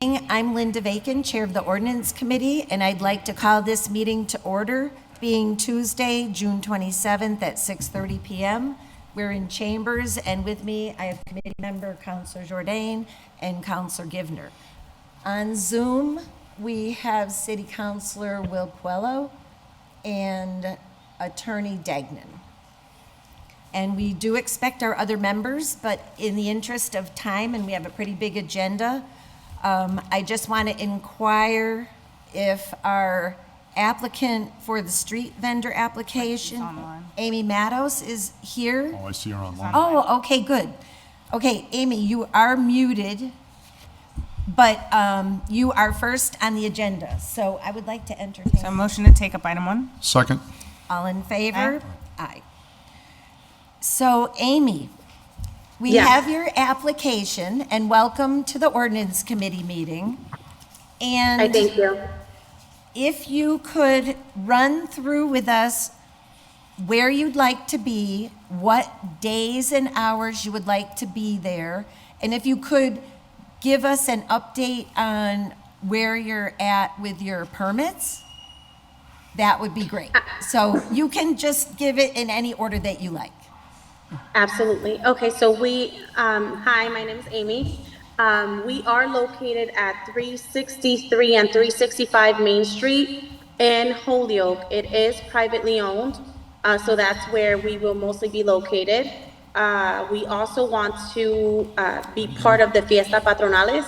I'm Linda Bacon, Chair of the Ordinance Committee, and I'd like to call this meeting to order, being Tuesday, June 27th at 6:30 p.m. We're in chambers, and with me, I have committee member Councilor JOURDAIN and Councilor GIVNER. On Zoom, we have City Councilor PUELLO and Attorney Degnan. And we do expect our other members, but in the interest of time, and we have a pretty big agenda, I just want to inquire if our applicant for the street vendor application, Amie Matos, is here. Oh, I see her online. Oh, okay, good. Okay, Amy, you are muted, but you are first on the agenda, so I would like to entertain. So motion to take up item 1. Second. All in favor? Aye. So, Amy, we Yes. have your application, and welcome to the Ordinance Committee meeting. I And thank you. if you could run through with us where you'd like to be, what days and hours you would like to be there, and if you could give us an update on where you're at with your permits, that would be great. So you can just give it in any order that you like. Absolutely. Okay, so hi, my name is Amy. We are located at 363 and 365 Main Street in Holyoke. It is privately owned, so that's where we will mostly be located. We also want to be part of the Fiesta Patronales.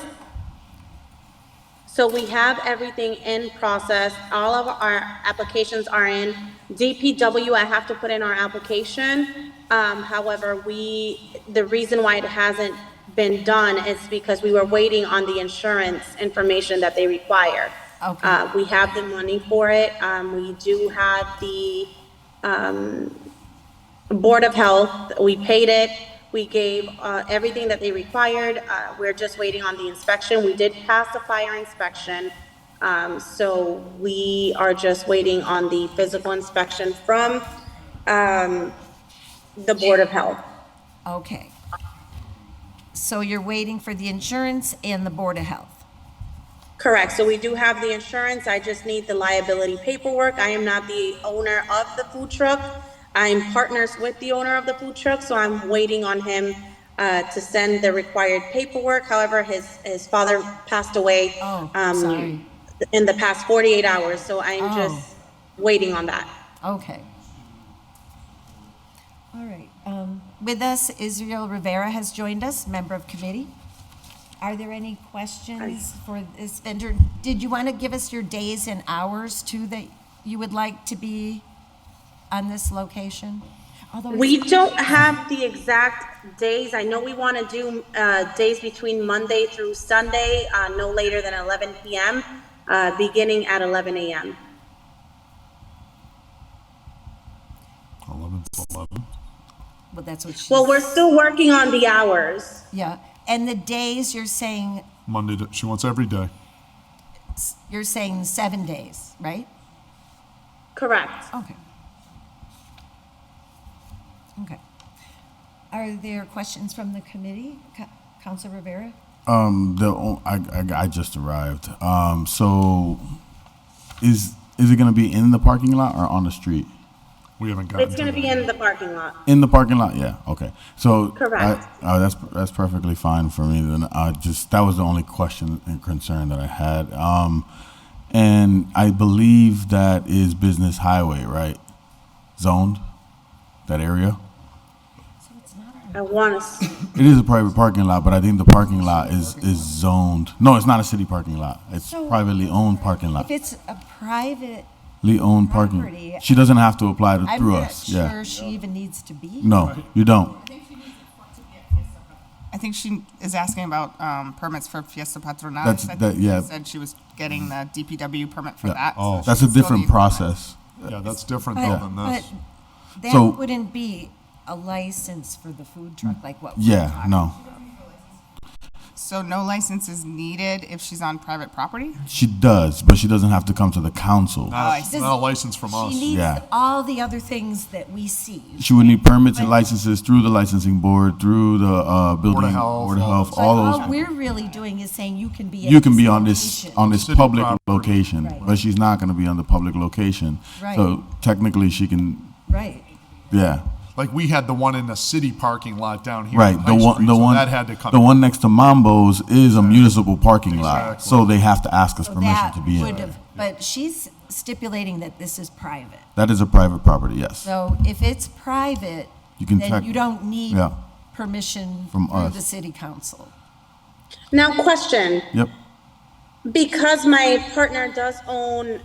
So we have everything in process. All of our applications are in. DPW, I have to put in our application. However, the reason why it hasn't been done is because we were waiting on the insurance information that they require. Okay. We have the money for it. We do have the Board of Health. We paid it. We gave everything that they required. We're just waiting on the inspection. We did pass the fire inspection. So we are just waiting on the physical inspection from the Board of Health. Okay. So you're waiting for the insurance and the Board of Health. Correct. So we do have the insurance. I just need the liability paperwork. I am not the owner of the food truck. I'm partners with the owner of the food truck, so I'm waiting on him to send the required paperwork. However, his father passed away Sorry. in the past 48 hours, so I'm just waiting on that. Okay. All right. With us, Israel Rivera has joined us, member of committee. Are there any questions for this vendor? Did you want to give us your days and hours too that you would like to be on this location? Although We don't have the exact days. I know we want to do days between Monday through Sunday, no later than 11 p.m., beginning at 11 a.m. 11 to 11. well, that's what she. Well, we're still working on the hours. Yeah, and the days you're saying She wants every day. 7 days, right? Correct. Okay. Okay. Are there questions from the committee? Councilor Rivera? I just arrived. So is it going to be in the parking lot or on the street? We haven't gotten It's going to be in the parking lot. In the parking lot, yeah. Okay. So Correct. that's perfectly fine for me. Then that was the only question and concern that I had. And I believe that is Business Highway, right? Zoned, that area. I want to. It is a private parking lot, but I think the parking lot is zoned. No, it's not a city parking lot. It's So- privately owned parking If lot. it's a private, Owned parking. property, She doesn't have to apply I'm through not us. Yeah. sure she even needs to be. No, you don't. I think she is asking about permits for Fiesta Patronales. That's- I that- think yeah. she said she was getting the DPW permit for Yeah. that. Oh. so That's she a still different needs- process. Yeah, that's different But, though than but this. that So- wouldn't be a license for the food truck, like what? we're Yeah, talking no. So no license is needed if she's on private property? She does, but she doesn't have to come to the council. I Not see. not a license from us. She needs Yeah. all the other things that we see. She would need permits and licenses through the licensing board, through the building, Health, Board of all Health, those. But all all those. we're really doing is saying you can be You at can be on location. this City public property. location, Right. but she's not gonna be on the public location. Right. So technically, she can, Right. yeah, Like, we had the one in the city parking lot down here. right. on The High one, Street, the so one, that had to come. the one next to Mambo's is a municipal parking lot, Exactly. so they have to ask us So permission that to be would in. have, but she's stipulating that this is private. That is a private property, yes. So if it's private, You can then check- you don't need yeah. permission From through us. the city council. Now, question, Yep. because my partner does own,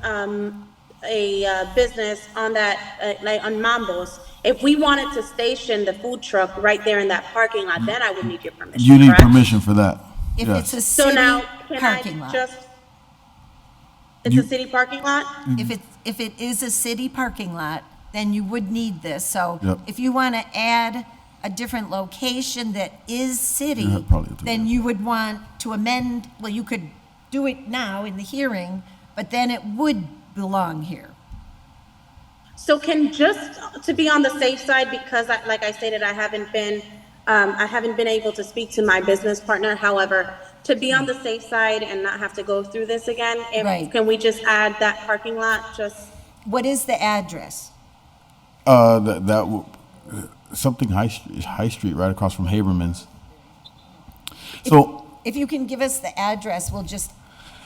a business on that, like on Mambo's, if we wanted to station the food truck right there in that parking lot, then I would need your permission, You need correct? permission for that. If Yes. it's a So city now, can parking I lot, just, it's You- a city parking lot? if it is a city parking lot, then you would need this. So Yep. if you want to add a different location that is city, You have probably to do then that. you would want to amend, well, you could do it now in the hearing, but then it would belong here. So can just, to be on the safe side, because like I stated, I haven't been able to speak to my business partner. However, to be on the safe side and not have to go through this again, Right. can we just add that parking lot, just, What is the address? Something High Street, right across from Haberman's. So, If you can give us the address,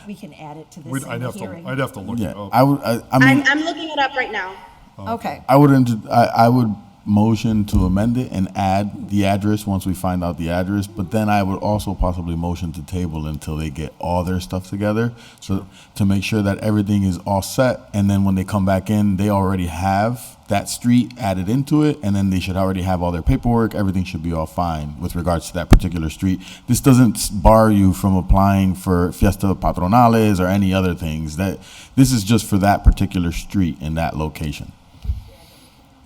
we can add it to this We'd- in I'd the have to, hearing. I'd have to look yeah, it up. I mean, I'm looking it up right now. Okay, I would motion to amend it and add the address once we find out the address, but then I would also possibly motion to table until they get all their stuff together, so to make sure that everything is all set, and then when they come back in, they already have that street added into it, and then they should already have all their paperwork, everything should be all fine with regards to that particular street. This doesn't bar you from applying for Fiesta Patronales or any other things, this is just for that particular street in that location.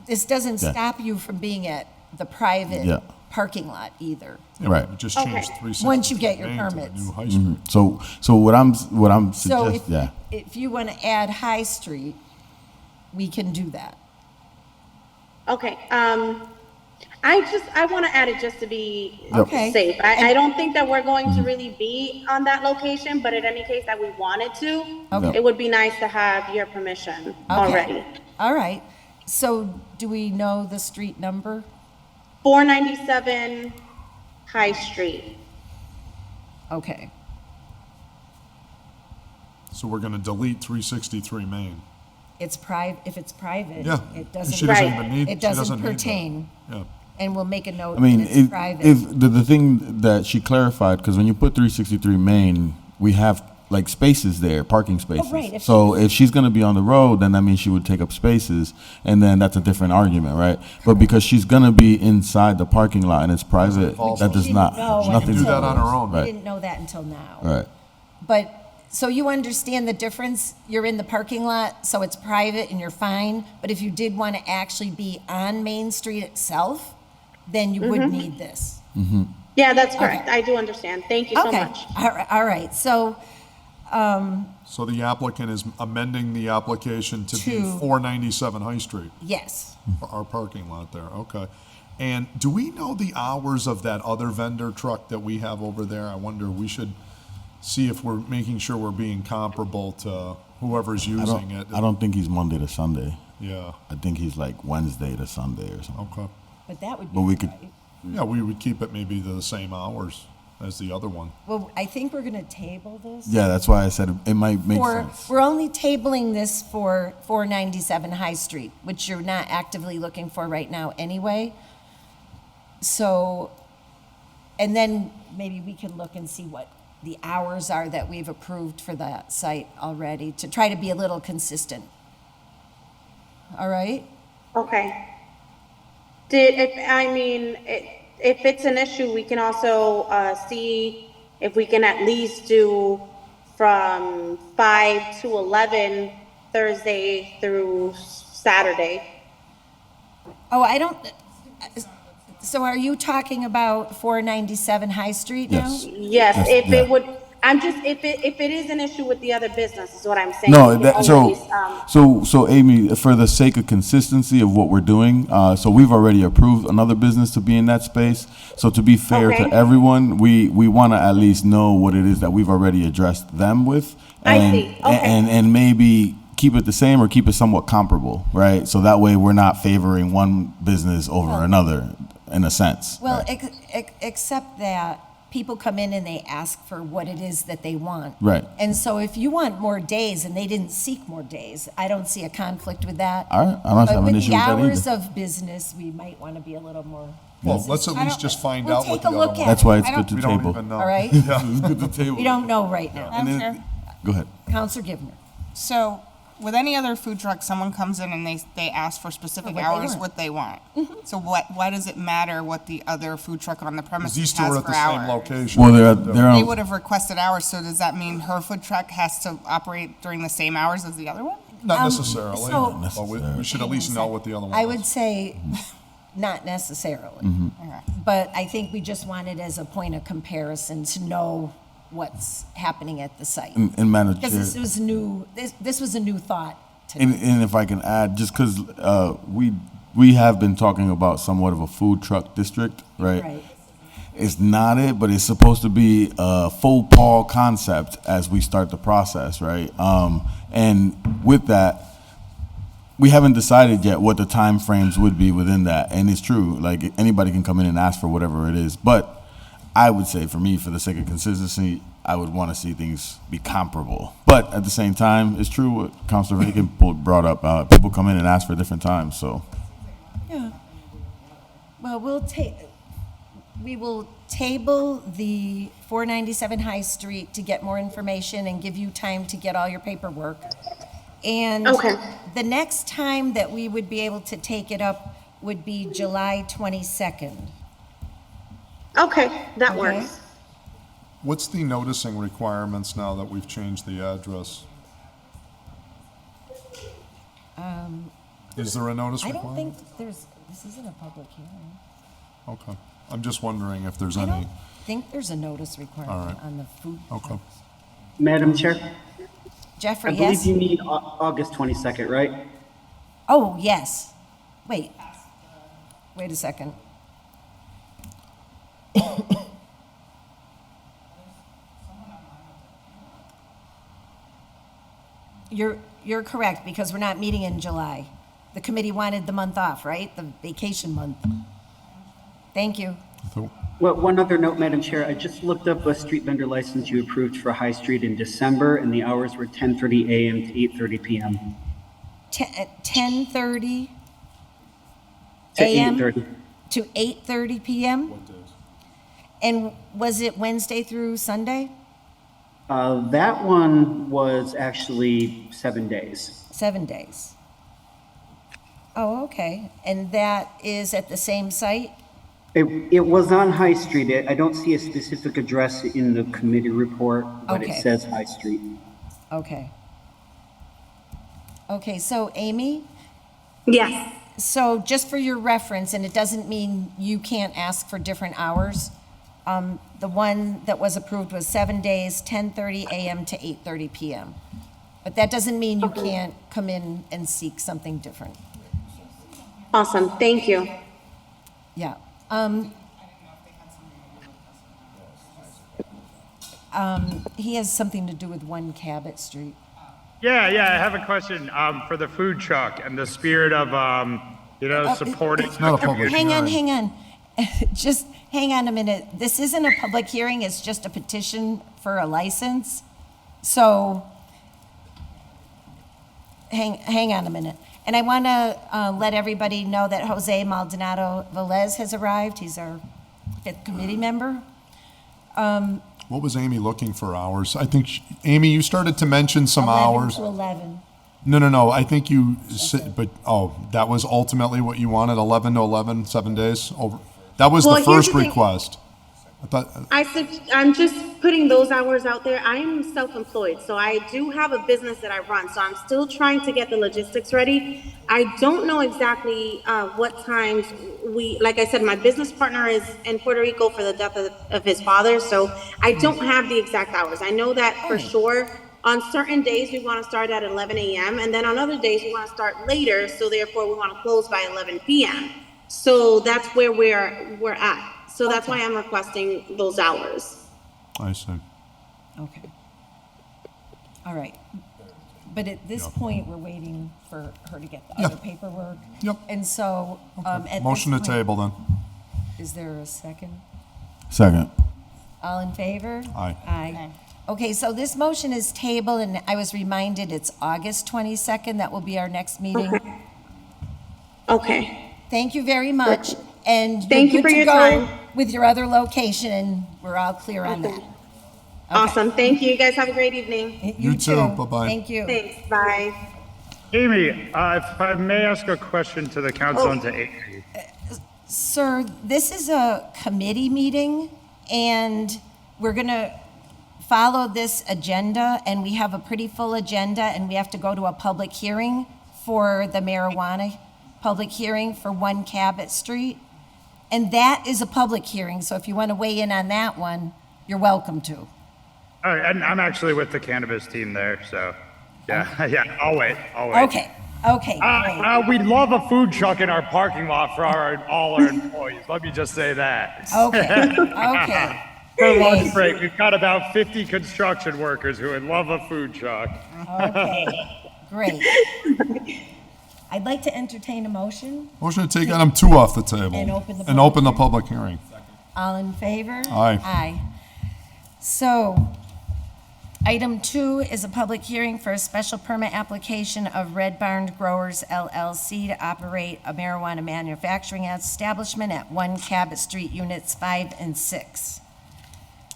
this doesn't Yeah. stop you from being at the private Yeah. parking lot either. Yeah, Right. we just Okay. changed 363 Once you get your Main to the permits. new High Street. So what I'm So suggesting, yeah. if you want to add High Street, we can do that. Okay, I want to add it just to be Okay. safe. I don't think that we're going to really be on that location, but in any case that we wanted to, Okay. it would be nice to have your permission Okay. already. All right. So do we know the street number? 497 High Street. Okay. So we're gonna delete 363 Main. If it's private, Yeah. it She doesn't, doesn't Right. even need. it she doesn't need that. pertain. Yeah. And we'll make a note I mean, that it's private. if the thing that she clarified, because when you put 363 Main, we have like spaces there, parking spaces. right, if So if she's gonna be on the road, then that means she would take up spaces, and then that's a different argument, right? But because she's gonna be inside the parking lot and it's private, Also- that does She not, didn't know has nothing do to that on her own. We Right, didn't know that until now. right. But, so you understand the difference? You're in the parking lot, so it's private and you're fine. But if you did want to actually be on Main Street itself, then you would need this. Yeah, that's correct. Okay. I do understand. Thank you so Okay, much. all right. So, So the applicant is amending the application to be To- 497 High Street, yes. for our parking lot there, okay. And do we know the hours of that other vendor truck that we have over there? I wonder, we should see if we're making sure we're being comparable to whoever's using it. I don't think he's Monday to Sunday. Yeah, I think he's like Wednesday to Sunday or something. okay. But that would be But we could- right. Yeah, we would keep it maybe to the same hours as the other one. Well, I think we're going to table this. Yeah, that's why I said it might make sense. We're only tabling this for 497 High Street, which you're not actively looking for right now anyway. So, and then maybe we can look and see what the hours are that we've approved for that site already, to try to be a little consistent. All right? Okay. If it's an issue, we can also see if we can at least do from 5 to 11 Thursday through Saturday. Oh, I don't, So are you talking about 497 High Street now? Yes. Yes, Yes, if yeah. it would, I'm just, if it is an issue with the other business, is what I'm saying. No, we can that, always, so Amy, for the sake of consistency of what we're doing, so we've already approved another business to be in that space. So to be fair Okay. to everyone, we want to at least know what it is that we've already addressed them with. I And, see. Okay. and maybe keep it the same or keep it somewhat comparable, right? So that way we're not favoring one business over another in a sense. Well, right? except that people come in and they ask for what it is that they want. Right. And so if you want more days and they didn't seek more days, I don't see a conflict with that. All right, I don't have an issue with that But with the hours either. of business, we might want to be a little more. Well, let's at least just find We'll out what take the a other look one at is. That's why it's I good to We don't table. even know. All right? Yeah. It's good to table. We don't know right now. And Madam then- Chair? Go ahead. Counselor Givner. So, with any other food truck, someone comes in and they ask for specific What they hours, want. what they want. So why does it matter what the other food truck on the Because premises these two has are at for the same hours? location. Well, they're They on, would have requested hours, so does that mean her food truck has to operate during the same hours as the other one? Not necessarily, so- but we should at least know what the other one is. I would say not necessarily. Okay. But I think we just want it as a point of comparison to know what's happening at the site. in Madam Because Chair. this was new, this was a new thought to And, me. and if I can add, just because we have been talking about somewhat of a food truck district, right? Right. It's not it, but it's supposed to be a full Paul concept as we start the process, right? And with that, we haven't decided yet what the time frames would be within that. And it's true, like anybody can come in and ask for whatever it is. But I would say for me, for the sake of consistency, I would want to see things be comparable. But at the same time, it's true what Councilor Reagan brought up. People come in and ask for different times, so. Yeah. Well, we will table the 497 High Street to get more information and give you time to get all your paperwork. And Okay. the next time that we would be able to take it up would be July 22nd. okay, that Okay. works. What's the noticing requirements now that we've changed the address? Is there a notice I requirement? don't think this isn't a public hearing. Okay. I'm just wondering if there's I any, don't think there's a notice requirement right. on the food. okay. Madam Chair, Jeffrey, I believe yes? you need August 22nd, right? Oh, yes. Wait a second. You're correct, because we're not meeting in July. The committee wanted the month off, right? The vacation month. Thank you. So- Well, one other note, Madam Chair, I just looked up a street vendor license you approved for High Street in December, and the hours were 10:30 a.m. to 8:30 p.m. 10:30 To a.m. 8:30. to 8:30 p.m.? And was it Wednesday through Sunday? That one was actually 7 days. 7 days. Oh, okay. And that is at the same site? It was on High Street. I don't see a specific address in the committee report, but Okay. it says High Street. Okay. Okay, so Amy, Yes, so just for your reference, and it doesn't mean you can't ask for different hours, the one that was approved was 7 days, 10:30 a.m. to 8:30 p.m. But that doesn't mean you can't come in and seek something different. awesome, thank you. Yeah. He has something to do with 1 Cabot Street. Yeah, I have a question for the food truck and the spirit of, supporting. It's not a public Hang on, hearing. hang on. Just hang on a minute. This isn't a public hearing, it's just a petition for a license. So, hang on a minute. And I want to let everybody know that Jose Maldonado Velez has arrived. He's our 5th committee member. What was Amy looking for hours? I think, Amy, you started to mention some 11 hours. to 11. No, I think you said, but, that was ultimately what you wanted, 11 to 11, 7 days over? That was Well, the here's first the thing. request. I thought, I'm just putting those hours out there. I am self-employed, so I do have a business that I run. So I'm still trying to get the logistics ready. I don't know exactly what times like I said, my business partner is in Puerto Rico for the death of his father. So I don't have the exact hours. I know that for sure. On certain days, we want to start at 11 a.m. And then on other days, we want to start later. So therefore, we want to close by 11 p.m. So that's where we're at. So that's why I'm requesting those hours. I see. Okay. All right. But at this point, we're waiting for her to get the other paperwork. Yep. And so, at Motion to this point, table then. is there a second? Second. All in favor? Aye. Aye. Okay, so this motion is tabled, and I was reminded it's August 22nd. That will be our next meeting. Okay. Thank you very much. And Thank you you're for good to your go time. with your other location, and we're all clear on that. Awesome. Thank you. You guys have a great evening. You too. Bye-bye. Thank you. Thanks. Bye. Amy, if I may ask a question to the council and to Amy. Sir, this is a committee meeting, and we're going to follow this agenda, and we have a pretty full agenda, and we have to go to a public hearing for the marijuana public hearing for 1 Cabot Street. And that is a public hearing, so if you want to weigh in on that one, you're welcome to. All right, and I'm actually with the cannabis team there, so yeah, yeah, I'll wait. Okay, great. We love a food truck in our parking lot for all our employees. Let me just say that. Okay. For lunch break, we've got about 50 construction workers who would love a food truck. Okay, great. I'd like to entertain a motion. Motion to take item 2 off the table. And open the And open the public hearing. All in favor? Aye. Aye. So, item 2 is a public hearing for a special permit application of Red Barn Growers LLC to operate a marijuana manufacturing establishment at 1 Cabot Street, Units 5 and 6.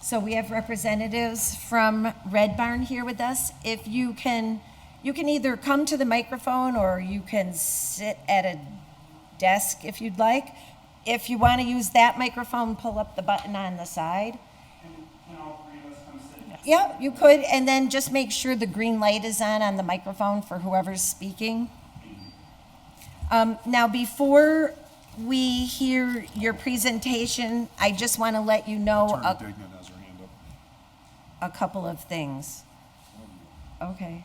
So we have representatives from Red Barn here with us. If you can either come to the microphone or you can sit at a desk if you'd like. If you want to use that microphone, pull up the button on the side. Can all 3 of us come sit next? Yeah, you could, and then just make sure the green light is on the microphone for whoever's speaking. Now, before we hear your presentation, I just want to let you know Attorney Degnan has her hand up. a couple of things. Okay.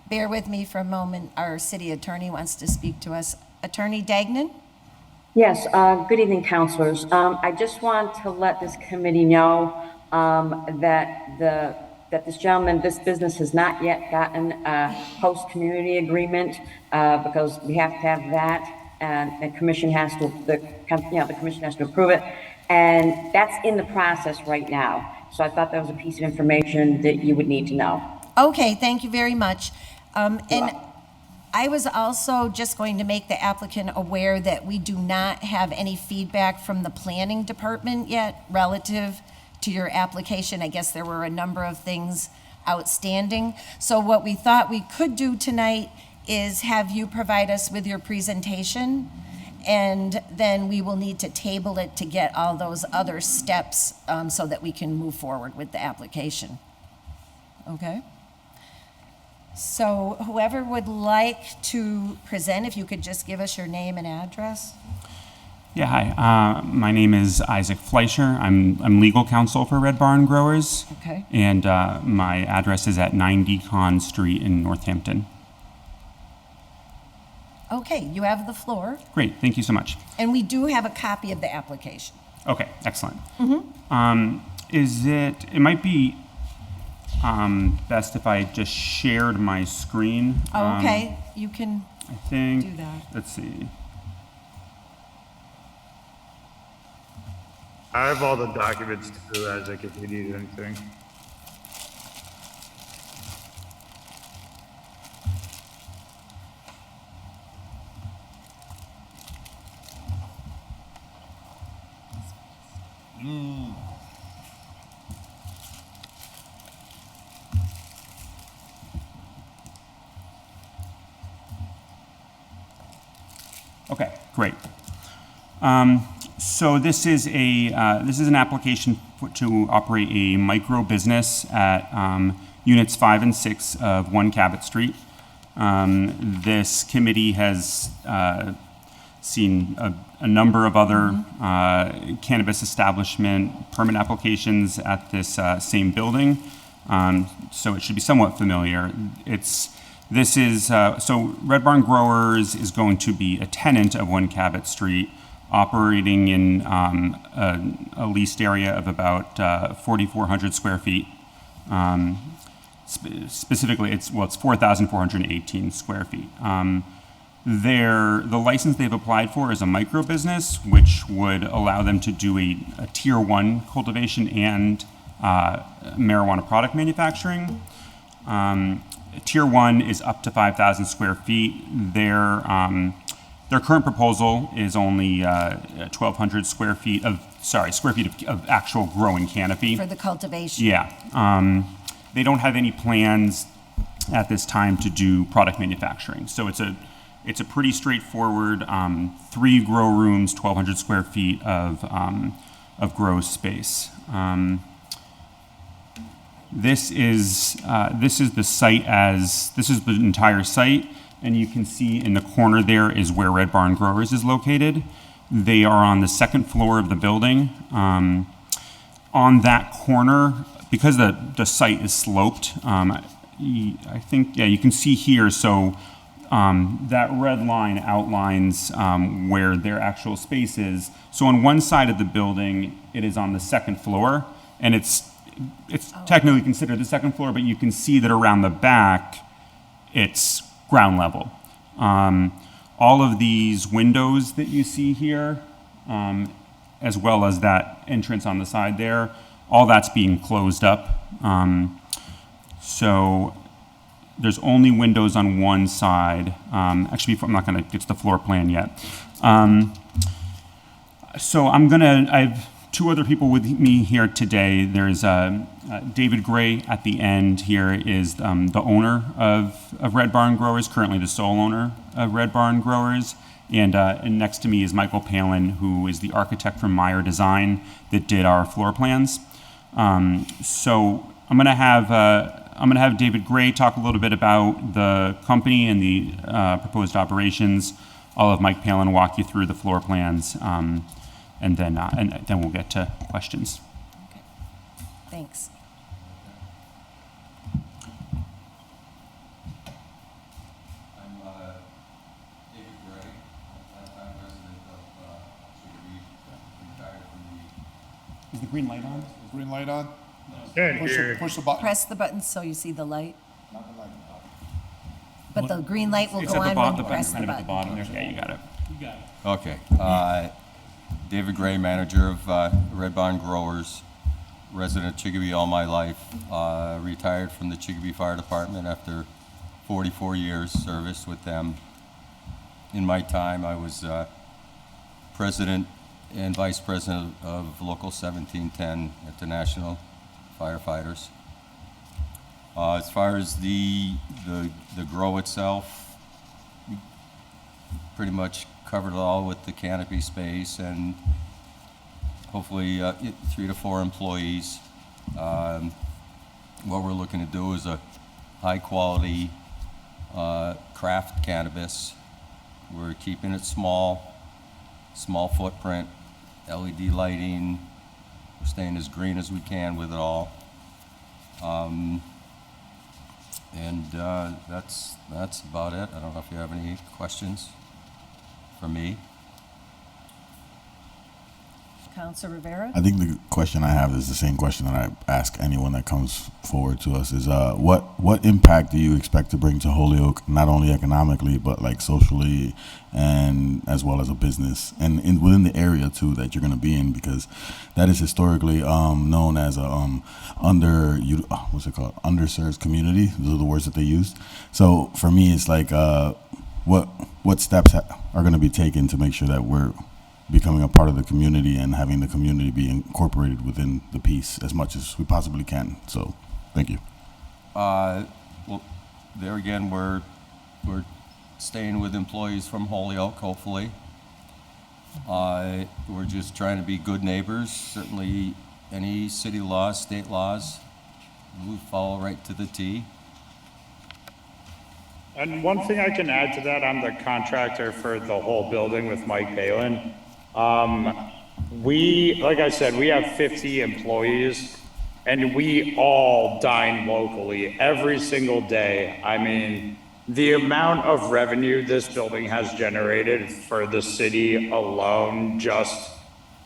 Bear with me for a moment. Our city attorney wants to speak to us. Attorney Degnan? Yes, good evening, councilors. I just want to let this committee know that this gentleman, this business has not yet gotten a host community agreement because we have to have that, and the commission has to, the commission has to approve it, and that's in the process right now. So I thought that was a piece of information that you would need to know. Okay, thank you very much. And I was also just going to make the applicant aware that we do not have any feedback from the planning department yet relative to your application. I guess there were a number of things outstanding. So what we thought we could do tonight is have you provide us with your presentation, and then we will need to table it to get all those other steps so that we can move forward with the application. Okay? So whoever would like to present, if you could just give us your name and address. Yeah, hi. My name is Isaac Fleischer. I'm legal counsel for Red Barn Growers. Okay. And my address is at 9 Decon Street in Northampton. Okay, you have the floor. Great, thank you so much. And we do have a copy of the application. Okay, excellent. It might be best if I just shared my screen. Oh, okay, you can I think, do that. let's see. I have all the documents too, Isaac, if you need anything. Okay, great. So this is an application to operate a micro business at units 5 and 6 of 1 Cabot Street. This committee has seen a number of other cannabis establishment permit applications at this same building, so it should be somewhat familiar. So Red Barn Growers is going to be a tenant of 1 Cabot Street, operating in a leased area of about 4,400 square feet. Specifically, it's 4,418 square feet. The license they've applied for is a micro business, which would allow them to do a tier 1 cultivation and marijuana product manufacturing. Tier 1 is up to 5,000 square feet. Their current proposal is only 1,200 square feet of actual growing canopy. For the cultivation? Yeah. They don't have any plans at this time to do product manufacturing. So it's a pretty straightforward 3 grow rooms, 1,200 square feet of grow space. This is the site this is the entire site, and you can see in the corner there is where Red Barn Growers is located. They are on the 2nd floor of the building. On that corner, because the site is sloped, I think, yeah, you can see here, so that red line outlines where their actual space is. So on one side of the building, it is on the 2nd floor, and it's technically considered the 2nd floor, but you can see that around the back, it's ground level. All of these windows that you see here, as well as that entrance on the side there, all that's being closed up. So there's only windows on one side. Actually, I'm not going to get to the floor plan yet. So I have 2 other people with me here today. There's David Gray at the end here is the owner of Red Barn Growers, currently the sole owner of Red Barn Growers. And next to me is Michael Palin, who is the architect from Meyer Design that did our floor plans. So I'm going to have David Gray talk a little bit about the company and the proposed operations. I'll have Mike Palin walk you through the floor plans, and then we'll get to questions. Okay. Thanks. I'm David Gray, lifetime resident of GIVNER, retired from the... Is the green light on? Green light on? Good here. Push the button. Press the button so you see the light. But the green light will It's go at the on bottom, when you press the kind of at the button. bottom there. Yeah, you got it. Okay. David Gray, manager of Red Barn Growers, resident of Chicopee all my life. Retired from the Chicopee Fire Department after 44 years service with them. In my time, I was president and vice president of Local 1710 at the National Firefighters. As far as the grow itself, we pretty much covered it all with the canopy space and hopefully 3 to 4 employees. What we're looking to do is a high quality craft cannabis. We're keeping it small footprint, LED lighting. We're staying as green as we can with it all. And that's about it. I don't know if you have any questions for me. Councilor Rivera? I think the question I have is the same question that I ask anyone that comes forward to us is what impact do you expect to bring to Holyoke, not only economically, but like socially and as well as a business and within the area too that you're going to be in, because that is historically known as a underserved community. Those are the words that they used. So for me, it's like what steps are going to be taken to make sure that we're becoming a part of the community and having the community be incorporated within the piece as much as we possibly can. So, thank you. Well, there again, we're staying with employees from Holyoke, hopefully. We're just trying to be good neighbors. Certainly, any city laws, state laws, we follow right to the T. And one thing I can add to that, I'm the contractor for the whole building with Mike Palin. Like I said, we have 50 employees and we all dine locally every single day. I mean, the amount of revenue this building has generated for the city alone, just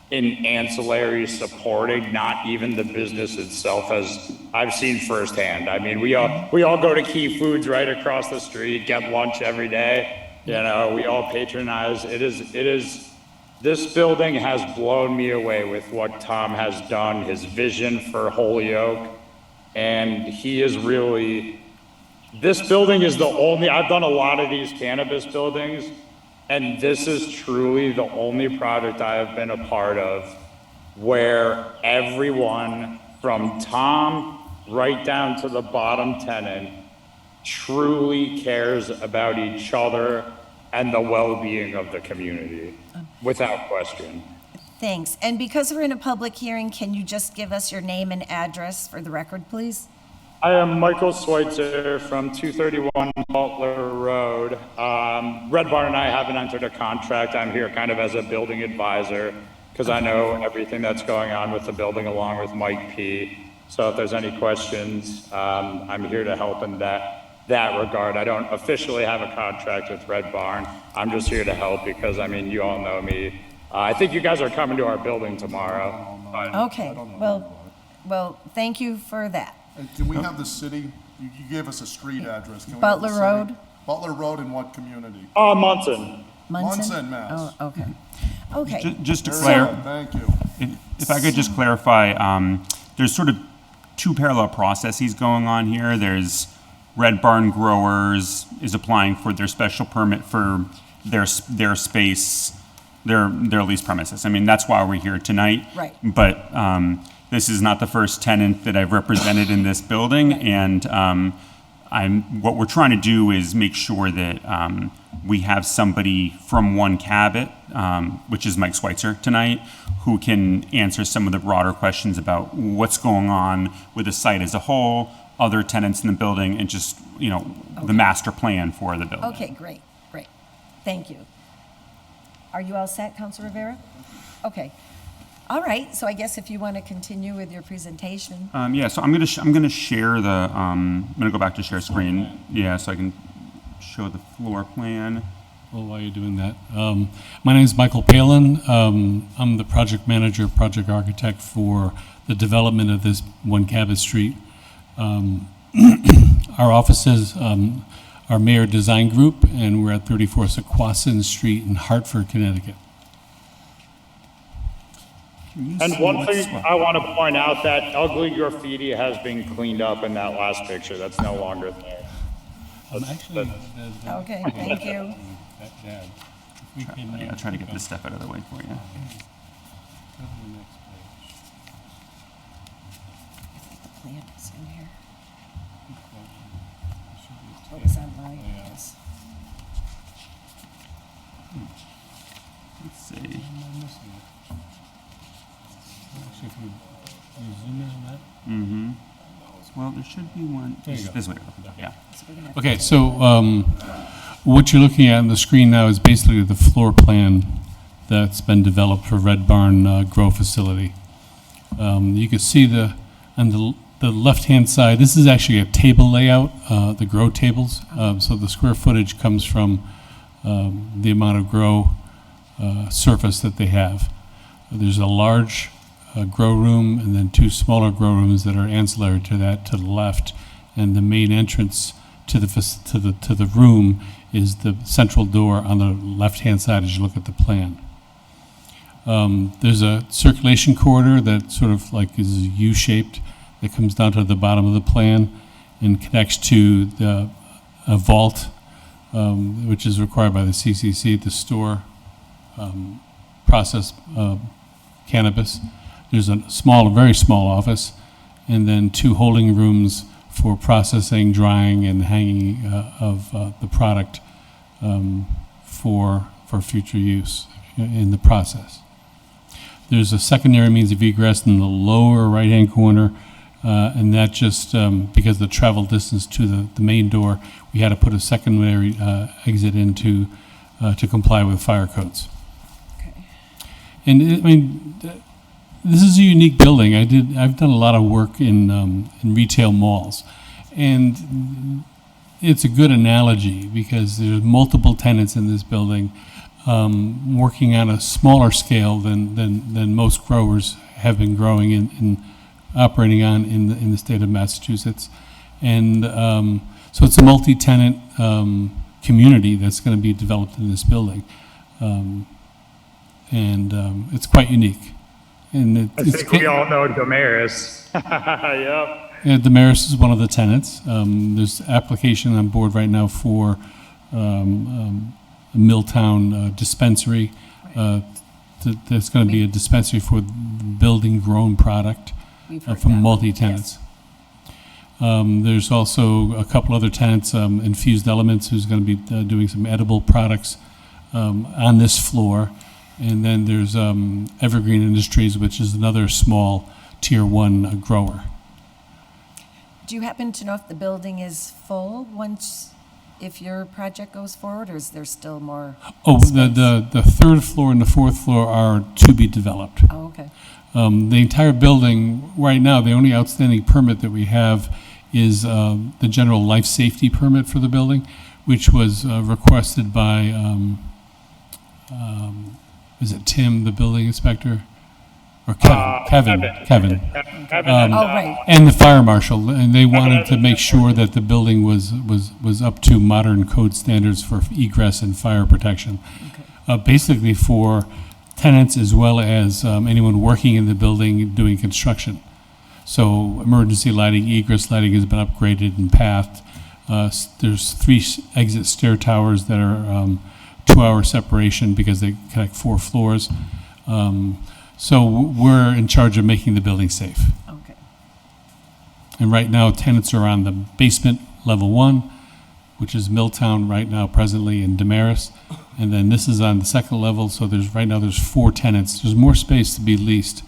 in ancillary supporting, not even the business itself, as I've seen firsthand. I mean, we all go to Key Foods right across the street, get lunch every day. You know, we all patronize. This building has blown me away with what Tom has done, his vision for Holyoke. And he is really, this building is the only, I've done a lot of these cannabis buildings, and this is truly the only project I have been a part of where everyone from Tom right down to the bottom tenant truly cares about each other and the well-being of the community, without question. Thanks. And because we're in a public hearing, can you just give us your name and address for the record, please? I am Michael Schweitzer from 231 Butler Road. Red Barn and I haven't entered a contract. I'm here kind of as a building advisor because I know everything that's going on with the building along with Mike P. So if there's any questions, I'm here to help in that regard. I don't officially have a contract with Red Barn. I'm just here to help because, I mean, you all know me. I think you guys are coming to our building tomorrow. Okay, well, thank you for that. Can we have the city, you gave us a street address. Can we have Butler the city? Road? Butler Road in what community? Munson. Munson, Mass. Oh, okay. Okay. Just to Very clarify, good, thank you. if I could just clarify, there's sort of two parallel processes going on here. There's Red Barn Growers is applying for their special permit for their space, their lease premises. I mean, that's why we're here tonight. Right. But this is not the first tenant that I've represented in this building, and what we're trying to do is make sure that we have somebody from One Cabot, which is Mike Schweitzer tonight, who can answer some of the broader questions about what's going on with the site as a whole, other tenants in the building, and just, you know, the master plan for the building. Okay, great. Thank you. Are you all set, Councilor Rivera? Okay. All right, so I guess if you want to continue with your presentation. Yeah, so I'm gonna share the, I'm gonna go back to share screen. Yeah, so I can show the floor plan. Well, while you're doing that, my name is Michael Palin. I'm the project manager, project architect for the development of this One Cabot Street. Our offices are Mayor Design Group, and we're at 34 Sequoia Street in Hartford, Connecticut. And one thing I want to point out, that ugly graffiti has been cleaned up in that last picture. That's no longer there. Okay, thank you. I'll try to get this stuff out of the way for you. Plan is in here. Oh, is that mine? Yes. Let's see. Actually, if you zoom in on that. Mm-hmm. Well, there should be one. There you go. This way. Yeah. Okay, so what you're looking at on the screen now is basically the floor plan that's been developed for Red Barn Grow Facility. You can see on the left-hand side, this is actually a table layout, the grow tables. So the square footage comes from the amount of grow surface that they have. There's a large grow room and then two smaller grow rooms that are ancillary to that to the left, and the main entrance to the room is the central door on the left-hand side as you look at the plan. There's a circulation corridor that sort of like is U-shaped that comes down to the bottom of the plan and connects to a vault, which is required by the CCC to store process cannabis. There's a very small office, and then two holding rooms for processing, drying, and hanging of the product for future use in the process. There's a secondary means of egress in the lower right-hand corner, and that just, because of the travel distance to the main door, we had to put a secondary exit into to comply with fire codes. And this is a unique building. I've done a lot of work in retail malls, and it's a good analogy because there's multiple tenants in this building, working on a smaller scale than most growers have been growing in operating on in the state of Massachusetts, and so it's a multi-tenant community that's going to be developed in this building, and it's quite unique. And I think we all know Damaris. Yep. Yeah, Damaris is one of the tenants. There's application on board right now for a Milltown dispensary. There's going to be a dispensary for building-grown product from multi-tenants. There's also a couple other tenants, Infused Elements, who's going to be doing some edible products on this floor. And then there's Evergreen Industries, which is another small Tier 1 grower. Do you happen to know if the building is full if your project goes forward, or is there still more? Oh, the third floor and the fourth floor are to be developed. Oh, okay. The entire building, right now, the only outstanding permit that we have is the general life safety permit for the building, which was requested by, is it Tim, the building inspector? Or Kevin. Right. And the fire marshal, and they wanted to make sure that the building was up to modern code standards for egress and fire protection. Okay. Basically for tenants as well as anyone working in the building doing construction. So emergency lighting, egress lighting has been upgraded and pathed. There's 3 exit stair towers that are 2-hour separation because they connect 4 floors. So we're in charge of making the building safe. Okay. And right now, tenants are on the basement, level 1, which is Milltown right now presently in Damaris. And then this is on the second level, so right now there's 4 tenants. There's more space to be leased,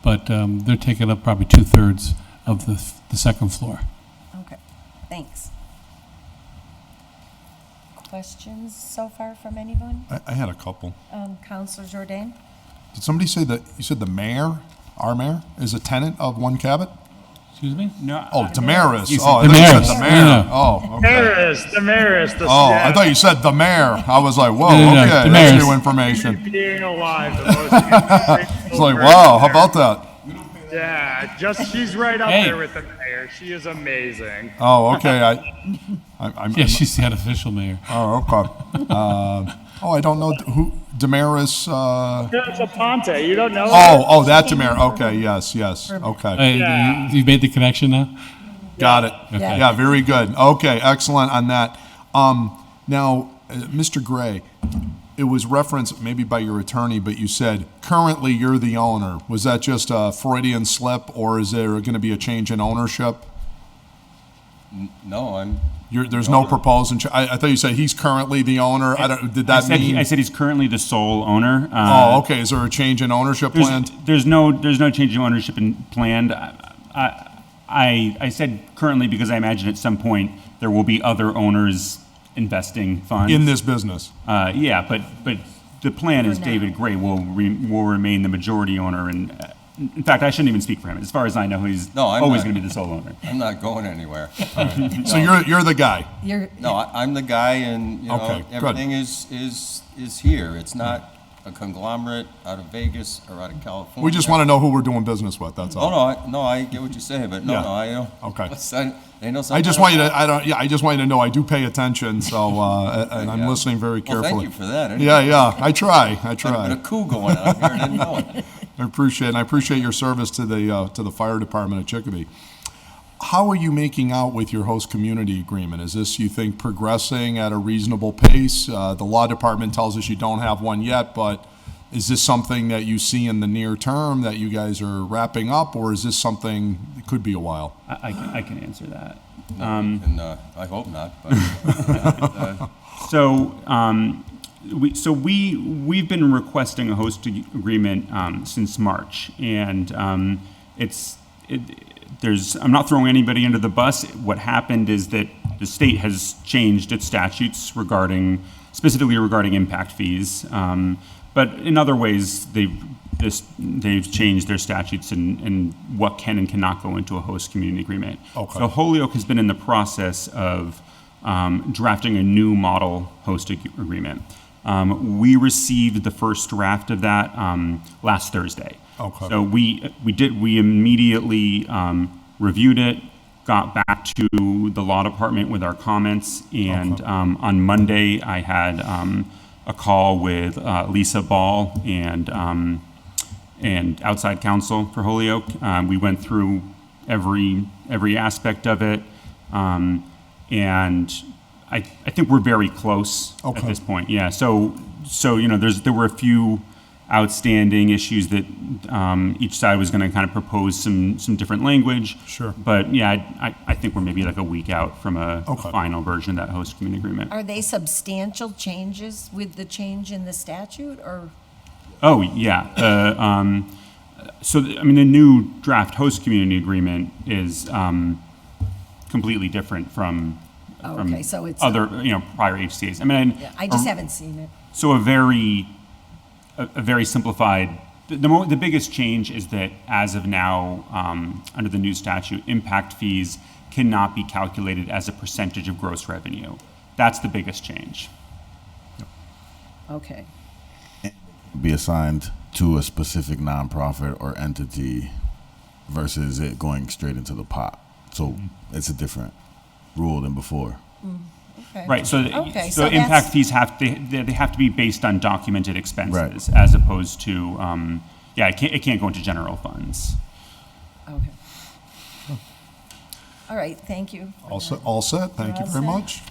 but they're taking up probably 2/3 of the second floor. Okay, thanks. Questions so far from anyone? I had a couple. Councilor Jourdain? Did somebody say that, you said the mayor, our mayor, is a tenant of One Cabot? Excuse me? No. Oh, Damaris. You said Oh, I thought you Damaris. said the mayor. No. Oh, okay. Damaris. Oh, I thought you said the mayor. I was like, whoa, No, okay, Damaris. that's new information. Being alive, the most It's like, wow, how about that? Yeah, she's right up there with the mayor. She is amazing. Oh, okay. I'm she's the unofficial mayor. Oh, okay. I don't know who Damaris. That's a Ponte. You don't know? Oh, that Damaris. Okay, yes. Okay, You made the connection now? got it. Okay. Yeah, very good. Okay, excellent on that. Now, Mr. Gray, it was referenced maybe by your attorney, but you said currently you're the owner. Was that just a Freudian slip, or is there going to be a change in ownership? No, I'm. There's no proposed. I thought you said he's currently the owner. Did that mean? I said he's currently the sole owner. Oh, okay. Is there a change in ownership planned? There's no change in ownership planned. I said currently because I imagine at some point there will be other owners investing funds In this business. Yeah, but the plan is David Gray will remain the majority owner, and in fact, I shouldn't even speak for him. As far as I know, he's always going to be the sole owner. I'm not going anywhere. So you're the guy. I'm the guy, and Okay, good. everything is here. It's not a conglomerate out of Vegas or out of California. We just want to know who we're doing business with. That's all. I get what you're saying, but Yeah. I don't. Okay. They know I just want you to. I just want you to know I do pay attention. So and I'm listening very Well, carefully. thank you for that. Anyway. Yeah. I try. There's been a coup going on here. I didn't know it. I appreciate your service to the fire department at Chicopee. How are you making out with your host community agreement? Is this, you think, progressing at a reasonable pace? The law department tells us you don't have one yet, but is this something that you see in the near term that you guys are wrapping up, or is this something that could be a while? I can answer that. And I hope not. But, we've been requesting a host agreement since March, and I'm not throwing anybody under the bus. What happened is that the state has changed its statutes specifically regarding impact fees, but in other ways they've changed their statutes and what can and cannot go into a host community agreement. Okay. So Holyoke has been in the process of drafting a new model host agreement. We received the first draft of that last Thursday. Okay. So we immediately reviewed it, got back to the law department with our comments, and on Monday I had a call with Lisa Ball and outside counsel for Holyoke. We went through every aspect of it, and I think we're very close at this point. Yeah. So there were a few outstanding issues that each side was going to kind of propose some different language. Sure. But yeah, I think we're maybe like a week out from a final version of that host community agreement. Are they substantial changes with the change in the statute, or? Oh, yeah. The new draft host community agreement is completely different from So it's other, prior HCA's. I just haven't seen it. So a very simplified. The biggest change is that as of now, under the new statute, impact fees cannot be calculated as a percentage of gross revenue. That's the biggest change. Okay. Be assigned to a specific nonprofit or entity versus it going straight into the pot. So it's a different rule than before. Okay. Right. So so impact fees have to be based on documented expenses, Right. as opposed to it can't go into general funds. Okay. All right, thank you. All set. Thank you all very set? much.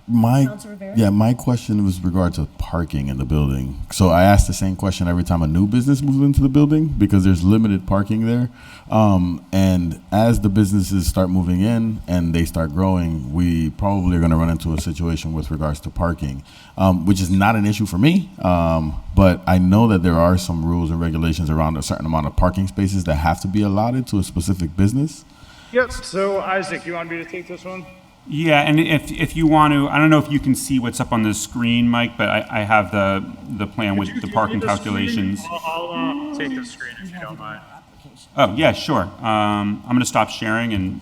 Councilor Rivera? My question was regard to parking in the building. So I ask the same question every time a new business moves into the building because there's limited parking there. And as the businesses start moving in and they start growing, we probably are going to run into a situation with regards to parking, which is not an issue for me. But I know that there are some rules and regulations around a certain amount of parking spaces that have to be allotted to a specific business. Yep, so Isaac, you want me to take this one? Yeah, and if you want to, I don't know if you can see what's up on the screen, Mike, but I have the plan with the parking calculations. I'll take the screen if you don't mind. Oh, yeah, sure. I'm going to stop sharing and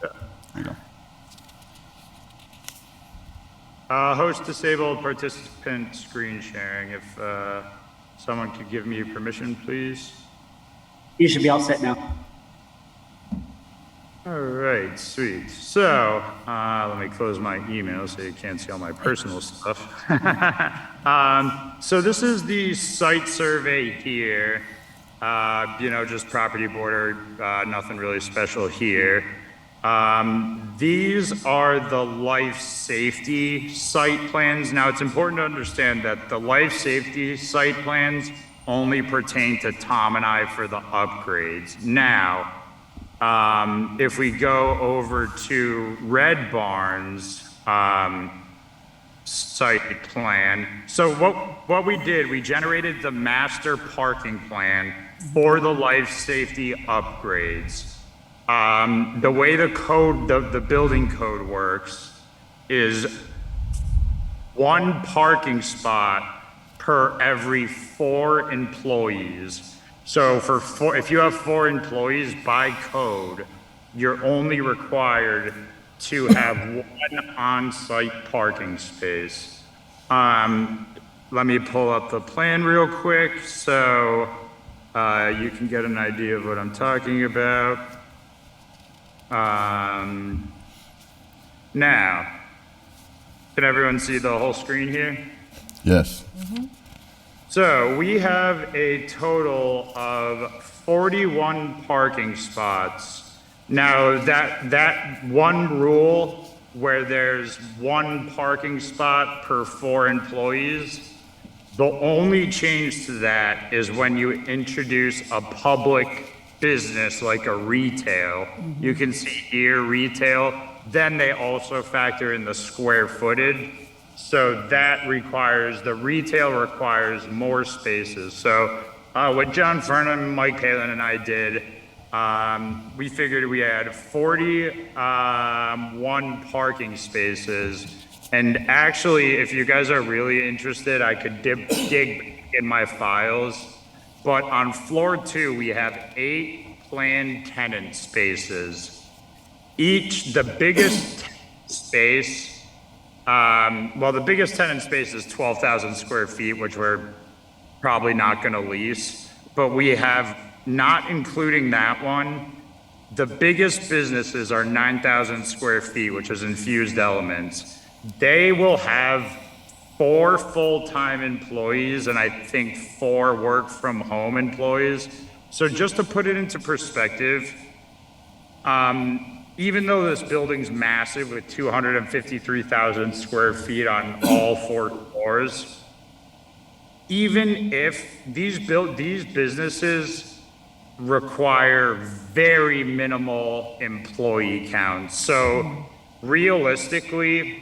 there you go. Host disabled participant screen sharing. If someone could give me permission, please. You should be all set now. All right, sweet. So let me close my email so you can't see all my personal stuff. So this is the site survey here. Just property border, nothing really special here. These are the life safety site plans. Now it's important to understand that the life safety site plans only pertain to Tom and I for the upgrades. Now, if we go over to Red Barn's site plan, so what we did, we generated the master parking plan for the life safety upgrades. The way the code, the building code works is one parking spot per every 4 employees. So if you have 4 employees by code, you're only required to have 1 on-site parking space. Let me pull up the plan real quick so you can get an idea of what I'm talking about. Now, can everyone see the whole screen here? Yes. So we have a total of 41 parking spots. Now that one rule where there's 1 parking spot per 4 employees, the only change to that is when you introduce a public business like a retail. You can see here retail, then they also factor in the square footage. So that requires, the retail requires more spaces. So what John Furnham, Mike Palin, and I did, we figured we had 41 parking spaces. And actually, if you guys are really interested, I could dig in my files. But on floor 2, we have 8 planned tenant spaces. The biggest space, the biggest tenant space is 12,000 square feet, which we're probably not going to lease. But we have, not including that one, the biggest businesses are 9,000 square feet, which is Infused Elements. They will have 4 full-time employees and I think 4 work-from-home employees. So just to put it into perspective, even though this building's massive with 253,000 square feet on all 4 floors, even if these businesses require very minimal employee counts. So realistically,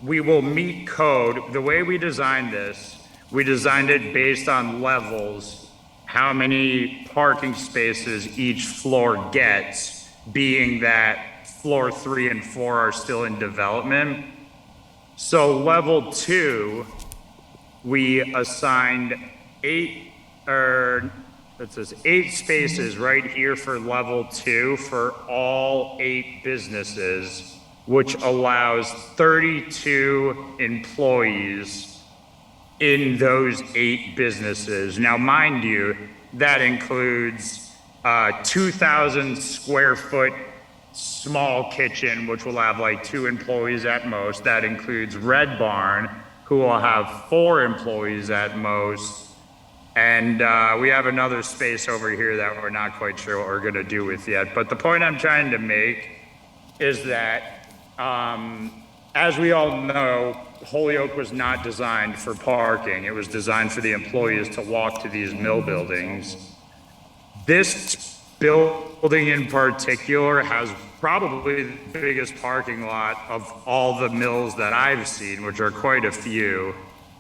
we will meet code. The way we designed this, we designed it based on levels, how many parking spaces each floor gets, being that floor 3 and 4 are still in development. So level 2, we assigned 8 spaces right here for level 2 for all 8 businesses, which allows 32 employees in those 8 businesses. Now, mind you, that includes 2,000 square foot small kitchen, which will have like 2 employees at most. That includes Red Barn, who will have 4 employees at most. And we have another space over here that we're not quite sure what we're going to do with yet. But the point I'm trying to make is that, as we all know, Holyoke was not designed for parking. It was designed for the employees to walk to these mill buildings. This building in particular has probably the biggest parking lot of all the mills that I've seen, which are quite a few.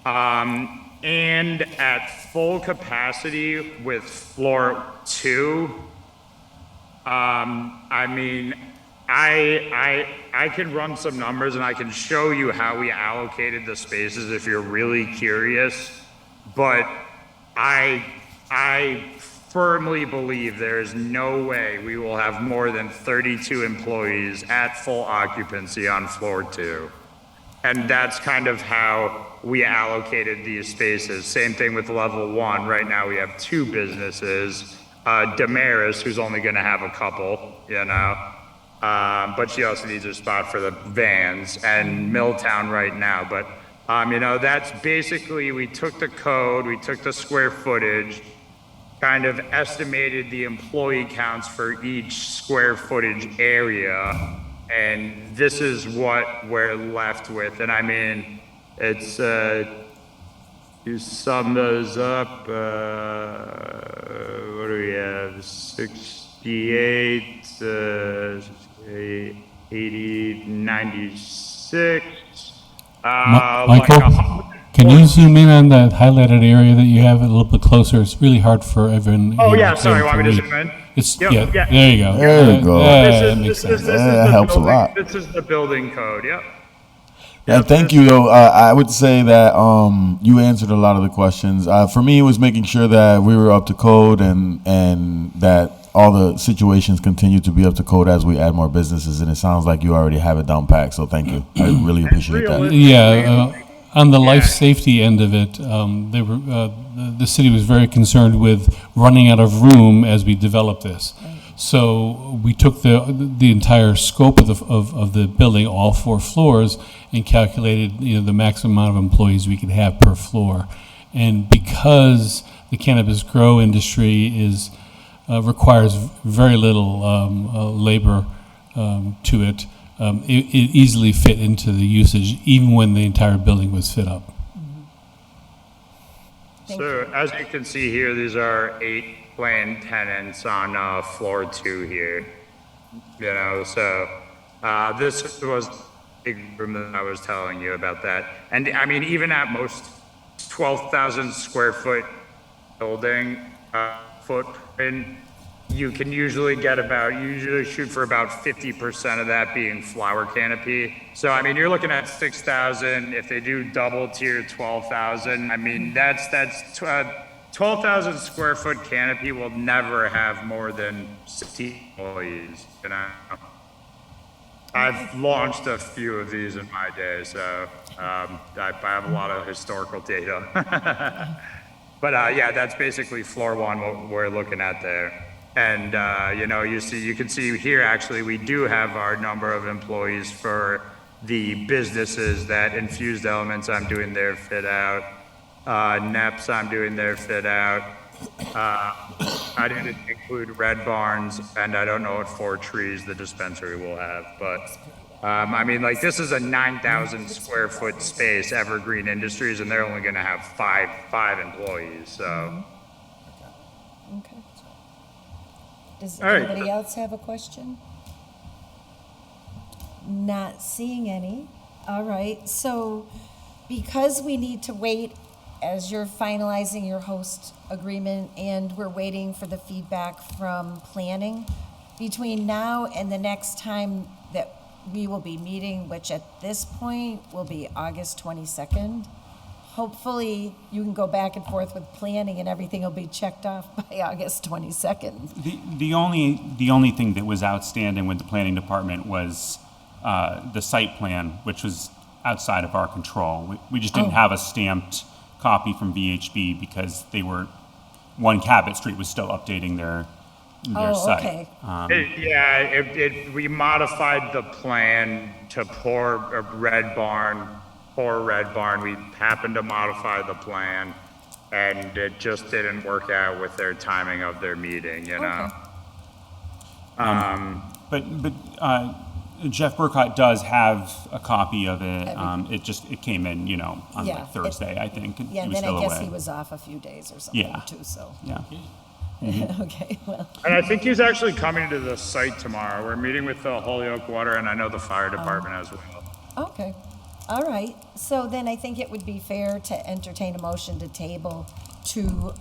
And at full capacity with floor 2, I mean, I can run some numbers and I can show you how we allocated the spaces if you're really curious, but I firmly believe there is no way we will have more than 32 employees at full occupancy on floor 2. And that's kind of how we allocated these spaces. Same thing with level 1. Right now we have 2 businesses. Damaris, who's only going to have a couple, but she also needs a spot for the vans, and Milltown right now. But, that's basically, we took the code, we took the square footage, kind of estimated the employee counts for each square footage area, and this is what we're left with. And I mean, it's, you sum those up, what do we have, 68, 80, 96, Michael, can you zoom in on that highlighted area that you have a little bit closer? It's really hard for everyone. Oh yeah, sorry, want me to zoom in? It's, Yep, yeah, yeah. there you go. There you go. That makes sense. That helps a lot. This is the building code, yep. Yeah, thank you. Though I would say that you answered a lot of the questions. For me, it was making sure that we were up to code and that all the situations continue to be up to code as we add more businesses. And it sounds like you already have it down packed. So thank you. I really appreciate that. Yeah, on the life safety end of it, they were the city was very concerned with running out of room as we developed this. So we took the entire scope of the building, all 4 floors, and calculated the maximum amount of employees we could have per floor. And because the cannabis grow industry requires very little labor to it, it easily fit into the usage even when the entire building was fit up. So as you can see here, these are 8 planned tenants on floor 2 here. So this was big room that I was telling you about that. And I mean, even at most 12,000 square foot building footprint, you can usually shoot for about 50% of that being flower canopy. So, I mean, you're looking at 6,000. If they do double tier 12,000, I mean, that's 12,000 square foot canopy will never have more than 60 employees, you know? I've launched a few of these in my day, so I have a lot of historical data. But yeah, that's basically floor one, what we're looking at there. And you know, you can see here, actually, we do have our number of employees for the businesses that Infused Elements, I'm doing their fit out. NEPS, I'm doing their fit out. I didn't include Red Barns, and I don't know what Four Trees, the dispensary, will have. But I mean, like, this is a 9,000 square foot space, Evergreen Industries, and they're only going to have five employees. So. Okay. Does All right. anybody else have a question? Not seeing any. All right, so because we need to wait as you're finalizing your host agreement and we're waiting for the feedback from planning, between now and the next time that we will be meeting, which at this point will be August 22nd, hopefully you can go back and forth with planning and everything will be checked off by August 22nd. The only thing that was outstanding with the planning department was the site plan, which was outside of our control. We just didn't have a stamped copy from VHB because One Cabot Street was still updating their site. Okay. We modified the plan to pour Red Barn. We happened to modify the plan, and it just didn't work out with their timing of their meeting, you know? But Jeff Burkott does have a copy of it. It came in, you know, on like Thursday, I think. And Yeah, and he was then I still guess away. he was off a few days or something too, so. Yeah. Okay, well, And I think he's actually coming to the site tomorrow. We're meeting with the Holyoke Water, and I know the fire department as well. okay. All right, so then I think it would be fair to entertain a motion to table to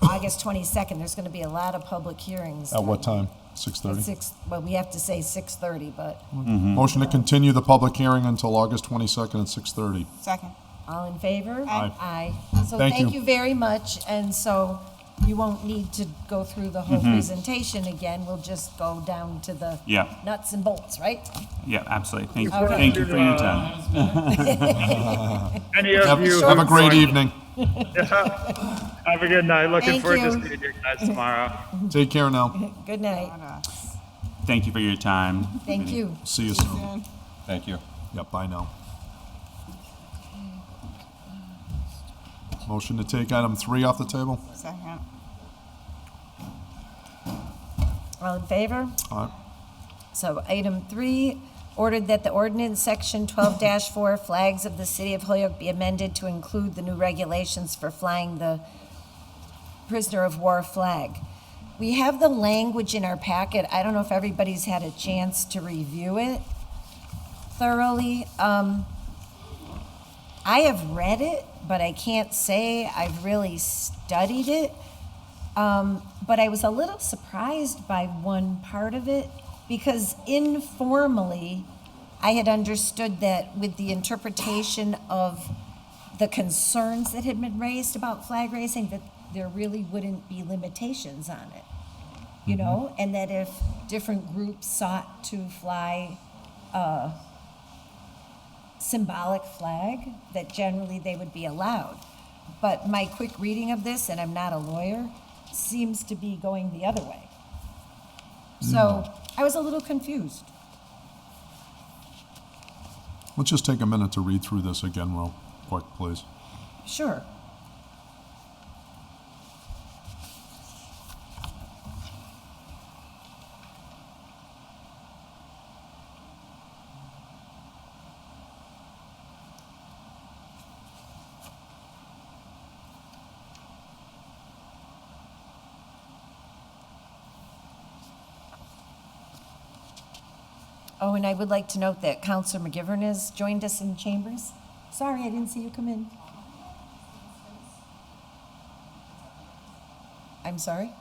August 22nd. There's going to be a lot of public hearings. At what time? At 6:30? well, we have to say 6:30, but Motion to continue the public hearing until August 22nd at 6:30. Second. all in favor? Aye. Aye. So Thank thank you. you very much, and so you won't need to go through the whole presentation again. We'll just go down to the Yeah. nuts and bolts, right? Yeah, absolutely. Okay. Thank you for your time. Any of you Have a great evening. have a good night. Looking Thank forward you. to seeing you guys tomorrow. Take care now. Good night. Thank you for your time. Thank you. See you soon. Thank you. Yep, bye now. Motion to take item 3 off the table? Second. All in favor? All right. So item 3, ordered that the ordinance section 12-4 flags of the City of Holyoke be amended to include the new regulations for flying the prisoner of war flag. We have the language in our packet. I don't know if everybody's had a chance to review it thoroughly. I have read it, but I can't say I've really studied it. But I was a little surprised by one part of it, because informally, I had understood that with the interpretation of the concerns that had been raised about flag raising, that there really wouldn't be limitations on it, you know, and that if different groups sought to fly a symbolic flag, that generally they would be allowed. But my quick reading of this, and I'm not a lawyer, seems to be going the other way. So I was a little confused. Let's just take a minute to read through this again real quick, please. Sure. Oh, and I would like to note that Counselor McGivern has joined us in chambers. Sorry, I didn't see you come in. I'm sorry?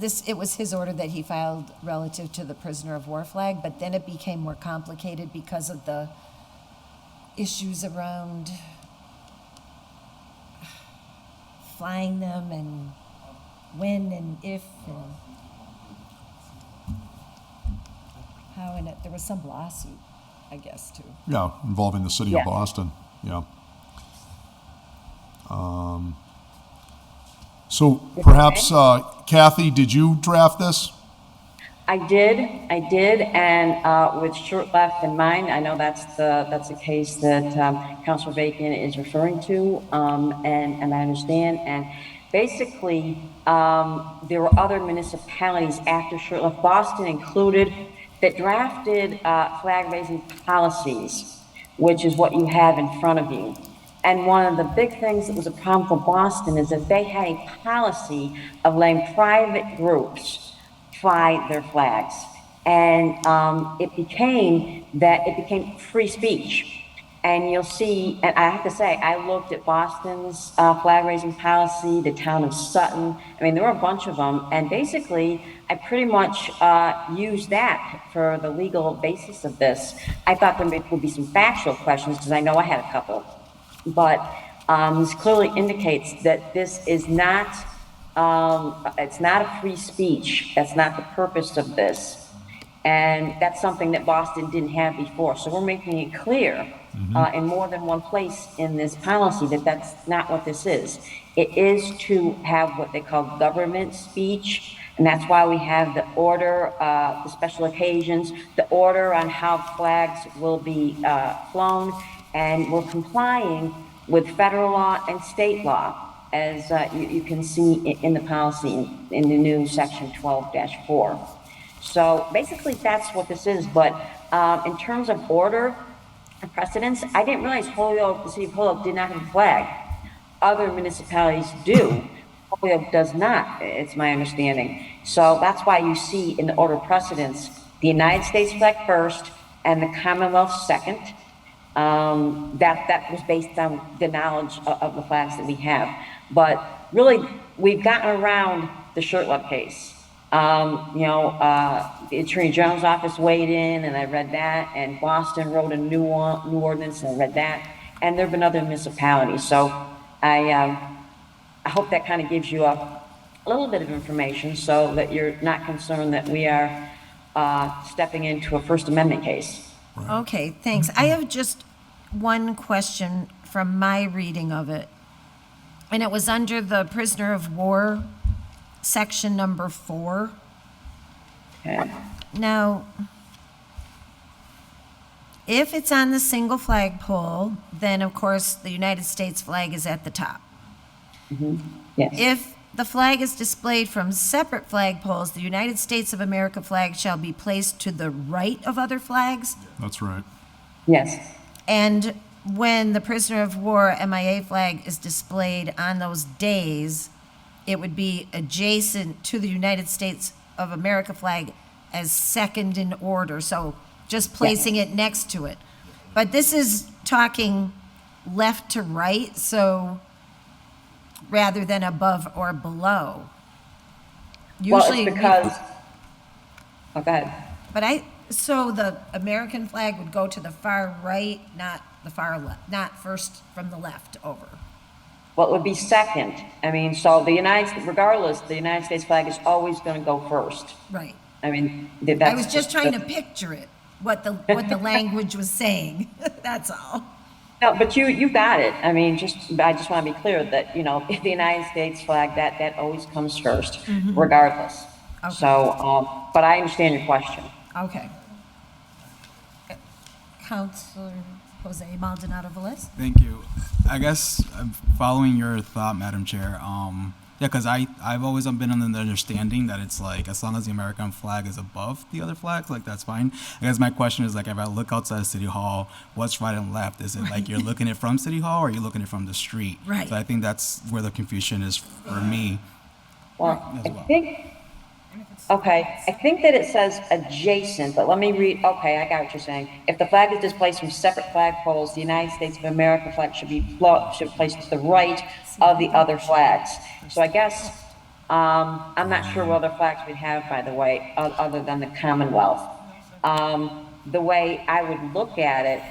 It was his order that he filed relative to the prisoner of war flag, but then it became more complicated because of the issues around flying them and when and if and how, and there was some lawsuit, I guess, too. Yeah, involving the city of Boston, yeah. So perhaps, Kathy, did you draft this? I did, and with short left in mind, I know that's the case that Councilor Bacon is referring to, and I understand. And basically, there were other municipalities after short left, Boston included, that drafted flag-raising policies, which is what you have in front of you. And one of the big things that was a problem for Boston is that they had a policy of letting private groups fly their flags. And it became free speech. And you'll see, and I have to say, I looked at Boston's flag-raising policy, the town of Sutton. I mean, there were a bunch of them. And basically, I pretty much used that for the legal basis of this. I thought there would be some factual questions, because I know I had a couple. But this clearly indicates that this is not, it's not a free speech. That's not the purpose of this. And that's something that Boston didn't have before. So we're making it clear in more than one place in this policy that that's not what this is. It is to have what they call government speech. And that's why we have the order, the special occasions, the order on how flags will be flown. And we're complying with federal law and state law, as you can see in the policy in the new section 12-4. So basically that's what this is. But in terms of order and precedence, I didn't realize Holyoke, the city of Holyoke, did not have a flag. Other municipalities do. Holyoke does not, it's my understanding. So that's why you see in the order of precedence, the United States flag first and the Commonwealth second. That was based on the knowledge of the flags that we have. But really, we've gotten around the Shurtleff case. The Attorney General's office weighed in, and I read that, and Boston wrote a new ordinance, and I read that, and there have been other municipalities. So I hope that kind of gives you a little bit of information so that you're not concerned that we are stepping into a First Amendment case. Okay, thanks. I have just one question from my reading of it, and it was under the prisoner of war, section number 4. Okay. Now, if it's on the single flagpole, then of course the United States flag is at the top. Yes. If the flag is displayed from separate flagpoles, the United States of America flag shall be placed to the right of other flags. That's right. Yes. And when the prisoner of war MIA flag is displayed on those days, it would be adjacent to the United States of America flag as second in order. So just placing it next to it. But this is talking left to right, so rather than above or below. Usually, well, it's because. Oh, go ahead. But so the American flag would go to the far right, not the far left, not first from the left over. Well, it would be second. I mean, so regardless, the United States flag is always going to go first. Right. I mean, I was just trying to picture it, what the language was saying. That's all. No, but you got it. I mean, I just want to be clear that, if the United States flag, that always comes first, regardless. Okay. So, but I understand your question. Okay. Councilor Jose Maldonado Velez. Thank you. I guess I'm following your thought, Madam Chair. Because I've always been under the understanding that it's like, as long as the American flag is above the other flags, like that's fine. I guess my question is like, if I look outside of City Hall, what's right and left? Is it like you're looking at it from City Hall or you're looking at it from the street? Right. So I think that's where the confusion is for me. Well, I think Okay, I think that it says adjacent, but let me read, okay, I got what you're saying. If the flag is displaced from separate flagpoles, the United States of America flag should be placed to the right of the other flags. So I guess, I'm not sure what other flags we have, by the way, other than the Commonwealth. The way I would look at it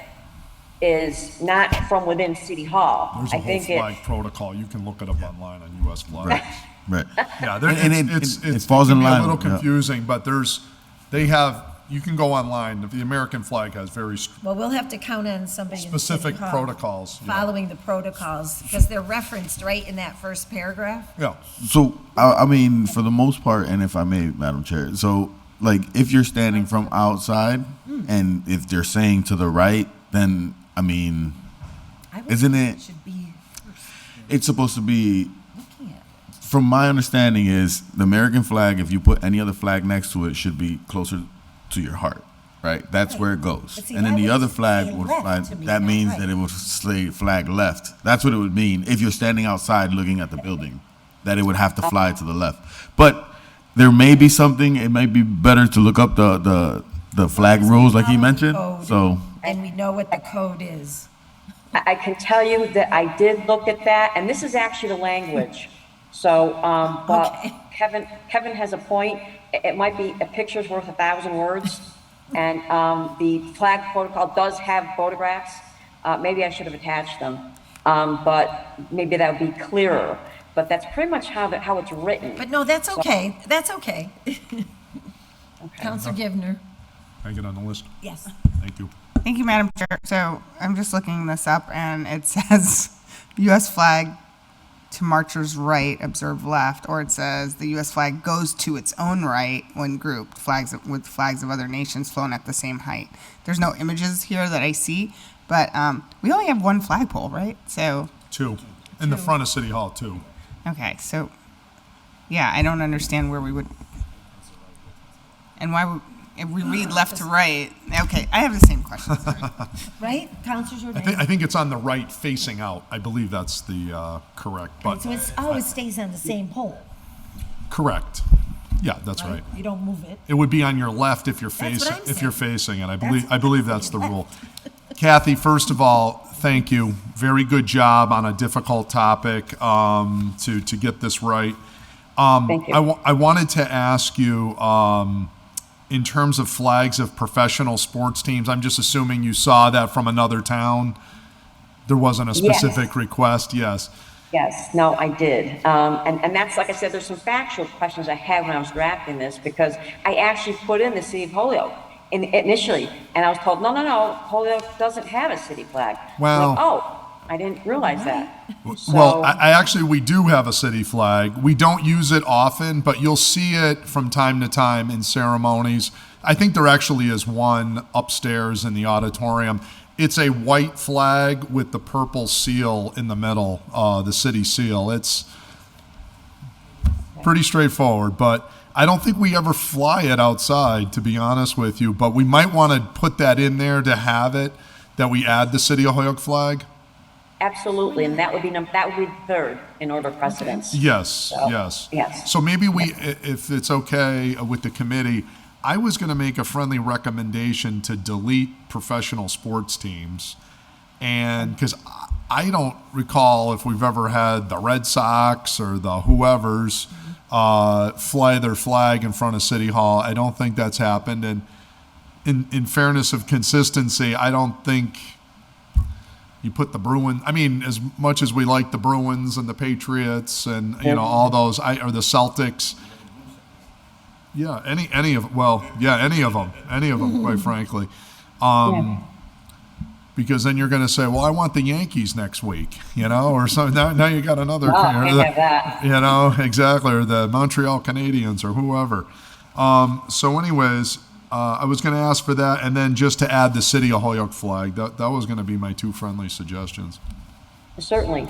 is not from within City Hall. There's I a whole think flag protocol. You can look it up online on US flags. Right. Yeah, It falls it in can be line. a little yeah. confusing, but you can go online. The American flag has very Well, we'll have to count on somebody in specific City Hall protocols. Yeah. following the protocols, because they're referenced right in that first paragraph. Yeah. So, I mean, for the most part, and if I may, Madam Chair, so, like, if you're standing from outside, and if they're saying to the right, then, I mean, I would isn't think it, should be it's supposed to be, looking at. from my understanding is, the American flag, if you put any other flag next to it, should be closer to your heart, right? That's where it goes. But see, And then that the would other say flag would left fly, to me, that not means right. that it would say flag left. That's what it would mean if you're standing outside looking at the building, that it would have to fly to the left. But there may be something, it might be better to look up the flag rules like he mentioned, Code, so. And we know what the code is. I can tell you that I did look at that, and this is actually the language. So, but Okay. Kevin has a point. It might be a picture's worth 1,000 words, and the flag protocol does have photographs. Maybe I should have attached them, but maybe that would be clearer. But that's pretty much how it's written. But no, that's okay. That's okay. Counselor GIVNER. Can I get on the list? Yes. Thank you. Thank you, Madam Chair. So I'm just looking this up, and it says U.S. flag to marchers right, observe left, or it says the U.S. flag goes to its own right when grouped, with flags of other nations flown at the same height. There's no images here that I see, but we only have one flagpole, right? So, 2. In the front of City Hall, 2. okay, so, yeah, I don't understand where we would, and why would, if we read left to right, okay, I have the same question. Right? Counselor Jourdain? I think it's on the right facing out. I believe that's the correct, but So it always stays on the same pole, correct. Yeah, that's right. You don't move it. It would be on your left if you're That's what facing, I'm if you're saying. facing it. I believe that's the rule. Kathy, first of all, thank you. Very good job on a difficult topic, to get this right. Thank you. I wanted to ask you, in terms of flags of professional sports teams, I'm just assuming you saw that from another town. There wasn't a specific request, yes. Yes, no, I did. And that's, like I said, there's some factual questions I had when I was drafting this, because I actually put in the City of Holyoke initially, and I was told, no, Holyoke doesn't have a city flag. Well- Like, oh, I didn't realize that. Well, So- I actually, we do have a city flag. We don't use it often, but you'll see it from time to time in ceremonies. I think there actually is one upstairs in the auditorium. It's a white flag with the purple seal in the middle, the city seal. It's pretty straightforward, but I don't think we ever fly it outside, to be honest with you. But we might want to put that in there to have it, that we add the City of Holyoke flag. Absolutely, and that would be third in order of precedence. Yes, So, yes. yes. So maybe if it's okay with the committee, I was going to make a friendly recommendation to delete professional sports teams. And because I don't recall if we've ever had the Red Sox or the whoever's fly their flag in front of City Hall. I don't think that's happened. And in fairness of consistency, I don't think you put the Bruins, I mean, as much as we like the Bruins and the Patriots and, all those, or the Celtics. Yeah, any of them, quite frankly. Because then you're going to say, well, I want the Yankees next week, or so now you got another, exactly, or the Montreal Canadiens or whoever. So anyways, I was going to ask for that, and then just to add the City of Holyoke flag. That was going to be my 2 friendly suggestions. Certainly,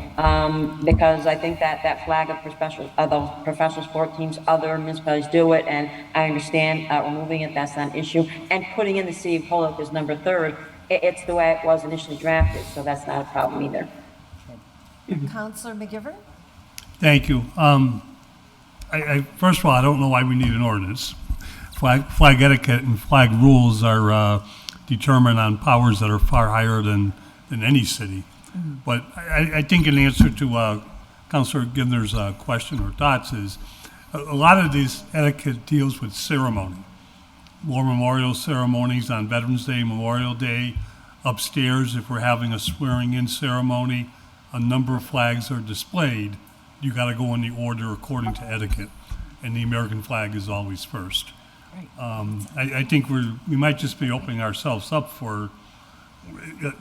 because I think that flag of those professional sport teams, other municipalities do it, and I understand removing it, that's not an issue. And putting in the City of Holyoke as number 3rd, it's the way it was initially drafted, so that's not a problem either. Counselor McGivern? Thank you. I First of all, I don't know why we need an ordinance. Flag etiquette and flag rules are determined on powers that are far higher than any city. But I think in answer to Councilor GIVNER's question or thoughts is, a lot of this etiquette deals with ceremony. War memorial ceremonies on Veterans Day, Memorial Day. Upstairs, if we're having a swearing-in ceremony, a number of flags are displayed. You got to go in the order according to etiquette, and the American flag is always first. I think we might just be opening ourselves up for,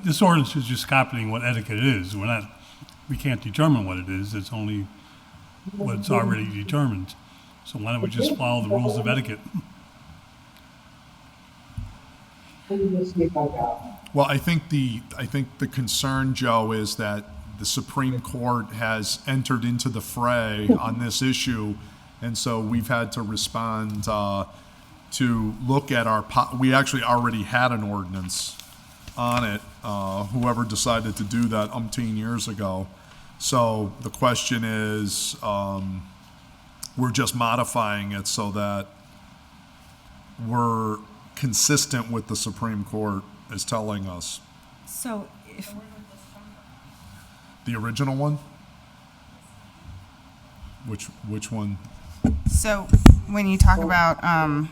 this ordinance is just copying what etiquette is. We can't determine what it is. It's only what's already determined. So why don't we just follow the rules of etiquette? Well, I think the concern, Joe, is that the Supreme Court has entered into the fray on this issue, and so we've had to respond to look at we actually already had an ordinance on it, whoever decided to do that umpteen years ago. So the question is, we're just modifying it so that we're consistent with the Supreme Court is telling us. So if, The original one? Which one? So when you talk about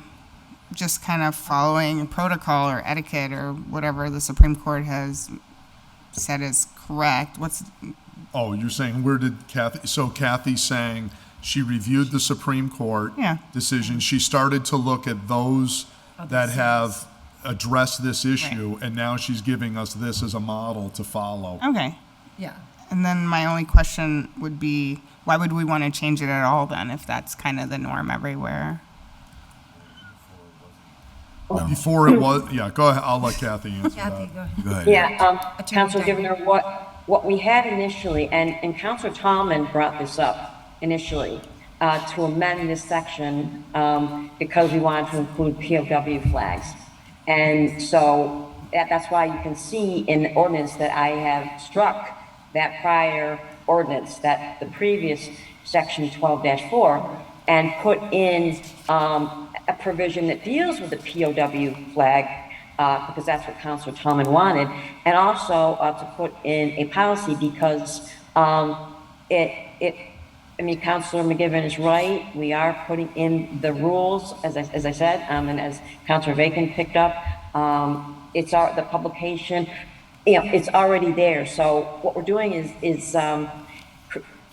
just kind of following protocol or etiquette or whatever the Supreme Court has said is correct, Oh, you're saying where did Kathy, so Kathy's saying she reviewed the Supreme Court decision. She started to look at those that have addressed this issue, and now she's giving us this as a model to follow. Okay. yeah. And then my only question would be, why would we want to change it at all then, if that's kind of the norm everywhere? Before it was, yeah, go ahead, I'll let Kathy answer Kathy, that. go ahead. Yeah, Attorney Councilor Degnan. Givner, what we had initially, and Councilor TALLMAN brought this up initially, to amend this section because we wanted to include POW flags. And so that's why you can see in the ordinance that I have struck that prior ordinance, that the previous section 12-4, and put in a provision that deals with the POW flag, because that's what Councilor TALLMAN wanted, and also to put in a policy because I mean, Councilor McGivern is right. We are putting in the rules, as I said, and as Councilor Bacon picked up, the publication, it's already there. So what we're doing is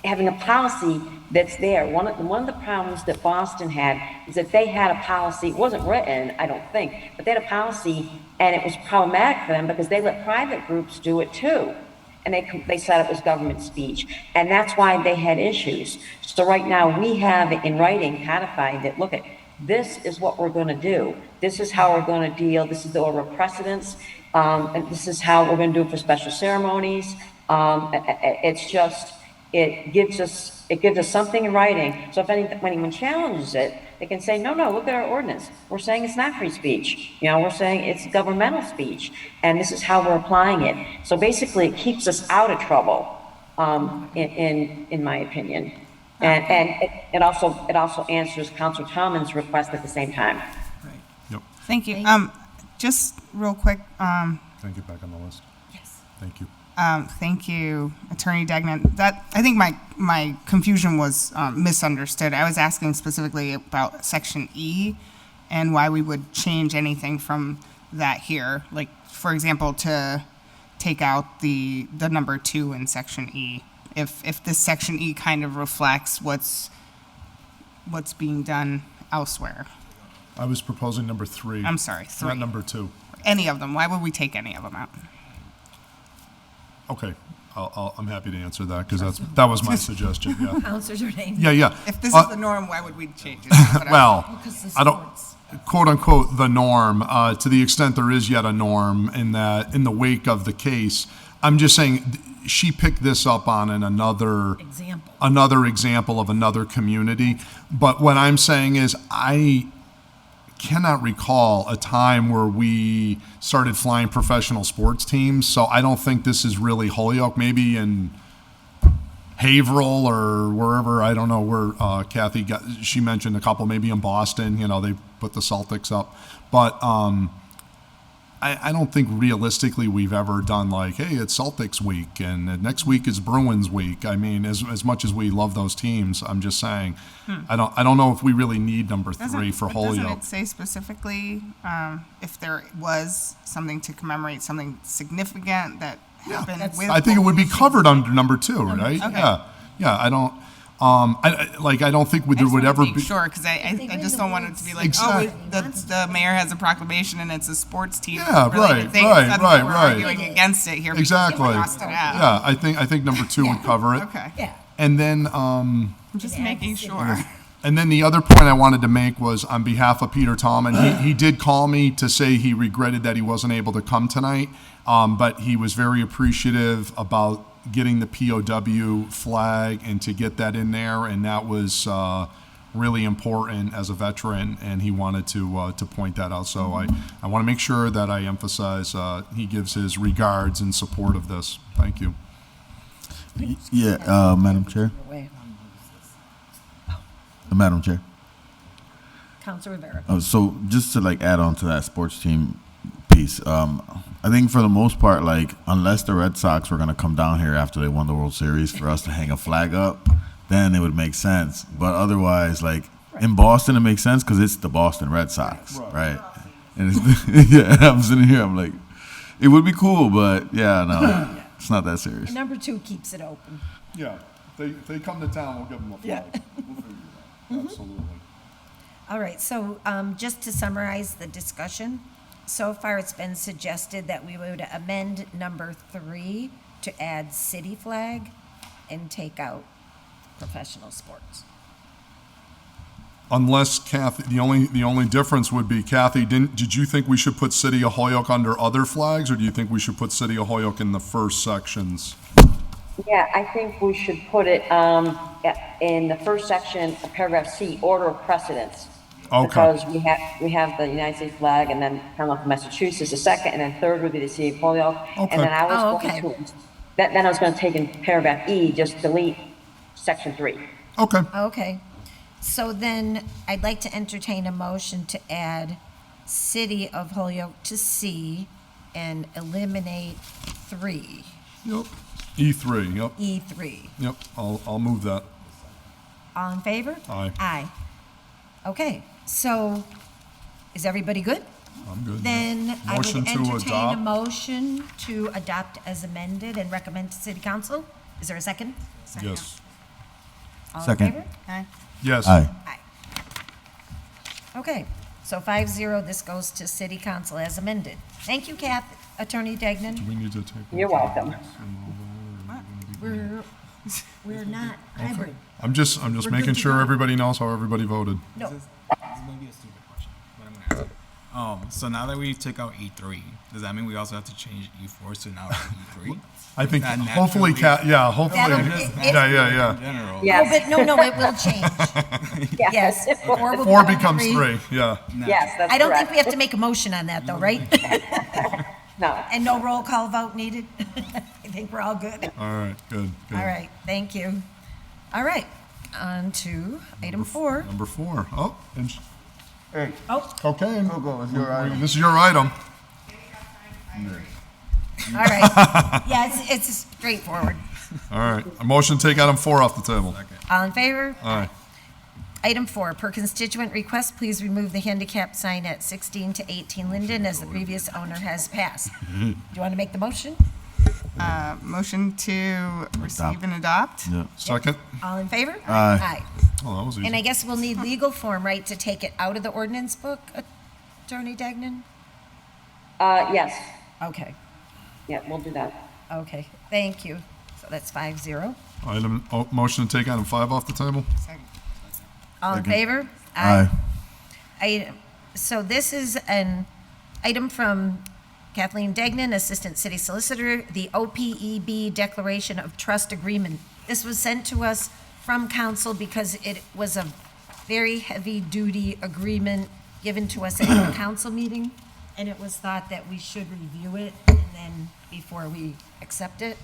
having a policy that's there. One of the problems that Boston had is that they had a policy, it wasn't written, I don't think, but they had a policy and it was problematic for them because they let private groups do it too. And they said it was government speech. And that's why they had issues. So right now we have it in writing codified that, look, this is what we're gonna do. This is how we're gonna deal. This is the order of precedence. And this is how we're gonna do it for special ceremonies. It's just, it gives us something in writing. So if anyone challenges it, they can say, no, look at our ordinance. We're saying it's not free speech. We're saying it's governmental speech, and this is how we're applying it. So basically, it keeps us out of trouble, in my opinion. And it also answers Councilor TALLMAN's request at the same time. Yep. Thank you. Just real quick. Can I get back on the list? Yes. Thank you. Thank you, Attorney Degnan. I think my confusion was misunderstood. I was asking specifically about Section E and why we would change anything from that here. Like, for example, to take out the number 2 in Section E. If this Section E kind of reflects what's being done elsewhere. I was proposing number 3. I'm sorry, 3. Not number 2. Any of them. Why would we take any of them out? Okay, I'm happy to answer that because that was my suggestion. Yeah. Councilor JOURDAIN. Yeah. If this is the norm, why would we change it? Well, I don't, quote unquote, the norm, to the extent there is yet a norm in the wake of the case. I'm just saying she picked this up on another example of another community. But what I'm saying is I cannot recall a time where we started flying professional sports teams, so I don't think this is really Holyoke. Maybe in Haverhill or wherever, I don't know where Kathy got, she mentioned a couple, maybe in Boston, they put the Celtics up. But I don't think realistically we've ever done like, hey, it's Celtics week and next week is Bruins week. I mean, as much as we love those teams, I'm just saying, I don't know if we really need number 3 for Holyoke. Doesn't it say specifically if there was something to commemorate something significant that happened with? I think it would be covered under number 2, right? Okay. Yeah. I don't. I don't think there would ever be. Sure, because I just don't want it to be like, Exactly. the mayor has a proclamation and it's a sports team. Yeah, related right, thing, right, suddenly right, we're right. arguing against it here. Exactly. Because we crossed it out. Yeah, I think number 2 would cover it. Okay. Yeah. And then I'm just making sure. And then the other point I wanted to make was on behalf of Peter Tallman. He did call me to say he regretted that he wasn't able to come tonight, but he was very appreciative about getting the POW flag and to get that in there, and that was really important as a veteran, and he wanted to point that out. So I want to make sure that I emphasize he gives his regards in support of this. Thank you. Yeah, Madam Chair. Madam Chair. Councilor Rivera. So just to add on to that sports team piece, I think for the most part, unless the Red Sox were going to come down here after they won the World Series for us to hang a flag up, then it would make sense. But otherwise, in Boston, it makes sense because it's the Boston Red Sox, right? And it's, I'm sitting here, I'm like, it would be cool, but no, it's not that serious. And number 2 keeps it open. Yeah, if they come to town, we'll give them a flag. We'll figure it out. Absolutely. All right, so just to summarize the discussion, so far it's been suggested that we would amend number 3 to add city flag and take out professional sports. Unless Kathy, the only difference would be, Kathy, did you think we should put City of Holyoke under other flags, or do you think we should put City of Holyoke in the first sections? Yeah, I think we should put it in the first section, paragraph C, order of precedence. Okay. Because we have the United States flag, and then Commonwealth of Massachusetts, the second, and then third would be the City of Holyoke. Okay. And then I was going to take in paragraph E, just delete section 3. Okay. Okay, so then I'd like to entertain a motion to add City of Holyoke to C and eliminate 3. Yep. E3. Yep. E3. Yep. I'll move that. All in favor? Aye. Aye. Okay, so is everybody good? I'm good. Then I would Motion to entertain a adopt. motion to adopt as amended and recommend to City Council. Is there a second? Yes. All Second. in favor? Okay. Yes. Aye. Aye. Okay, so 5-0, this goes to City Council as amended. Thank you, Attorney Degnan. We need to take. You're welcome. We're not hybrid. I'm just We're good making to sure go. everybody knows how everybody voted. No, This may be a stupid question, but I'm gonna ask it. So now that we took out E3, does that mean we also have to change E4 to now E3? I think That hopefully, naturally- hopefully, That'll- yeah. In general. Yes. oh, but no, it will change. Yes. 4 will 4 become becomes 3. 3, yeah. Yes, that's I don't think correct. we have to make a motion on that, though, right? No. And no roll call vote needed? I think we're all good. All right, good. All right, thank you. All right, on to item 4. Number 4. Oh, and Hey, Oh, cocaine. Coco, it's your item. This is your item. all right. Yeah, it's straightforward. All right. A motion to take item 4 off the table. All in favor? Aye. Item 4, per constituent request, please remove the handicap sign at 16 to 18 Linden as the previous owner has passed. Do you want to make the motion? Motion to receive and adopt? Yeah. Second? All in favor? Aye. Oh, that was easy. And I guess we'll need legal form, right, to take it out of the ordinance book, Attorney Degnan? Yes. Okay, Yeah, we'll do that. okay, thank you. So that's 5-0. Motion to take item 5 off the table? Second. All in favor? Aye. So this is an item from Kathleen Degnan, Assistant City Solicitor, the OPEB Declaration of Trust Agreement. This was sent to us from council because it was a very heavy-duty agreement given to us at a council meeting, and it was thought that we should review it and then before we accept it.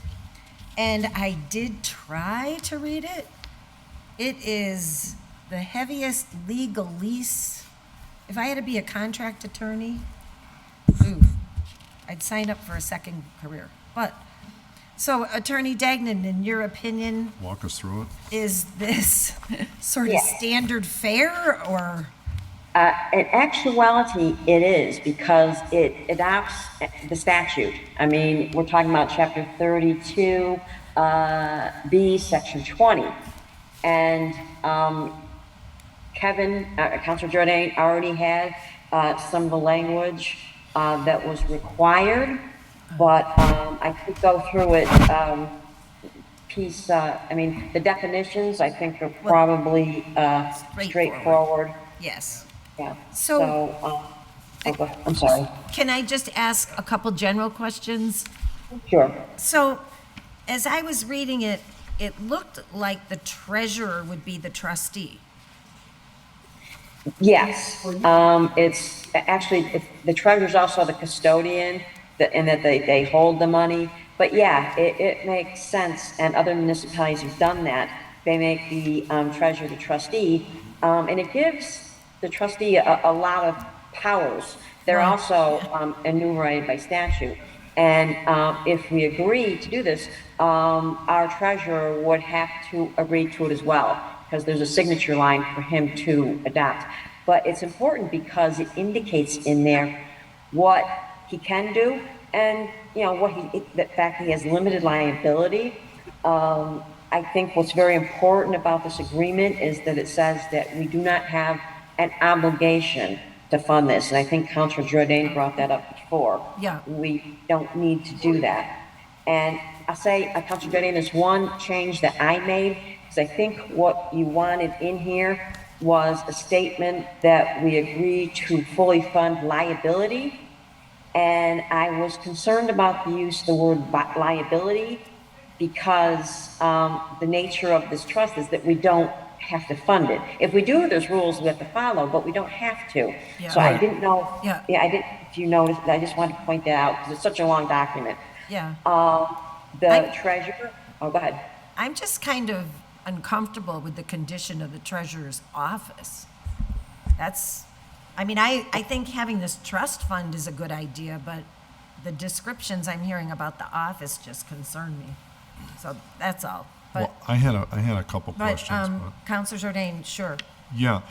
and I did try to read it. It is the heaviest legalese. If I had to be a contract attorney, ooh, I'd sign up for a second career. But, so Attorney Degnan, in your opinion, Walk us through it. is this sort of Yes. standard fare, or? In actuality, it is, because it adopts the statute. I mean, we're talking about Chapter 32, B, Section 20. And Councilor Jourdain already had some of the language that was required, but I could go through it piece. I mean, the definitions, I think, are probably straightforward. Yes. Yeah. So, I'm sorry. Can I just ask a couple general questions? Sure. So, as I was reading it, it looked like the treasurer would be the trustee. Yes. It's actually, the treasurer's also the custodian, and that they hold the money. But yeah, it makes sense, and other municipalities have done that. They make the treasurer the trustee, and it gives the trustee a lot of powers. They're also enumerated by statute. And if we agree to do this, our treasurer would have to agree to it as well, because there's a signature line for him to adopt. But it's important because it indicates in there what he can do, and the fact he has limited liability. I think what's very important about this agreement is that it says that we do not have an obligation to fund this, and I think Councilor Jourdain brought that up before. Yeah. We don't need to do that. And I'll say, Councilor Jourdain, there's one change that I made, because I think what you wanted in here was a statement that we agree to fully fund liability. And I was concerned about the use of the word liability, because the nature of this trust is that we don't have to fund it. If we do, there's rules we have to follow, but we don't have to. Yeah. So I didn't know. Yeah. I didn't. If you noticed, I just wanted to point that out because it's such a long document. Yeah. The treasurer. Oh, go ahead. I'm just kind of uncomfortable with the condition of the treasurer's office. I think having this trust fund is a good idea, but the descriptions I'm hearing about the office just concern me. So that's all. But, Well, I had a couple questions. Councilor Jourdain, sure. Yeah.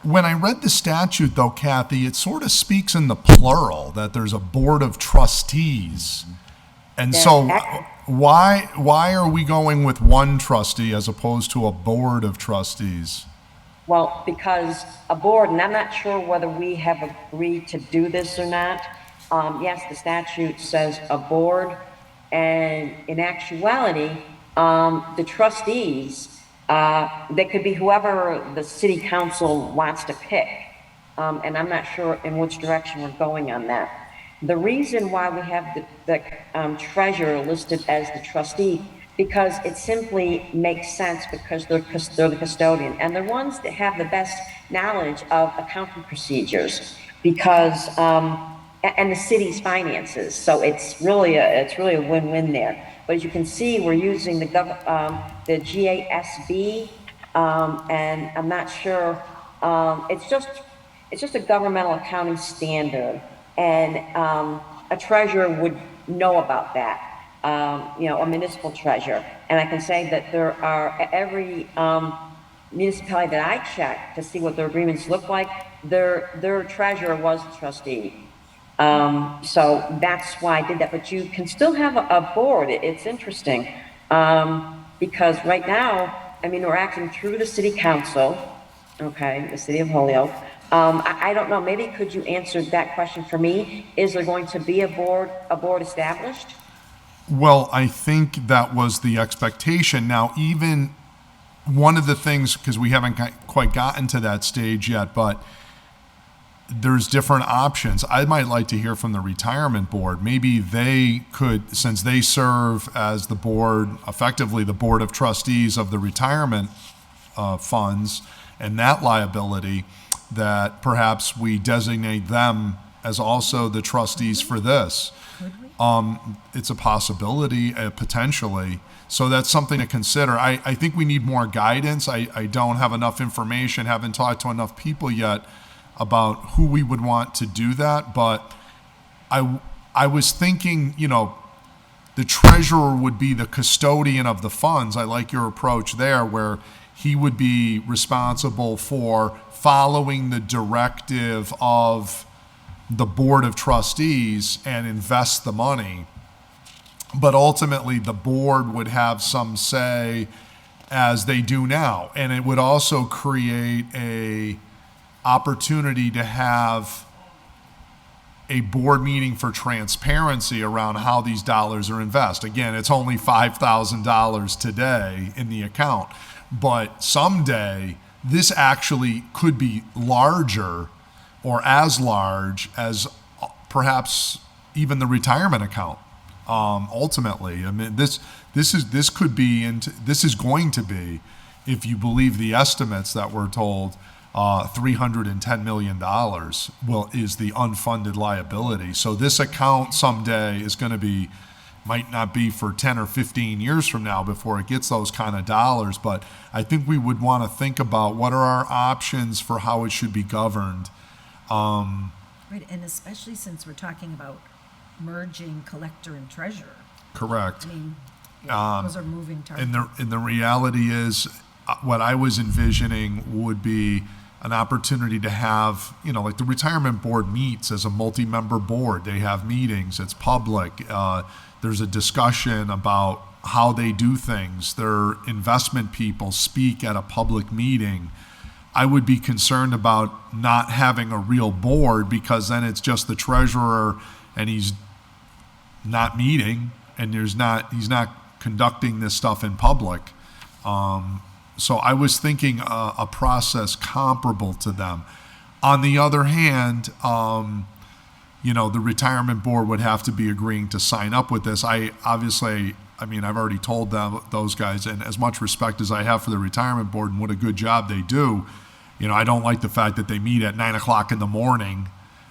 When I read the statute, though, Kathy, it sort of speaks in the plural, that there's a board of trustees. And so why are we going with one trustee as opposed to a board of trustees? Well, because a board, and I'm not sure whether we have agreed to do this or not. Yes, the statute says a board, and in actuality, the trustees, they could be whoever the city council wants to pick. And I'm not sure in which direction we're going on that. The reason why we have the treasurer listed as the trustee, because it simply makes sense, because they're the custodian, and they're ones that have the best knowledge of accounting procedures, because and the city's finances. So it's really a win-win there. But as you can see, we're using the GASB, and I'm not sure. It's just a governmental accounting standard, and a treasurer would know about that. A municipal treasurer. And I can say that there are, every municipality that I checked to see what their agreements look like, their treasurer was a trustee. So that's why I did that. But you can still have a board. It's interesting, because right now, we're acting through the city council, okay, the City of Holyoke. I don't know, maybe could you answer that question for me? Is there going to be a board established? Well, I think that was the expectation. Now, even one of the things, because we haven't quite gotten to that stage yet, but there's different options. I might like to hear from the retirement board. Maybe they could, since they serve as the board, effectively the board of trustees of the retirement funds and that liability, that perhaps we designate them as also the trustees for this. it's a possibility, potentially. So that's something to consider. I think we need more guidance. I don't have enough information, haven't talked to enough people yet about who we would want to do that. But I was thinking, the treasurer would be the custodian of the funds. I like your approach there, where he would be responsible for following the directive of the board of trustees and invest the money. But ultimately, the board would have some say, as they do now. And it would also create a opportunity to have a board meeting for transparency around how these dollars are invested. Again, it's only $5,000 today in the account, but someday this actually could be larger or as large as perhaps even the retirement account. Ultimately, I mean, this is going to be, if you believe the estimates that we're told, $310 million is the unfunded liability. So this account someday is going to might not be for 10 or 15 years from now before it gets those kind of dollars. But I think we would want to think about what are our options for how it should be governed. Right, and especially since we're talking about merging collector and treasurer. Correct. I mean, those are moving targets. And the reality is, what I was envisioning would be an opportunity to have, like the retirement board meets as a multi-member board. They have meetings, it's public. There's a discussion about how they do things. Their investment people speak at a public meeting. I would be concerned about not having a real board, because then it's just the treasurer and he's not meeting and he's not conducting this stuff in public. So I was thinking a process comparable to them. On the other hand, the retirement board would have to be agreeing to sign up with this. I've already told those guys, and as much respect as I have for the retirement board and what a good job they do, I don't like the fact that they meet at 9 o'clock in the morning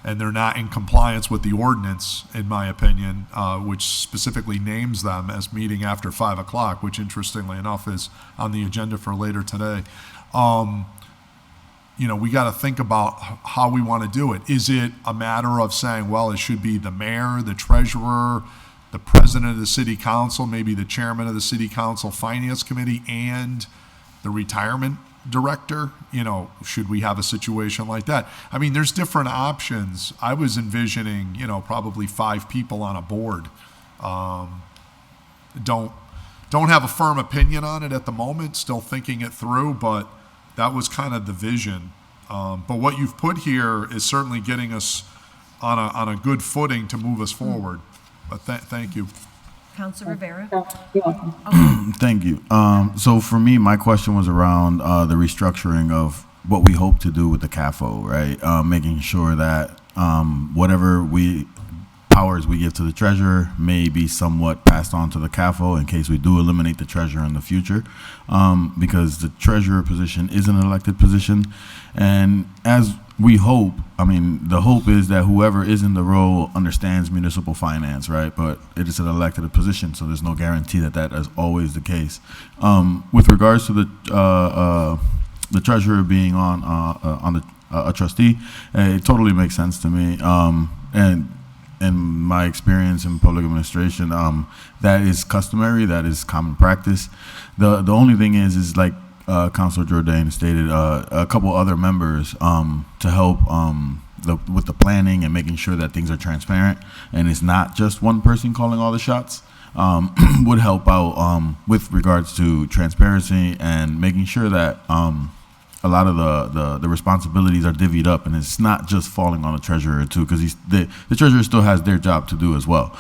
and they're not in compliance with the ordinance, in my opinion, which specifically names them as meeting after 5 o'clock, which interestingly enough is on the agenda for later today. We got to think about how we want to do it. Is it a matter of saying, well, it should be the mayor, the treasurer, the president of the city council, maybe the chairman of the city council finance committee, and the retirement director? Should we have a situation like that? I mean, there's different options. I was envisioning, probably 5 people on a board. Don't have a firm opinion on it at the moment, still thinking it through, but that was kind of the vision. But what you've put here is certainly getting us on a good footing to move us forward. But thank you. Councilor Rivera? Thank you. So for me, my question was around the restructuring of what we hope to do with the CAFO, right? Making sure that whatever powers we give to the treasurer may be somewhat passed on to the CAFO in case we do eliminate the treasurer in the future, because the treasurer position is an elected position. And as we hope, the hope is that whoever is in the role understands municipal finance, right? But it is an elected position, so there's no guarantee that is always the case. With regards to the treasurer being on a trustee, it totally makes sense to me. And in my experience in public administration, that is customary, that is common practice. The only thing is like Councilor JOURDAIN stated, a couple other members to help with the planning and making sure that things are transparent and it's not just one person calling all the shots, would help out with regards to transparency and making sure that a lot of the responsibilities are divvied up and it's not just falling on the treasurer too, because the treasurer still has their job to do as well.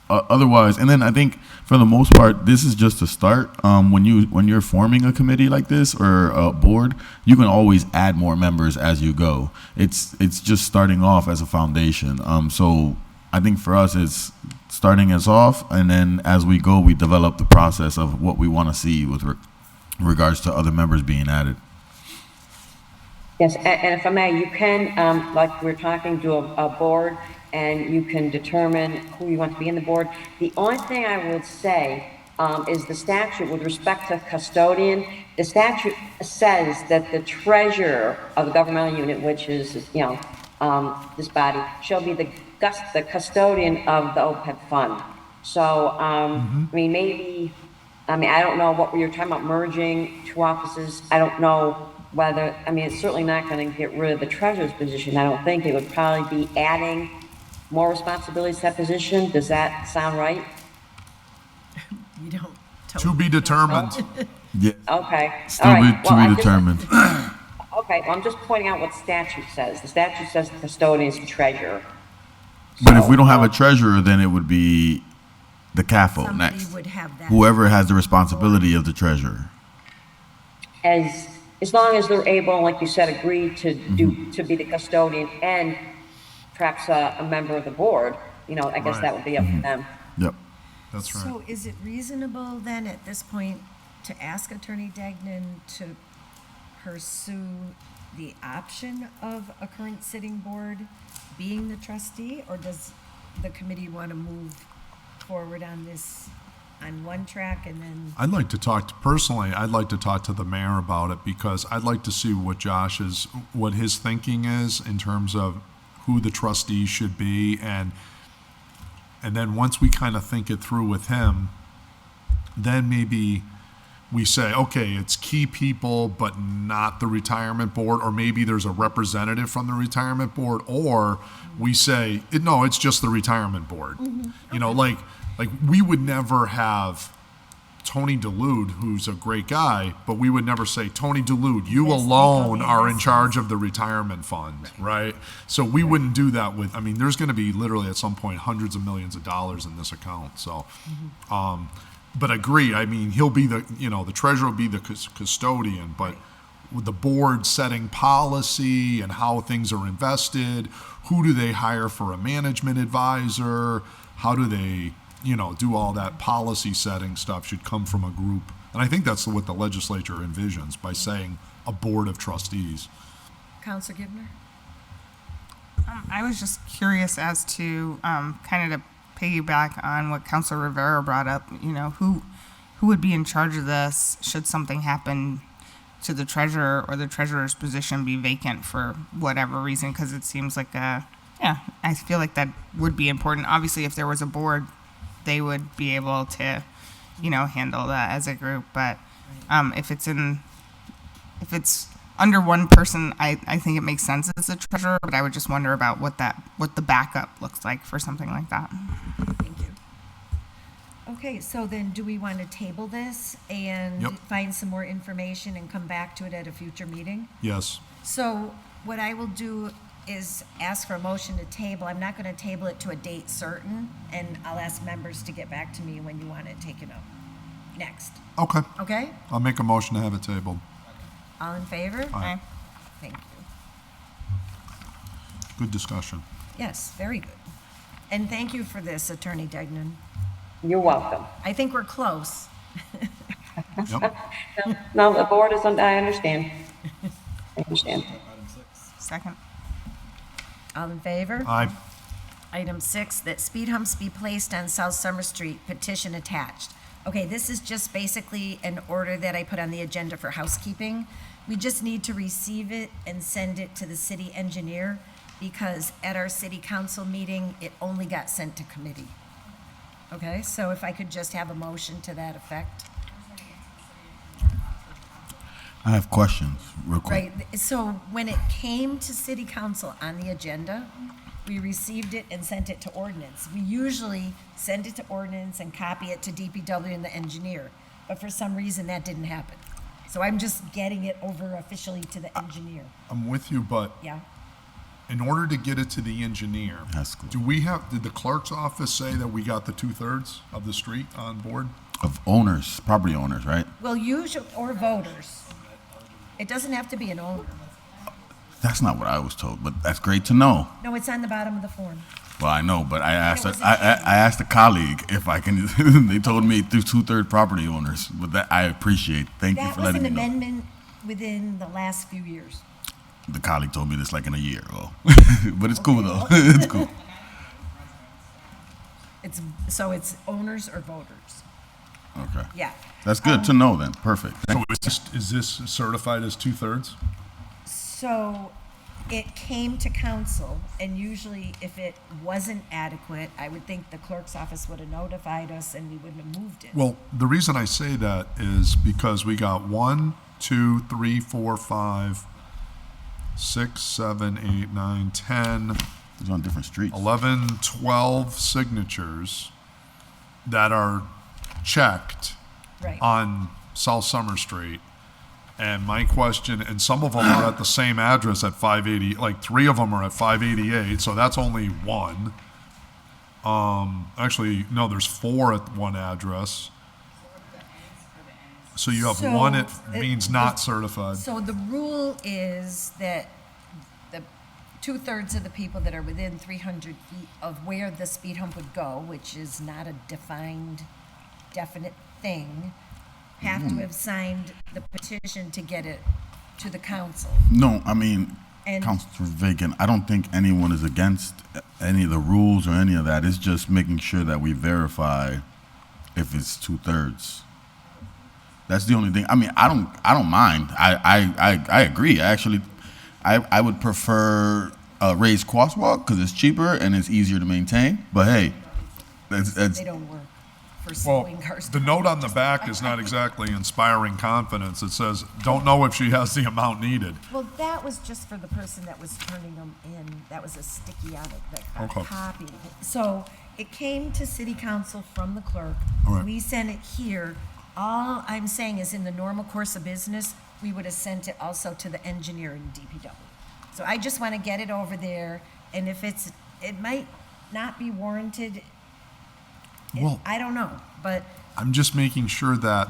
Otherwise, and then I think for the most part, this is just a start. When you're forming a committee like this or a board, you can always add more members as you go. It's just starting off as a foundation. So I think for us, it's starting us off, and then as we go, we develop the process of what we want to see with regards to other members being added. Yes, and if I may, you can, like we're talking to a board, and you can determine who you want to be in the board. The only thing I would say is the statute with respect to custodian. The statute says that the treasurer of the governmental unit, which is, this body, shall be the custodian of the OPEB fund. So, I mean, maybe, I don't know what you're talking about, merging two offices. I don't know whether, it's certainly not going to get rid of the treasurer's position. I don't think. It would probably be adding more responsibilities to that position. Does that sound right? You don't. To be determined. Yeah. Okay. Still All right. to be determined. Okay, well, I'm just pointing out what statute says. The statute says the custodian is the treasurer. But if we don't have a treasurer, then it would be the CAFO Somebody next. would have that. Whoever has the responsibility of the treasurer. As long as they're able, like you said, agree to be the custodian and perhaps a member of the board, I guess that would be up to them. Yep. That's right. So is it reasonable then at this point to ask Attorney Degnan to pursue the option of a current sitting board being the trustee, or does the committee want to move forward on this on one track and then? I'd like to talk to the mayor about it, because I'd like to see what his thinking is in terms of who the trustees should be, and then once we kind of think it through with him, then maybe we say, okay, it's key people, but not the retirement board, or maybe there's a representative from the retirement board, or we say, no, it's just the retirement board. Like we would never have Tony DeLude, who's a great guy, but we would never say, Tony DeLude, you alone are in charge of the retirement fund, right? So we wouldn't do that with, there's going to be literally at some point hundreds of millions of dollars in this account. So, but agree, he'll be the treasurer will be the custodian, but with the board setting policy and how things are invested, who do they hire for a management advisor? How do they, do all that policy setting stuff should come from a group. And I think that's what the legislature envisions by saying a board of trustees. Councilor GIVNER? I was just curious as to kind of to piggyback on what Councilor Rivera brought up. Who would be in charge of this should something happen to the treasurer or the treasurer's position be vacant for whatever reason? Because it seems like I feel like that would be important. Obviously, if there was a board, they would be able to, handle that as a group. But if it's under one person, I think it makes sense as a treasurer. But I would just wonder about what the backup looks like for something like that. Thank you. Okay, so then do we want to table this and find some more information and come back to it at a future meeting? Yes. So what I will do is ask for a motion to table. I'm not going to table it to a date certain, and I'll ask members to get back to me when you want it taken up next. Okay. Okay? I'll make a motion to have it tabled. All in favor? Aye. Thank you. Good discussion. Yes, very good. And thank you for this, Attorney Degnan. You're welcome. I think we're close. Yep. No, the board is, I understand. I understand. Second. All in favor? Aye. Item 6, that speed humps be placed on South Summer Street, petition attached. Okay, this is just basically an order that I put on the agenda for housekeeping. We just need to receive it and send it to the city engineer, because at our city council meeting, it only got sent to committee. Okay, so if I could just have a motion to that effect. I have questions, real quick. Right, so when it came to city council on the agenda, we received it and sent it to ordinance. We usually send it to ordinance and copy it to DPW and the engineer, but for some reason that didn't happen. So I'm just getting it over officially to the engineer. I'm with you, but Yeah, in order to get it to the engineer, That's cool. did the clerk's office say that we got the 2/3 of the street on board? Of owners, property owners, right? well, usually, or voters. It doesn't have to be an owner. That's not what I was told, but that's great to know. No, it's on the bottom of the form. Well, I know, but I asked wasn't I asked a colleague if I can. They told me through 2/3 property owners, but that I appreciate. Thank you That for was letting an me know. amendment within the last few years. The colleague told me this like in a year ago, but it's cool though. Okay. It's cool. it's owners or voters. Okay. Yeah. That's good to know then. Perfect. So is this certified as 2/3? So it came to council, and usually if it wasn't adequate, I would think the clerk's office would have notified us and we wouldn't have moved it. Well, the reason I say that is because we got 1, 2, 3, 4, 5, 6, 7, 8, 9, 10, It's on different streets. 11, 12 signatures that are checked Right. on South Summer Street. And my question, and some of them are at the same address at 580, like 3 of them are at 588, so that's only 1. Actually, no, there's 4 at one address. So you have So 1 it it- means not certified. So the rule is that the 2/3 of the people that are within 300 feet of where the speed hump would go, which is not a definite thing, have to have signed the petition to get it to the council. No, I mean, And- Councilor Vacan, I don't think anyone is against any of the rules or any of that. It's just making sure that we verify if it's 2/3. That's the only thing. I mean, I don't mind. I agree. Actually, I would prefer a raised crosswalk because it's cheaper and it's easier to maintain. But hey, that's They don't work for Well, slowing cars the down. note on the back is not exactly inspiring confidence. It says, don't know if she has the amount needed. Well, that was just for the person that was turning them in. That was a sticky on it that got Okay. copied. So it came to city council from the clerk. All right. We sent it here. All I'm saying is in the normal course of business, we would have sent it also to the engineer in DPW. So I just want to get it over there, and if it might not be warranted. Well, I don't know, but I'm just making sure that,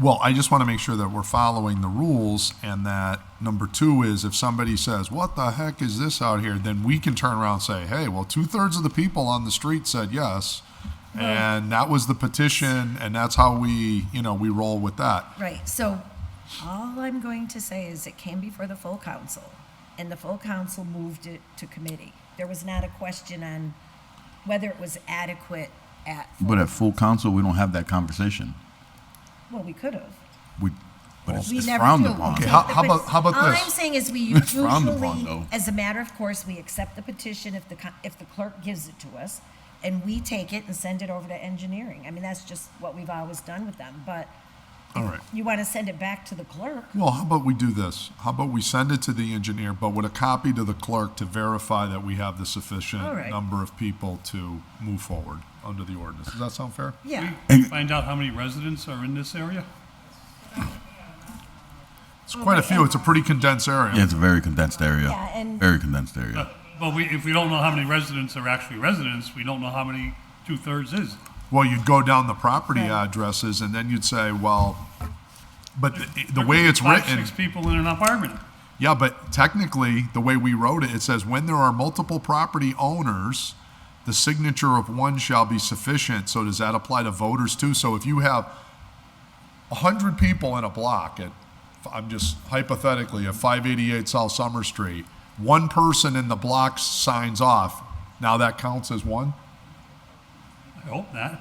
well, I just want to make sure that we're following the rules, and that number 2 is if somebody says, what the heck is this out here? Then we can turn around and say, hey, well, 2/3 of the people on the street said yes. And that was the petition, and that's how we roll with that. right, so all I'm going to say is it came before the full council, and the full council moved it to committee. There was not a question on whether it was adequate at. but at full council, we don't have that conversation. Well, we could have. But it's We never frowned do. upon. Okay, We how take the about- how about All this? I'm saying is we It's frowned usually, upon, though. as a matter of course, we accept the petition if the clerk gives it to us, and we take it and send it over to engineering. I mean, that's just what we've always done with them, but All right. you want to send it back to the clerk. Well, how about we do this? How about we send it to the engineer, but with a copy to the clerk to verify that we have the sufficient All right. number of people to move forward under the ordinance. Does that sound fair? Yeah. Find out how many residents are in this area? It's quite a few. It's a pretty condensed area. Yeah, it's a very condensed area. Yeah, and- Very condensed area. But if we don't know how many residents are actually residents, we don't know how many 2/3 is. Well, you'd go down the property Right. addresses and then you'd say, well, but the way it's Five, written, 6 people in an apartment. yeah, but technically, the way we wrote it, it says when there are multiple property owners, the signature of one shall be sufficient. So does that apply to voters too? So if you have 100 people in a block I'm just hypothetically at 588 South Summer Street, one person in the block signs off, now that counts as one? I hope not.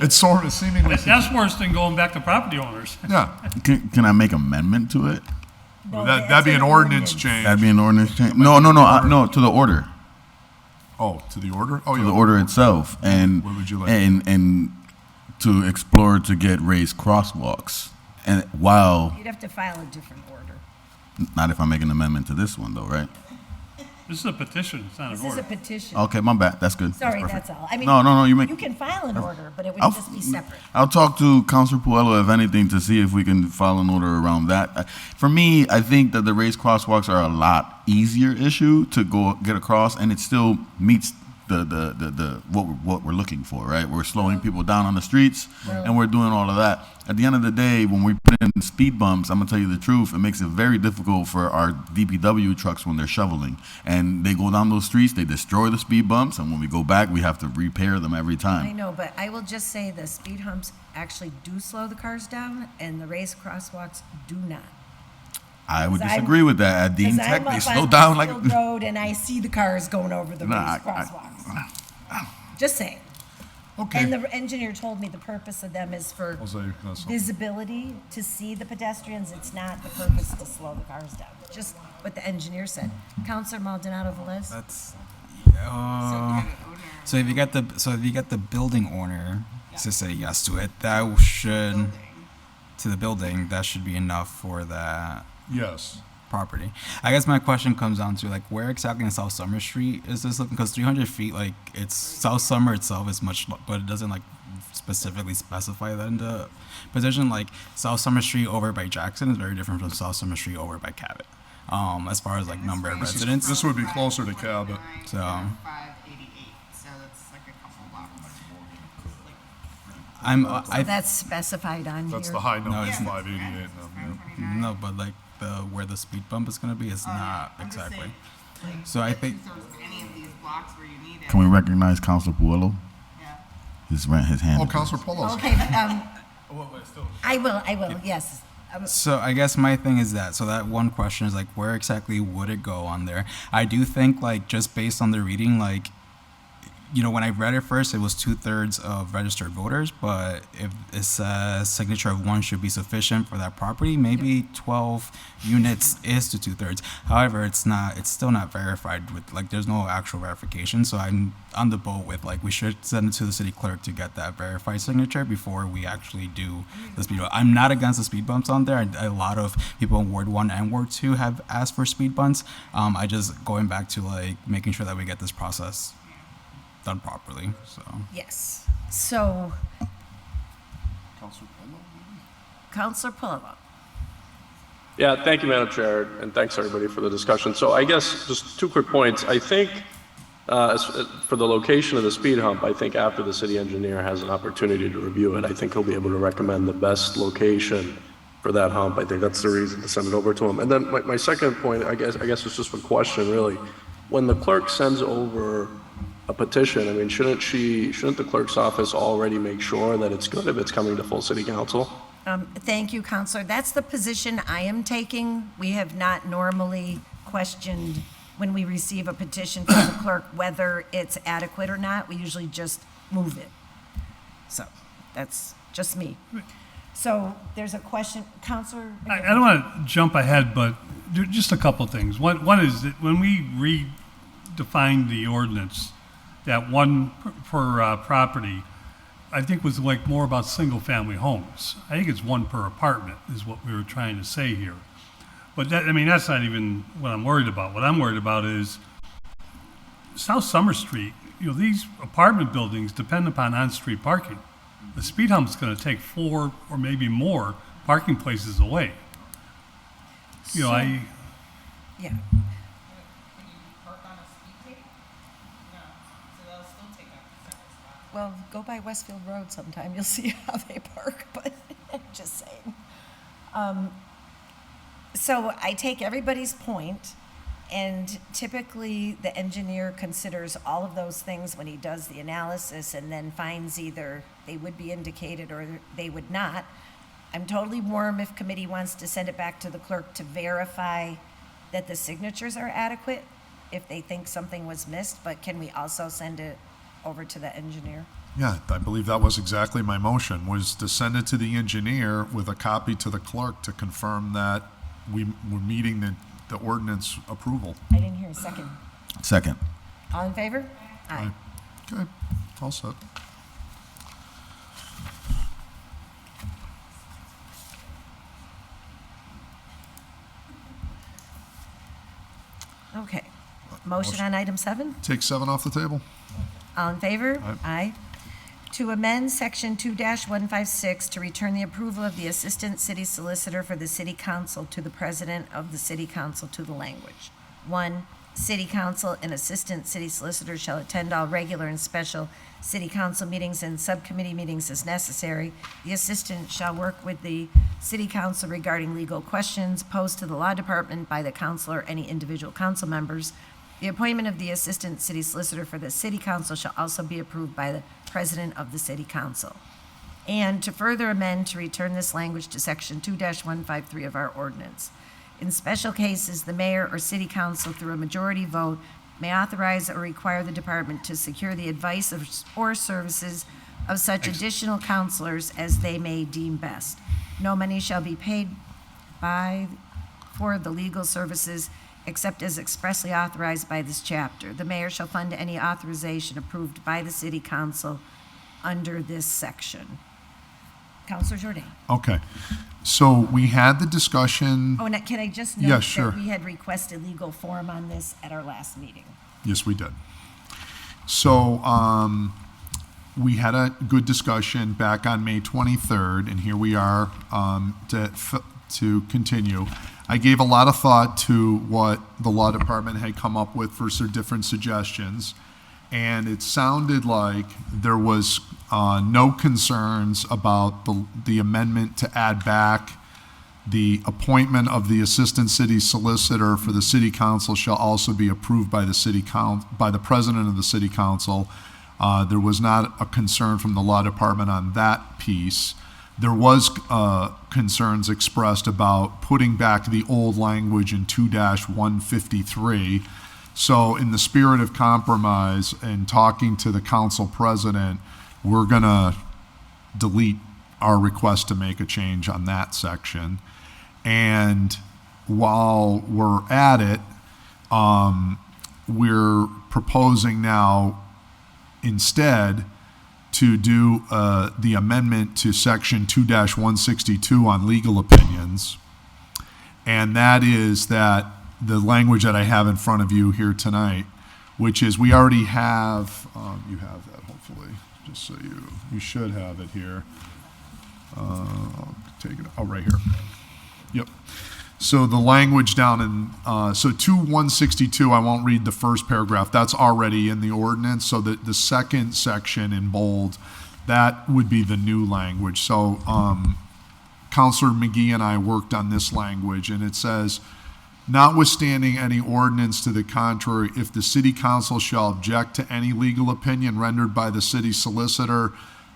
It's sort of seemingly, That's worse than going back to property owners. yeah. Can I make amendment to it? No, That'd be that's an ordinance change. That'd be an ordinance change. No, to the order. Oh, to the order? Oh, To yeah. the order itself, and What would you like? and to explore to get raised crosswalks, and while You'd have to file a different order. not if I make an amendment to this one though, right? This is a petition, it's not This an is a order. petition. Okay, my bad. That's good. Sorry, perfect. that's all. I mean, No, you make. You can file an order, but it would I'll- just be separate. I'll talk to Councilor Puello, if anything, to see if we can file an order around that. For me, I think that the raised crosswalks are a lot easier issue to get across, and it still meets the what we're looking for, right? We're slowing people down on the streets, and we're doing all of that. At the end of the day, when we put in speed bumps, I'm gonna tell you the truth, it makes it very difficult for our DPW trucks when they're shoveling, and they go down those streets, they destroy the speed bumps, and when we go back, we have to repair them every time. I know, but I will just say the speed humps actually do slow the cars down, and the raised crosswalks do not. I would 'Cause I'm- disagree with that. At Dean Because Tech, I'm they up slow on down like. Westfield Road, and I see the cars going over the Nah, raised crosswalks. Just saying. Okay. And the engineer told me the purpose of them is for Jose, that's all. visibility, to see the pedestrians. It's not the purpose to slow the cars down. Just what the engineer said. Counselor Maldonado Velez? That's so if you get the building owner to say yes to it, that should to the building, that should be enough for that Yes. property. I guess my question comes down to like where exactly in South Summer Street is this looking? Because 300 feet, like it's South Summer itself is much, but it doesn't like specifically specify that in the position. Like South Summer Street over by Jackson is very different from South Summer Street over by Cabot. As far as like number of residents. This would be closer to Cabot. So 588, so that's like a couple blocks. So that's specified on here. That's the high number, No, it's it's- 588 now. No, but like where the speed bump is gonna be is not exactly. So I think Any of these blocks where you need it. Can we recognize Councilor Puello? His hand. Oh, Counselor Pullos. Okay, I will, yes. so. I guess my thing is that one question is like where exactly would it go on there? I do think like just based on the reading, like when I read it first, it was 2/3 of registered voters, but if it says signature of one should be sufficient for that property, maybe 12 units is to 2/3. However, it's still not verified with, like, there's no actual verification. So I'm on the boat with, like, we should send it to the city clerk to get that verified signature before we actually do the speed bump. I'm not against the speed bumps on there. A lot of people in Ward 1 and Ward 2 have asked for speed bumps. I just going back to, like, making sure that we get this process done properly. So Yes. So, Counselor Puello. Yeah, thank you, Madam Chair, and thanks everybody for the discussion. So I guess just 2 quick points. I think for the location of the speed hump, I think after the city engineer has an opportunity to review it, I think he'll be able to recommend the best location for that hump. I think that's the reason to send it over to him. And then my second point, I guess it's just a question really. When the clerk sends over a petition, I mean, shouldn't the clerk's office already make sure that it's good if it's coming to full city council? Thank you, Counselor. That's the position I am taking. We have not normally questioned when we receive a petition from the clerk whether it's adequate or not. We usually just move it. So that's just me. So there's a question, Counselor? I don't want to jump ahead, but just a couple things. One is that when we redefined the ordinance, that one per property, I think was like more about single-family homes. I think it's one per apartment is what we were trying to say here. But that, I mean, that's not even what I'm worried about. What I'm worried about is South Summer Street, these apartment buildings depend upon on-street parking. The speed hump is going to take 4 or maybe more parking places away. Yeah. Well, go by Westfield Road sometime, you'll see how they park, but just saying. So I take everybody's point, and typically the engineer considers all of those things when he does the analysis and then finds either they would be indicated or they would not. I'm totally warm if committee wants to send it back to the clerk to verify that the signatures are adequate if they think something was missed, but can we also send it over to the engineer? Yeah, I believe that was exactly my motion, was to send it to the engineer with a copy to the clerk to confirm that we're meeting the ordinance approval. I didn't hear a second. Second. All in favor? Aye. Okay, all set. Okay. Motion on item 7? Take 7 off the table. All in favor? Aye. Aye. To amend Section 2-156 to return the approval of the Assistant City Solicitor for the City Council to the President of the City Council to the language. 1, City Council and Assistant City Solicitor shall attend all regular and special City Council meetings and subcommittee meetings as necessary. The Assistant shall work with the City Council regarding legal questions posed to the Law Department by the council or any individual council members. The appointment of the Assistant City Solicitor for the City Council shall also be approved by the President of the City Council. And to further amend to return this language to Section 2-153 of our ordinance. In special cases, the mayor or city council, through a majority vote, may authorize or require the department to secure the advice or services of such additional counselors as they may deem best. No money shall be paid for the legal services except as expressly authorized by this chapter. The mayor shall fund any authorization approved by the city council under this section. Counselor Jourdain. Okay. So we had the discussion. Oh, and can I just Yeah, note sure. that we had requested legal form on this at our last meeting? Yes, we did. So we had a good discussion back on May 23rd, and here we are to continue. I gave a lot of thought to what the law department had come up with for some different suggestions, and it sounded like there was no concerns about the amendment to add back the appointment of the assistant city solicitor for the city council shall also be approved by the president of the city council. There was not a concern from the law department on that piece. There was concerns expressed about putting back the old language in 2-153. So in the spirit of compromise and talking to the council president, we're gonna delete our request to make a change on that section. And while we're at it, we're proposing now instead to do the amendment to section 2-162 on legal opinions. And that is that the language that I have in front of you here tonight, which is we already have, you have that hopefully, just so you should have it here. I'll take it, oh, right here. Yep. So the language down in, so 2-162, I won't read the first paragraph, that's already in the ordinance, so the second section in bold, that would be the new language. So Counselor McGee and I worked on this language, and it says, notwithstanding any ordinance to the contrary, if the city council shall object to any legal opinion rendered by the city solicitor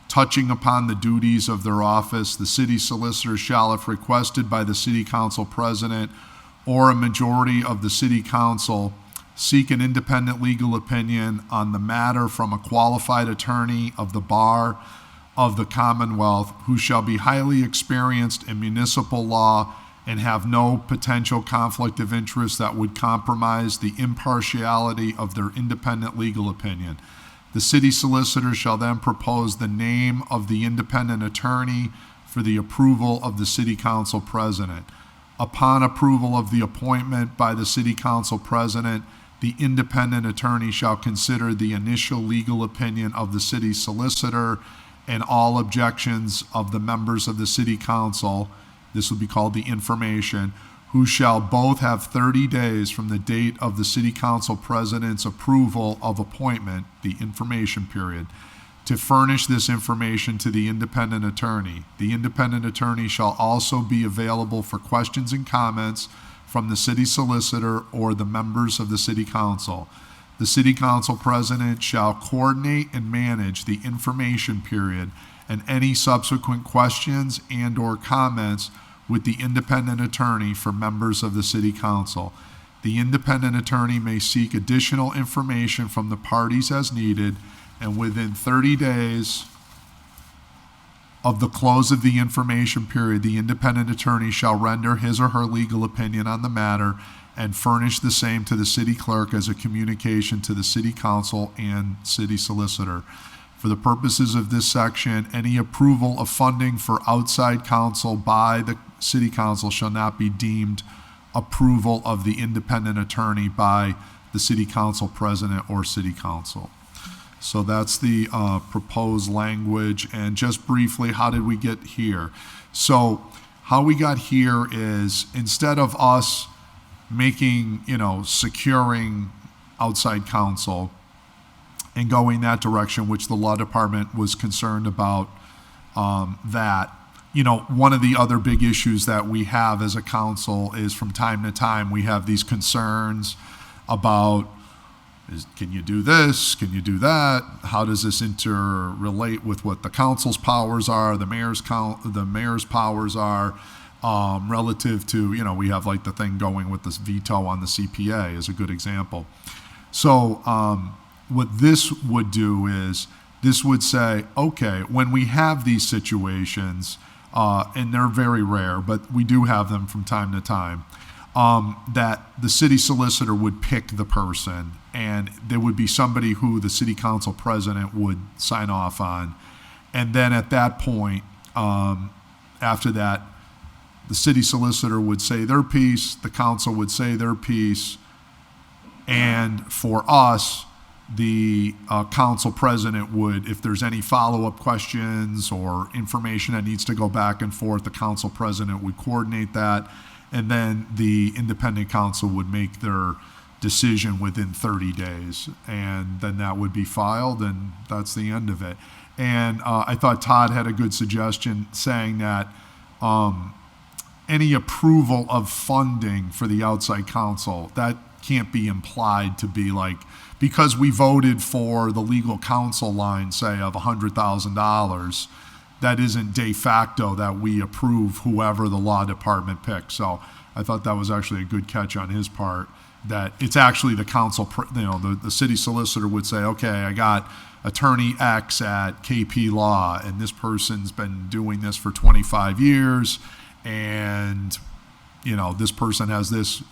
touching upon the duties of their office, the city solicitor shall, if requested by the city council president or a majority of the city council, seek an independent legal opinion on the matter from a qualified attorney of the bar of the Commonwealth, who shall be highly experienced in municipal law and have no potential conflict of interest that would compromise the impartiality of their independent legal opinion. The city solicitor shall then propose the name of the independent attorney for the approval of the city council president. Upon approval of the appointment by the city council president, the independent attorney shall consider the initial legal opinion of the city solicitor and all objections of the members of the city council, this would be called the information, who shall both have 30 days from the date of the city council president's approval of appointment, the information period, to furnish this information to the independent attorney. The independent attorney shall also be available for questions and comments from the city solicitor or the members of the city council. The city council president shall coordinate and manage the information period and any subsequent questions and or comments with the independent attorney for members of the city council. The independent attorney may seek additional information from the parties as needed, and within 30 days of the close of the information period, the independent attorney shall render his or her legal opinion on the matter and furnish the same to the city clerk as a communication to the city council and city solicitor. For the purposes of this section, any approval of funding for outside counsel by the city council shall not be deemed approval of the independent attorney by the city council president or city council. So that's the proposed language. And just briefly, how did we get here? So how we got here is instead of us making, securing outside counsel and going that direction, which the law department was concerned about, that, one of the other big issues that we have as a council is from time to time, we have these concerns about, can you do this? Can you do that? How does this interrelate with what the council's powers are, the mayor's powers are, relative to, we have like the thing going with this veto on the CPA is a good example. So what this would do is this would say, okay, when we have these situations, and they're very rare, but we do have them from time to time, that the city solicitor would pick the person, and there would be somebody who the city council president would sign off on. And then at that point, after that, the city solicitor would say their piece, the council would say their piece, and for us, the council president would, if there's any follow-up questions or information that needs to go back and forth, the council president would coordinate that, and then the independent council would make their decision within 30 days, and then that would be filed, and that's the end of it. And I thought Todd had a good suggestion saying that any approval of funding for the outside counsel, that can't be implied to be like, because we voted for the legal counsel line, say, of $100,000, that isn't de facto that we approve whoever the law department picks. So I thought that was actually a good catch on his part, that it's actually the council, the city solicitor would say, okay, I got attorney X at KP Law, and this person's been doing this for 25 years, and, this person has this,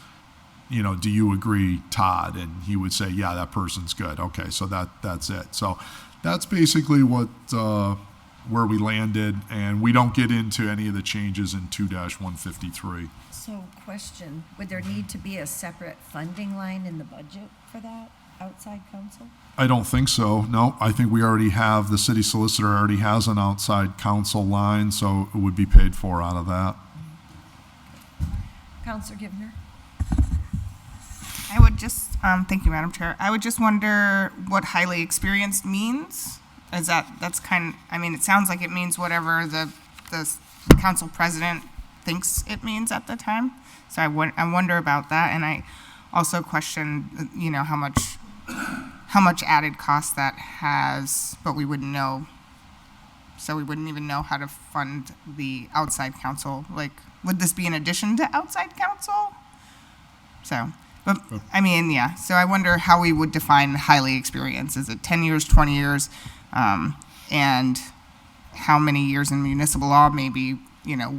do you agree, Todd? And he would say, yeah, that person's good. Okay, so that's it. So that's basically what where we landed, and we don't get into any of the changes in 2-153. So question, would there need to be a separate funding line in the budget for that outside counsel? I don't think so. No, I think we already have, the city solicitor already has an outside counsel line, so it would be paid for out of that. Counselor GIVNER? I would just, thank you, Madam Chair. I would just wonder what highly experienced means. It sounds like it means whatever the council president thinks it means at the time. So I wonder about that, and I also question, how much added cost that has, but we wouldn't know. So we wouldn't even know how to fund the outside counsel. Like, would this be in addition to outside counsel? So, but yeah. So I wonder how we would define highly experienced. Is it 10 years, 20 years? And how many years in municipal law, maybe,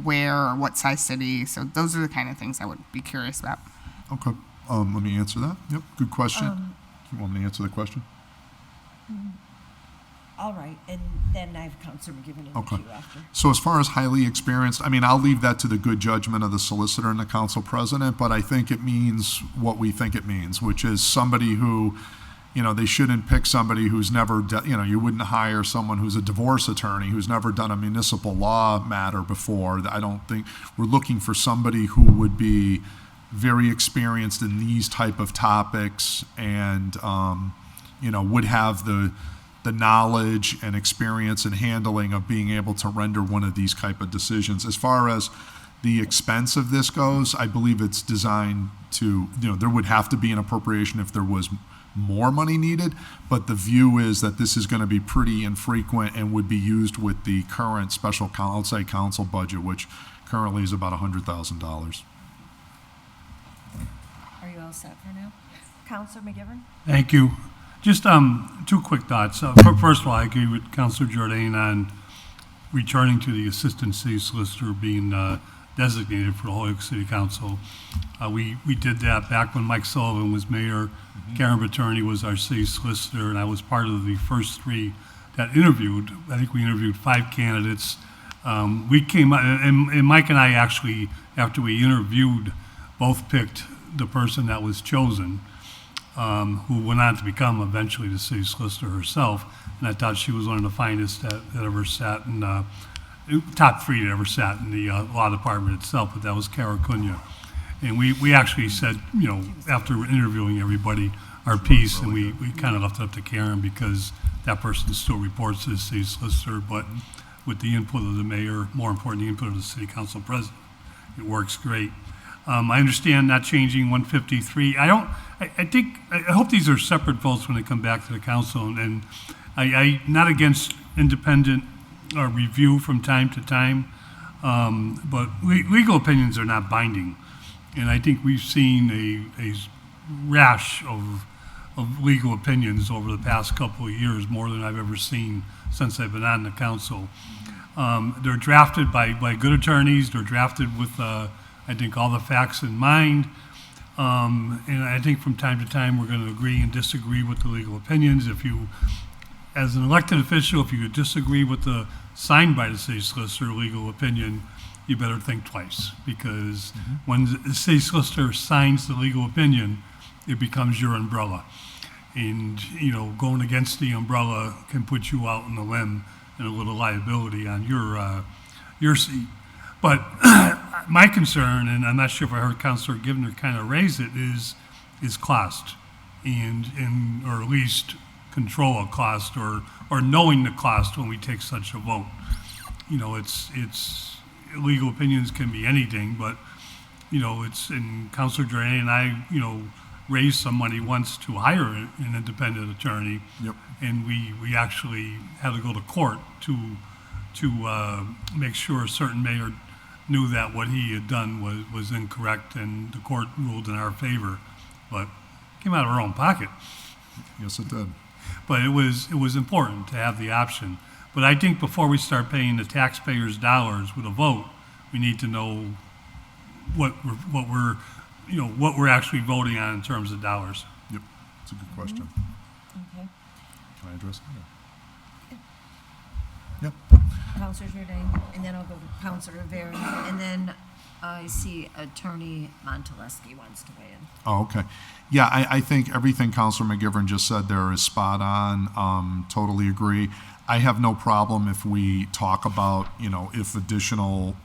where or what size city. So those are the kind of things I would be curious about. Okay, let me answer that. Yep, good question. You want me to answer the question? All right, and then I have Counselor McGivern in the queue after. So as far as highly experienced, I'll leave that to the good judgment of the solicitor and the council president, but I think it means what we think it means, which is somebody who, they shouldn't pick somebody who's never, you wouldn't hire someone who's a divorce attorney who's never done a municipal law matter before. I don't think, we're looking for somebody who would be very experienced in these type of topics and, would have the knowledge and experience and handling of being able to render one of these type of decisions. As far as the expense of this goes, I believe it's designed to, there would have to be an appropriation if there was more money needed, but the view is that this is going to be pretty infrequent and would be used with the current special outside counsel budget, which currently is about $100,000. Are you all set for now? Counselor McGivern? Thank you. Just two quick thoughts. First of all, I agree with Councilor Jourdain on returning to the Assistant City Solicitor being designated for the Holyoke City Council. We did that back when Mike Sullivan was mayor. Karen Braterney was our city solicitor, and I was part of the first three that interviewed. I think we interviewed 5 candidates. We came out, and Mike and I actually, after we interviewed, both picked the person that was chosen, who went on to become eventually the city solicitor herself. And I thought she was one of the finest that ever sat in, top 3 that ever sat in the law department itself, but that was Kara Cunha. And we actually said, after interviewing everybody, our piece, and we kind of left it up to Karen because that person still reports to the city solicitor, but with the input of the mayor, more important, the input of the city council president, it works great. I understand not changing 153. I hope these are separate votes when they come back to the council, and I'm not against independent review from time to time, but legal opinions are not binding. And I think we've seen a rash of of legal opinions over the past couple of years, more than I've ever seen since I've been on the council. They're drafted by good attorneys. They're drafted with, I think, all the facts in mind. And I think from time to time, we're going to agree and disagree with the legal opinions. If you, as an elected official, if you disagree with the signed by the city solicitor legal opinion, you better think twice, because when the city solicitor signs the legal opinion, it becomes your umbrella. And, you know, going against the umbrella can put you out on the limb and a little liability on your seat. But my concern, and I'm not sure if I heard Councilor GIVNER kind of raise it, is cost, and or at least control of cost, or knowing the cost when we take such a vote. You know, it's legal opinions can be anything, but you know, and Councilor JOURDAIN and I, you know, raised some money once to hire an independent attorney. Yep. And we actually had to go to court to make sure a certain mayor knew that what he had done was incorrect, and the court ruled in our favor, but it came out of our own pocket. Yes, it did. But it was important to have the option. But I think before we start paying the taxpayers' dollars with a vote, we need to know what we're actually voting on in terms of dollars. Yep, it's a good question. Okay. Can I address it? Yep. Councilor JOURDAIN, and then I'll go to Councilor Rivera, and then I see Attorney Monteleschi wants to weigh in. Oh, okay. Yeah, I think everything Councilor McGivern just said there is spot on. Totally agree. I have no problem if we talk about, you know, if additional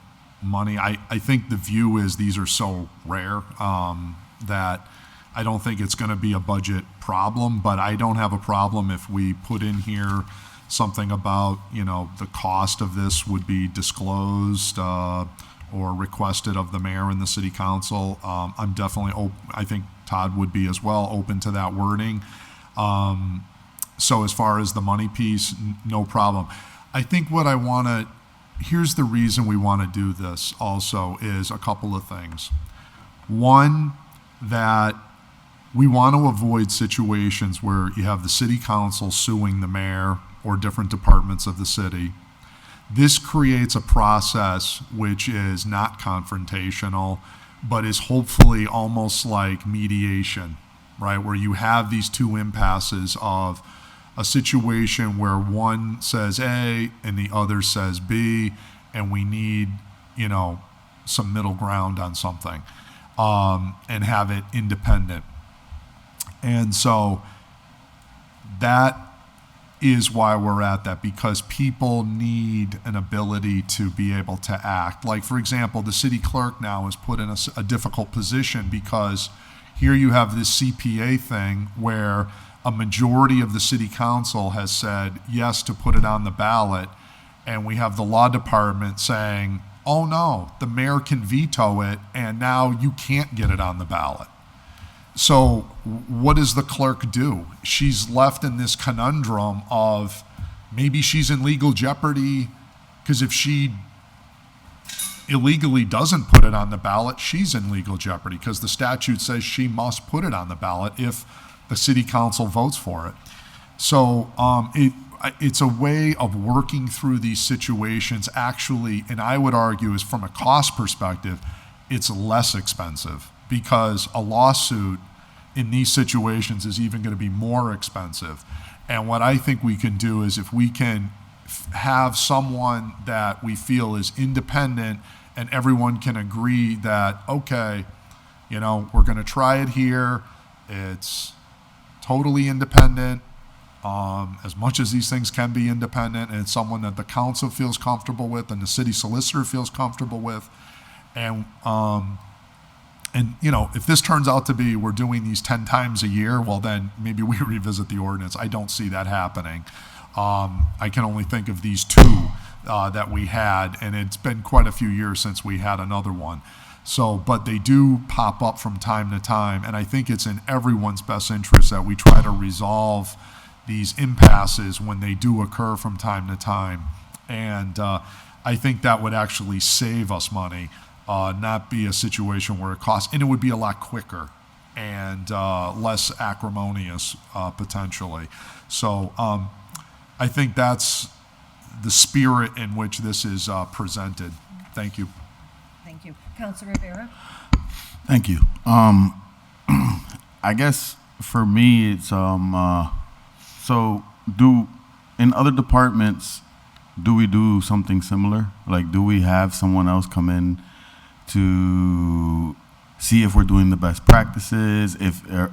money. I think the view is these are so rare that I don't think it's going to be a budget problem, but I don't have a problem if we put in here something about, you know, the cost of this would be disclosed or requested of the mayor and the city council. I'm definitely, I think Todd would be as well, open to that wording. So as far as the money piece, no problem. I think what I want to, here's the reason we want to do this also is a couple of things. One, that we want to avoid situations where you have the city council suing the mayor or different departments of the city. This creates a process which is not confrontational, but is hopefully almost like mediation, right? Where you have these two impasses of a situation where one says A and the other says B, and we need, you know, some middle ground on something, and have it independent. And so that is why we're at that, because people need an ability to be able to act. Like, for example, the city clerk now is put in a difficult position because here you have this CPA thing where a majority of the city council has said yes to put it on the ballot, and we have the law department saying, oh no, the mayor can veto it, and now you can't get it on the ballot. So what does the clerk do? She's left in this conundrum of maybe she's in legal jeopardy, because if she illegally doesn't put it on the ballot, she's in legal jeopardy because the statute says she must put it on the ballot if the city council votes for it. So it's a way of working through these situations actually, and I would argue is from a cost perspective, it's less expensive, because a lawsuit in these situations is even going to be more expensive. And what I think we can do is if we can have someone that we feel is independent and everyone can agree that, okay, you know, we're going to try it here. It's totally independent, as much as these things can be independent, and it's someone that the council feels comfortable with and the city solicitor feels comfortable with. And you know, if this turns out to be we're doing these 10 times a year, well then maybe we revisit the ordinance. I don't see that happening. I can only think of these two that we had, and it's been quite a few years since we had another one. So, but they do pop up from time to time, and I think it's in everyone's best interest that we try to resolve these impasses when they do occur from time to time. And I think that would actually save us money. Not be a situation where it costs, and it would be a lot quicker. and less acrimonious potentially. So I think that's the spirit in which this is presented. Thank you. Thank you. Councilor Rivera? Thank you. I guess for me, it's so in other departments, do we do something similar? Like, do we have someone else come in to see if we're doing the best practices,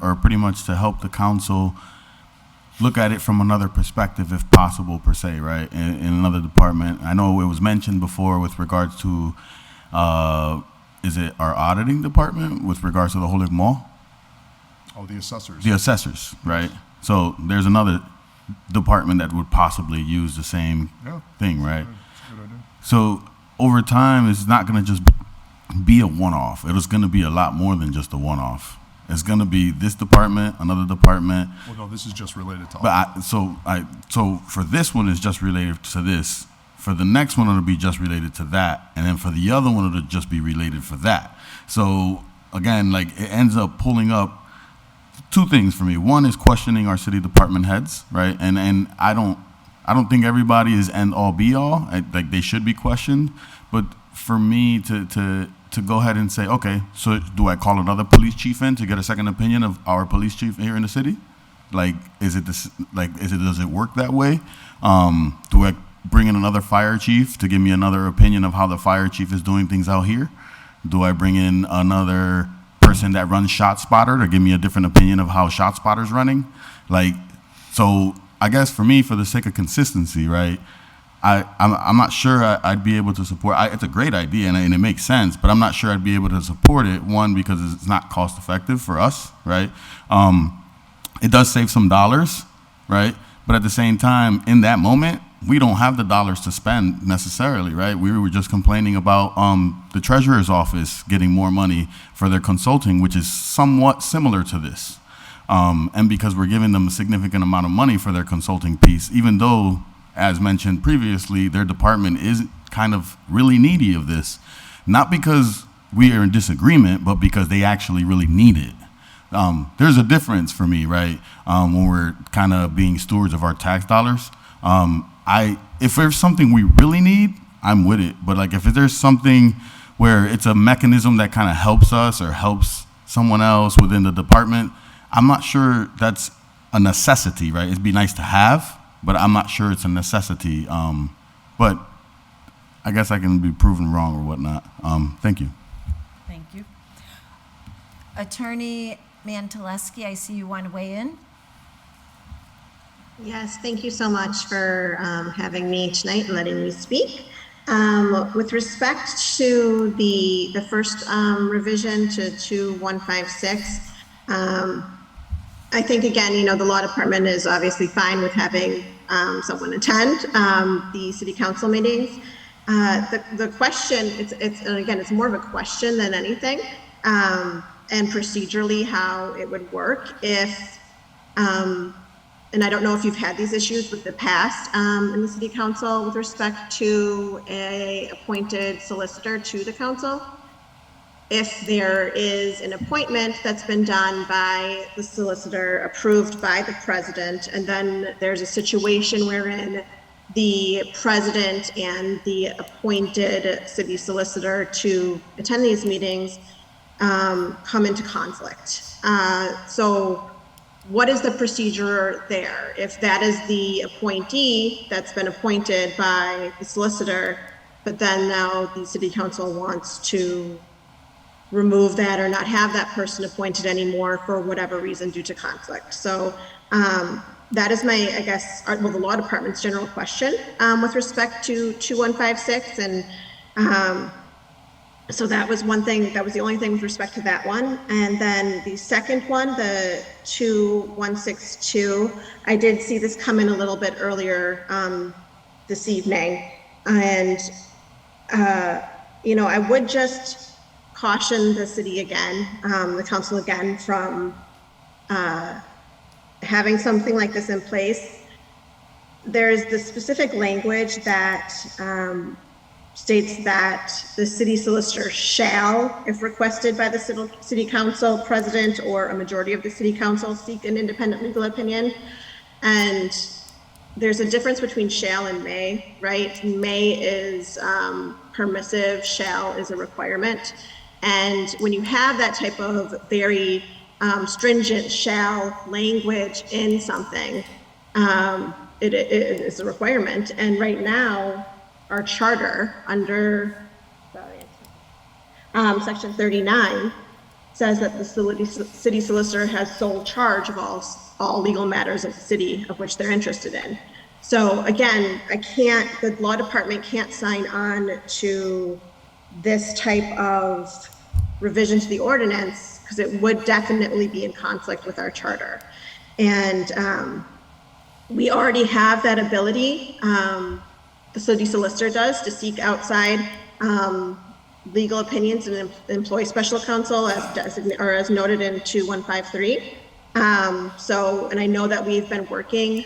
or pretty much to help the council look at it from another perspective, if possible, per se, right? In another department, I know it was mentioned before with regards to, is it our auditing department with regards to the Holyoke Mall? Oh, the assessors. The assessors, right? So there's another department that would possibly use the same thing, right? That's a good idea. So over time, it's not going to just be a one-off. It is going to be a lot more than just a one-off. It's going to be this department, another department. Well, no, this is just related to. But so for this one, it's just related to this. For the next one, it'll be just related to that, and then for the other one, it'll just be related for that. So again, like, it ends up pulling up two things for me. One is questioning our city department heads, right? And I don't think everybody is end all be all. Like, they should be questioned, but for me to go ahead and say, okay, so do I call another police chief in to get a second opinion of our police chief here in the city? Like, does it work that way? Do I bring in another fire chief to give me another opinion of how the fire chief is doing things out here? Do I bring in another person that runs ShotSpotter to give me a different opinion of how ShotSpotter's running? Like, so I guess for me, for the sake of consistency, right, I'm not sure I'd be able to support. It's a great idea and it makes sense, but I'm not sure I'd be able to support it. One, because it's not cost effective for us, right? It does save some dollars, right? But at the same time, in that moment, we don't have the dollars to spend necessarily, right? We were just complaining about the treasurer's office getting more money for their consulting, which is somewhat similar to this. And because we're giving them a significant amount of money for their consulting piece, even though, as mentioned previously, their department is kind of really needy of this, not because we are in disagreement, but because they actually really need it. There's a difference for me, right? When we're kind of being stewards of our tax dollars. If there's something we really need, I'm with it. But like, if there's something where it's a mechanism that kind of helps us or helps someone else within the department, I'm not sure that's a necessity, right? It'd be nice to have, but I'm not sure it's a necessity. But I guess I can be proven wrong or whatnot. Thank you. Thank you. Attorney Mantaleski, I see you want to weigh in. Yes, thank you so much for having me tonight and letting me speak. With respect to the first revision to 2156, I think, again, the law department is obviously fine with having someone attend the city council meetings. The question, and again, it's more of a question than anything, and procedurally how it would work if, and I don't know if you've had these issues with the past in the city council with respect to a appointed solicitor to the council. If there is an appointment that's been done by the solicitor, approved by the president, and then there's a situation wherein the president and the appointed city solicitor to attend these meetings come into conflict. So what is the procedure there? If that is the appointee that's been appointed by the solicitor, but then now the city council wants to remove that or not have that person appointed anymore for whatever reason due to conflict. So that is my, I guess, well, the law department's general question with respect to 2156. And so that was one thing, that was the only thing with respect to that one. And then the second one, the 2162, I did see this come in a little bit earlier this evening. And, I would just caution the city again, the council again, from having something like this in place. There's the specific language that states that the city solicitor shall, if requested by the city council president or a majority of the city council, seek an independent legal opinion. And there's a difference between shall and may, right? May is permissive, shall is a requirement. And when you have that type of very stringent shall language in something, it is a requirement. And right now, our charter under section 39 says that the city solicitor has sole charge of all legal matters of the city of which they're interested in. So again, the law department can't sign on to this type of revision to the ordinance because it would definitely be in conflict with our charter. And we already have that ability, the city solicitor does, to seek outside legal opinions and employ special counsel as noted in 2153. And I know that we've been working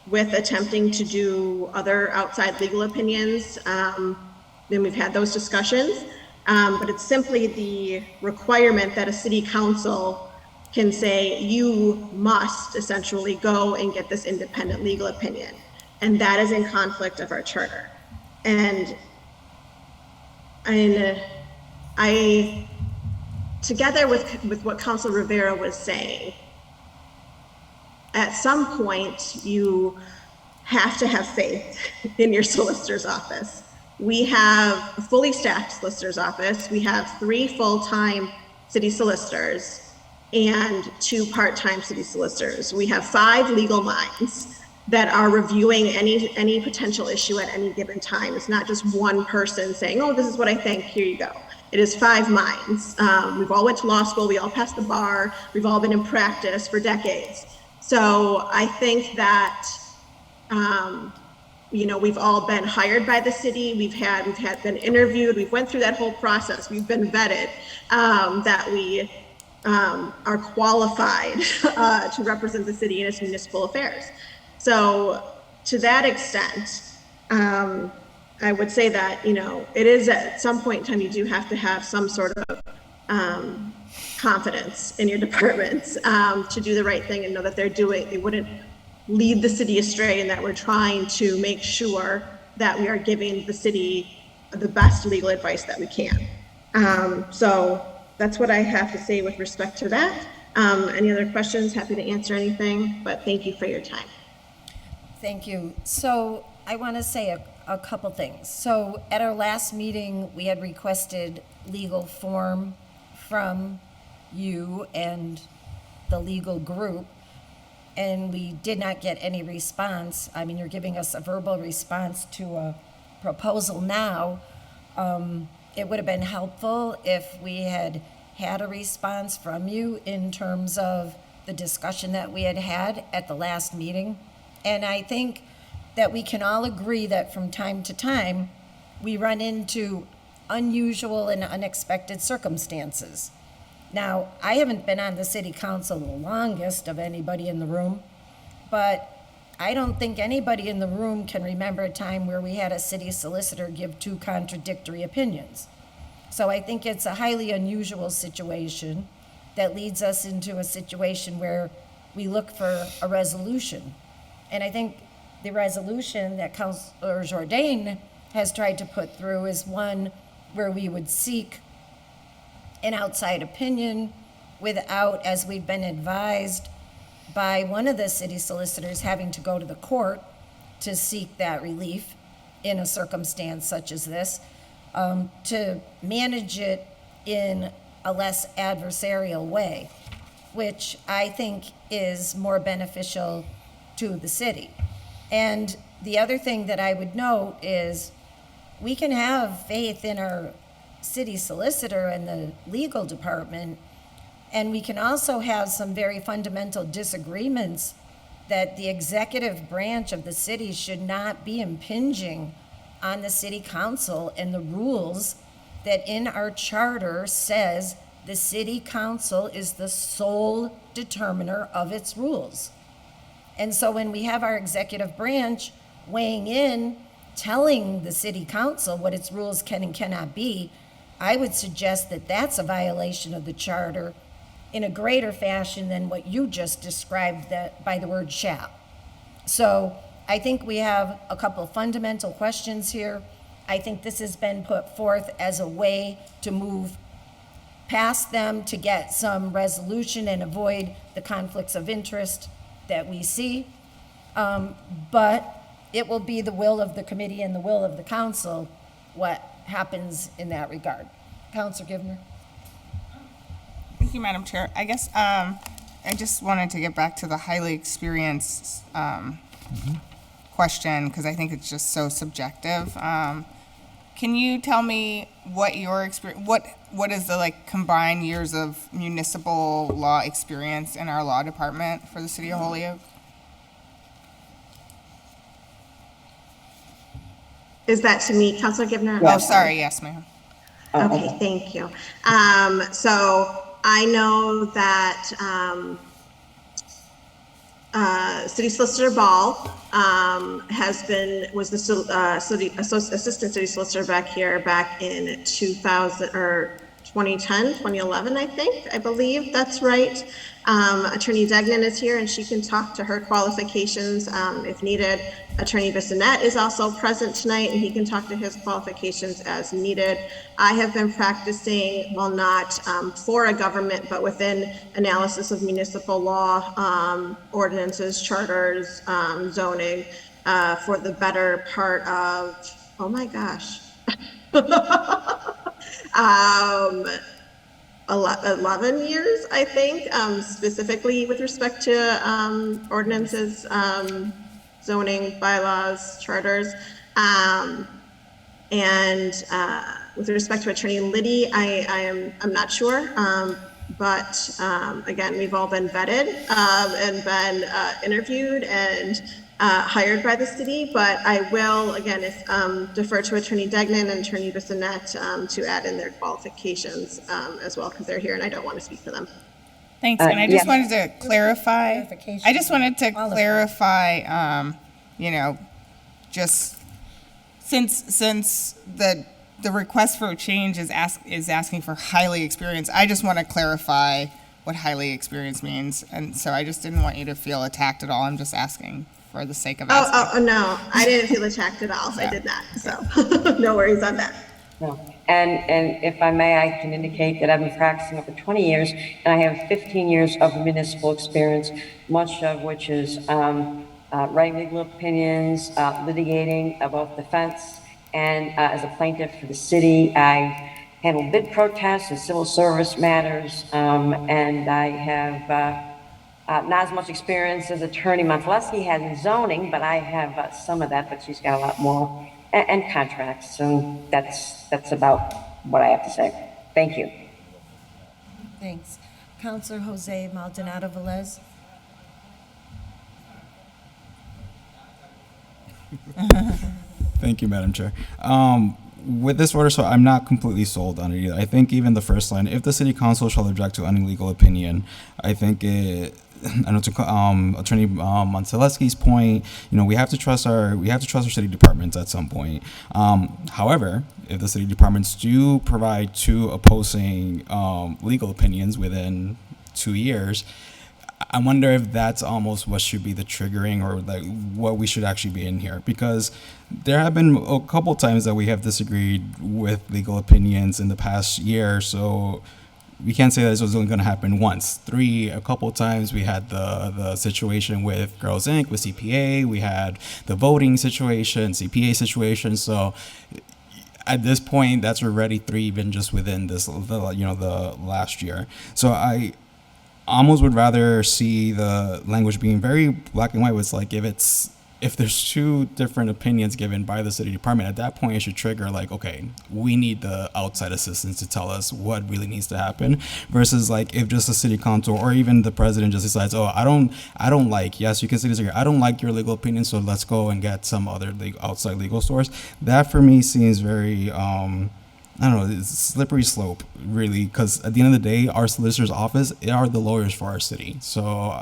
with attempting to do other outside legal opinions, and we've had those discussions, but it's simply the requirement that a city council can say, you must essentially go and get this independent legal opinion. And that is in conflict of our charter. And I together with what Councilor Rivera was saying, at some point you have to have faith in your solicitor's office. We have a fully staffed solicitor's office. We have 3 full-time city solicitors and 2 part-time city solicitors. We have 5 legal minds that are reviewing any potential issue at any given time. It's not just one person saying, oh, this is what I think, here you go. It is 5 minds. We've all went to law school, we all passed the bar, we've all been in practice for decades. So I think that, we've all been hired by the city, we've been interviewed, we've went through that whole process, we've been vetted, that we are qualified to represent the city in its municipal affairs. So to that extent, I would say that, it is at some point in time, you do have to have some sort of confidence in your departments to do the right thing and know that they wouldn't lead the city astray, and that we're trying to make sure that we are giving the city the best legal advice that we can. So that's what I have to say with respect to that. Any other questions? Happy to answer anything, but thank you for your time. Thank you. So I want to say a couple things. So at our last meeting, we had requested legal form from you and the legal group, and we did not get any response. I mean, you're giving us a verbal response to a proposal now. It would have been helpful if we had had a response from you in terms of the discussion that we had had at the last meeting. And I think that we can all agree that from time to time, we run into unusual and unexpected circumstances. Now, I haven't been on the city council the longest of anybody in the room, but I don't think anybody in the room can remember a time where we had a city solicitor give 2 contradictory opinions. So I think it's a highly unusual situation that leads us into a situation where we look for a resolution. And I think the resolution that Councilor JOURDAIN has tried to put through is one where we would seek an outside opinion without, as we've been advised by one of the city solicitors, having to go to the court to seek that relief in a circumstance such as this, to manage it in a less adversarial way, which I think is more beneficial to the city. And the other thing that I would note is we can have faith in our city solicitor and the legal department, and we can also have some very fundamental disagreements that the executive branch of the city should not be impinging on the city council and the rules that in our charter says the city council is the sole determiner of its rules. And so when we have our executive branch weighing in telling the city council what its rules can and cannot be, I would suggest that that's a violation of the charter in a greater fashion than what you just described that by the word shall. So I think we have a couple of fundamental questions here. I think this has been put forth as a way to move past them, to get some resolution and avoid the conflicts of interest that we see. But it will be the will of the committee and the will of the council what happens in that regard. Councilor GIVNER. Thank you, Madam Chair. I guess I just wanted to get back to the highly experienced question, because I think it's just so subjective. Can you tell me what your experience, what is the like combined years of municipal law experience in our law department for the City of Holyoke? Is that to me, Councilor GIVNER? Oh, sorry. Yes, ma'am. Okay, thank you. So I know that City Solicitor Ball was the assistant city solicitor back in 2000 or 2010, 2011, I believe that's right. Attorney Degnan is here and she can talk to her qualifications if needed. Attorney Bissonette is also present tonight and he can talk to his qualifications as needed. I have been practicing, well, not for a government, but within analysis of municipal law, ordinances, charters, zoning, for the better part of, oh my gosh, 11 years, I think, specifically with respect to ordinances, zoning, bylaws, charters. And with respect to Attorney Liddy, I'm not sure. But again, we've all been vetted and been interviewed and hired by the city, but I will, again, defer to Attorney Degnan and Attorney Bissonette to add in their qualifications as well, because they're here and I don't want to speak for them. Thanks, and I just wanted to clarify, just since the request for a change is asking for highly experienced, I just want to clarify what highly experienced means, and so I just didn't want you to feel attacked at all. I'm just asking for the sake of asking. Oh, no, I didn't feel attacked at all. I did not, so no worries on that. No. And if I may, I can indicate that I've been practicing over 20 years, and I have 15 years of municipal experience, much of which is writing legal opinions, litigating both defense and as a plaintiff for the city. I handle bid protests and civil service matters, and I have not as much experience as Attorney Monteleschi has in zoning, but I have some of that, but she's got a lot more, and contracts, so that's about what I have to say. Thank you. Thanks. Councilor Jose Maldonado Velez. Thank you, Madam Chair. With this order, so I'm not completely sold on it either. I think even the first line, if the city council shall object to any legal opinion, I think I know to Attorney Monteleschi's point, we have to trust our city departments at some point. However, if the city departments do provide two opposing legal opinions within 2 years, I wonder if that's almost what should be the triggering, or like what we should actually be in here, because there have been a couple times that we have disagreed with legal opinions in the past year, so we can't say that this was only going to happen once. A couple times we had the situation with Girls Inc., with CPA, we had the voting situation, CPA situation, so at this point that's already 3 even just within the last year. So I almost would rather see the language being very black and white. It's like if there's 2 different opinions given by the city department, at that point it should trigger like, okay, we need the outside assistance to tell us what really needs to happen, versus like if just the city council or even the president just decides, oh, I don't like, yes, you can say disagree, I don't like your legal opinion, so let's go and get some other outside legal source. That for me seems very I don't know, it's a slippery slope, really, because at the end of the day, our solicitor's office are the lawyers for our city. So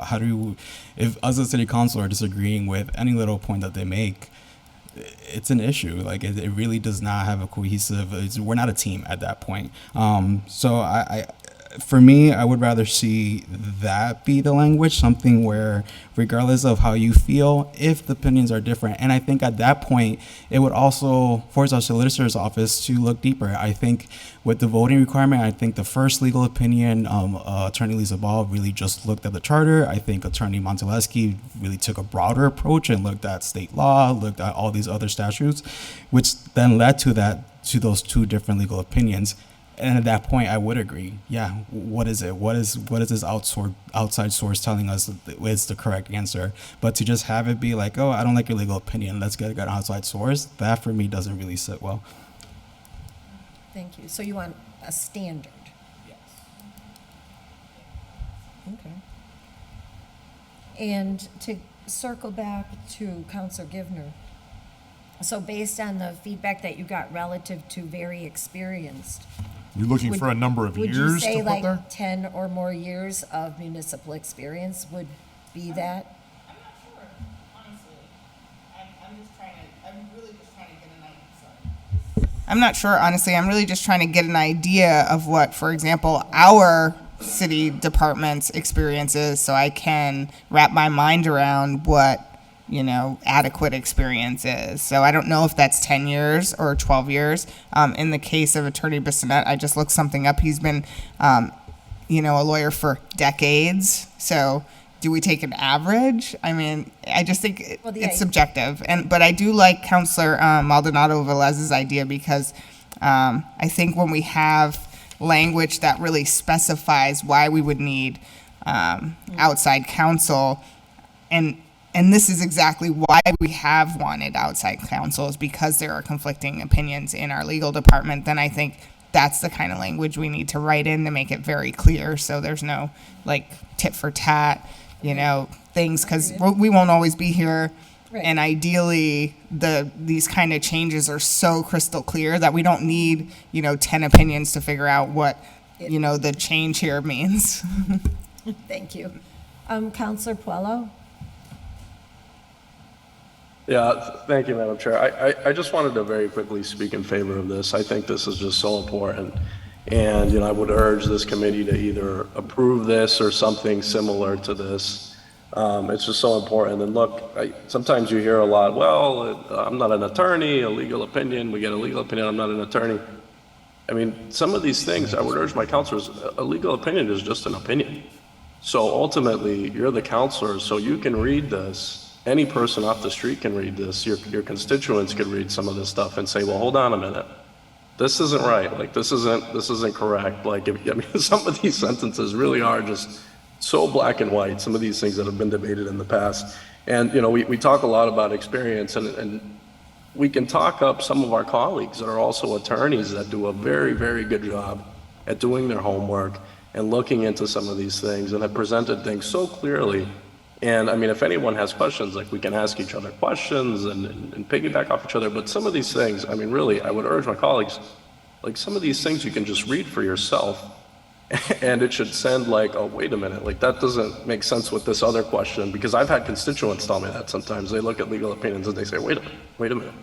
if us as a city council are disagreeing with any little point that they make, it's an issue. Like it really does not have a cohesive. We're not a team at that point. So for me, I would rather see that be the language, something where regardless of how you feel, if the opinions are different. And I think at that point, it would also force our solicitor's office to look deeper. I think with the voting requirement, I think the first legal opinion, Attorney Lisa Ball really just looked at the charter. I think Attorney Monteleschi really took a broader approach and looked at state law, looked at all these other statutes, which then led to those two different legal opinions. And at that point, I would agree. Yeah, what is it? What is this outside source telling us is the correct answer? But to just have it be like, oh, I don't like your legal opinion, let's get an outside source, that for me doesn't really sit well. Thank you. So you want a standard? Yes. Okay. And to circle back to Councilor GIVNER, so based on the feedback that you got relative to very experienced, You're looking for a number of would you years say to put there? like 10 or more years of municipal experience would be that? I'm not sure, honestly. I'm really just trying to get an idea. I'm not sure, honestly. I'm really just trying to get an idea of what, for example, our city department's experience is, so I can wrap my mind around what, adequate experience is. So I don't know if that's 10 years or 12 years. In the case of Attorney Bissonnette, I just looked something up. He's been, a lawyer for decades. So do we take an average? I mean, I just think it's subjective. But I do like Counselor Maldonado Velez's idea because I think when we have language that really specifies why we would need outside counsel, and this is exactly why we have wanted outside counsel, is because there are conflicting opinions in our legal department, then I think that's the kind of language we need to write in to make it very clear so there's no tit for tat, things, because we won't always be here. Right. And ideally, these kind of changes are so crystal clear that we don't need, 10 opinions to figure out what, the change here means. Thank you. Councilor Puello? Yeah, thank you, Madam Chair. I just wanted to very quickly speak in favor of this. I think this is just so important. And, I would urge this committee to either approve this or something similar to this. It's just so important. And look, sometimes you hear a lot, well, I'm not an attorney, a legal opinion, we get a legal opinion, I'm not an attorney. I mean, some of these things, I would urge my counselors, a legal opinion is just an opinion. So ultimately, you're the counselor, so you can read this. Any person off the street can read this. Your constituents could read some of this stuff and say, well, hold on a minute. This isn't right. This isn't correct. Some of these sentences really are just so black and white, some of these things that have been debated in the past. And, we talk a lot about experience, and we can talk up some of our colleagues that are also attorneys that do a very, very good job at doing their homework and looking into some of these things and have presented things so clearly. And if anyone has questions, we can ask each other questions and piggyback off each other. But some of these things, really, I would urge my colleagues, some of these things you can just read for yourself. And it should send oh, wait a minute, that doesn't make sense with this other question. Because I've had constituents tell me that sometimes. They look at legal opinions and they say, wait a minute.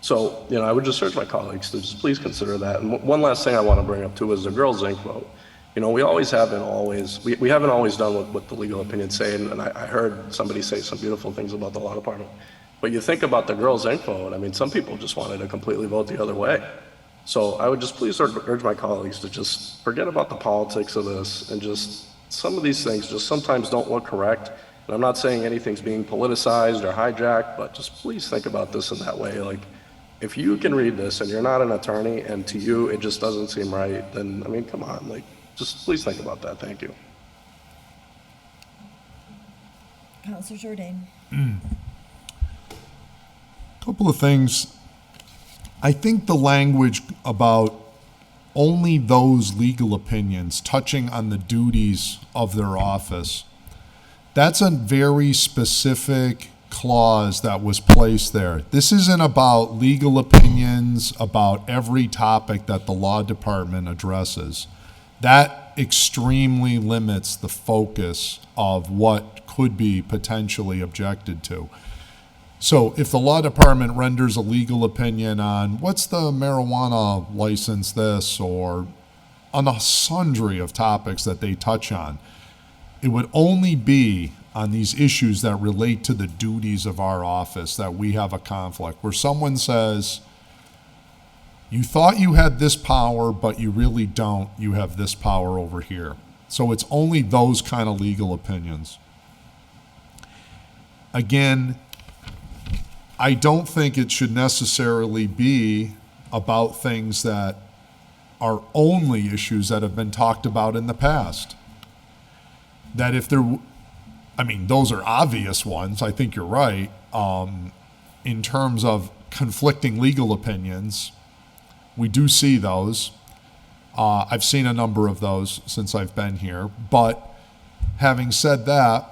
So, I would just urge my colleagues to just please consider that. And one last thing I want to bring up too is the Girls Inc. vote. We haven't always done what the legal opinions say, and I heard somebody say some beautiful things about the law department. But you think about the Girls Inc. vote, some people just wanted to completely vote the other way. So I would just please urge my colleagues to just forget about the politics of this, and just some of these things just sometimes don't look correct. And I'm not saying anything's being politicized or hijacked, but just please think about this in that way. If you can read this and you're not an attorney and to you it just doesn't seem right, then, come on, just please think about that. Thank you. Councilor Jourdain. Couple of things. I think the language about only those legal opinions touching on the duties of their office, that's a very specific clause that was placed there. This isn't about legal opinions about every topic that the law department addresses. That extremely limits the focus of what could be potentially objected to. So if the law department renders a legal opinion on what's the marijuana license this, or on a sundry of topics that they touch on, it would only be on these issues that relate to the duties of our office that we have a conflict, where someone says, you thought you had this power, but you really don't. You have this power over here. So it's only those kind of legal opinions. Again, I don't think it should necessarily be about things that are only issues that have been talked about in the past. That if there, I mean, those are obvious ones. I think you're right. In terms of conflicting legal opinions, we do see those. I've seen a number of those since I've been here. But having said that,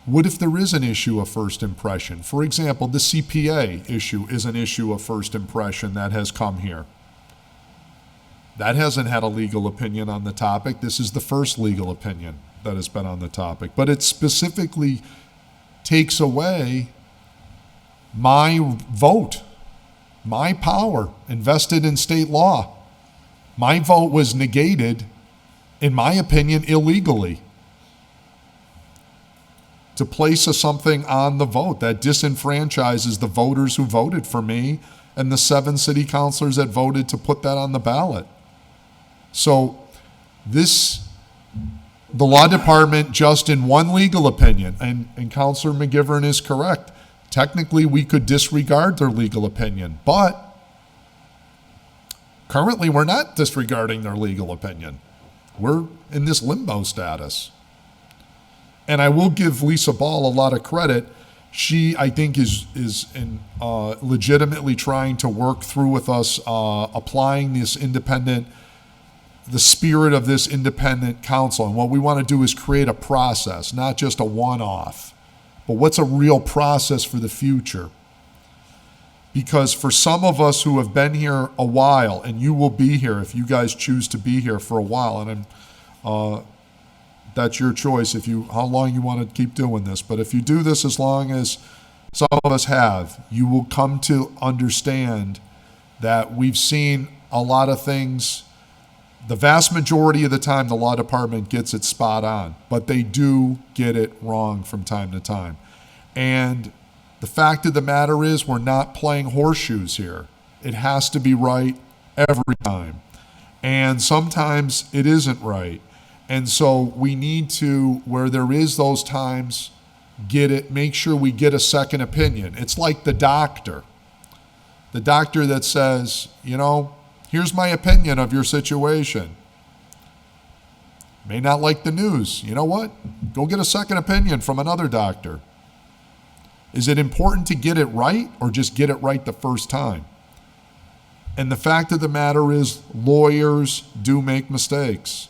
what if there is an issue of first impression? For example, the CPA issue is an issue of first impression that has come here. That hasn't had a legal opinion on the topic. This is the first legal opinion that has been on the topic. But it specifically takes away my vote, my power invested in state law. My vote was negated, in my opinion, illegally, to place something on the vote that disenfranchises the voters who voted for me and the 7 city councilors that voted to put that on the ballot. So the law department, just in one legal opinion, and Councilor McGivern is correct, technically we could disregard their legal opinion, but currently we're not disregarding their legal opinion. We're in this limbo status. And I will give Lisa Ball a lot of credit. She, I think, is legitimately trying to work through with us, applying this the spirit of this independent council. And what we want to do is create a process, not just a one-off, but what's a real process for the future. Because for some of us who have been here a while, and you will be here if you guys choose to be here for a while, and that's your choice how long you want to keep doing this. But if you do this as long as some of us have, you will come to understand that we've seen a lot of things. The vast majority of the time, the law department gets it spot on, but they do get it wrong from time to time. And the fact of the matter is, we're not playing horseshoes here. It has to be right every time. And sometimes it isn't right. And so we need to, where there is those times, make sure we get a second opinion. It's like the doctor that says, here's my opinion of your situation. May not like the news. You know what? Go get a second opinion from another doctor. Is it important to get it right, or just get it right the first time? And the fact of the matter is, lawyers do make mistakes.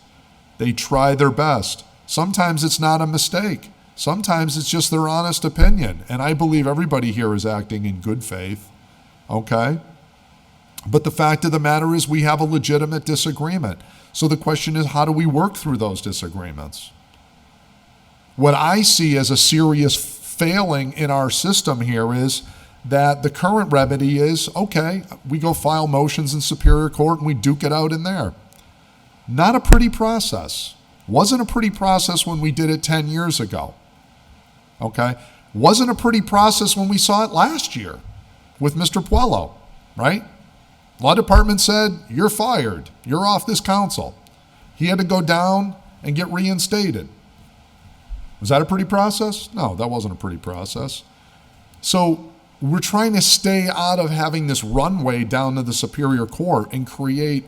They try their best. Sometimes it's not a mistake. Sometimes it's just their honest opinion. And I believe everybody here is acting in good faith. Okay? But the fact of the matter is, we have a legitimate disagreement. So the question is, how do we work through those disagreements? What I see as a serious failing in our system here is that the current remedy is, okay, we go file motions in Superior Court and we duke it out in there. Not a pretty process. Wasn't a pretty process when we did it 10 years ago. Okay? Wasn't a pretty process when we saw it last year with Mr. PUELLO, right? Law department said, you're fired. You're off this council. He had to go down and get reinstated. Was that a pretty process? No, that wasn't a pretty process. So we're trying to stay out of having this runway down to the Superior Court and create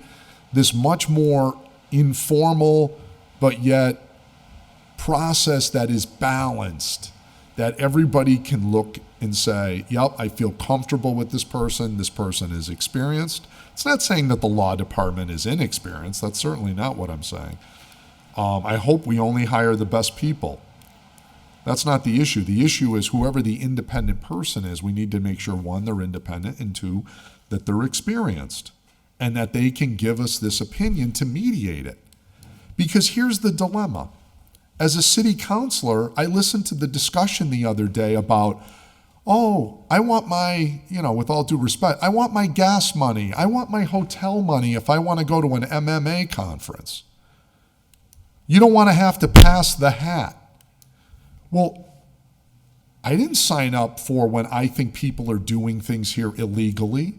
this much more informal, but yet process that is balanced, that everybody can look and say, yep, I feel comfortable with this person is experienced. It's not saying that the law department is inexperienced. That's certainly not what I'm saying. I hope we only hire the best people. That's not the issue. The issue is whoever the independent person is, we need to make sure, one, they're independent, and two, that they're experienced, and that they can give us this opinion to mediate it. Because here's the dilemma. as a city councilor, I listened to the discussion the other day about, oh, I want my, with all due respect, I want my gas money. I want my hotel money if I want to go to an MMA conference. You don't want to have to pass the hat. Well, I didn't sign up for when I think people are doing things here illegally.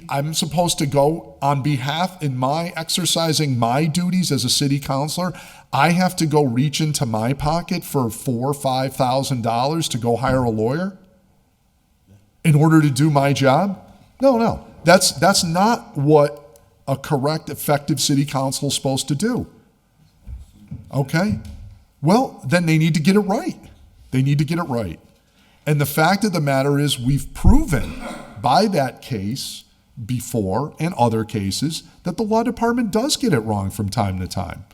I'm supposed to go on behalf in my exercising my duties as a city councilor. I have to go reach into my pocket for $4,000 or $5,000 to go hire a lawyer in order to do my job? No. That's not what a correct, effective city council is supposed to do. Okay? Well, then they need to get it right. They need to get it right. And the fact of the matter is we've proven by that case before and other cases that the law department does get it wrong from time to time.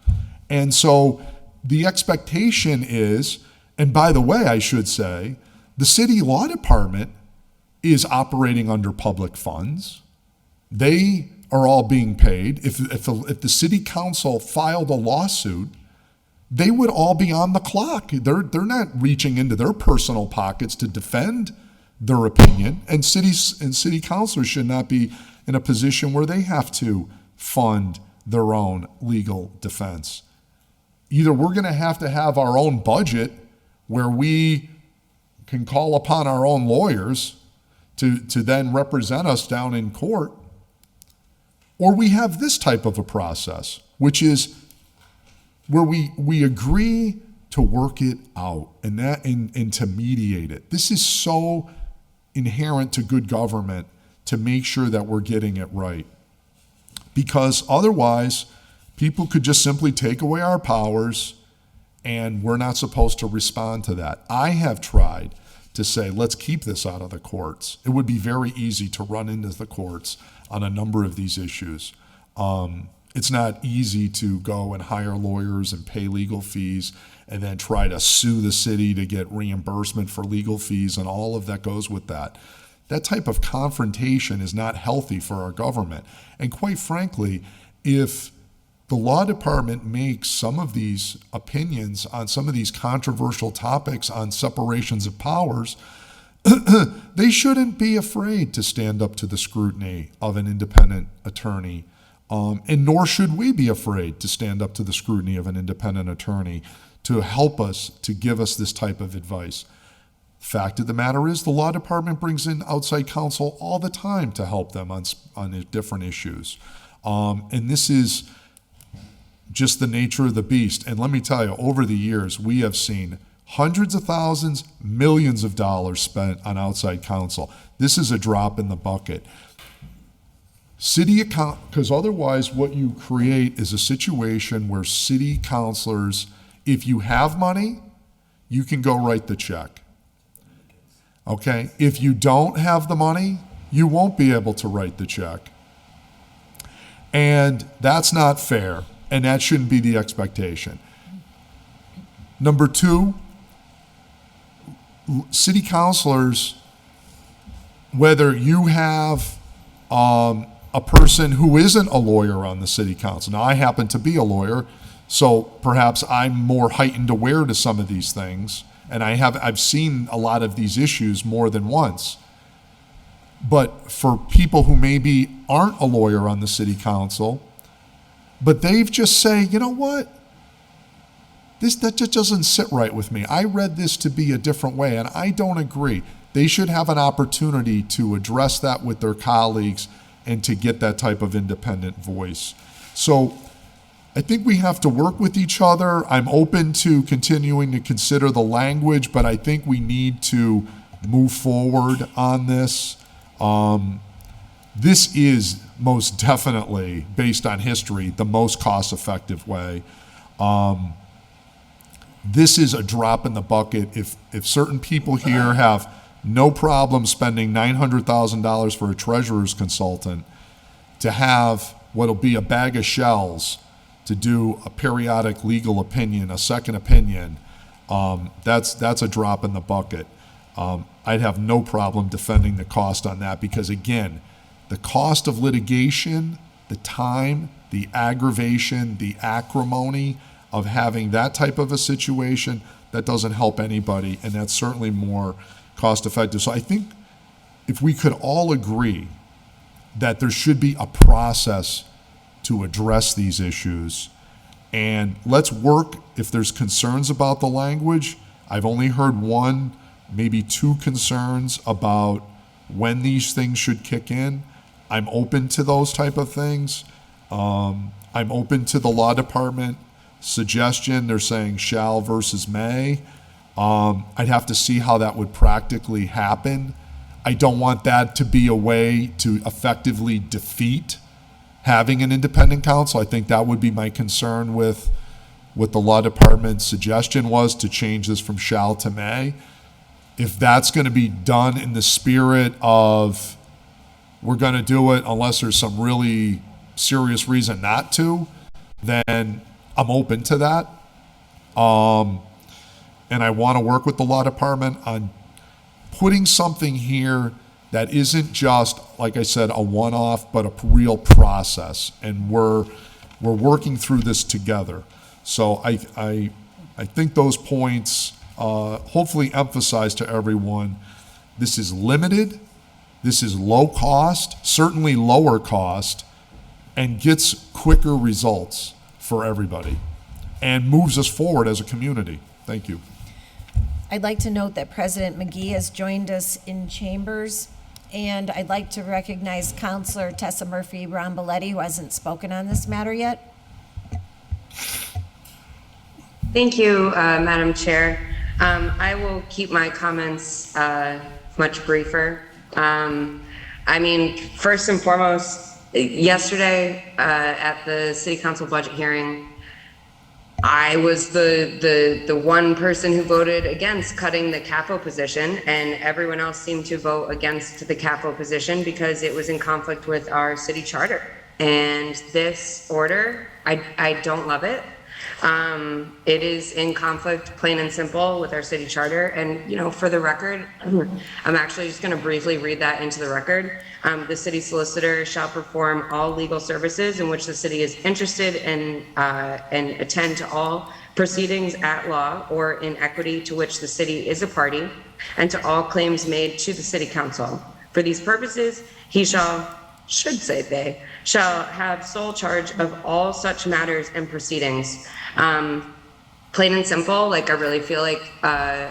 And so the expectation is, and by the way, I should say, the city law department is operating under public funds. They are all being paid. If the city council filed a lawsuit, they would all be on the clock. They're not reaching into their personal pockets to defend their opinion, and city councilors should not be in a position where they have to fund their own legal defense. Either we're going to have our own budget where we can call upon our own lawyers to then represent us down in court, or we have this type of a process, which is where we agree to work it out and to mediate it. This is so inherent to good government to make sure that we're getting it right. Because otherwise, people could just simply take away our powers and we're not supposed to respond to that. I have tried to say, let's keep this out of the courts. It would be very easy to run into the courts on a number of these issues. It's not easy to go and hire lawyers and pay legal fees and then try to sue the city to get reimbursement for legal fees and all of that goes with that. That type of confrontation is not healthy for our government. And quite frankly, if the law department makes some of these opinions on some of these controversial topics on separations of powers, they shouldn't be afraid to stand up to the scrutiny of an independent attorney. And nor should we be afraid to stand up to the scrutiny of an independent attorney to help us, to give us this type of advice. Fact of the matter is, the law department brings in outside counsel all the time to help them on different issues. And this is just the nature of the beast. And let me tell you, over the years, we have seen hundreds of thousands, millions of dollars spent on outside counsel. This is a drop in the bucket. Because otherwise what you create is a situation where city councilors, if you have money, you can go write the check. Okay? If you don't have the money, you won't be able to write the check. And that's not fair, and that shouldn't be the expectation. Number two, city councilors, whether you have a person who isn't a lawyer on the city council. Now, I happen to be a lawyer, so perhaps I'm more heightened aware to some of these things, and I've seen a lot of these issues more than once. But for people who maybe aren't a lawyer on the city council, but they've just say, you know what? That just doesn't sit right with me. I read this to be a different way, and I don't agree. They should have an opportunity to address that with their colleagues and to get that type of independent voice. So I think we have to work with each other. I'm open to continuing to consider the language, but I think we need to move forward on this. This is most definitely, based on history, the most cost-effective way. This is a drop in the bucket. If certain people here have no problem spending $900,000 for a treasurer's consultant to have what'll be a bag of shells to do a periodic legal opinion, a second opinion, that's a drop in the bucket. I'd have no problem defending the cost on that because, again, the cost of litigation, the time, the aggravation, the acrimony of having that type of a situation, that doesn't help anybody, and that's certainly more cost effective. So I think if we could all agree that there should be a process to address these issues, and let's work, if there's concerns about the language, I've only heard one, maybe two concerns about when these things should kick in. I'm open to those type of things. I'm open to the law department suggestion. They're saying shall versus may. I'd have to see how that would practically happen. I don't want that to be a way to effectively defeat having an independent counsel. I think that would be my concern with what the law department's suggestion was, to change this from shall to may. If that's going to be done in the spirit of we're going to do it unless there's some really serious reason not to, then I'm open to that. And I want to work with the law department on putting something here that isn't just, like I said, a one-off, but a real process. And we're working through this together. So I think those points hopefully emphasize to everyone, this is limited, this is low cost, certainly lower cost, and gets quicker results for everybody and moves us forward as a community. Thank you. I'd like to note that President McGee has joined us in chambers, and I'd like to recognize Councilor Tessa Murphy Romboletti, who hasn't spoken on this matter yet. Thank you, Madam Chair. I will keep my comments much briefer. I mean, first and foremost, yesterday at the City Council budget hearing, I was the one person who voted against cutting the Cabot position, and everyone else seemed to vote against the Cabot position because it was in conflict with our city charter. And this order, I don't love it. It is in conflict, plain and simple, with our city charter. And, you know, for the record, I'm actually just going to briefly read that into the record. The city solicitor shall perform all legal services in which the city is interested in and attend to all proceedings at law or in equity to which the city is a party, and to all claims made to the city council. For these purposes, he shall have sole charge of all such matters and proceedings. Plain and simple, like I really feel like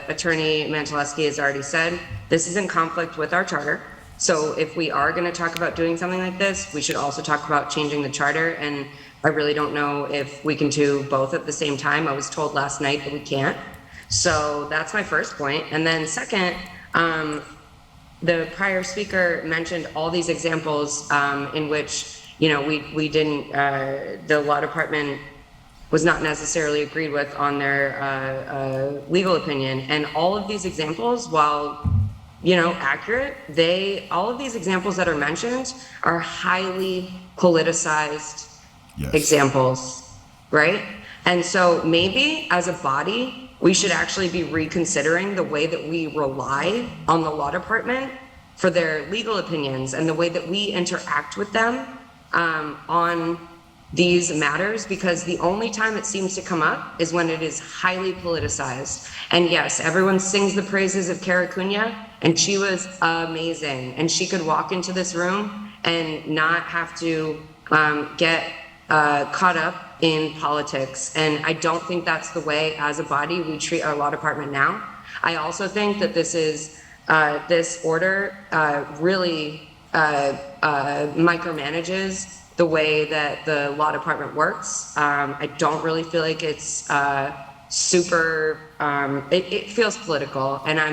Attorney Mantelewski has already said, this is in conflict with our charter. So if we are going to talk about doing something like this, we should also talk about changing the charter. And I really don't know if we can do both at the same time. I was told last night that we can't. So that's my first point. And then second, the prior speaker mentioned all these examples in which, you know, we didn't, the law department was not necessarily agreed with on their legal opinion. And all of these examples, while, you know, accurate, all of these examples that are mentioned are highly politicized examples, right? And so maybe as a body, we should actually be reconsidering the way that we rely on the law department for their legal opinions and the way that we interact with them on these matters, because the only time it seems to come up is when it is highly politicized. And yes, everyone sings the praises of Cara Cunha, and she was amazing. And she could walk into this room and not have to get caught up in politics. And I don't think that's the way, as a body, we treat our law department now. I also think that this is, this order really micromanages the way that the law department works. I don't really feel like it's super, it feels political, and I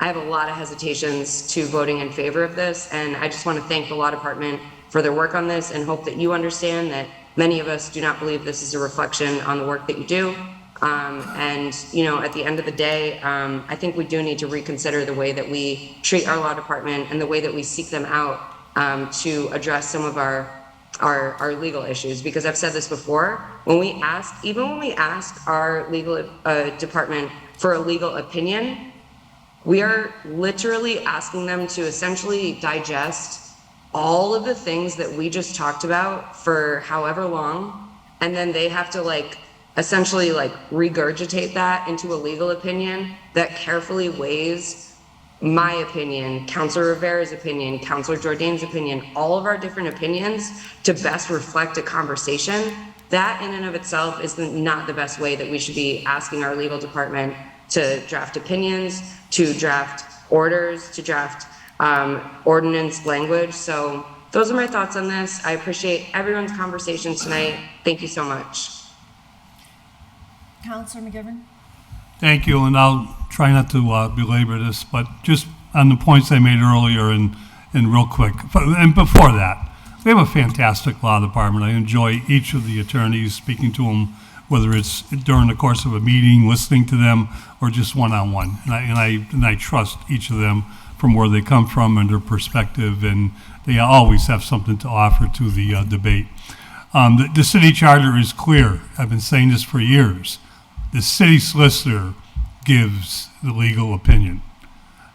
have a lot of hesitations to voting in favor of this, and I just want to thank the law department for their work on this and hope that you understand that many of us do not believe this is a reflection on the work that you do. And, you know, at the end of the day, I think we do need to reconsider the way that we treat our law department and the way that we seek them out to address some of our legal issues. Because I've said this before, even when we ask our legal department for a legal opinion, we are literally asking them to essentially digest all of the things that we just talked about for however long and then they have to essentially regurgitate that into a legal opinion that carefully weighs my opinion, Councilor Rivera's opinion, Councilor Jourdain's opinion, all of our different opinions to best reflect a conversation, that in and of itself is not the best way that we should be asking our legal department to draft opinions, to draft orders, to draft ordinance language. So those are my thoughts on this. I appreciate everyone's conversation tonight. Thank you so much. Councilor McGivern? Thank you, and I'll try not to belabor this, but just on the points I made earlier and real quick, and before that, we have a fantastic law department. I enjoy each of the attorneys, speaking to them, whether it's during the course of a meeting, listening to them, or just one-on-one. And I trust each of them from where they come from and their perspective, and they always have something to offer to the debate. The city charter is clear. I've been saying this for years. The city solicitor gives the legal opinion.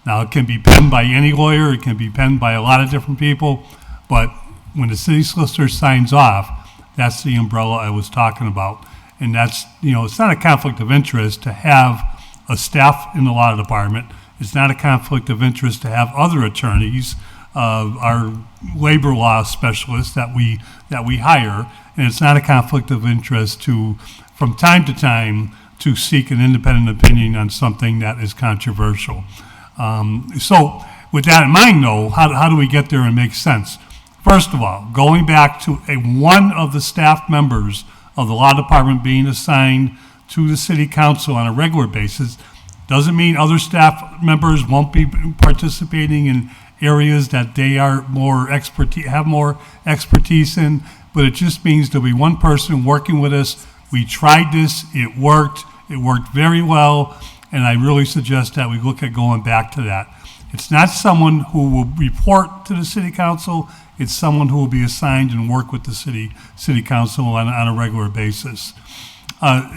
Now, it can be penned by any lawyer, it can be penned by a lot of different people, but when the city solicitor signs off, that's the umbrella I was talking about. And that's, it's not a conflict of interest to have a staff in the law department. It's not a conflict of interest to have other attorneys, our labor law specialists that we hire, and it's not a conflict of interest to, from time to time, to seek an independent opinion on something that is controversial. So with that in mind, though, how do we get there and make sense? First of all, going back to one of the staff members of the law department being assigned to the city council on a regular basis doesn't mean other staff members won't be participating in areas that they are have more expertise in, but it just means there'll be one person working with us. We tried this, it worked very well, and I really suggest that we look at going back to that. It's not someone who will report to the city council, it's someone who will be assigned and work with the city council on a regular basis.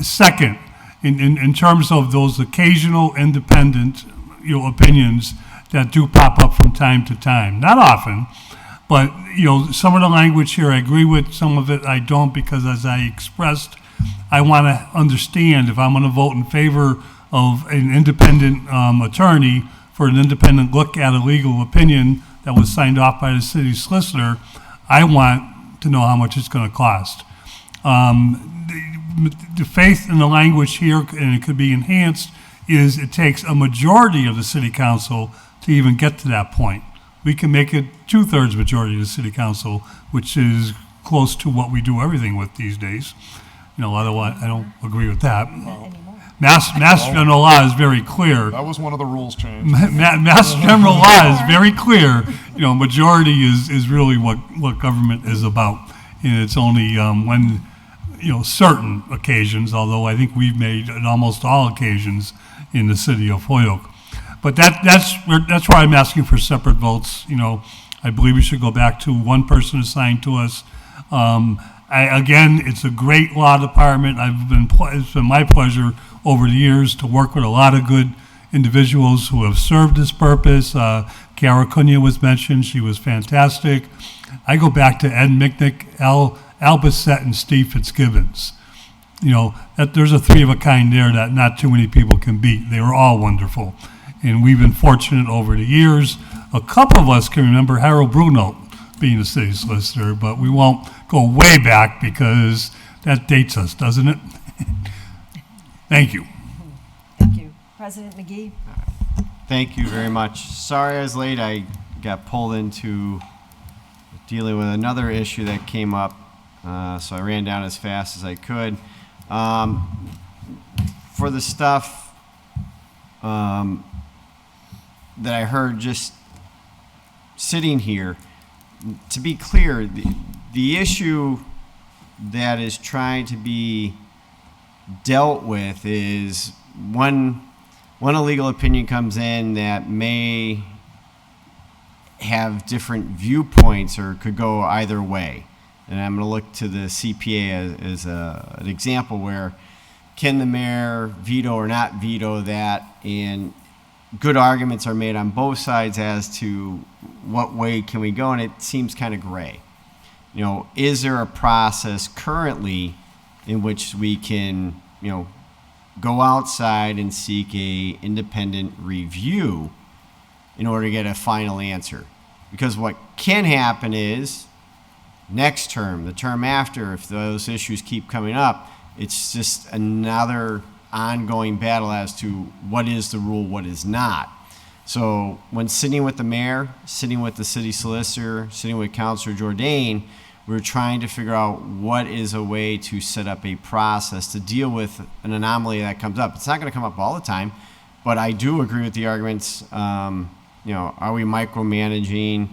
Second, in terms of those occasional independent opinions that do pop up from time to time, not often, but some of the language here I agree with, some of it I don't, because as I expressed, I want to understand if I'm going to vote in favor of an independent attorney for an independent look at a legal opinion that was signed off by the city solicitor, I want to know how much it's going to cost. The faith in the language here, and it could be enhanced, is it takes a majority of the city council to even get to that point. We can make it 2/3 majority of the city council, which is close to what we do everything with these days. Otherwise, I don't agree with that. Mass general law is very clear. That was one of the rules changed. Mass general law is very clear. Majority is really what government is about. And it's only when, certain occasions, although I think we've made it almost all occasions in the city of Holyoke. But that's why I'm asking for separate votes. I believe we should go back to one person assigned to us. Again, it's a great law department. It's been my pleasure over the years to work with a lot of good individuals who have served this purpose. Kara Cunha was mentioned. She was fantastic. I go back to Ed Micknick, Al Bissett, and Steve Fitzgibbons. There's a three of a kind there that not too many people can beat. They were all wonderful. And we've been fortunate over the years. A couple of us can remember Harold Bruno being a city solicitor, but we won't go way back because that dates us, doesn't it? Thank you. Thank you. President McGee? Thank you very much. Sorry I was late. I got pulled into dealing with another issue that came up, so I ran down as fast as I could. For the stuff that I heard just sitting here, to be clear, the issue that is trying to be dealt with is when a legal opinion comes in that may have different viewpoints or could go either way. And I'm going to look to the CPA as an example where can the mayor veto or not veto that, and good arguments are made on both sides as to what way can we go, and it seems kind of gray. Is there a process currently in which we can, go outside and seek a independent review in order to get a final answer. Because what can happen is next term, the term after, if those issues keep coming up, it's just another ongoing battle as to what is the rule, what is not. So when sitting with the mayor, sitting with the city solicitor, sitting with Councilor JOURDAIN, we're trying to figure out what is a way to set up a process to deal with an anomaly that comes up. It's not going to come up all the time, but I do agree with the arguments. Are we micromanaging?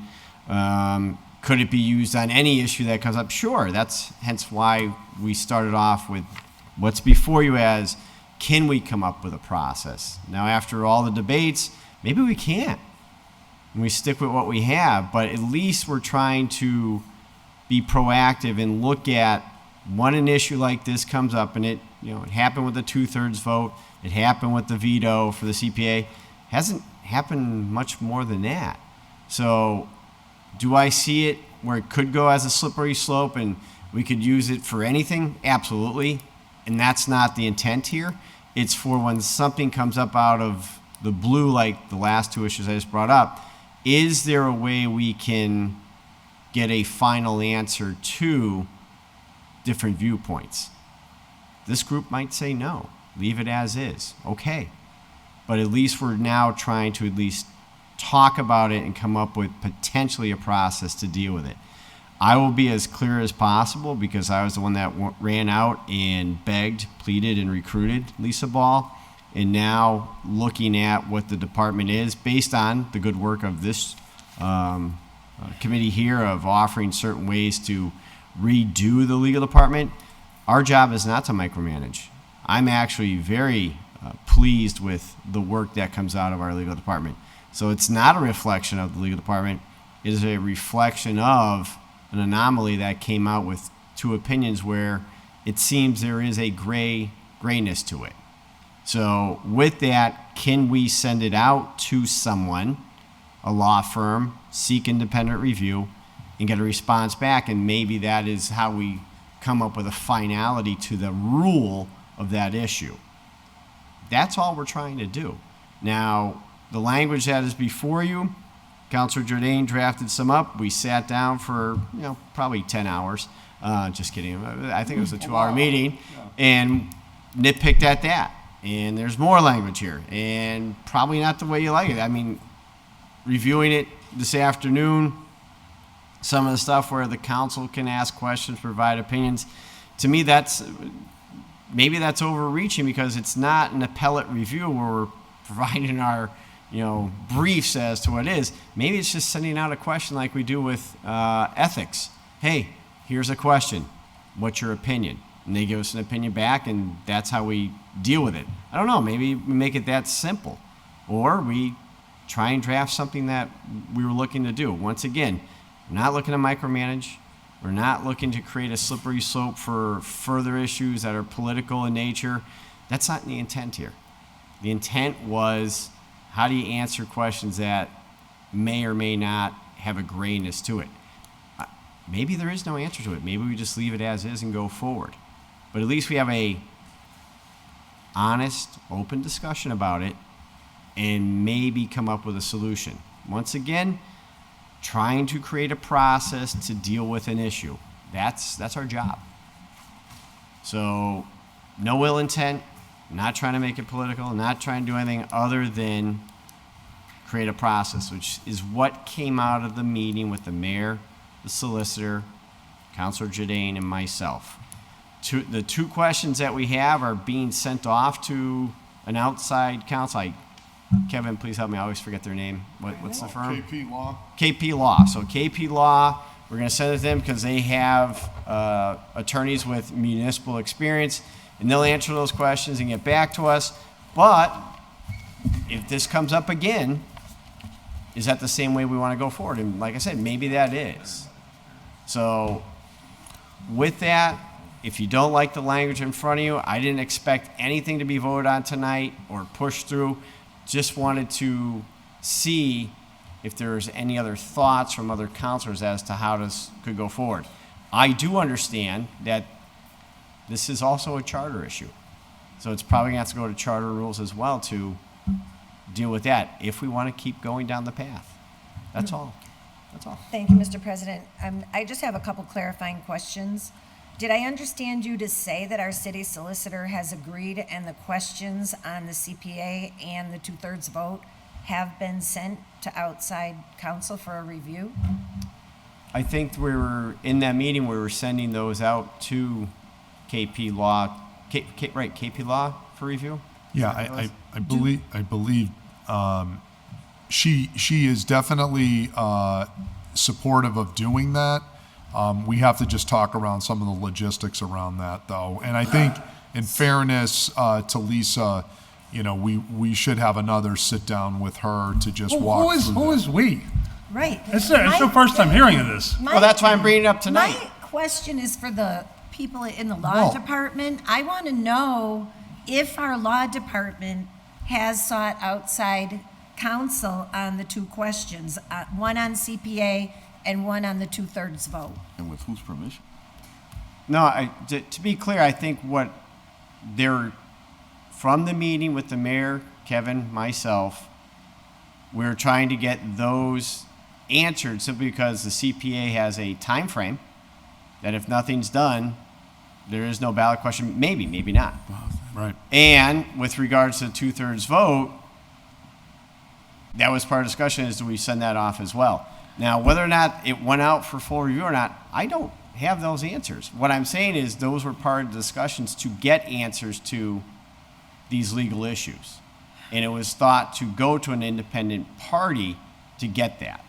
Could it be used on any issue that comes up? Sure. That's hence why we started off with what's before you as, can we come up with a process? Now, after all the debates, maybe we can't. And we stick with what we have, but at least we're trying to be proactive and look at when an issue like this comes up, and it happened with the 2/3 vote, it happened with the veto for the CPA, hasn't happened much more than that. So do I see it where it could go as a slippery slope and we could use it for anything? Absolutely. And that's not the intent here. It's for when something comes up out of the blue, like the last two issues I just brought up. Is there a way we can get a final answer to different viewpoints? This group might say no, leave it as is. Okay. But at least we're now trying to at least talk about it and come up with potentially a process to deal with it. I will be as clear as possible because I was the one that ran out and begged, pleaded, and recruited Lisa Ball. And now looking at what the department is based on the good work of this committee here of offering certain ways to redo the legal department, our job is not to micromanage. I'm actually very pleased with the work that comes out of our legal department. So it's not a reflection of the legal department. It is a reflection of an anomaly that came out with two opinions where it seems there is a grayness to it. So with that, can we send it out to someone, a law firm, seek independent review, and get a response back? And maybe that is how we come up with a finality to the rule of that issue. That's all we're trying to do. Now, the language that is before you, Councilor JOURDAIN drafted some up. We sat down for, probably 10 hours. Just kidding. I think it was a 2-hour meeting, and nitpicked at that. And there's more language here, and probably not the way you like it. I mean, reviewing it this afternoon, some of the stuff where the council can ask questions, provide opinions, to me maybe that's overreaching because it's not an appellate review where we're providing our briefs as to what it is. Maybe it's just sending out a question like we do with ethics. Hey, here's a question. What's your opinion? And they give us an opinion back, and that's how we deal with it. I don't know. Maybe we make it that simple. Or we try and draft something that we were looking to do. Once again, we're not looking to micromanage. We're not looking to create a slippery slope for further issues that are political in nature. That's not the intent here. The intent was, how do you answer questions that may or may not have a grayness to it? Maybe there is no answer to it. Maybe we just leave it as is and go forward. But at least we have a honest, open discussion about it and maybe come up with a solution. Once again, trying to create a process to deal with an issue. That's our job. So no ill intent, not trying to make it political, not trying to do anything other than create a process, which is what came out of the meeting with the mayor, the solicitor, Councilor JOURDAIN, and myself. The two questions that we have are being sent off to an outside counsel. Kevin, please help me. I always forget their name. What's the firm? KP Law. KP Law. So KP Law, we're going to send it to them because they have attorneys with municipal experience, and they'll answer those questions and get back to us. But if this comes up again, is that the same way we want to go forward? And like I said, maybe that is. So with that, if you don't like the language in front of you, I didn't expect anything to be voted on tonight or pushed through. Just wanted to see if there's any other thoughts from other counselors as to how this could go forward. I do understand that This is also a charter issue. So it's probably going to have to go to charter rules as well to deal with that if we want to keep going down the path. That's all. That's all. Thank you, Mr. President. I just have a couple clarifying questions. Did I understand you to say that our city solicitor has agreed and the questions on the CPA and the 2/3 vote have been sent to outside counsel for a review? I think we were, in that meeting, we were sending those out to KP Law, KP Law for review? Yeah, I believe she is definitely supportive of doing that. We have to just talk around some of the logistics around that, though. And I think, in fairness to Lisa, we should have another sit down with her to just walk through Who is we? Right. It's the first time hearing of this. Well, that's why I'm bringing it up tonight. My question is for the people in the law department. I want to know if our law department has sought outside counsel on the 2 questions, one on CPA and one on the 2/3 vote. And with whose permission? No, to be clear, I think what they're, from the meeting with the mayor, Kevin, myself, we're trying to get those answered simply because the CPA has a time frame that if nothing's done, there is no ballot question, maybe not. Right. And with regards to the 2/3 vote, that was part of the discussion, is do we send that off as well? Now, whether or not it went out for full review or not, I don't have those answers. What I'm saying is those were part of the discussions to get answers to these legal issues. And it was thought to go to an independent party to get that.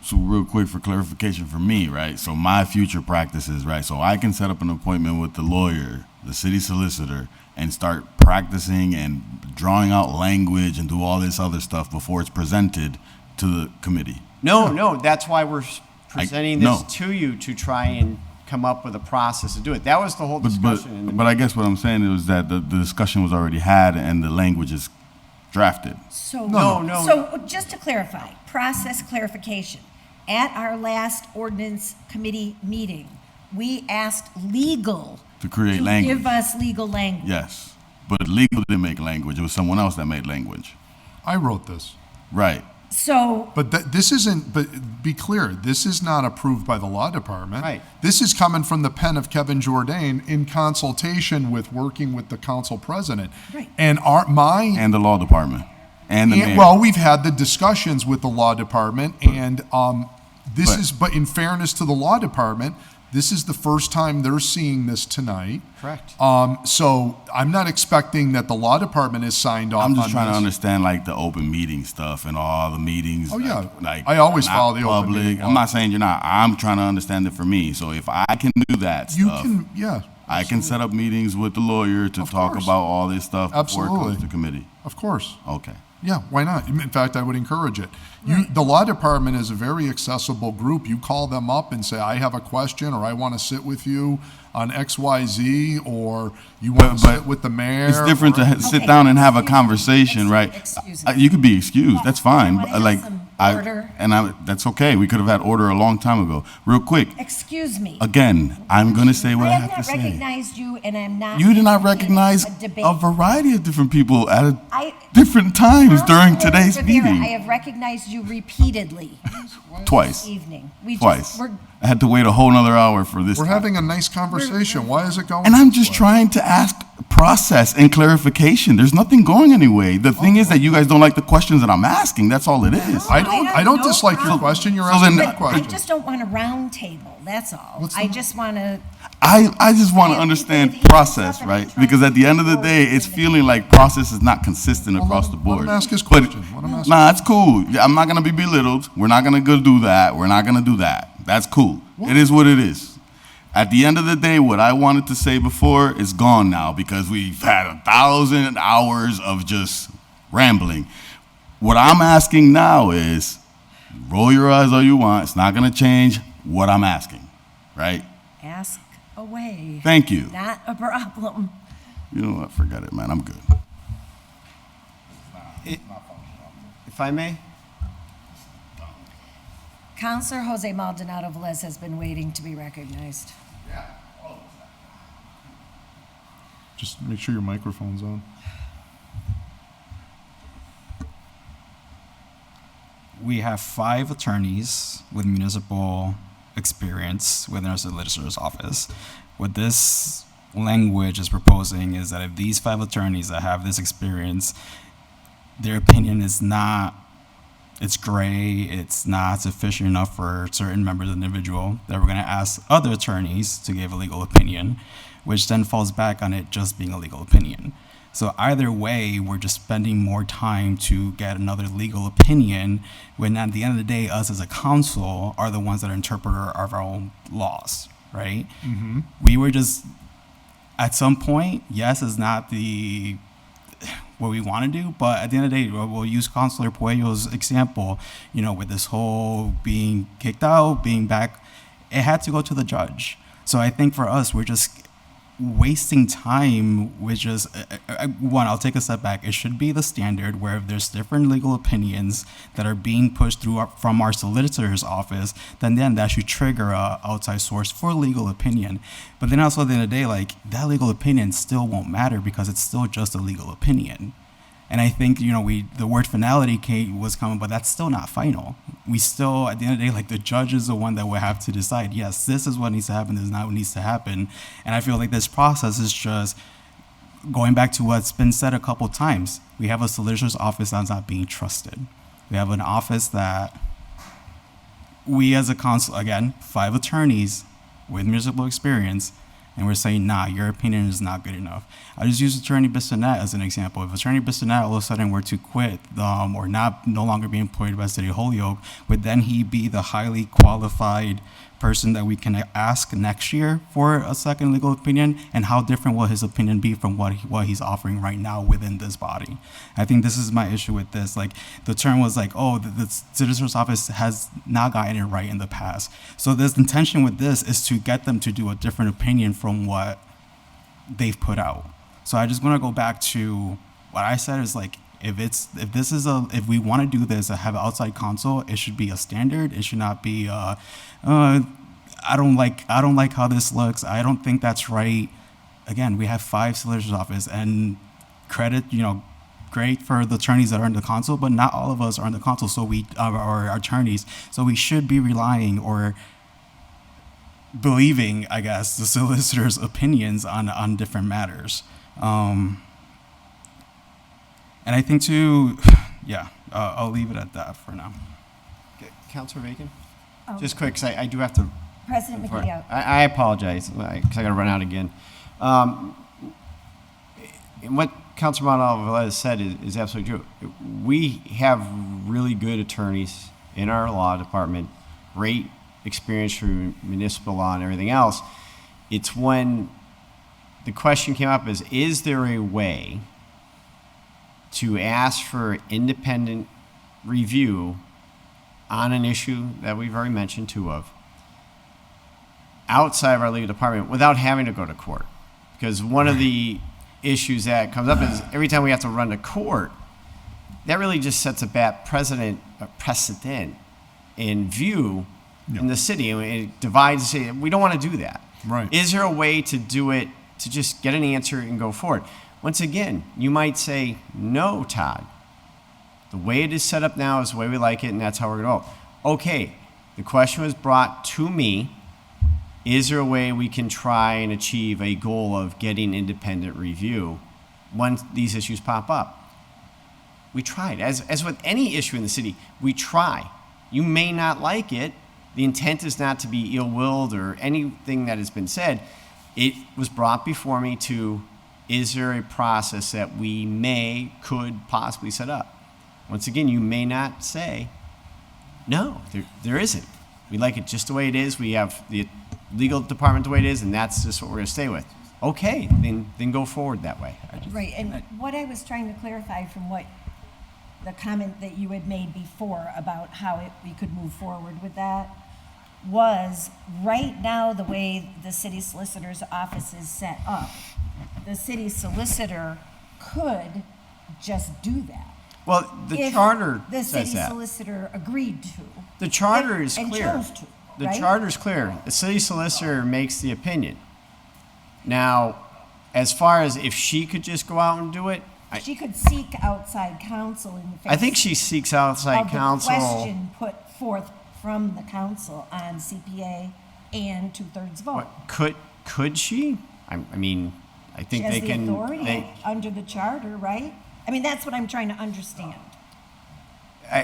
So real quick for clarification for me, right? So my future practices, right? So I can set up an appointment with the lawyer, the city solicitor, and start practicing and drawing out language and do all this other stuff before it's presented to the committee. No, that's why we're presenting this to you, to try and come up with a process to do it. That was the whole discussion. But I guess what I'm saying is that the discussion was already had and the language is drafted. So, No. So just to clarify, process clarification. At our last ordinance committee meeting, we asked legal To create language. give us legal language. Yes. But legal didn't make language. It was someone else that made language. I wrote this. Right. So, But this isn't, but be clear, this is not approved by the law department. Right. This is coming from the pen of Kevin JOURDAIN in consultation with working with the council president. Right. And And the law department. And the mayor. well, we've had the discussions with the law department, and but in fairness to the law department, this is the first time they're seeing this tonight. Correct. So I'm not expecting that the law department has signed off on I'm this. just trying to understand like the open meeting stuff and all the meetings. Oh, yeah. Like I always not follow the open public. meeting law. I'm not saying you're not. I'm trying to understand it for me. So if I can do that You stuff, can, yeah. I can set up meetings with the lawyer to talk course. about all this stuff before it Absolutely. comes to committee. Of course. Okay. Yeah, why not? In fact, I would encourage it. The law department is a very accessible group. You call them up and say, I have a question, or I want to sit with you on XYZ, or you want to sit with the mayor. It's different to sit down and have a conversation, right? You could be excused. That's fine. I wanna have some order. That's okay. We could have had order a long time ago. Real quick. excuse me. Again, I'm going to say what I I have have to not say. recognized you, and I'm not. You did not in recognize a debate. a variety of different people at I- different times during Councilor today's Rivera, meeting. I have recognized you repeatedly Twice. this evening. We Twice. We're, I had to wait a whole nother hour for this. We're time. having a nice conversation. Why is it going? And I'm this just way? trying to ask process and clarification. There's nothing going anyway. The thing is that you guys don't like the questions that I'm asking. That's all it is. I don't dislike your question. You're So asking then- a I question. just don't want a round table, that's all. What's I the- just want to, I just want to understand because he process, has nothing right? to try Because to at the end of the day, it's feeling like process is not consistent across the board. Let him ask his But- question. Let him ask Nah, it's cool. I'm not going to be belittled. We're not going to go do that. We're not going to do that. That's cool. It is what it is. At the end of the day, what I wanted to say before is gone now because we've had 1,000 hours of just rambling. What I'm asking now is, roll your eyes all you want. It's not going to change what I'm asking, right? ask away. Thank you. Not a problem. You know what? Forget it, man. I'm good. If I may? Counselor Jose Maldonado Velez has been waiting to be recognized. Just make sure your microphone's on. We have 5 attorneys with municipal experience within our solicitor's office. What this language is proposing is that if these 5 attorneys that have this experience, their opinion is not, it's gray, it's not sufficient enough for certain members of the individual, that we're going to ask other attorneys to give a legal opinion, which then falls back on it just being a legal opinion. So either way, we're just spending more time to get another legal opinion when at the end of the day, us as a council are the ones that are interpreter of our own laws, right? Mm-hmm. We were just, at some point, yes, it's not what we want to do, but at the end of the day, we'll use Councilor Puello's example, with this whole being kicked out, being back, it had to go to the judge. So I think for us, we're just wasting time with just, one, I'll take a step back. It should be the standard where if there's different legal opinions that are being pushed through from our solicitor's office, then that should trigger a outside source for legal opinion. But then also at the end of the day, that legal opinion still won't matter because it's still just a legal opinion. And I think, the word finality was coming, but that's still not final. We still, at the end of the day, the judge is the one that will have to decide, yes, this is what needs to happen, this is not what needs to happen. And I feel like this process is just going back to what's been said a couple times. We have a solicitor's office that's not being trusted. We have an office that we as a council, again, 5 attorneys with municipal experience, and we're saying, nah, your opinion is not good enough. I just use Attorney Bissonnette as an example. If Attorney Bissonnette all of a sudden were to quit or no longer be employed by City of Holyoke, would then he be the highly qualified person that we can ask next year for a second legal opinion? And how different will his opinion be from what he's offering right now within this body? I think this is my issue with this. The term was the solicitor's office has not gotten it right in the past. So this intention with this is to get them to do a different opinion from what they've put out. So I just want to go back to what I said is if we want to do this and have outside counsel, it should be a standard. It should not be I don't like how this looks. I don't think that's right. Again, we have 5 solicitors' office, and credit, great for the attorneys that are in the council, but not all of us are in the council, so we are attorneys. So we should be relying or believing, I guess, the solicitor's opinions on different matters. And I think too, I'll leave it at that for now. Okay, Councilor Bacon? Oh. Just quick, because I do have to. President McGee. I apologize, because I got to run out again. And what Councilor Montalvo said is absolutely true. We have really good attorneys in our law department, great experience through municipal law and everything else. It's when the question came up is there a way to ask for independent review on an issue that we've already mentioned 2 of, outside of our legal department without having to go to court? Because one of the issues that comes up is every time we have to run to court, that really just sets a bad precedent in view in the city. I mean, it divides the city. We don't want to do that. Right. Is there a way to do it, to just get an answer and go forward? Once again, you might say, no, Todd. The way it is set up now is the way we like it, and that's how we're going to go. Okay, the question was brought to me. Is there a way we can try and achieve a goal of getting independent review when these issues pop up? We tried. As with any issue in the city, we try. You may not like it. The intent is not to be ill-willed or anything that has been said. It was brought before me to, is there a process that we could possibly set up? Once again, you may not say, no, there isn't. We like it just the way it is. We have the legal department the way it is, and that's just what we're going to stay with. Okay, then go forward that way. Right, and what I was trying to clarify from the comment that you had made before about how we could move forward with that was, right now, the way the city solicitor's office is set up, the city solicitor could just do that. Well, the if charter the says city that. solicitor agreed to. The charter is and clear. chose to, The right? charter is clear. The city solicitor makes the opinion. Now, as far as if she could just go out and do it, She could seek outside counsel in the face. I think she seeks outside of the counsel. question put forth from the council on CPA and 2/3 vote. Could she? I mean, I think She has they the can. authority under the charter, right? I mean, that's what I'm trying to understand.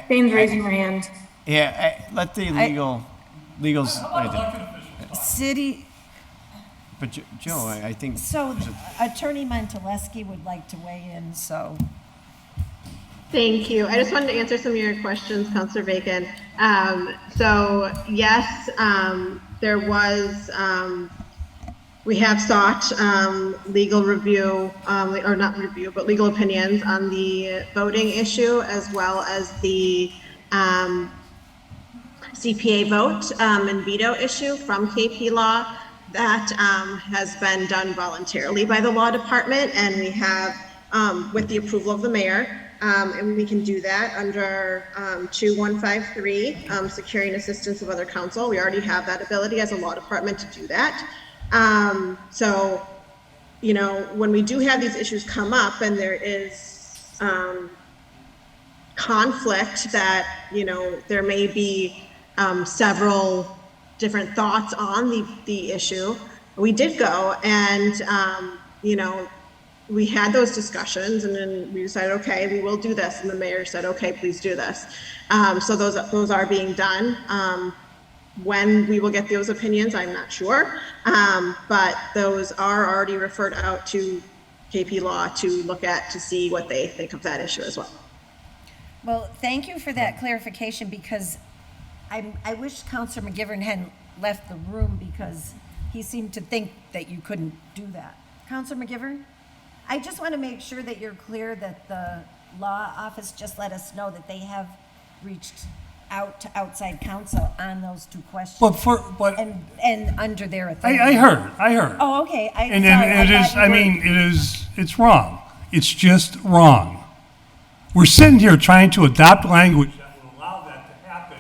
Jane's raising her hand. Yeah, let the legals. City, But Joe, I think. so Attorney Mentaleski would like to weigh in, so. Thank you. I just wanted to answer some of your questions, Councilor Bacon. So yes, there was, we have sought legal review, or not review, but legal opinions on the voting issue as well as the CPA vote and veto issue from KP Law. That has been done voluntarily by the law department, and we have, with the approval of the mayor, and we can do that under 2153, securing assistance of other counsel. We already have that ability as a law department to do that. So, you know, when we do have these issues come up and there is conflict that, you know, there may be several different thoughts on the issue, we did go and, you know, we had those discussions and then we decided, okay, we will do this. And the mayor said, okay, please do this. So those are being done. When we will get those opinions, I'm not sure. But those are already referred out to KP Law to look at, to see what they think of that issue as well. Well, thank you for that clarification, because I wish Councilor McGivern hadn't left the room, because he seemed to think that you couldn't do that. Councilor McGivern? I just want to make sure that you're clear that the law office just let us know that they have reached out to outside counsel on those two questions. And under their authority. I heard. Oh, okay. It's wrong. It's just wrong. We're sitting here trying to adopt language that will allow that to happen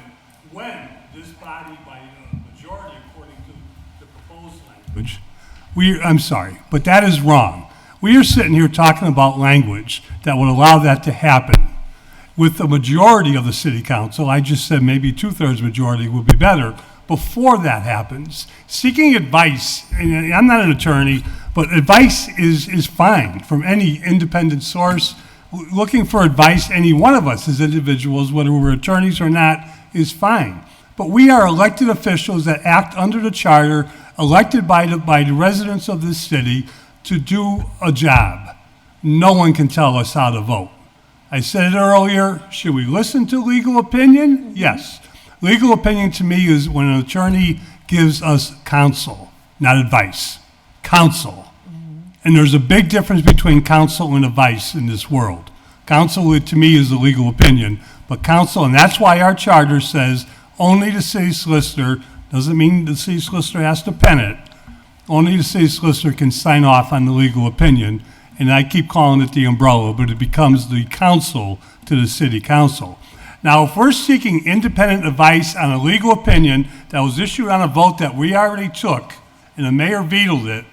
when this body, by a majority, according to the proposed language, I'm sorry, but that is wrong. We are sitting here talking about language that would allow that to happen. With the majority of the city council, I just said maybe 2/3 majority would be better before that happens. Seeking advice, and I'm not an attorney, but advice is fine from any independent source. Looking for advice, any one of us as individuals, whether we're attorneys or not, is fine. But we are elected officials that act under the charter, elected by the residents of this city to do a job. No one can tell us how to vote. I said it earlier, should we listen to legal opinion? Yes. Legal opinion to me is when an attorney gives us counsel, not advice. Counsel. And there's a big difference between counsel and advice in this world. Counsel, to me, is the legal opinion. But counsel, and that's why our charter says only the city solicitor, doesn't mean the city solicitor has to pen it. Only the city solicitor can sign off on the legal opinion. And I keep calling it the umbrella, but it becomes the counsel to the city council. Now, if we're seeking independent advice on a legal opinion that was issued on a vote that we already took, and the mayor vetoed it,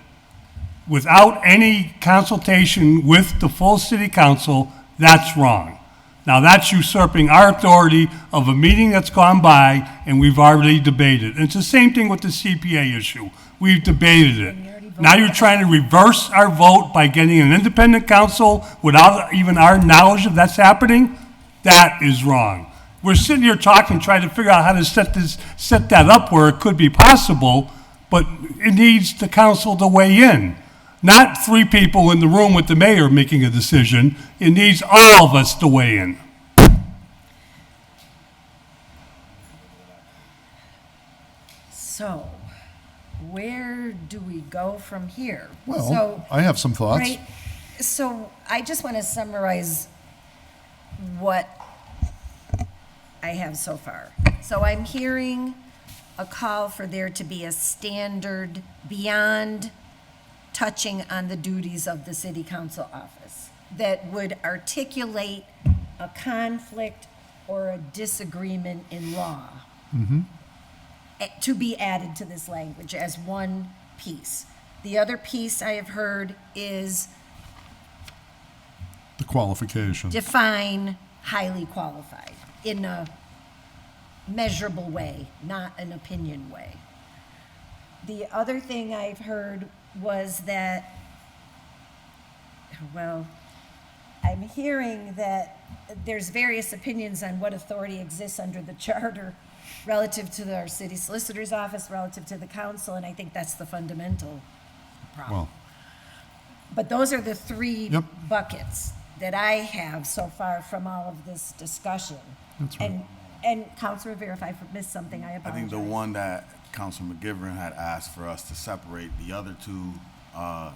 without any consultation with the full city council, that's wrong. Now, that's usurping our authority of a meeting that's gone by, and we've already debated. And it's the same thing with the CPA issue. We've debated it. Now you're trying to reverse our vote by getting an independent counsel without even our knowledge of that's happening? That is wrong. We're sitting here talking, trying to figure out how to set that up where it could be possible, but it needs the council to weigh in. Not 3 people in the room with the mayor making a decision. It needs all of us to weigh in. So, where do we go from here? Well, I have some thoughts. Right, so I just want to summarize what I have so far. So I'm hearing a call for there to be a standard beyond touching on the duties of the city council office that would articulate a conflict or a disagreement in law to be added to this language as one piece. The other piece I have heard is The qualification. define highly qualified in a measurable way, not an opinion way. The other thing I've heard was that, well, I'm hearing that there's various opinions on what authority exists under the charter relative to our city solicitor's office, relative to the council, and I think that's the fundamental problem. Well, But those are the three Yep. buckets that I have so far from all of this discussion. That's right. And Councilor Rivera, if I missed something, I I apologize. think the one that Councilman McGivern had asked for us to separate the other two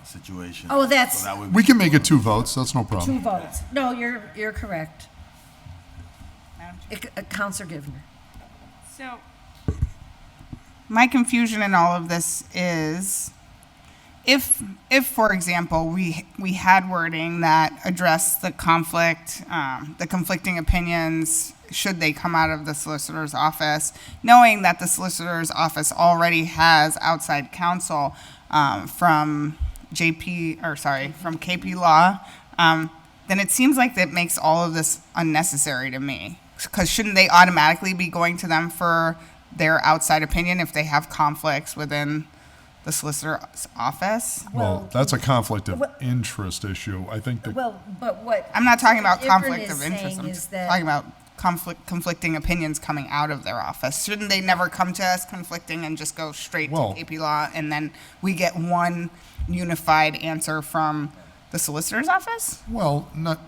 situations. Oh, that's- so that way we can make it 2 votes, that's no problem. 2 votes. No, you're correct. Councilor GIVNER. So, my confusion in all of this is, if for example, we had wording that addressed the conflict, the conflicting opinions, should they come out of the solicitor's office, knowing that the solicitor's office already has outside counsel from from KP Law, then it seems like that makes all of this unnecessary to me. Because shouldn't they automatically be going to them for their outside opinion if they have conflicts within the solicitor's office? Well, that's a conflict of interest issue. I think that, Well, but what. I'm not talking about Different conflict is of interest. saying I'm is that- talking about conflicting opinions coming out of their office. Shouldn't they never come to us conflicting and just go straight Well- to KP Law and then we get one unified answer from the solicitor's office? well, not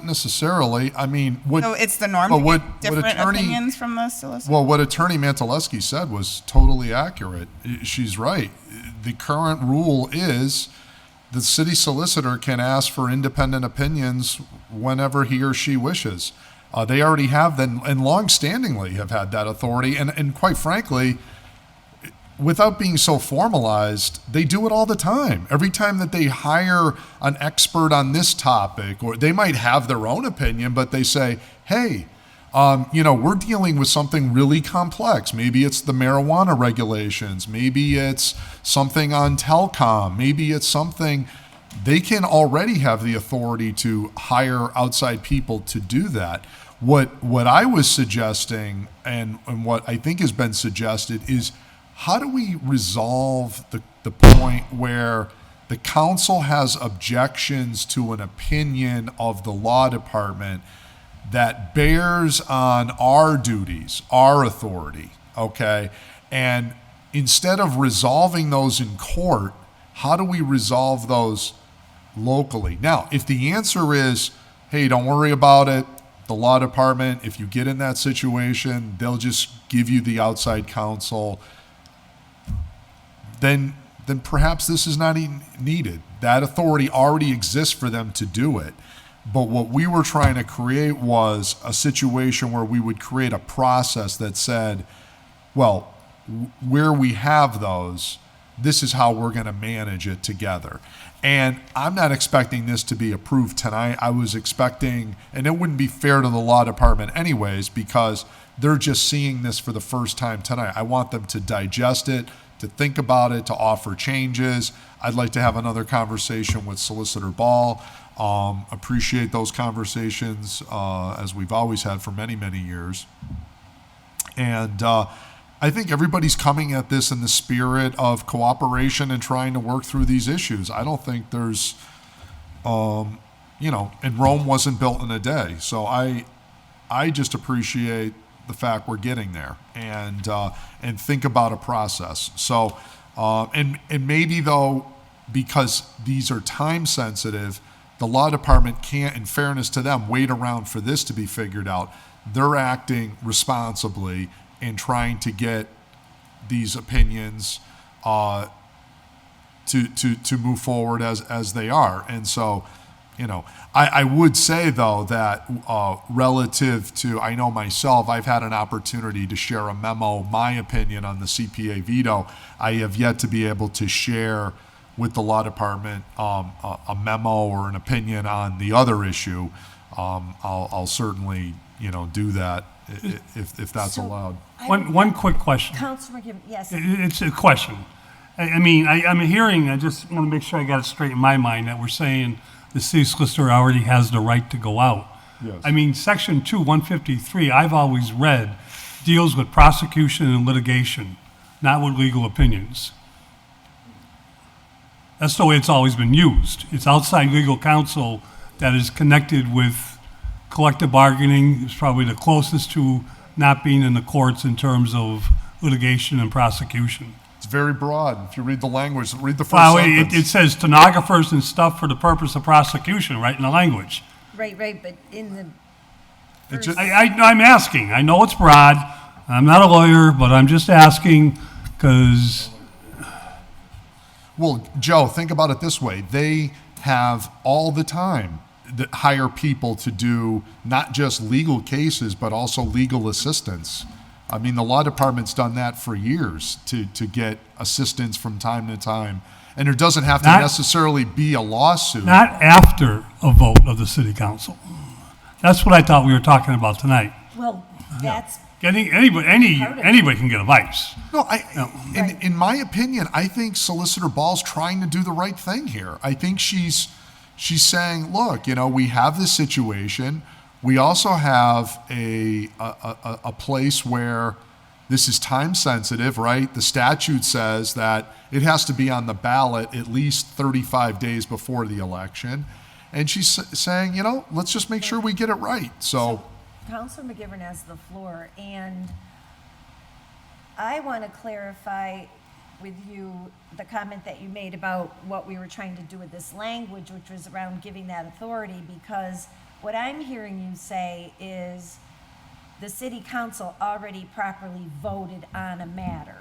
necessarily. I mean, what. So it's the norm but to what- get what different attorney- opinions from the solicitor? Well, what Attorney Mantaleski said was totally accurate. She's right. The current rule is the city solicitor can ask for independent opinions whenever he or she wishes. They already have them, and long-standingly have had that authority. And quite frankly, without being so formalized, they do it all the time. Every time that they hire an expert on this topic, or they might have their own opinion, but they say, hey, we're dealing with something really complex. Maybe it's the marijuana regulations. Maybe it's something on telecom. Maybe it's something. They can already have the authority to hire outside people to do that. What I was suggesting, and what I think has been suggested, is how do we resolve the point where the council has objections to an opinion of the law department that bears on our duties, our authority, okay? And instead of resolving those in court, how do we resolve those locally? Now, if the answer is, hey, don't worry about it, the law department, if you get in that situation, they'll just give you the outside counsel, then perhaps this is not even needed. That authority already exists for them to do it. But what we were trying to create was a situation where we would create a process that said, well, where we have those, this is how we're going to manage it together. And I'm not expecting this to be approved tonight. I was expecting, and it wouldn't be fair to the law department anyways, because they're just seeing this for the first time tonight. I want them to digest it, to think about it, to offer changes. I'd like to have another conversation with Solicitor Ball. Appreciate those conversations as we've always had for many, many years. And I think everybody's coming at this in the spirit of cooperation and trying to work through these issues. I don't think there's, and Rome wasn't built in a day. So I just appreciate the fact we're getting there and think about a process. So, and maybe though, because these are time sensitive, the law department can't, in fairness to them, wait around for this to be figured out. They're acting responsibly and trying to get these opinions to move forward as they are. And so, I would say though that relative to, I know myself, I've had an opportunity to share a memo, my opinion on the CPA veto. I have yet to be able to share with the law department a memo or an opinion on the other issue. I'll certainly do that if that's allowed. One quick question. Councilor McGivern, yes. It's a question. I mean, I'm hearing, I just want to make sure I got it straight in my mind, that we're saying the city solicitor already has the right to go out. Yes. I mean, section 2, 153, I've always read, deals with prosecution and litigation, not with legal opinions. That's the way it's always been used. It's outside legal counsel that is connected with collective bargaining. It's probably the closest to not being in the courts in terms of litigation and prosecution. It's very broad. If you read the language, read the first Well, sentence. it says stenographers and stuff for the purpose of prosecution, right in the language. Right, but in the It just- I'm asking. I know it's broad. I'm not a lawyer, but I'm just asking because Well, Joe, think about it this way. They have all the time that hire people to do not just legal cases, but also legal assistance. I mean, the law department's done that for years to get assistance from time to time. And there doesn't have to Not- necessarily be a lawsuit. not after a vote of the city council. That's what I thought we were talking about tonight. well, that's Getting anybody can get advice. No, in my opinion, I think Solicitor Ball's trying to do the right thing here. I think she's saying, look, we have this situation. We also have a place where this is time sensitive, right? The statute says that it has to be on the ballot at least 35 days before the election. And she's saying, let's just make sure we get it right. So Councilor McGivern has the floor, and I want to clarify with you the comment that you made about what we were trying to do with this language, which was around giving that authority, because what I'm hearing you say is the city council already properly voted on a matter.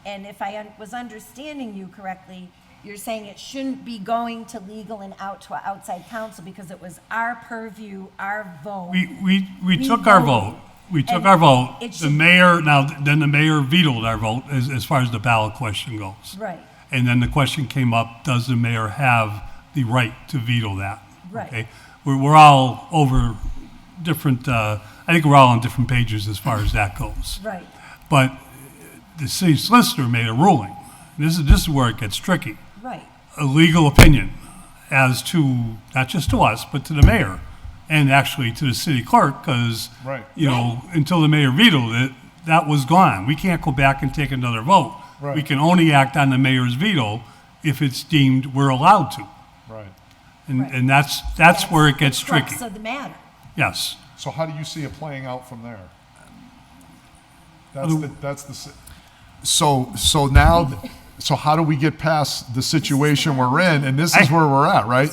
And if I was understanding you correctly, you're saying it shouldn't be going to legal and out to outside counsel because it was our purview, our vote. We took our vote. We took our vote. The mayor, then the mayor vetoed our vote as far as the ballot question goes. Right. And then the question came up, does the mayor have the right to veto that? Right. Okay. We're all over different, I think we're all on different pages as far as that goes. Right. But the city solicitor made a ruling. This is where it gets tricky. Right. A legal opinion as to, not just to us, but to the mayor and actually to the city clerk, because, Right. Until the mayor vetoed it, that was gone. We can't go back and take another vote. Right. We can only act on the mayor's veto if it's deemed we're allowed to. Right. And that's where it gets the crux tricky. of the matter. Yes. So how do you see it playing out from there? So how do we get past the situation we're in? And this is where we're at, right?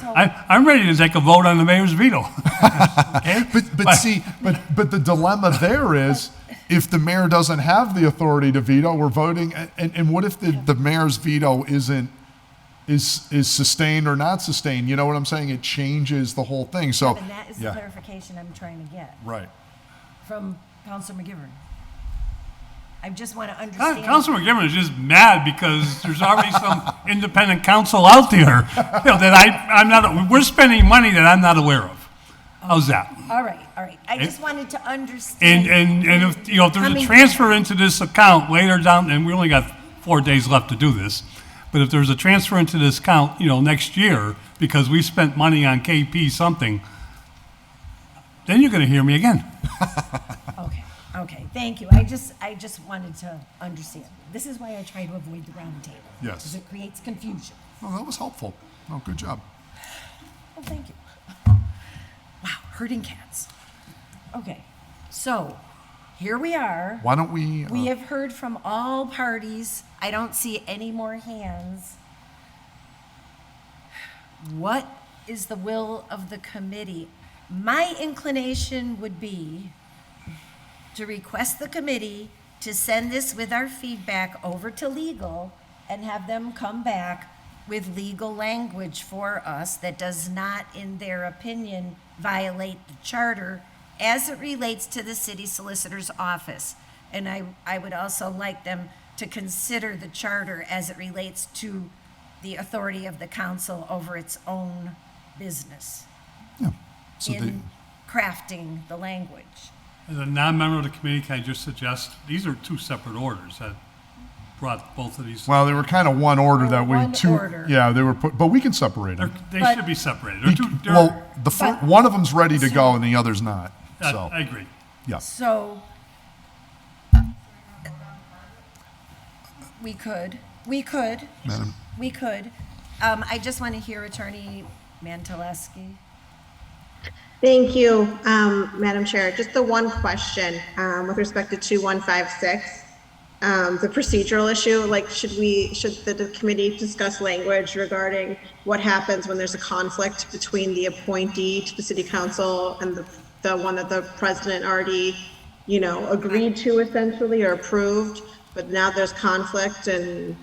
I'm ready to take a vote on the mayor's veto. Okay? But the dilemma there is, if the mayor doesn't have the authority to veto, we're voting, and what if the mayor's veto is sustained or not sustained? You know what I'm saying? It changes the whole thing. So And that is the clarification I'm trying to get right. from Councilor McGivern. I just want to understand. Councilor McGivern is just mad because there's already some independent counsel out there that I'm not. We're spending money that I'm not aware of. How's that? All right. I just wanted to understand. And if there's a transfer into this account later down, and we only got 4 days left to do this, but if there's a transfer into this account, next year because we spent money on KP something, then you're going to hear me again. Okay, thank you. I just wanted to understand. This is why I try to avoid the round table. Yes. Because it creates confusion. Oh, that was helpful. Oh, good job. Oh, thank you. Wow, herding cats. Okay, so here we are. Why don't we? We have heard from all parties. I don't see any more hands. What is the will of the committee? My inclination would be to request the committee to send this with our feedback over to legal and have them come back with legal language for us that does not, in their opinion, violate the charter as it relates to the city solicitor's office. And I would also like them to consider the charter as it relates to the authority of the council over its own business So in crafting the language. As a non-member of the committee, can I just suggest, these are two separate orders. brought both of these. Well, they were kind of one order that we one order. Yeah, they were put, but we can separate them. They But- should be separated. Well, one of them's ready to go and the other's not. So I agree. yeah. So, we could. Madam. We could. I just want to hear Attorney Mantaleski. Thank you, Madam Chair. Just the one question with respect to 2156, the procedural issue. Like, should the committee discuss language regarding what happens when there's a conflict between the appointee to the city council and the one that the president already, agreed to essentially or approved, but now there's conflict and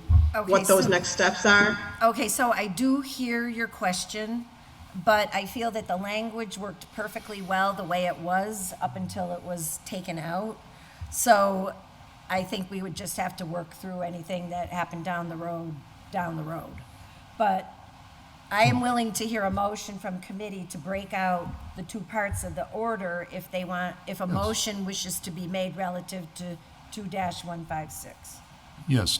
what those next steps are? Okay, so I do hear your question, but I feel that the language worked perfectly well the way it was up until it was taken out. So I think we would just have to work through anything that happened down the road. But I am willing to hear a motion from committee to break out the two parts of the order if a motion wishes to be made relative to 2-156. Yes,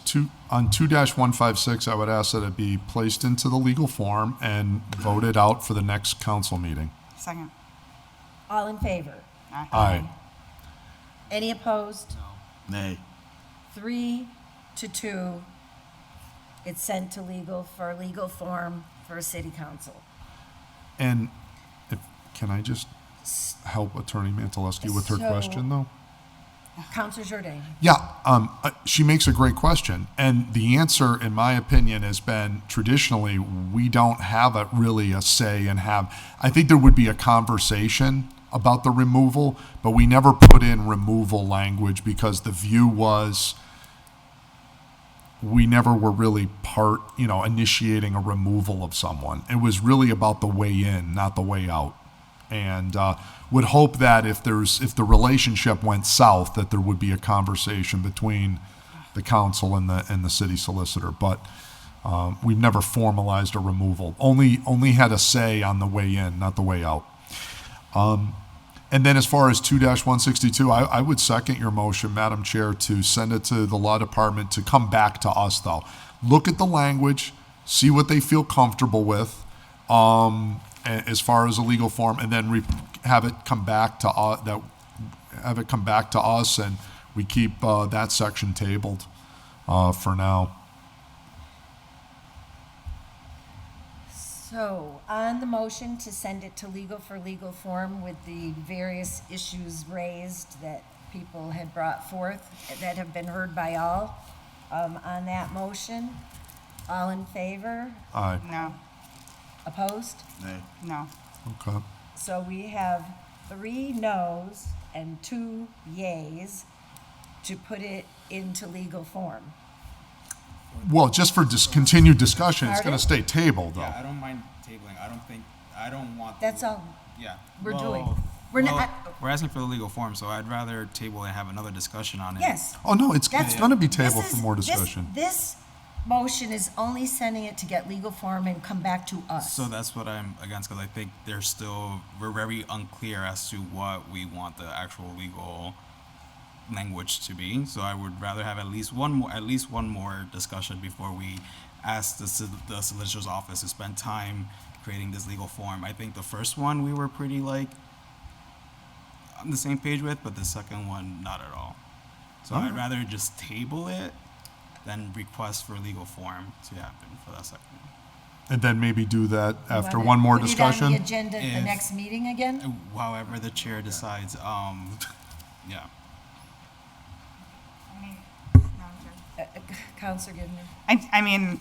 on 2-156, I would ask that it be placed into the legal form and voted out for the next council meeting. Second. All in favor? Aye. Any opposed? Nay. 3-2. It's sent to legal form for city council. And can I just help Attorney Mantaleski with her So- question, though? Counselor Jourdain. Yeah, she makes a great question. And the answer, in my opinion, has been traditionally, we don't have really a say and I think there would be a conversation about the removal, but we never put in removal language because the view was we never were really initiating a removal of someone. It was really about the way in, not the way out. And would hope that if the relationship went south, that there would be a conversation between the council and the city solicitor. But we've never formalized a removal. Only had a say on the way in, not the way out. And then as far as 2-162, I would second your motion, Madam Chair, to send it to the law department to come back to us, though. Look at the language, see what they feel comfortable with. As far as a legal form, and then have it come back to us, and we keep that section tabled for now. So, on the motion to send it to legal form with the various issues raised that people had brought forth that have been heard by all, on that motion, all in favor? Aye. No. Opposed? Nay. No. Okay. So we have 3 noes and 2 yays to put it into legal form. Well, just for continued discussion, it's Pardon? going to stay tabled, though. Yeah, I don't mind tabling. I don't want. That's all Yeah. we're Well, doing. We're not. We're asking for the legal form, so I'd rather table and have another discussion on it. Yes. Oh, no, it's That's- going to be tabled this for is- more this- discussion. This motion is only sending it to get legal form and come back to us. So that's what I'm against, because I think we're very unclear as to what we want the actual legal language to be. So I would rather have at least one more discussion before we ask the solicitor's office to spend time creating this legal form. I think the first one we were pretty on the same page with, but the second one not at all. So I'd rather just table it than request for legal form to happen for that second one. And then maybe do that after wanna one more put it on discussion? the agenda at the If- next meeting again? However the chair decides, yeah. Counselor Givner. I mean,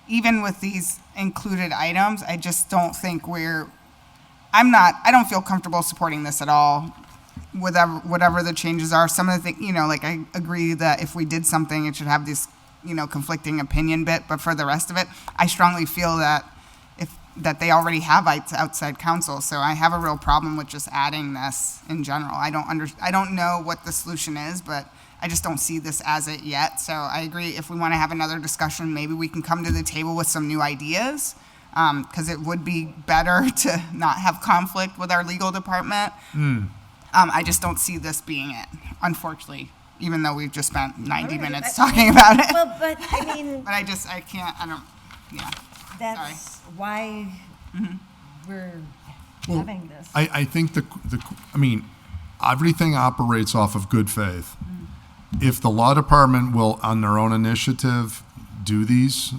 even with these included items, I just don't think I don't feel comfortable supporting this at all. Whatever the changes are, some of the things, I agree that if we did something, it should have this, conflicting opinion bit, but for the rest of it, I strongly feel that that they already have outside counsel, so I have a real problem with just adding this in general. I don't know what the solution is, but I just don't see this as it yet. So I agree, if we want to have another discussion, maybe we can come to the table with some new ideas, because it would be better to not have conflict with our legal department. I just don't see this being it, unfortunately. even though we've just spent 90 All right, minutes but- talking about it. Well, but I mean, But I can't, I don't, yeah. that's why we're having this. I think I mean, everything operates off of good faith. If the law department will, on their own initiative, do these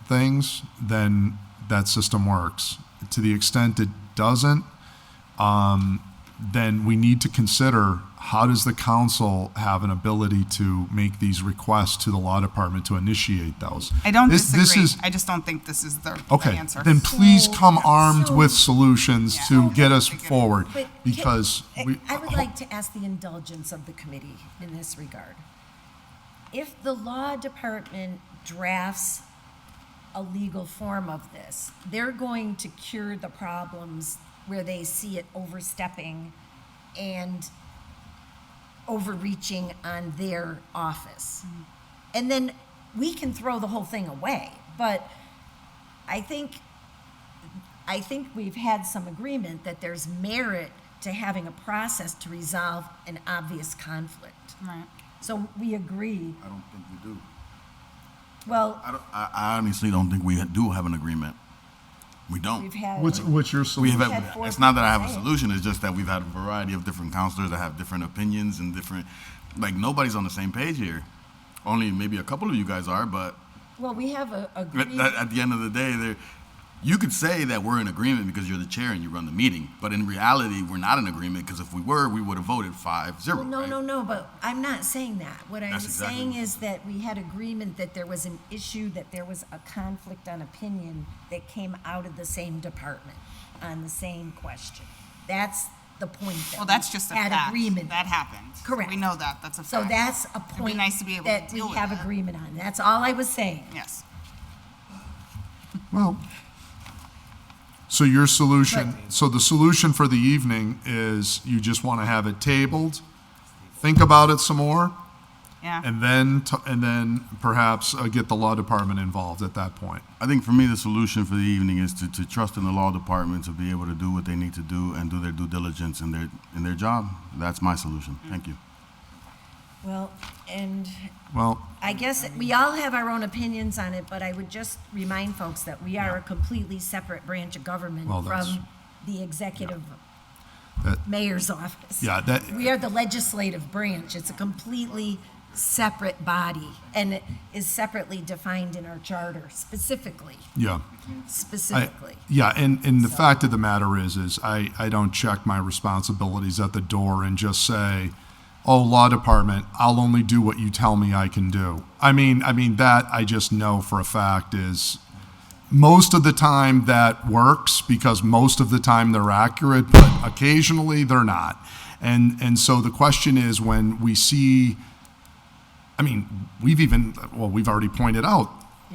things, then that system works. To the extent it doesn't, then we need to consider, how does the council have an ability to make these requests to the law department to initiate those? I don't This disagree. is, I just don't think this is the okay, answer. then please come armed with solutions to get us forward, But because we. I would like to ask the indulgence of the committee in this regard. If the law department drafts a legal form of this, they're going to cure the problems where they see it overstepping and overreaching on their office. And then we can throw the whole thing away. But I think we've had some agreement that there's merit to having a process to resolve an obvious conflict. Right. So we agree. I don't think we do. Well, I honestly don't think we do have an agreement. We don't. we've had. What's your We solution? have. We've had four It's not that I have a people say it. solution. It's just that we've had a variety of different counselors that have different opinions and different. Like, nobody's on the same page here. Only maybe a couple of you guys are, but Well, we have a at agreed. at the end of the day, you could say that we're in agreement because you're the chair and you run the meeting. But in reality, we're not in agreement, because if we were, we would have voted 5-0. Well, no, right? no, but I'm not saying that. What I'm That's exactly saying what- is that we had agreement that there was an issue, that there was a conflict on opinion that came out of the same department on the same question. That's the point that Well, that's just a had fact. agreement. That happened. Correct. We know that. That's a So fact. that's a It'd be point nice to be able that to we deal with have that. agreement on. That's all I was saying. Yes. Well, so your solution, so the solution for the evening is you just want to have it tabled, think about it some more, Yeah. and then perhaps get the law department involved at that point. I think for me, the solution for the evening is to trust in the law department to be able to do what they need to do and do their due diligence in their job. That's my solution. Thank you. Well, and Well, I guess we all have our own opinions on it, but I would just remind folks that we are a completely separate branch of government Well, that's- from the executive That- mayor's office. Yeah, that- We are the legislative branch. It's a completely separate body, and it is separately defined in our charter, specifically. yeah. Specifically. Yeah, and the fact of the matter is I don't check my responsibilities at the door and just say, oh, law department, I'll only do what you tell me I can do. I mean, that I just know for a fact is most of the time that works, because most of the time they're accurate, but occasionally they're not. And so the question is, when we see, I mean, we've already pointed out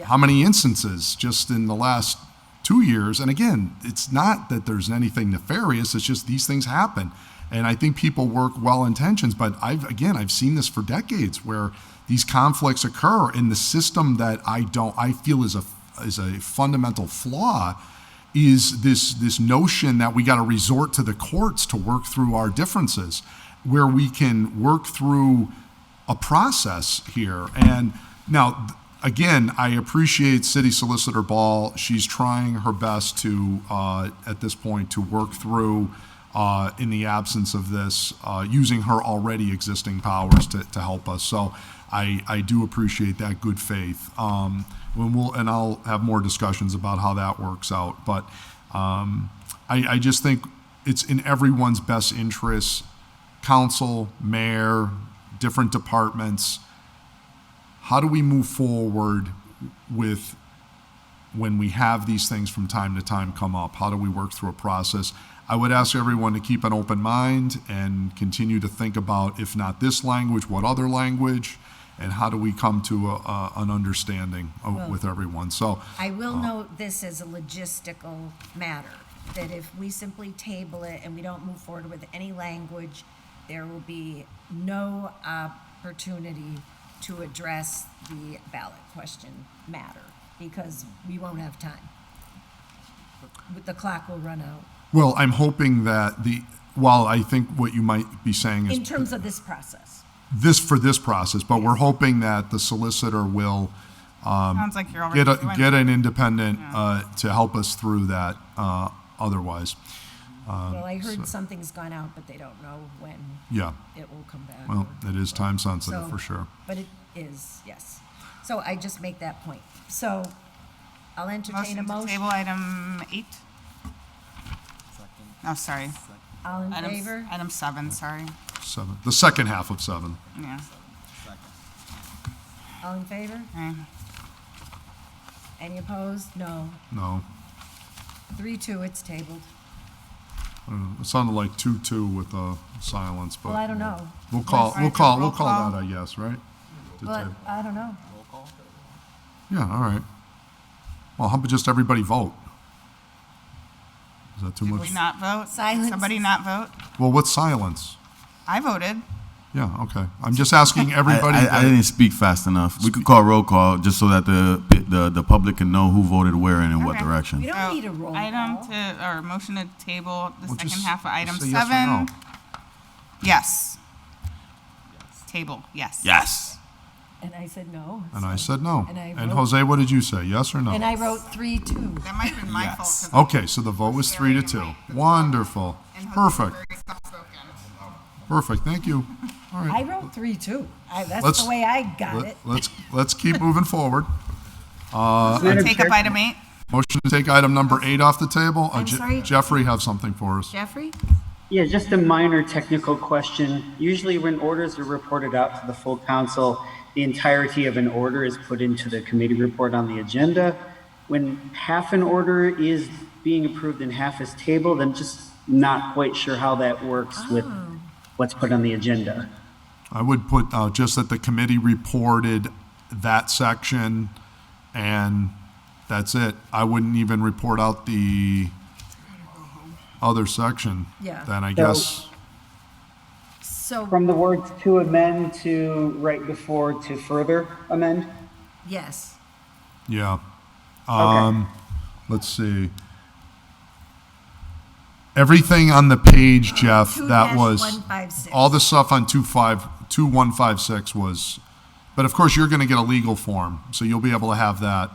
how many instances just in the last 2 years. And again, it's not that there's anything nefarious, it's just these things happen. And I think people work well-intentioned, but I've seen this for decades, where these conflicts occur in the system that I feel is a fundamental flaw, is this notion that we got to resort to the courts to work through our differences, where we can work through a process here. And now, again, I appreciate City Solicitor Ball. She's trying her best to, at this point, to work through, in the absence of this, using her already existing powers to help us. So I do appreciate that good faith. And I'll have more discussions about how that works out. But I just think it's in everyone's best interest, council, mayor, different departments. How do we move forward with, when we have these things from time to time come up? How do we work through a process? I would ask everyone to keep an open mind and continue to think about, if not this language, what other language, and how do we come to an understanding with everyone? So I will note this as a logistical matter, that if we simply table it and we don't move forward with any language, there will be no opportunity to address the ballot question matter, because we won't have time. The clock will run out. well, I'm hoping that while I think what you might be saying is. In terms of this process. for this process, but we're hoping that the solicitor will Sounds like you're already doing get it. an independent to help us through that otherwise. Well, I heard something's gone out, but they don't know when Yeah. it will come back. Well, it is time sensitive So- for sure. But it is, yes. So I just make that point. So I'll entertain a Motion to motion. table item 8? No, sorry. All in Item- favor? Item 7, sorry. 7, the second half of 7. Yeah. All in favor? Okay. Any opposed? No. No. 3-2, it's tabled. It sounded like 2-2 with silence, but. Well, I don't know. We'll call Roll call. that, I guess, right? To But table. I don't know. Yeah, all right. Well, how about just everybody vote? Is that too Did much? we not vote? Silence. Somebody not vote? Well, what's silence? I voted. Yeah, okay. I'm just asking everybody. I didn't speak fast enough. We could call roll call just so that the public can know who voted where and in what Okay. direction. We don't need a roll Item call. or motion to table the Well, second just- half of item just say yes or 7. no. Yes. Table, yes. Yes. And I said no. And I so- said no. And I And wrote- Jose, what did you say? Yes or no? And I wrote 3-2. That might have been my fault. 'cause Okay, so the vote was 3-2. Wonderful. and Jose Perfect. very soft-spoken. Perfect. Thank you. All right. I wrote 3-2. That's Let's- the way I got it. Let's keep moving forward. Madam Take Chair, up item 8. Motion to take item number 8 off the table. I'm sorry. Jeffrey have something for us. Jeffrey? Yeah, just a minor technical question. Usually when orders are reported out to the full council, the entirety of an order is put into the committee report on the agenda. When half an order is being approved and half is tabled, I'm just not quite sure how that works with what's put on the agenda. I would put just that the committee reported that section, and that's it. I wouldn't even report out the other section. Yeah. Then I guess, So, From the words to amend to right before to further amend? yes. yeah. Okay. Let's see. Everything on the page, Jeff, that was, 2-156. all the stuff on 2156 was, but of course, you're going to get a legal form, so you'll be able to have that.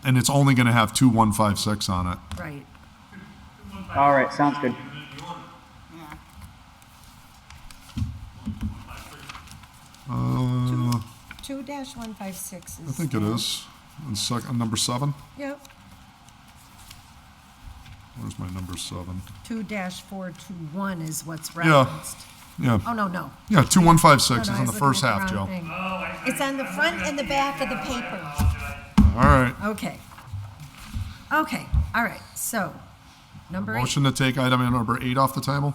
And it's only going to have 2156 on it. Right. All right, sounds good. Yeah. 2-156 is. I think it is. On number 7? Yep. Where's my number 7? 2-421 is what's Yeah. referenced. Yeah. Oh, no. Yeah, 2156 No, is I in was the looking first at the half, Joe. wrong thing. It's on the front and the back of the paper. All right. Okay. All right. So, number 8. Motion to take item number 8 off the table?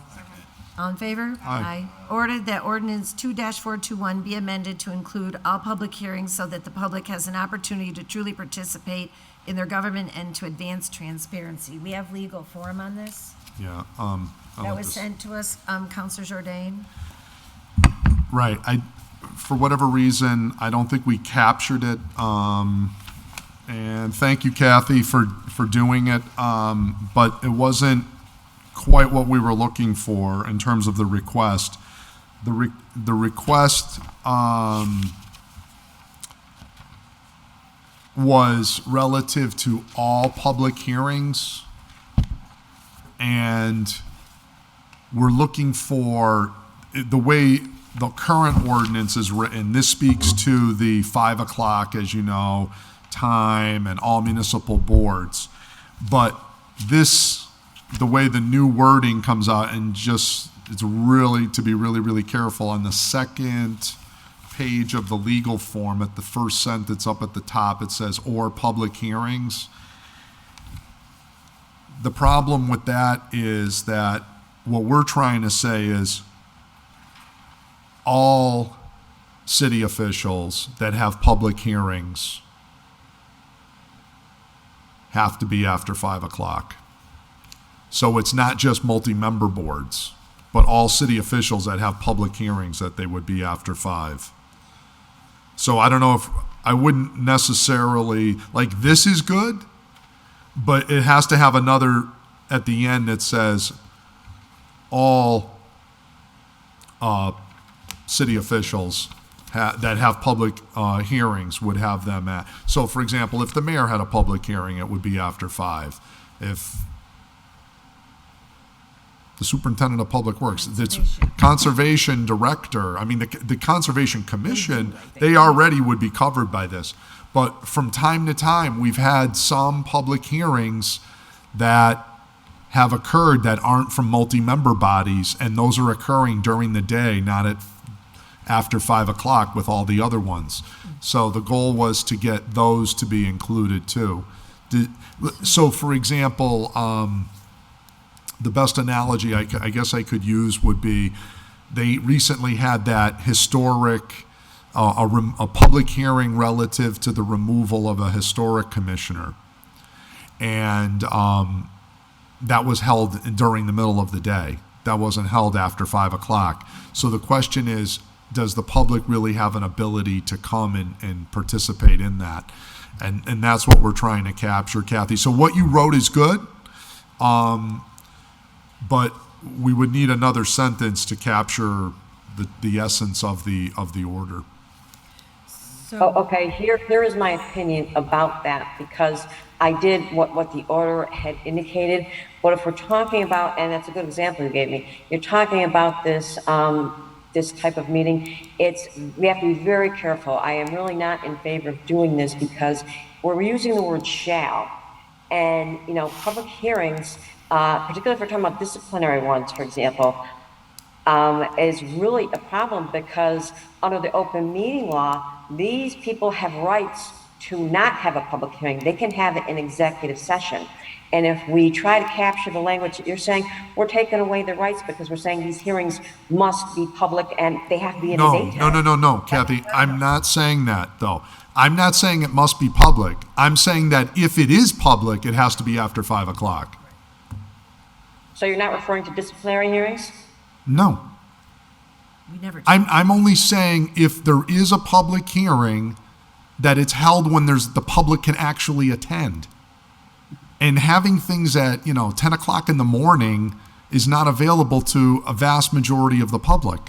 All in favor? Aye. Ordered that ordinance 2-421 be amended to include all public hearings so that the public has an opportunity to truly participate in their government and to advance transparency. We have legal form on this. Yeah. That was sent to us, Counselor Jourdain. Right. For whatever reason, I don't think we captured it. And thank you, Kathy, for doing it. But it wasn't quite what we were looking for in terms of the request. The request was relative to all public hearings, and we're looking for the way the current ordinance is written. This speaks to the 5 o'clock, as you know, time and all municipal boards. But this, the way the new wording comes out, and just, it's really, to be really, really careful on the second page of the legal form, at the first sentence up at the top, it says, or public hearings. The problem with that is that what we're trying to say is all city officials that have public hearings have to be after 5 o'clock. So it's not just multi-member boards, but all city officials that have public hearings, that they would be after 5. So I don't know if, I wouldn't necessarily, like, this is good, but it has to have another at the end that says all city officials that have public hearings would have them at. So, for example, if the mayor had a public hearing, it would be after 5. If the superintendent of public works, it's conservation director, I mean, the conservation commission, they already would be covered by this. But from time to time, we've had some public hearings that have occurred that aren't from multi-member bodies, and those are occurring during the day, not after 5 o'clock with all the other ones. So the goal was to get those to be included too. So, for example, the best analogy I guess I could use would be, they recently had that historic, a public hearing relative to the removal of a historic commissioner. And that was held during the middle of the day. That wasn't held after 5 o'clock. So the question is, does the public really have an ability to come and participate in that? And that's what we're trying to capture, Kathy. So what you wrote is good. But we would need another sentence to capture the essence of the order. Oh, okay, here is my opinion about that, because I did what the order had indicated. But if we're talking about, and that's a good example you gave me, you're talking about this this type of meeting, we have to be very careful. I am really not in favor of doing this because we're using the word shall. And, you know, public hearings, particularly if we're talking about disciplinary ones, for example, is really a problem because under the open meeting law, these people have rights to not have a public hearing. They can have it in executive session. And if we try to capture the language that you're saying, we're taking away the rights because we're saying these hearings must be public and they have to be in the daytime. No, Kathy, I'm not saying that, though. I'm not saying it must be public. I'm saying that if it is public, it has to be after 5 o'clock. So you're not referring to disciplinary hearings? No. We never. I'm only saying if there is a public hearing, that it's held when the public can actually attend. And having things at 10 o'clock in the morning is not available to a vast majority of the public.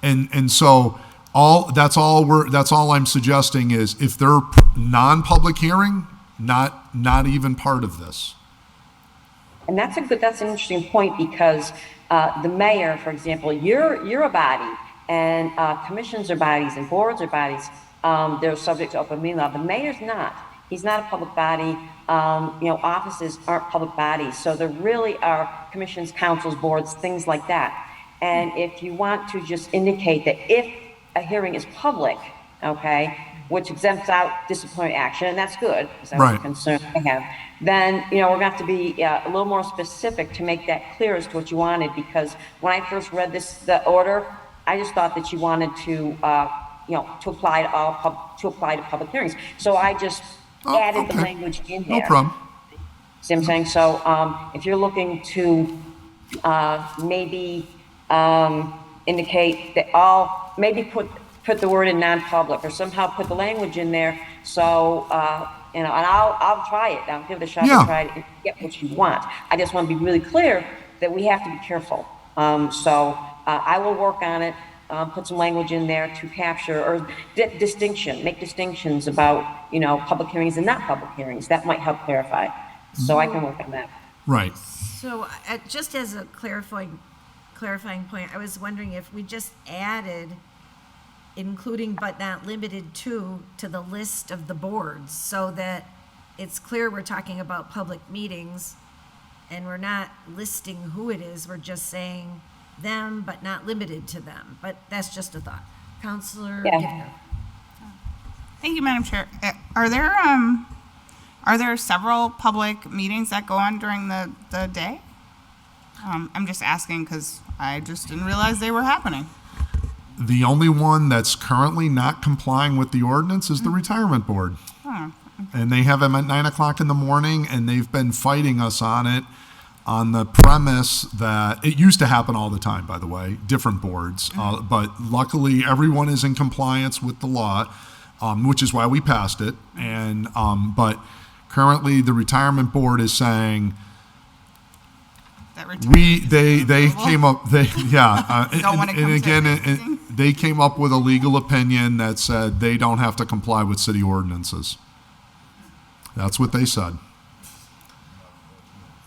And so that's all I'm suggesting is if they're non-public hearing, not even part of this. And that's an interesting point because the mayor, for example, you're a body, and commissions are bodies and boards are bodies. They're subject to open meeting law. The mayor's not. He's not a public body. Offices aren't public bodies. So there really are commissions, councils, boards, things like that. And if you want to just indicate that if a hearing is public, okay, which exempts out disciplinary action, and that's good, because that's a concern I have, then, we're going to have to be a little more specific to make that clear as to what you wanted, because when I first read the order, I just thought that you wanted to, to apply to public hearings. So I just added the language in there. No problem. See what I'm saying? So if you're looking to maybe indicate that maybe put the word in non-public or somehow put the language in there. So, and I'll try it. I'll give it a shot to try it and get what you want. I just want to be really clear that we have to be careful. So I will work on it, put some language in there to capture or make distinctions about, public hearings and not public hearings. That might help clarify. So I can work on that. Right. So just as a clarifying point, I was wondering if we just added including but not limited to the list of the boards so that it's clear we're talking about public meetings and we're not listing who it is, we're just saying them but not limited to them. But that's just a thought. Councilor GIVNER. Thank you, Madam Chair. Are there several public meetings that go on during the day? I'm just asking because I just didn't realize they were happening. The only one that's currently not complying with the ordinance is the retirement board. Oh, and they have them at 9 o'clock in the morning, and they've been fighting us on it on the premise that it used to happen all the time, by the way, different boards. But luckily, everyone is in compliance with the law, which is why we passed it. And but currently, the retirement board is saying they came up and again they came up with a legal opinion that said they don't have to comply with city ordinances. That's what they said.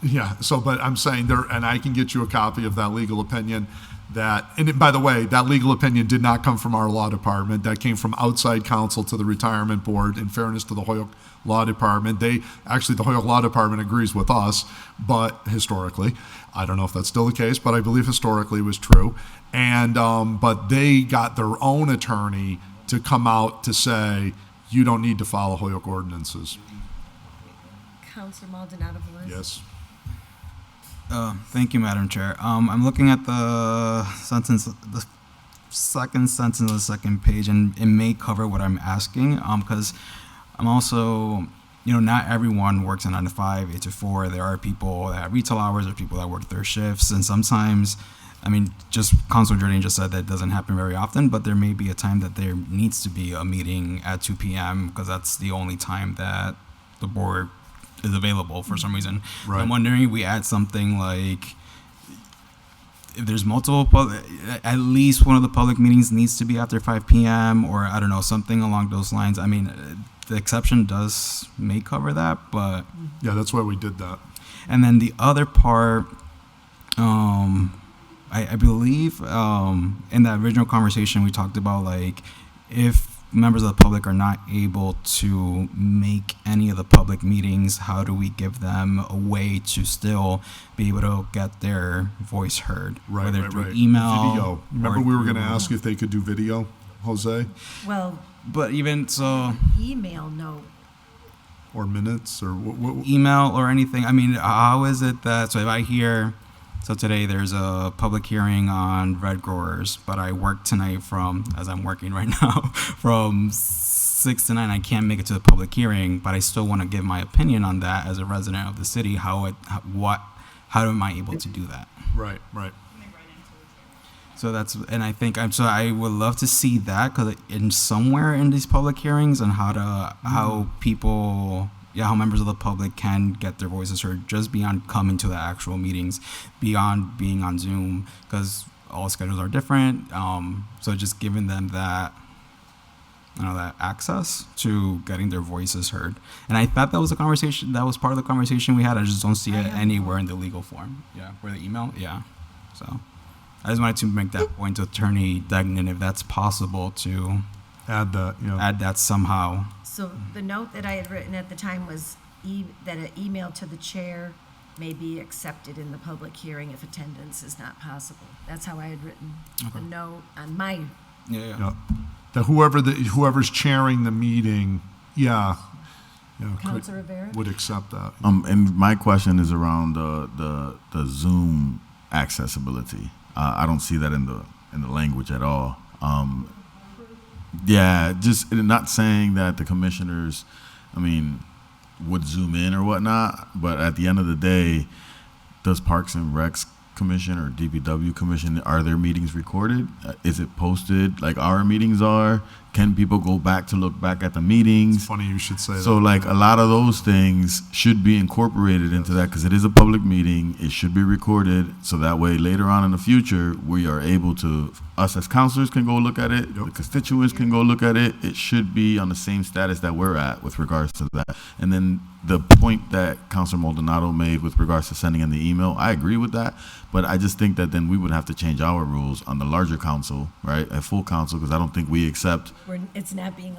Yeah, so, but I'm saying there, and I can get you a copy of that legal opinion and by the way, that legal opinion did not come from our law department. That came from outside counsel to the retirement board, in fairness to the Holyoke Law Department. The Holyoke Law Department agrees with us, but historically, I don't know if that's still the case, but I believe historically it was true. And, but they got their own attorney to come out to say, you don't need to follow Holyoke ordinances. Counselor Maldonado. Yes. Thank you, Madam Chair. I'm looking at the second sentence of the second page, and it may cover what I'm asking, because I'm also, not everyone works a 9 to 5, 8 to 4. There are people that have retail hours, there are people that work their shifts, and sometimes, just Councilor JOURDAIN just said that doesn't happen very often, but there may be a time that there needs to be a meeting at 2 p.m. because that's the only time that the board is available for some reason. Right. So I'm wondering if we add something like, if there's multiple, at least one of the public meetings needs to be after 5 p.m. or I don't know, something along those lines. The exception may cover that, but. Yeah, that's why we did that. And then the other part, I believe in that original conversation we talked about, like, if members of the public are not able to make any of the public meetings, how do we give them a way to still be able to get their voice heard? Right, whether right, through right. email. Video. Remember we were going to ask if they could do video, Jose? Well, but even so, email, no. Or minutes, or what? Email or anything. How is it that, so if I hear, so today there's a public hearing on red growers, but I work tonight as I'm working right now, from 6 to 9. I can't make it to the public hearing, but I still want to give my opinion on that as a resident of the city. How am I able to do that? Right. So I would love to see that, because in somewhere in these public hearings and how people, how members of the public can get their voices heard, just beyond coming to the actual meetings, beyond being on Zoom, because all schedules are different. So just giving them that, that access to getting their voices heard. And I thought that was a conversation, that was part of the conversation we had. I just don't see it anywhere in the legal form. Yeah, or the email. Yeah. So I just wanted to make that point to Attorney Degnan, if that's possible to add that somehow. So the note that I had written at the time was that an email to the chair may be accepted in the public hearing if attendance is not possible. That's how I had written the note on my. Yeah. That whoever's chairing the meeting, Councilor Rivera? would accept that. And my question is around the Zoom accessibility. I don't see that in the language at all. Just not saying that the commissioners, would zoom in or whatnot, but at the end of the day, does Parks and Recs Commission or DPW Commission, are their meetings recorded? Is it posted like our meetings are? Can people go back to look back at the meetings? It's funny you should say that. So like a lot of those things should be incorporated into that, because it is a public meeting. It should be recorded, so that way later on in the future we are able to, us as counselors can go look at it, the constituents can go look at it. It should be on the same status that we're at with regards to that. And then the point that Councilor Maldonado made with regards to sending in the email, I agree with that, but I just think that then we would have to change our rules on the larger council, right, a full council, because I don't think we accept. It's not being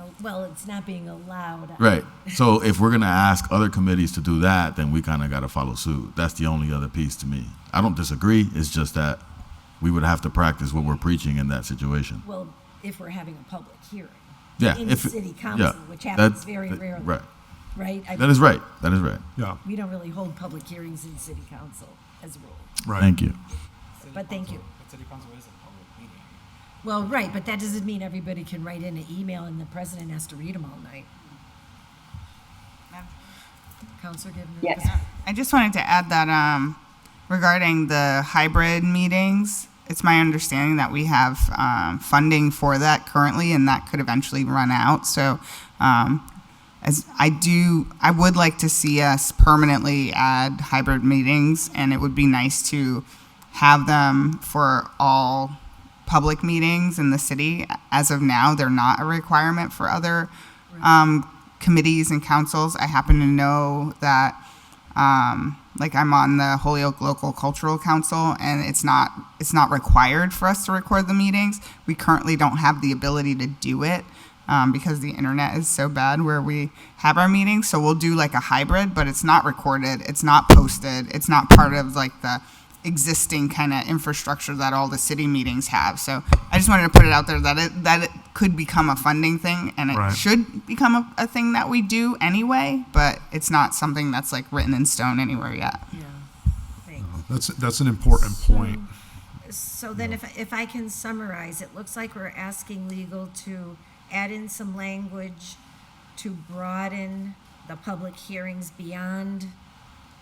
allowed. Right. So if we're going to ask other committees to do that, then we kind of got to follow suit. That's the only other piece to me. I don't disagree. It's just that we would have to practice what we're preaching in that situation. Well, if we're having a public hearing. Yeah. In the city council, which happens very rarely. Right. Right? That is right. Yeah. We don't really hold public hearings in city council as a rule. Right. Thank you. But thank you. But city council is a public meeting. Well, right, but that doesn't mean everybody can write in an email and the president has to read them all night. Councilor GIVNER? Yes. I just wanted to add that regarding the hybrid meetings, it's my understanding that we have funding for that currently, and that could eventually run out. So as I would like to see us permanently add hybrid meetings, and it would be nice to have them for all public meetings in the city. As of now, they're not a requirement for other committees and councils. I happen to know that, like, I'm on the Holyoke Local Cultural Council, and it's not required for us to record the meetings. We currently don't have the ability to do it because the internet is so bad where we have our meetings. So we'll do like a hybrid, but it's not recorded, it's not posted, it's not part of like the existing kind of infrastructure that all the city meetings have. So I just wanted to put it out there that it could become a funding thing, and it should become a thing that we do anyway, but it's not something that's like written in stone anywhere yet. That's an important point. So then if I can summarize, it looks like we're asking legal to add in some language to broaden the public hearings beyond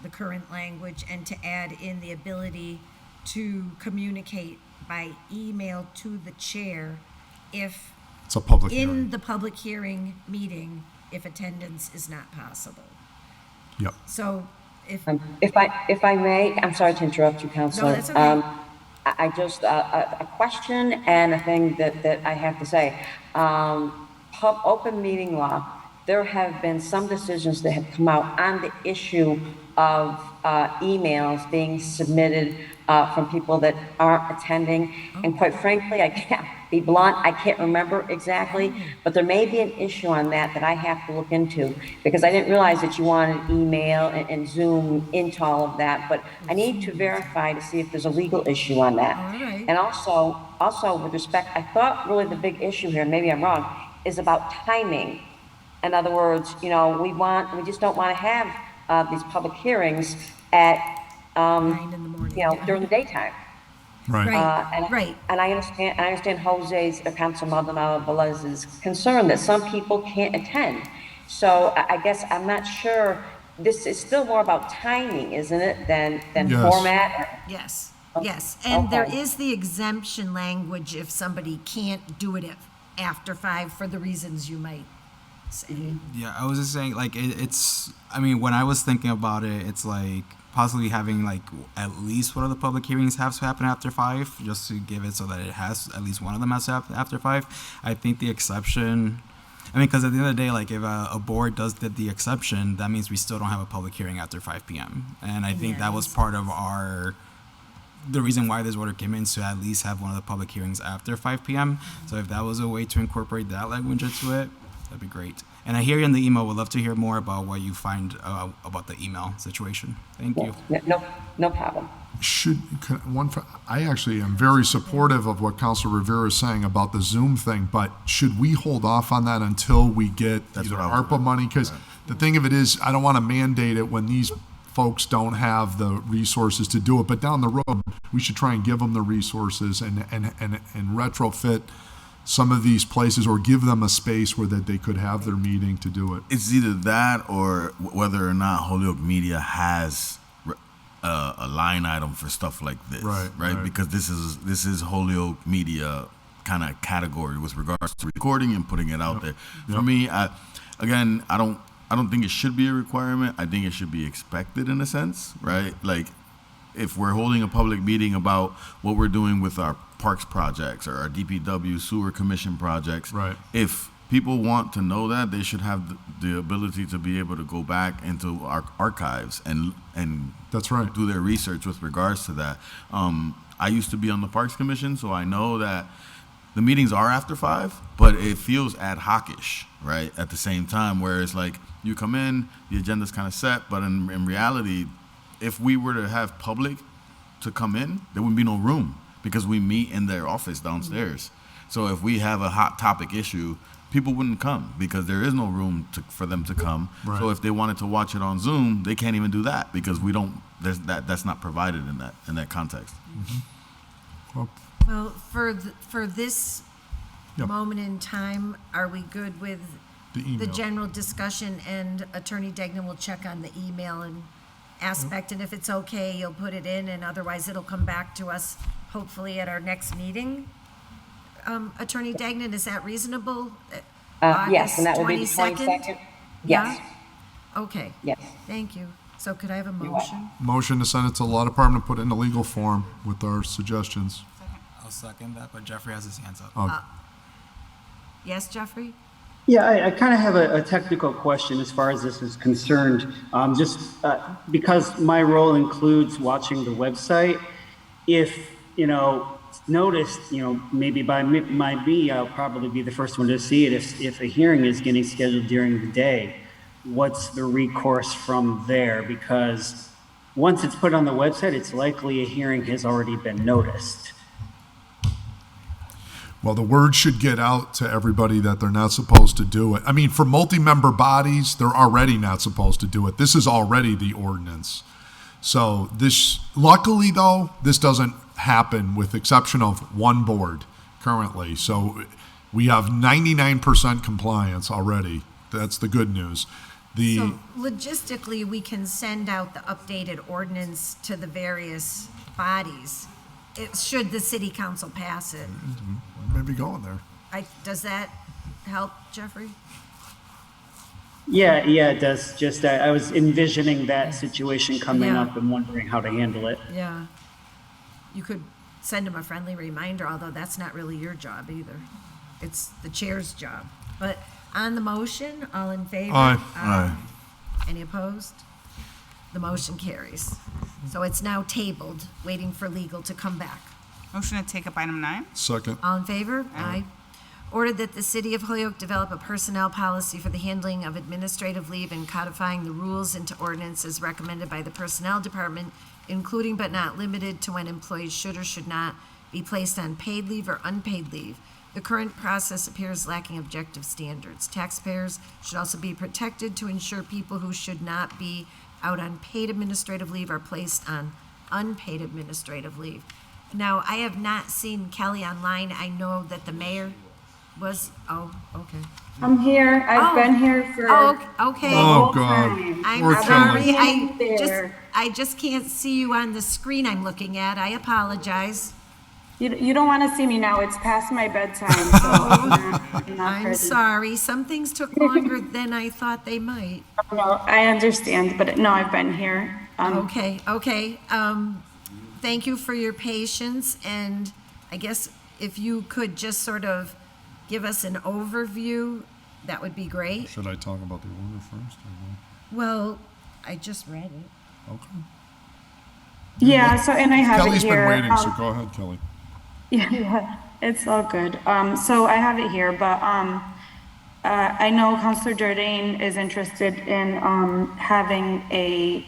the current language, and to add in the ability to communicate by email to the chair if it's a public in hearing. the public hearing meeting, if attendance is not possible. Yep. So if I may, I'm sorry to interrupt you, Counselor. No, that's okay. I just, a question and a thing that I have to say. Open meeting law, there have been some decisions that have come out on the issue of emails being submitted from people that aren't attending. And quite frankly, I can't be blunt, I can't remember exactly, but there may be an issue on that I have to look into, because I didn't realize that you wanted email and Zoom into all of that, but I need to verify to see if there's a legal issue on that. All right. And also with respect, I thought really the big issue here, and maybe I'm wrong, is about timing. In other words, we just don't want to have these public hearings at 9 in the morning. During the daytime. Right. And I understand Jose's, Council Maldonado Velez's concern that some people can't attend. So I guess I'm not sure. This is still more about timing, isn't it, than Yes. format? Yes, yes, and there is the exemption language if somebody can't do it after 5 for the reasons you might say. Yeah, I was just saying, like, it's, I mean, when I was thinking about it, it's like possibly having like at least one of the public hearings have to happen after 5, just to give it so that it has, at least one of them has to happen after 5. I think the exception, I mean, because at the end of the day, like, if a board does the exception, that means we still don't have a public hearing after 5 p.m. And I think that was part of the reason why this order came in, to at least have one of the public hearings after 5 p.m. So if that was a way to incorporate that language into it, that'd be great. And I hear you in the email. Would love to hear more about what you find about the email situation. Thank you. No problem. I actually am very supportive of what Councilor Rivera is saying about the Zoom thing, but should we hold off on that until we get either ARPA money? Because the thing of it is, I don't want to mandate it when these folks don't have the resources to do it, but down the road, we should try and give them the resources and retrofit some of these places, or give them a space where that they could have their meeting to do it. It's either that or whether or not Holyoke Media has a line item for stuff like this, right? Because this is Holyoke Media kind of category with regards to recording and putting it out there. For me, I don't think it should be a requirement. I think it should be expected in a sense, right? Like, if we're holding a public meeting about what we're doing with our parks projects or our DPW sewer commission projects, if people want to know that, they should have the ability to be able to go back into our archives and that's right, do their research with regards to that. I used to be on the Parks Commission, so I know that the meetings are after 5, but it feels ad hoc-ish, right? At the same time, where it's like you come in, the agenda's kind of set, but in reality, if we were to have public to come in, there wouldn't be no room because we meet in their office downstairs. So if we have a hot topic issue, people wouldn't come because there is no room for them to come. So if they wanted to watch it on Zoom, they can't even do that because we don't. That's not provided in that context. Well, for this moment in time, are we good with the general discussion, and Attorney Degnan will check on the email and aspect, and if it's okay, you'll put it in, and otherwise it'll come back to us hopefully at our next meeting. Attorney Degnan, is that reasonable? Yes, and that would be the 22nd. Yes. Okay. Yes. Thank you. So could I have a motion? Motion to send it to the Law Department, put it in a legal form with our suggestions. I'll second that, but Jeffrey has his hands up. Yes, Jeffrey? Yeah, I kind of have a technical question as far as this is concerned. Because my role includes watching the website, if, noticed, maybe by me, I'll probably be the first one to see it. If a hearing is getting scheduled during the day, what's the recourse from there? Because once it's put on the website, it's likely a hearing has already been noticed. Well, the word should get out to everybody that they're not supposed to do it. I mean, for multi-member bodies, they're already not supposed to do it. This is already the ordinance. So luckily though, this doesn't happen with exception of one board currently. So we have 99% compliance already. That's the good news. So logistically, we can send out the updated ordinance to the various bodies. Should the city council pass it. Maybe going there. Does that help, Jeffrey? Yeah, it does. Just I was envisioning that situation coming Yeah. up and wondering how to handle it. Yeah. You could send them a friendly reminder, although that's not really your job either. It's the chair's job. But on the motion, all in favor? Aye. Any opposed? The motion carries. So it's now tabled, waiting for legal to come back. Motion to take up item 9. Second. All in favor? Aye. Ordered that the City of Holyoke develop a personnel policy for the handling of administrative leave and codifying the rules into ordinance as recommended by the Personnel Department, including but not limited to when employees should or should not be placed on paid leave or unpaid leave. The current process appears lacking objective standards. Taxpayers should also be protected to ensure people who should not be out on paid administrative leave are placed on unpaid administrative leave. Now, I have not seen Kelly online. I know that the mayor was, okay. I'm here. I've been here for Okay. the Oh, whole God. time. I'm Poor sorry. Kelly. I just can't see you on the screen I'm looking at. I apologize. You don't want to see me now. It's past my bedtime. So I'm not I'm ready. sorry. Some things took longer than I thought they might. No, I understand, but no, I've been here. Okay. Thank you for your patience, and I guess if you could just sort of give us an overview, that would be great. Should I talk about the order first? Well, I just read it. Okay. Yeah. So, and I have Kelly's it here. been waiting, so go ahead, Kelly. Yeah, it's all good. So I have it here, but I know Councilor JOURDAIN is interested in having a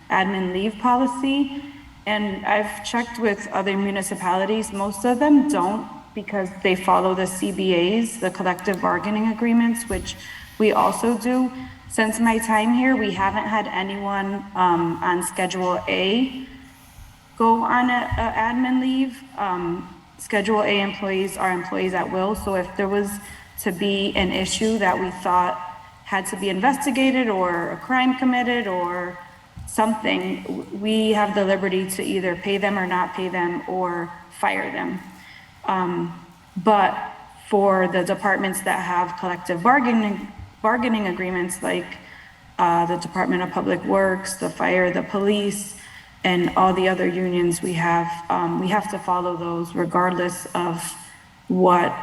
admin leave policy, and I've checked with other municipalities. Most of them don't because they follow the CBAs, the collective bargaining agreements, which we also do. Since my time here, we haven't had anyone on Schedule A go on a admin leave. Schedule A employees are employees at will, so if there was to be an issue that we thought had to be investigated or a crime committed or something, we have the liberty to either pay them or not pay them or fire them. But for the departments that have collective bargaining agreements like the Department of Public Works, the fire, the police, and all the other unions we have to follow those regardless of what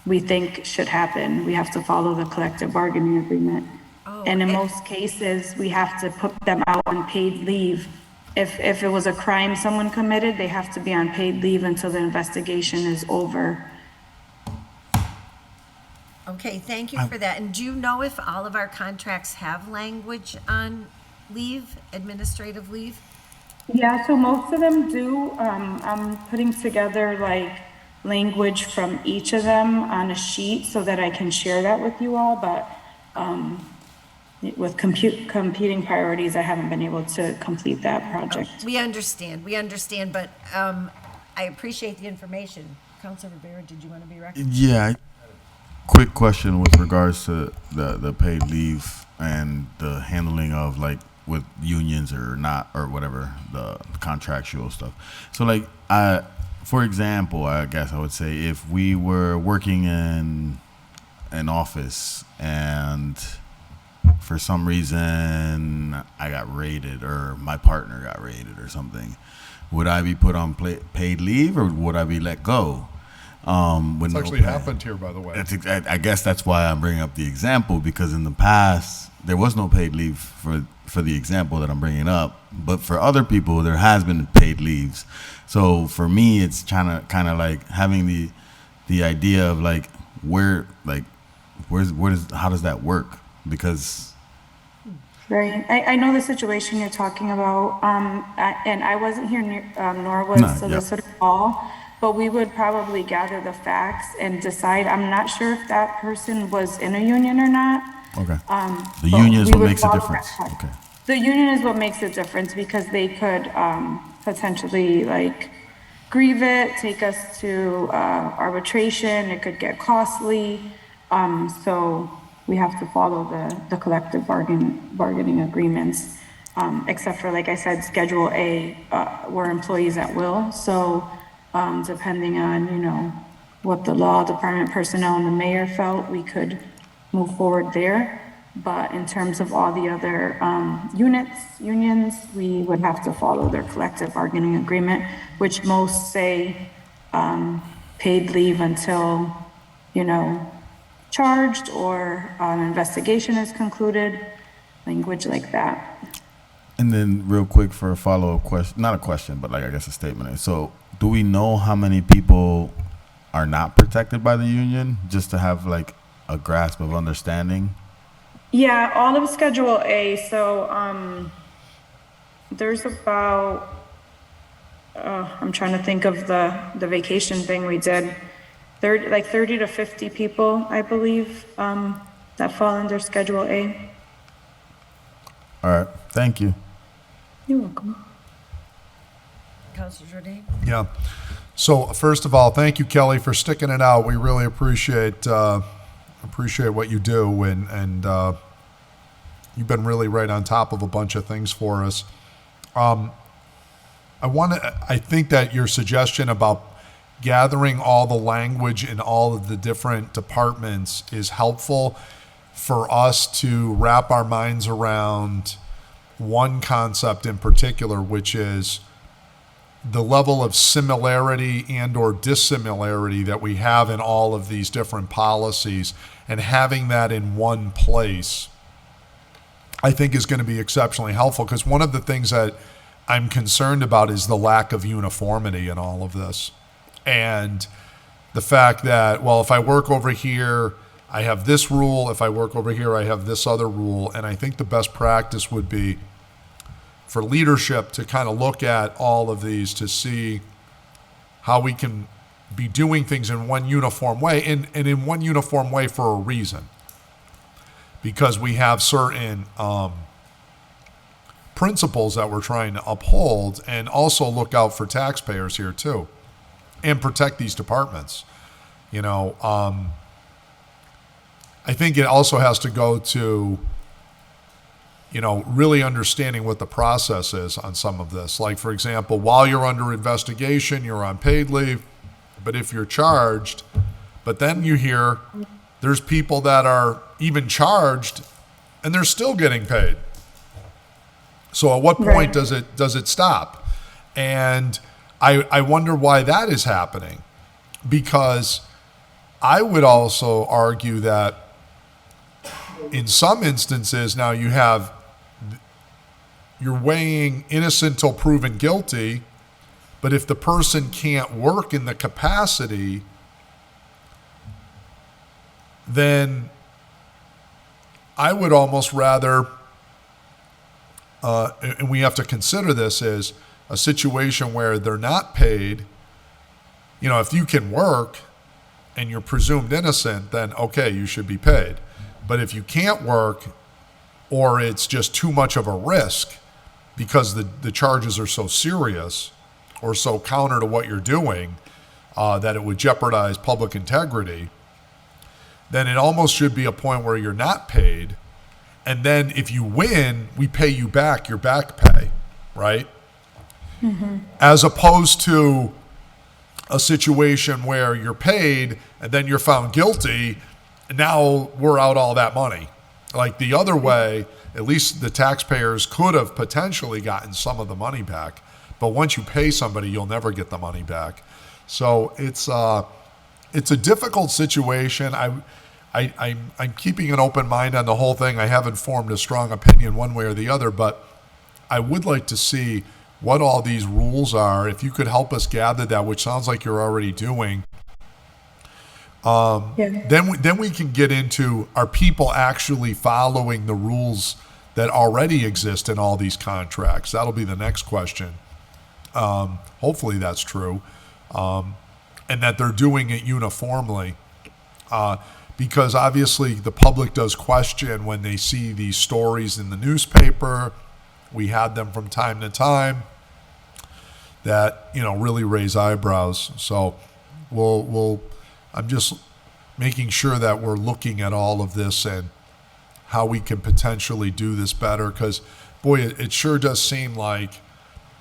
we think should happen. We have to follow the collective bargaining agreement. And in most cases, we have to put them out on paid leave. If it was a crime someone committed, they have to be on paid leave until the investigation is over. Okay, thank you for that. And do you know if all of our contracts have language on leave, administrative leave? Yeah, so most of them do. I'm putting together like language from each of them on a sheet so that I can share that with you all, but with competing priorities, I haven't been able to complete that project. We understand, but I appreciate the information. Councilor Rivera, did you want to be recognized? Yeah. Quick question with regards to the paid leave and the handling of like with unions or not or whatever, the contractual stuff. So like for example, I guess I would say if we were working in an office and for some reason I got raided or my partner got raided or something, would I be put on paid leave or would I be let go? It's actually happened here, by the way. I guess that's why I'm bringing up the example, because in the past there was no paid leave for the example that I'm bringing up, but for other people there has been paid leaves. So for me, it's kind of like having the idea of like how does that work? Because Right. I know the situation you're talking about, and I wasn't here, nor was Solicitor Hall, but we would probably gather the facts and decide. I'm not sure if that person was in a union or not. Okay. The union is what makes a difference. Okay. The union is what makes a difference because they could potentially like grieve it, take us to arbitration. It could get costly. So we have to follow the collective bargaining agreements, except for, like I said, Schedule A, we're employees at will. So depending on, what the law department personnel and the mayor felt, we could move forward there. But in terms of all the other unions, we would have to follow their collective bargaining agreement, which most say paid leave until, charged or investigation is concluded, language like that. And then real quick for a follow-up question, not a question, but like I guess a statement. So do we know how many people are not protected by the union, just to have like a grasp of understanding? Yeah, all of Schedule A. So there's about, I'm trying to think of the vacation thing we did. 30 to 50 people, I believe, that fall under Schedule A. All right, thank you. You're welcome. Councilor Jourdain? Yeah. So first of all, thank you, Kelly, for sticking it out. We really appreciate what you do, and you've been really right on top of a bunch of things for us. I think that your suggestion about gathering all the language in all of the different departments is helpful for us to wrap our minds around one concept in particular, which is the level of similarity and or dissimilarity that we have in all of these different policies, and having that in one place, I think is going to be exceptionally helpful, because one of the things that I'm concerned about is the lack of uniformity in all of this. And the fact that, well, if I work over here, I have this rule. If I work over here, I have this other rule. And I think the best practice would be for leadership to kind of look at all of these to see how we can be doing things in one uniform way, and in one uniform way for a reason. Because we have certain principles that we're trying to uphold, and also look out for taxpayers here too, and protect these departments. I think it also has to go to, really understanding what the process is on some of this. Like, for example, while you're under investigation, you're on paid leave, but if you're charged, but then you hear there's people that are even charged and they're still getting paid. So at what point does it stop? And I wonder why that is happening, because I would also argue that in some instances now you're weighing innocent till proven guilty, but if the person can't work in the capacity, then I would almost rather, and we have to consider this as a situation where they're not paid. If you can work and you're presumed innocent, then okay, you should be paid. But if you can't work, or it's just too much of a risk because the charges are so serious or so counter to what you're doing that it would jeopardize public integrity, then it almost should be a point where you're not paid. And then if you win, we pay you back your back pay, right? Mm-hmm. As opposed to a situation where you're paid and then you're found guilty, and now we're out all that money. Like the other way, at least the taxpayers could have potentially gotten some of the money back. But once you pay somebody, you'll never get the money back. So it's a difficult situation. I'm keeping an open mind on the whole thing. I haven't formed a strong opinion one way or the other, but I would like to see what all these rules are. If you could help us gather that, which sounds like you're already doing, then we can get into, are people actually following the rules that already exist in all these contracts? That'll be the next question. Hopefully that's true, and that they're doing it uniformly. Because obviously the public does question when they see these stories in the newspaper. We had them from time to time that, really raise eyebrows. So I'm just making sure that we're looking at all of this and how we can potentially do this better. Because, boy, it sure does seem like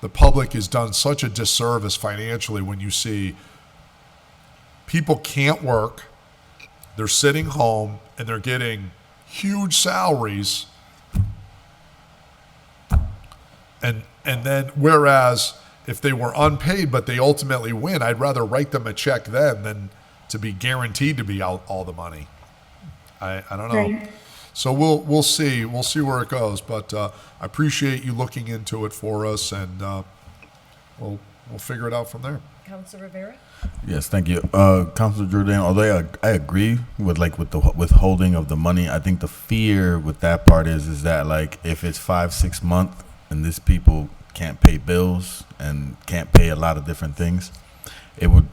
the public has done such a disservice financially when you see people can't work, they're sitting home, and they're getting huge salaries. And then, whereas if they were unpaid but they ultimately win, I'd rather write them a check then than to be guaranteed to be out all the money. I don't know. Right. So we'll see where it goes. But I appreciate you looking into it for us, and we'll figure it out from there. Councilor Rivera? Yes, thank you. Councilor Jourdain, although I agree with the withholding of the money, I think the fear with that part is that if it's 5-6 months and these people can't pay bills and can't pay a lot of different things, it would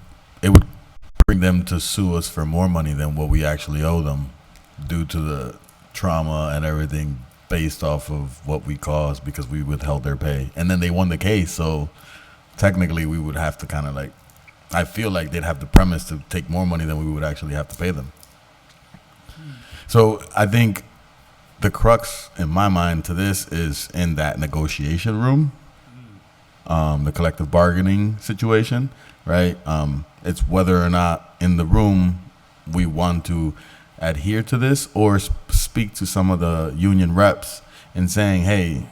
bring them to sue us for more money than what we actually owe them due to the trauma and everything based off of what we caused because we withheld their pay. And then they won the case, so technically we would have to I feel like they'd have the premise to take more money than we would actually have to pay them. So I think the crux in my mind to this is in that negotiation room, the collective bargaining situation, right? It's whether or not in the room we want to adhere to this or speak to some of the union reps and saying, hey,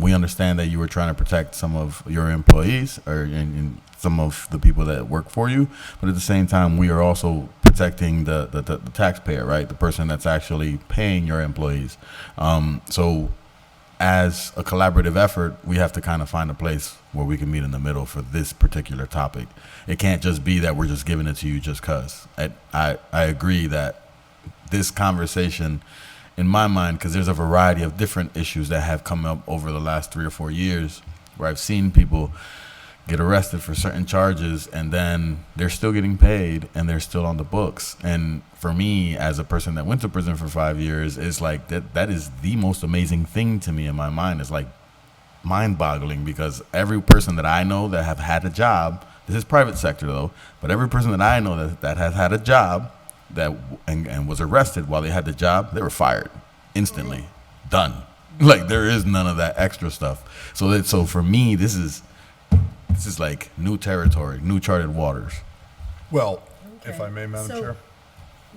we understand that you were trying to protect some of your employees and some of the people that work for you, but at the same time, we are also protecting the taxpayer, right? The person that's actually paying your employees. So as a collaborative effort, we have to kind of find a place where we can meet in the middle for this particular topic. It can't just be that we're just giving it to you just because. I agree that this conversation, in my mind, because there's a variety of different issues that have come up over the last 3 or 4 years where I've seen people get arrested for certain charges and then they're still getting paid and they're still on the books. And for me, as a person that went to prison for 5 years, it's like that is the most amazing thing to me in my mind. It's like mind-boggling because every person that I know that have had a job, this is private sector though, but every person that I know that has had a job and was arrested while they had the job, they were fired instantly, done. Like there is none of that extra stuff. So for me, this is like new territory, new charted waters. Well, if I may, Madam Chair.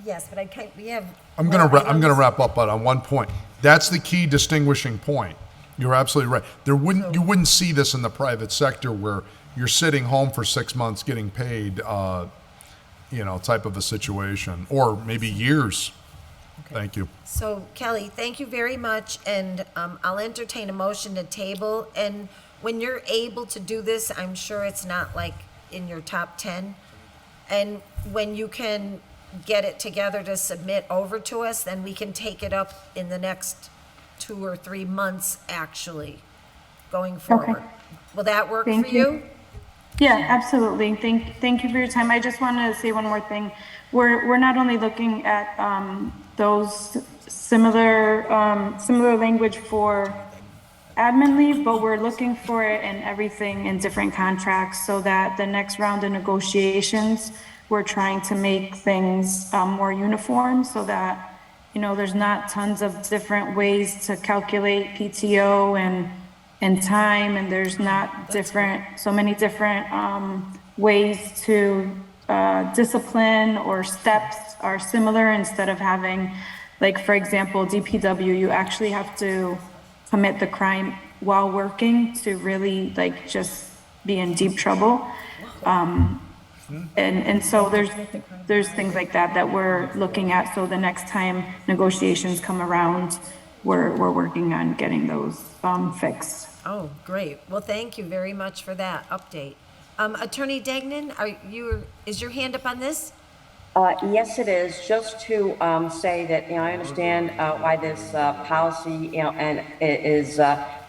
Yes, but we have. I'm gonna wrap up, but on one point, that's the key distinguishing point. You're absolutely right. You wouldn't see this in the private sector where you're sitting home for 6 months getting paid, type of a situation, or maybe years. Okay. Thank you. So Kelly, thank you very much, and I'll entertain a motion to table. And when you're able to do this, I'm sure it's not like in your top 10. And when you can get it together to submit over to us, then we can take it up in the next 2 or 3 months, actually, going forward. Okay. Will that work Thank for you? Yeah, absolutely. Thank you for your time. I just wanted to say one more thing. We're not only looking at those similar language for admin leave, but we're looking for it in everything in different contracts so that the next round of negotiations, we're trying to make things more uniform so that, there's not tons of different ways to calculate PTO and time, and there's not so many different ways to discipline or steps are similar instead of having Like, for example, DPW, you actually have to commit the crime while working to really like just be in deep trouble. And so there's things like that that we're looking at. So the next time negotiations come around, we're working on getting those fixed. Oh, great. Well, thank you very much for that update. Attorney Degnan, is your hand up on this? Yes, it is. Just to say that, I understand why this policy, and it is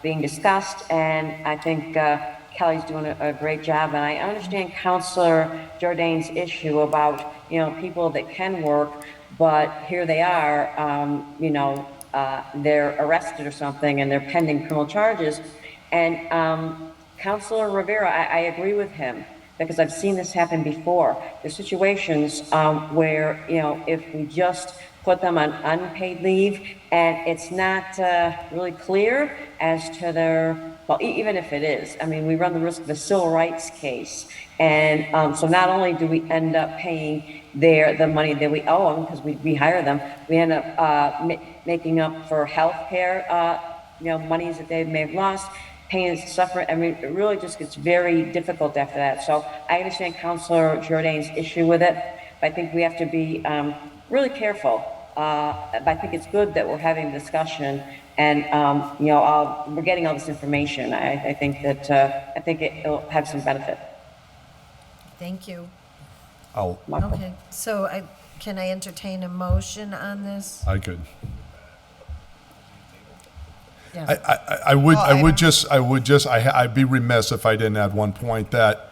being discussed, and I think Kelly's doing a great job, and I understand Councilor Jourdain's issue about, people that can work, but here they are, they're arrested or something, and they're pending criminal charges, and Councilor Rivera, I agree with him, because I've seen this happen before. There's situations where, if we just put them on unpaid leave and it's not really clear as to their, well, even if it is, I mean, we run the risk of a civil rights case. And so not only do we end up paying the money that we owe them, because we hire them, we end up making up for health care, monies that they may have lost, pain and suffering. I mean, it really just gets very difficult after that. So I understand Councilor Jourdain's issue with it, but I think we have to be really careful. But I think it's good that we're having a discussion, and we're getting all this information. I think that it'll have some benefit. Thank you. Oh. Okay, so can I entertain a motion on this? I could. Yeah. I'd be remiss if I didn't add one point that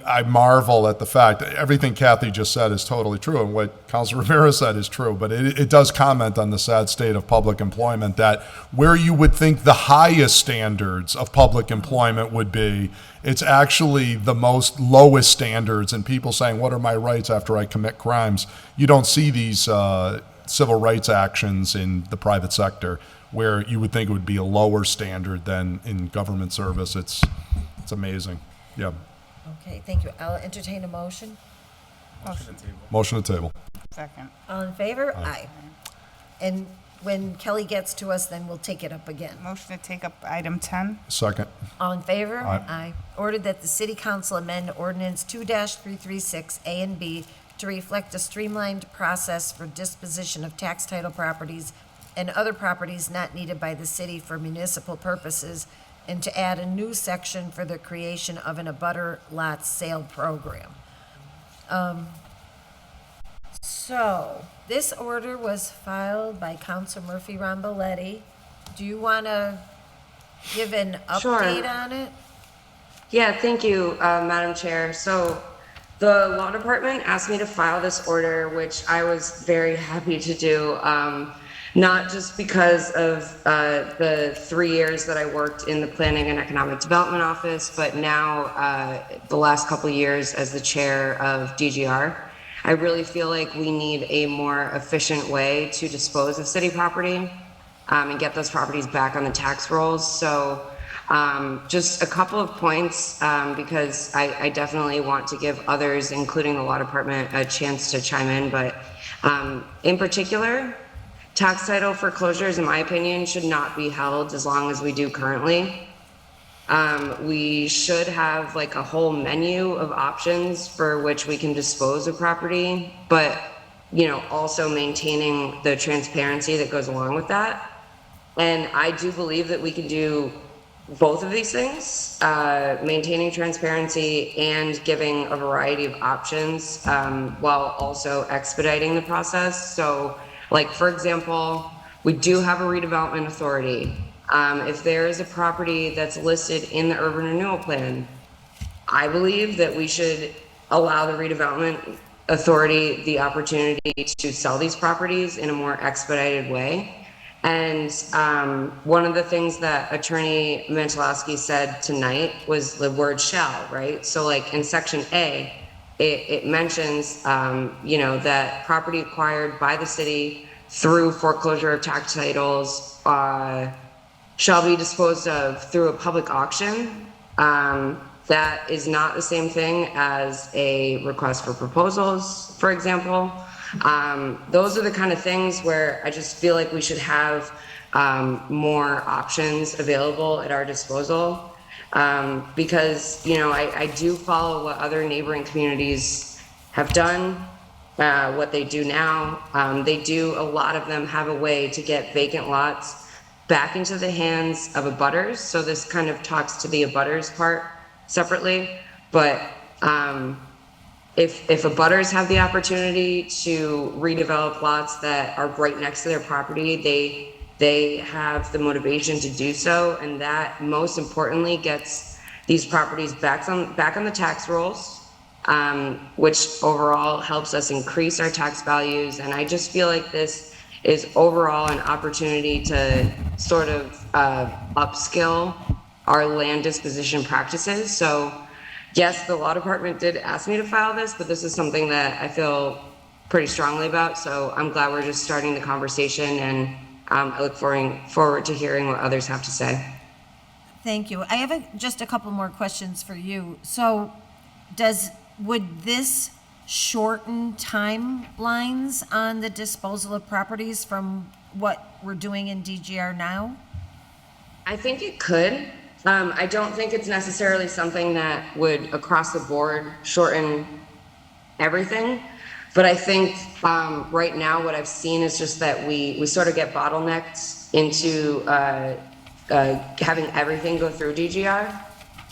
I marvel at the fact that everything Kathy just said is totally true, and what Councilor Rivera said is true, but it does comment on the sad state of public employment, that where you would think the highest standards of public employment would be, it's actually the most lowest standards, and people saying, what are my rights after I commit crimes? You don't see these civil rights actions in the private sector, where you would think it would be a lower standard than in government service. It's amazing. Yeah. Okay, thank you. I'll entertain a motion. Motion to table. Second. All in favor? Aye. And when Kelly gets to us, then we'll take it up again. Motion to take up item 10. Second. All in favor? Aye. Ordered that the City Council amend Ordinance 2-336 A and B to reflect a streamlined process for disposition of tax title properties and other properties not needed by the city for municipal purposes, and to add a new section for the creation of an abutter lot sale program. So, this order was filed by Councilor Murphy Ramboletti. Do you want to give an update on it? Yeah, thank you, Madam Chair. So the law department asked me to file this order, which I was very happy to do. Not just because of the 3 years that I worked in the Planning and Economic Development Office, but now the last couple of years as the chair of DGR. I really feel like we need a more efficient way to dispose of city property and get those properties back on the tax rolls. So just a couple of points, because I definitely want to give others, including the law department, a chance to chime in. But in particular, tax title foreclosures, in my opinion, should not be held as long as we do currently. We should have like a whole menu of options for which we can dispose of property, but also maintaining the transparency that goes along with that. And I do believe that we can do both of these things, maintaining transparency and giving a variety of options, while also expediting the process. So, like, for example, we do have a redevelopment authority. If there is a property that's listed in the urban renewal plan, I believe that we should allow the redevelopment authority the opportunity to sell these properties in a more expedited way. And one of the things that Attorney Mantelowski said tonight was the word shall, right? So like in section A, it mentions, that property acquired by the city through foreclosure of tax titles shall be disposed of through a public auction. That is not the same thing as a request for proposals, for example. Those are the kind of things where I just feel like we should have more options available at our disposal. Because, you know, I do follow what other neighboring communities have done, what they do now. A lot of them have a way to get vacant lots back into the hands of abutters. So this kind of talks to the abutters part separately. But if abutters have the opportunity to redevelop lots that are right next to their property, they have the motivation to do so, and that most importantly gets these properties back on the tax rolls, which overall helps us increase our tax values. And I just feel like this is overall an opportunity to sort of upskill our land disposition practices. So yes, the law department did ask me to file this, but this is something that I feel pretty strongly about. So I'm glad we're just starting the conversation, and I look forward to hearing what others have to say. Thank you. I have just a couple more questions for you. So would this shorten timelines on the disposal of properties from what we're doing in DGR now? I think it could. I don't think it's necessarily something that would across the board shorten everything. But I think right now what I've seen is just that we sort of get bottlenecked into having everything go through DGR.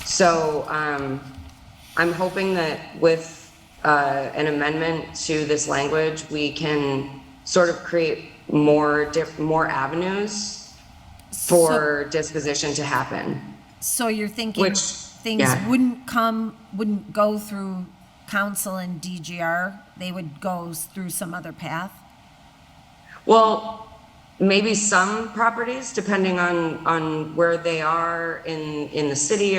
So I'm hoping that with an amendment to this language, we can sort of create more avenues for disposition to happen. So you're thinking things wouldn't go through council and DGR, they would go through some other path? Well, maybe some properties, depending on where they are in the city,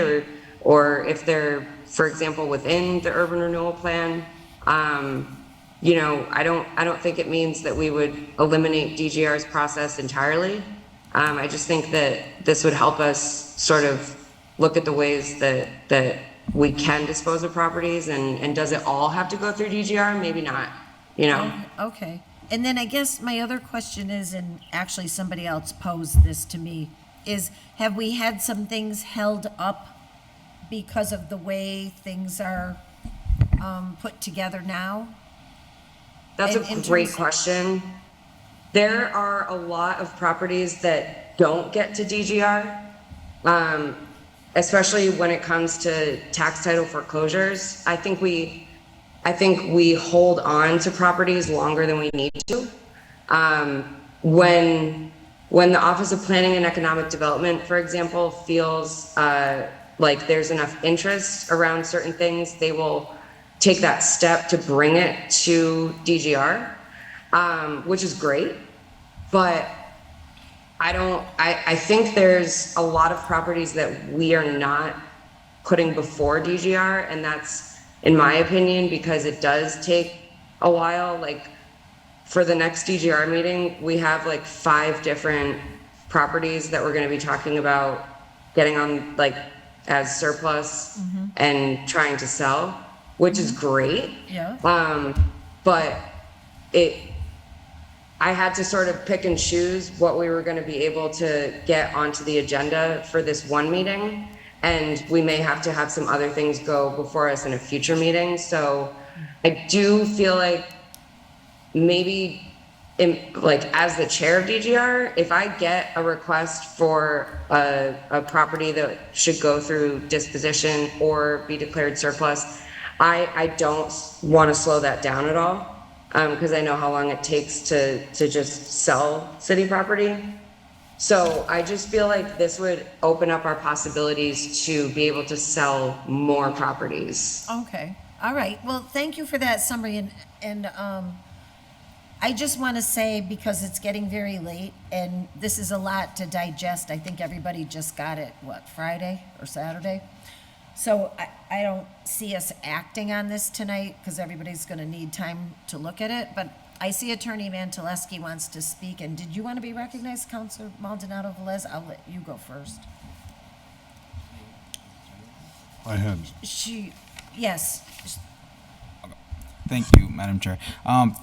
or if they're, for example, within the urban renewal plan. You know, I don't think it means that we would eliminate DGR's process entirely. I just think that this would help us sort of look at the ways that we can dispose of properties, and does it all have to go through DGR? Maybe not, you know? Okay. And then I guess my other question is, and actually somebody else posed this to me, is have we had some things held up because of the way things are put together now? That's a great question. There are a lot of properties that don't get to DGR, especially when it comes to tax title foreclosures. I think we hold on to properties longer than we need to. When the Office of Planning and Economic Development, for example, feels like there's enough interest around certain things, they will take that step to bring it to DGR, which is great. But I think there's a lot of properties that we are not putting before DGR, and that's, in my opinion, because it does take a while. Like, for the next DGR meeting, we have like 5 different properties that we're gonna be talking about getting on, like, as surplus and trying to sell, which is great. Yeah. But I had to sort of pick and choose what we were going to be able to get onto the agenda for this one meeting, and we may have to have some other things go before us in a future meeting. So I do feel like maybe, as the chair of DGR, if I get a request for a property that should go through disposition or be declared surplus, I don't want to slow that down at all. Because I know how long it takes to just sell city property. So I just feel like this would open up our possibilities to be able to sell more properties. Okay. All right. Well, thank you for that summary. And I just want to say, because it's getting very late and this is a lot to digest, I think everybody just got it, Friday or Saturday? So I don't see us acting on this tonight because everybody's going to need time to look at it. But I see Attorney Mantaleski wants to speak. And did you want to be recognized, Councilor Maldonado-Velez? I'll let you go first. I had. Yes. Thank you, Madam Chair.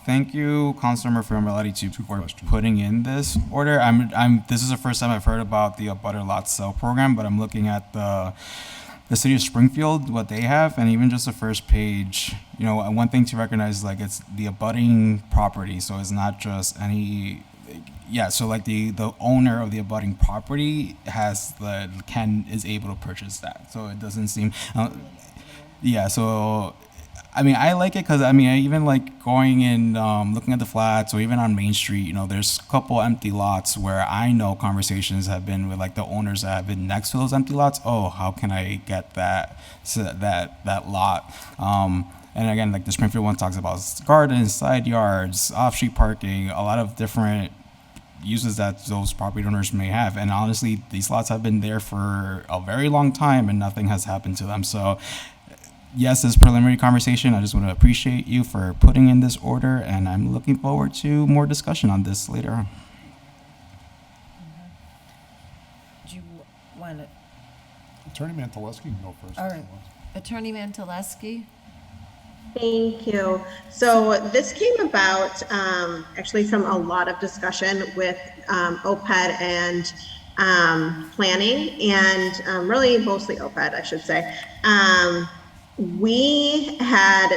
Thank you, Councilor Murphy for putting in this order. This is the first time I've heard about the abutter lot sale program, but I'm looking at the city of Springfield, what they have, and even just the first page, you know, one thing to recognize is like it's the abutting property, so it's not just any, yeah, so like the owner of the abutting property is able to purchase that, so it doesn't seem, yeah, so I mean, I like it because, I mean, I even like going and looking at the flats, or even on Main Street, you know, there's a couple empty lots where I know conversations have been with like the owners that have been next to those empty lots. Oh, how can I get that lot? And again, like the Springfield one talks about gardens, side yards, off-street parking, a lot of different uses that those property owners may have. And honestly, these lots have been there for a very long time and nothing has happened to them. So yes, this preliminary conversation, I just want to appreciate you for putting in this order, and I'm looking forward to more discussion on this later on. Do you want to? Attorney Mantaleski can go first. All right. Attorney Mantaleski? Thank you. So this came about actually from a lot of discussion with OPED and planning, and really mostly OPED, I should say. We had,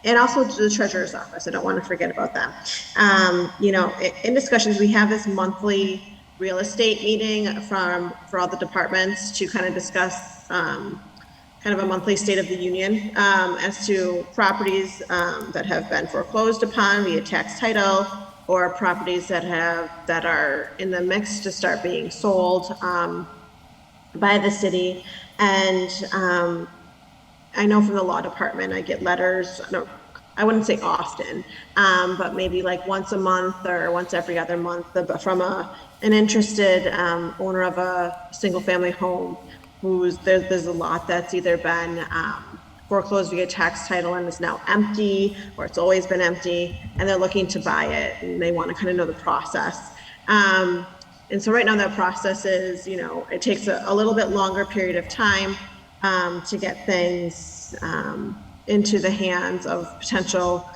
and also the treasurer's office, I don't want to forget about them. You know, in discussions, we have this monthly real estate meeting for all the departments to kind of discuss kind of a monthly state of the union as to properties that have been foreclosed upon via tax title, or properties that are in the mix to start being sold by the city. And I know from the law department, I get letters, I wouldn't say often, but maybe like once a month or once every other month from an interested owner of a single family home there's a lot that's either been foreclosed via tax title and is now empty, or it's always been empty, and they're looking to buy it and they want to kind of know the process. And so right now that process is, you know, it takes a little bit longer period of time to get things into the hands of potential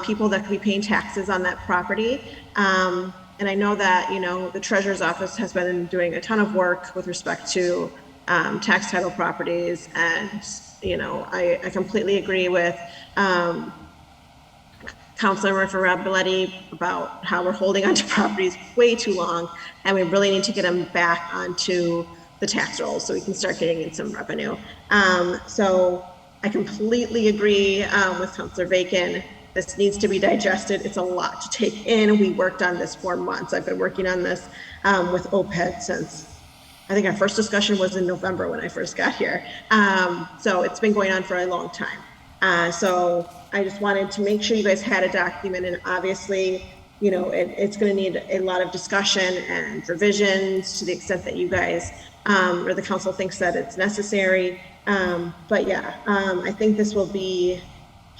people that could be paying taxes on that property. And I know that, you know, the treasurer's office has been doing a ton of work with respect to tax title properties. And, you know, I completely agree with Councilor Murphy-Raboletti about how we're holding onto properties way too long, and we really need to get them back onto the tax rolls so we can start getting in some revenue. So I completely agree with Councilor Bacon. This needs to be digested. It's a lot to take in. We worked on this for months. I've been working on this with OPED since, I think our first discussion was in November when I first got here. So it's been going on for a long time. So I just wanted to make sure you guys had a document, and obviously, you know, it's going to need a lot of discussion and revisions to the extent that you guys or the council thinks that it's necessary. But yeah, I think this will be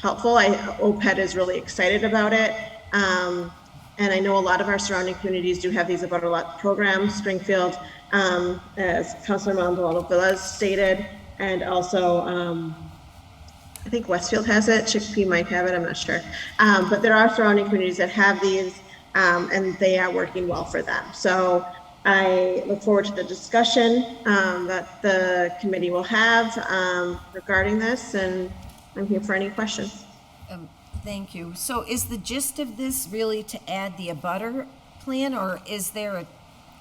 helpful. OPED is really excited about it. And I know a lot of our surrounding communities do have these abutter lot programs. Springfield, as Councilor Maldonado Villas stated, and also I think Westfield has it, Chicopee might have it, I'm not sure. But there are surrounding communities that have these, and they are working well for them. So I look forward to the discussion that the committee will have regarding this, and I'm here for any questions. Thank you. So is the gist of this really to add the abutter plan, or is there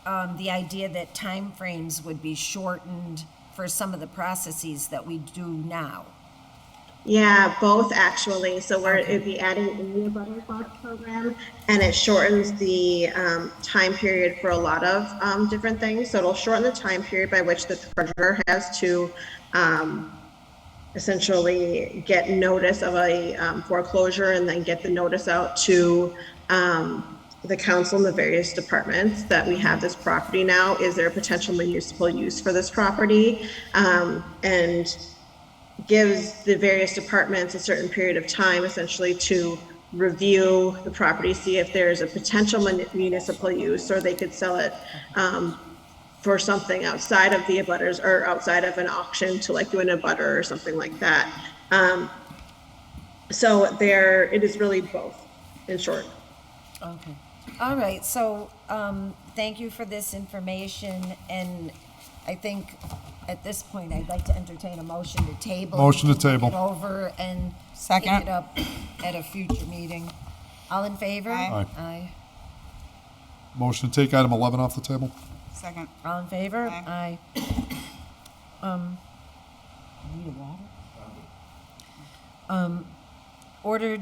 the idea that timeframes would be shortened for some of the processes that we do now? Yeah, both actually. So it'd be adding in the abutter lot program, and it shortens the time period for a lot of different things. So it'll shorten the time period by which the treasurer has to essentially get notice of a foreclosure, and then get the notice out to the council and the various departments that we have this property now. Is there a potential municipal use for this property? And gives the various departments a certain period of time essentially to review the property, see if there's a potential municipal use, or they could sell it for something outside of the abutters, or outside of an auction to like do an abutter or something like that. So it is really both, in short. Okay. All right, so, thank you for this information, and I think at this point, I'd like to entertain a motion to table. Motion to and look table. it over and Second. pick it up at a future meeting. All in favor? Aye. Aye. Motion to take item 11 off the table? Second. All in favor? Aye. Need a water? Ordered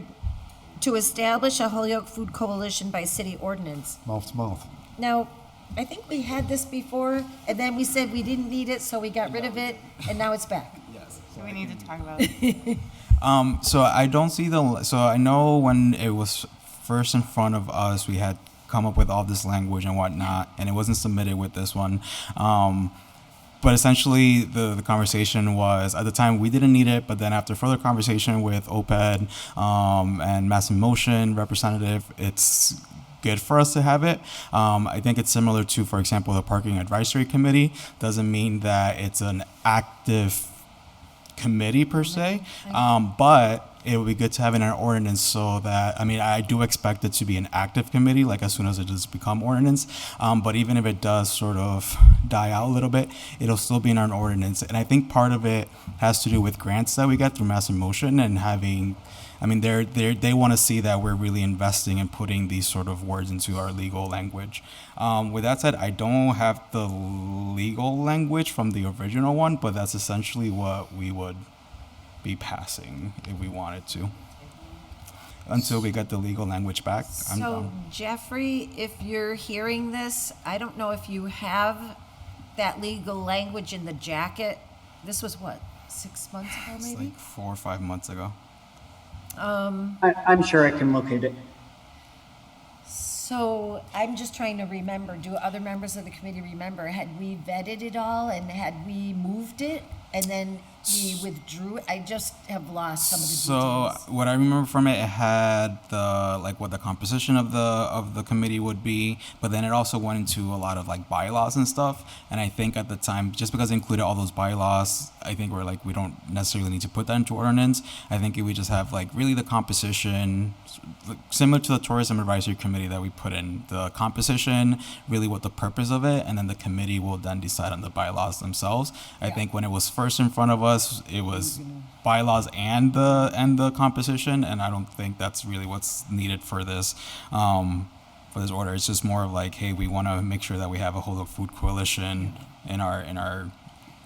to establish a Holyoke Food Coalition by city ordinance. Mouth to mouth. Now, I think we had this before, and then we said we didn't need it, so we got rid of it, and now it's back. So we need to talk about it. So I don't see so I know when it was first in front of us, we had come up with all this language and whatnot, and it wasn't submitted with this one. But essentially, the conversation was, at the time, we didn't need it, but then after further conversation with OPEB and Mass in Motion representative, it's good for us to have it. I think it's similar to, for example, the Parking Advisory Committee. Doesn't mean that it's an active committee per se, but it would be good to have it in an ordinance so that, I mean, I do expect it to be an active committee, like as soon as it does become ordinance, but even if it does sort of die out a little bit, it'll still be in our ordinance. And I think part of it has to do with grants that we get through Mass in Motion and having, I mean, they want to see that we're really investing and putting these sort of words into our legal language. With that said, I don't have the legal language from the original one, but that's essentially what we would be passing if we wanted to. Until we get the legal language back, I'm So, done. Jeffrey, if you're hearing this, I don't know if you have that legal language in the jacket. This was what, 6 months ago, It's maybe? like 4 or 5 months ago. I'm sure I can locate it. So I'm just trying to remember, do other members of the committee remember, had we vetted it all and had we moved it and then we withdrew it? I just have lost some of the details. So what I remember from it, it had the like what the composition of the committee would be, but then it also went into a lot of like bylaws and stuff. And I think at the time, just because it included all those bylaws, I think we're like we don't necessarily need to put that into ordinance. I think if we just have like really the composition, similar to the tourism advisory committee that we put in, the composition, really what the purpose of it, and then the committee will then decide on the bylaws themselves. I think when it was first in front of us, it was bylaws and the composition, and I don't think that's really what's needed for this order. It's just more of like, hey, we want to make sure that we have a Holyoke Food Coalition in our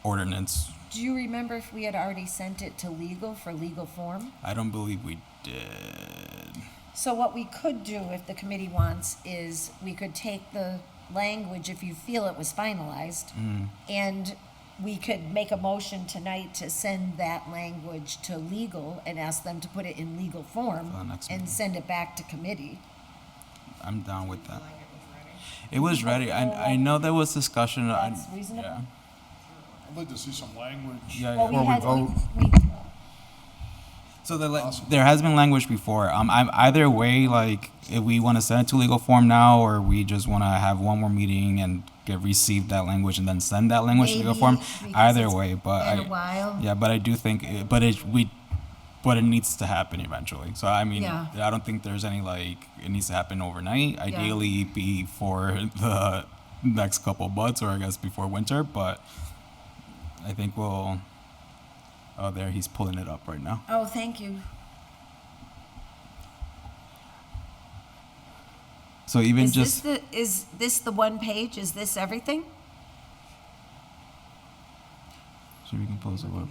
ordinance. Do you remember if we had already sent it to legal for legal form? I don't believe we did. So what we could do, if the committee wants, is we could take the language, if you feel it was finalized, and we could make a motion tonight to send that language to legal and ask them to put it in legal form For the next and meeting. send it back to committee. I'm down with that. It was ready. I know there was discussion. That's reasonable? Yeah. I'd like to see some language Yeah, Well, before we vote. So there has been language before. I'm either way, like if we want to send it to legal form now, or we just want to have one more meeting and receive that language and then send that language to legal form. Maybe, Either because way, it's but been a while. yeah, but I do think, but it needs to happen eventually. So I mean, Yeah. I don't think there's any like it needs to happen overnight. Ideally, before the next couple months, or I guess before winter. But I think we'll. Oh, there he's pulling it up right now. Oh, thank you. So even Is this the one page? Is this everything? So we can close it up.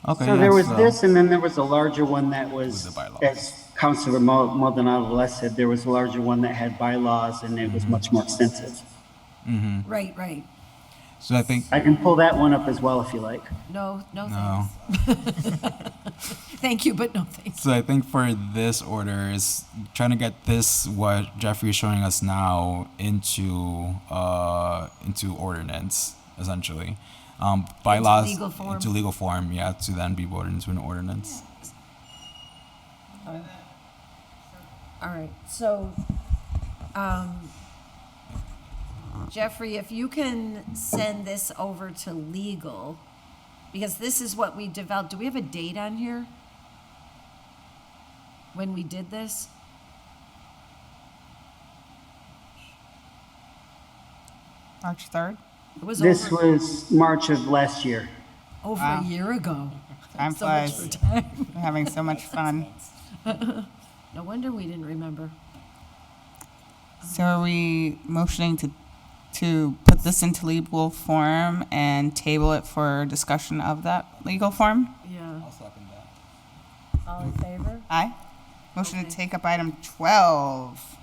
Okay. So yeah, there was this, and then there was a larger one that was, With the bylaws. as Councilor Maldonado said, there was a larger one that had bylaws, and it was much more extensive. Mm-hmm. Right, right. So I think I can pull that one up as well if you like. No, No. thanks. Thank you, but no thanks. So I think for this order is trying to get this what Jeffrey is showing us now into ordinance essentially, bylaws legal form. into legal form, yeah, to then be voted into an ordinance. All right, so, Jeffrey, if you can send this over to legal, because this is what we developed. Do we have a date on here? when we did this? March 3rd? It was This over, was March of last year. over Wow. a year ago. Time So much flies. for time. We're having so much fun. No wonder we didn't remember. So are we motioning to put this into legal form and table it for discussion of that legal form? Yeah. I'll second that. All in favor? Aye. Motion Okay. to take up item 12.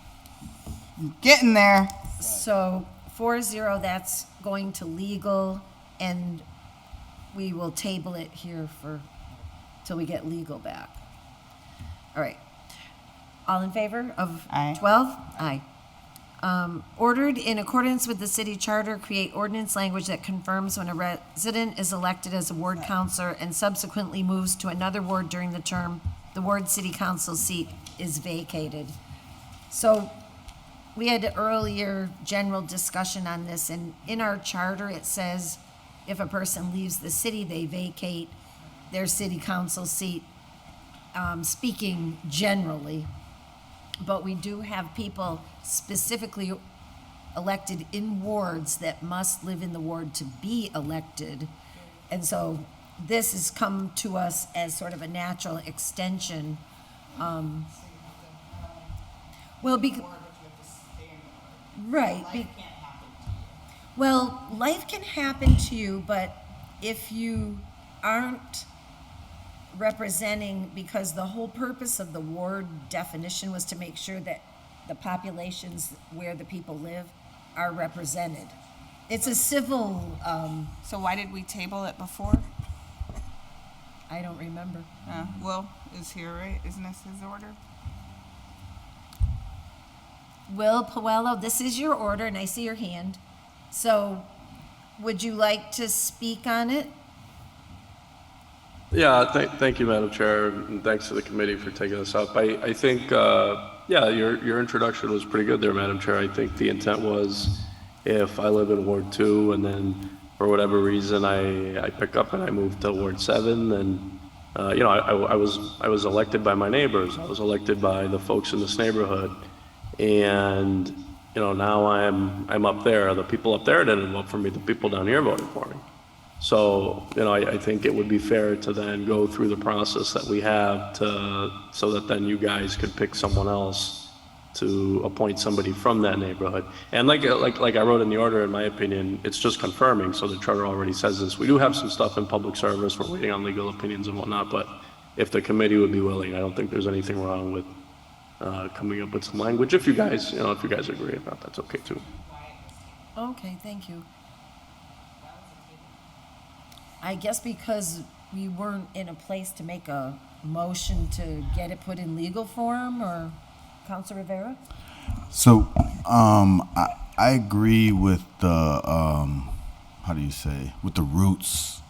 Getting there. So 4-0, that's going to legal, and we will table it here till we get legal back. All right. All in favor of Aye. 12? Aye. Ordered in accordance with the city charter, create ordinance language that confirms when a resident is elected as a ward councilor and subsequently moves to another ward during the term, the ward city council seat is vacated. So we had earlier general discussion on this, and in our charter, it says if a person leaves the city, they vacate their city council seat, speaking generally. But we do have people specifically elected in wards that must live in the ward to be elected. And so this has come to us as sort of a natural extension. Well, life can happen to you, but if you aren't representing, because the whole purpose of the ward definition was to make sure that the populations where the people live are represented. It's a civil, So why did we table it before? I don't remember. Will is here, right? Isn't this his order? Will PUELLO, this is your order, and I see your hand. So would you like to speak on it? Yeah, thank you, Madam Chair, and thanks to the committee for taking this up. I think, yeah, your introduction was pretty good there, Madam Chair. I think the intent was if I live in Ward 2 and then for whatever reason I pick up and I move to Ward 7, then, you know, I was elected by my neighbors. I was elected by the folks in this neighborhood. And, you know, now I'm up there. The people up there didn't vote for me. The people down here voted for me. So, you know, I think it would be fair to then go through the process that we have so that then you guys could pick someone else to appoint somebody from that neighborhood. And like I wrote in the order, in my opinion, it's just confirming. So the charter already says this. We do have some stuff in public service. We're waiting on legal opinions and whatnot. But if the committee would be willing, I don't think there's anything wrong with coming up with some language. If you guys agree, if not, that's okay too. Okay, thank you. I guess because we weren't in a place to make a motion to get it put in legal form, or Councilor Rivera? So, I agree with the, with the roots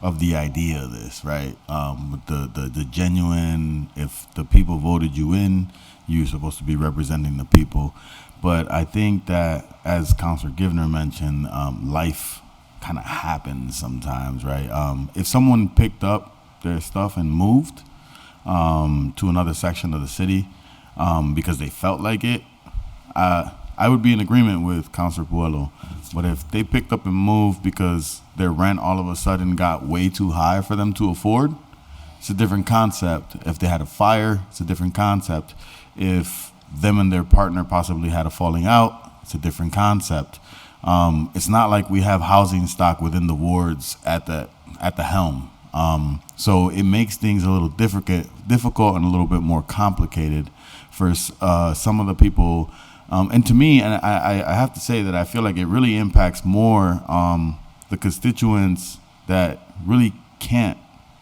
of the idea of this, right? With the genuine, if the people voted you in, you're supposed to be representing the people. But I think that, as Councilor GIVNER mentioned, life kind of happens sometimes, right? If someone picked up their stuff and moved to another section of the city because they felt like it, I would be in agreement with Councilor PUELLO. But if they picked up and moved because their rent all of a sudden got way too high for them to afford, it's a different concept. If they had a fire, it's a different concept. If them and their partner possibly had a falling out, it's a different concept. It's not like we have housing stock within the wards at the helm. So it makes things a little difficult and a little bit more complicated for some of the people. And to me, and I have to say that I feel like it really impacts more the constituents that really can't,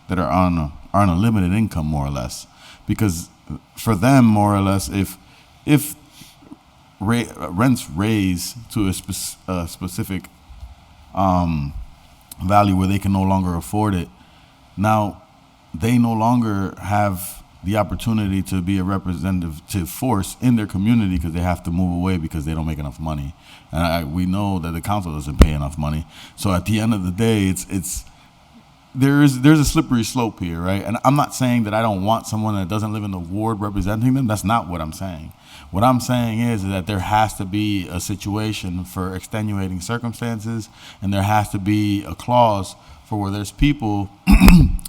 that are on a limited income, more or less. Because for them, more or less, if rents raise to a specific value where they can no longer afford it, now they no longer have the opportunity to be a representative force in their community because they have to move away because they don't make enough money. And we know that the council doesn't pay enough money. So at the end of the day, there's a slippery slope here, right? And I'm not saying that I don't want someone that doesn't live in the ward representing them. That's not what I'm saying. What I'm saying is that there has to be a situation for extenuating circumstances, and there has to be a clause for where there's people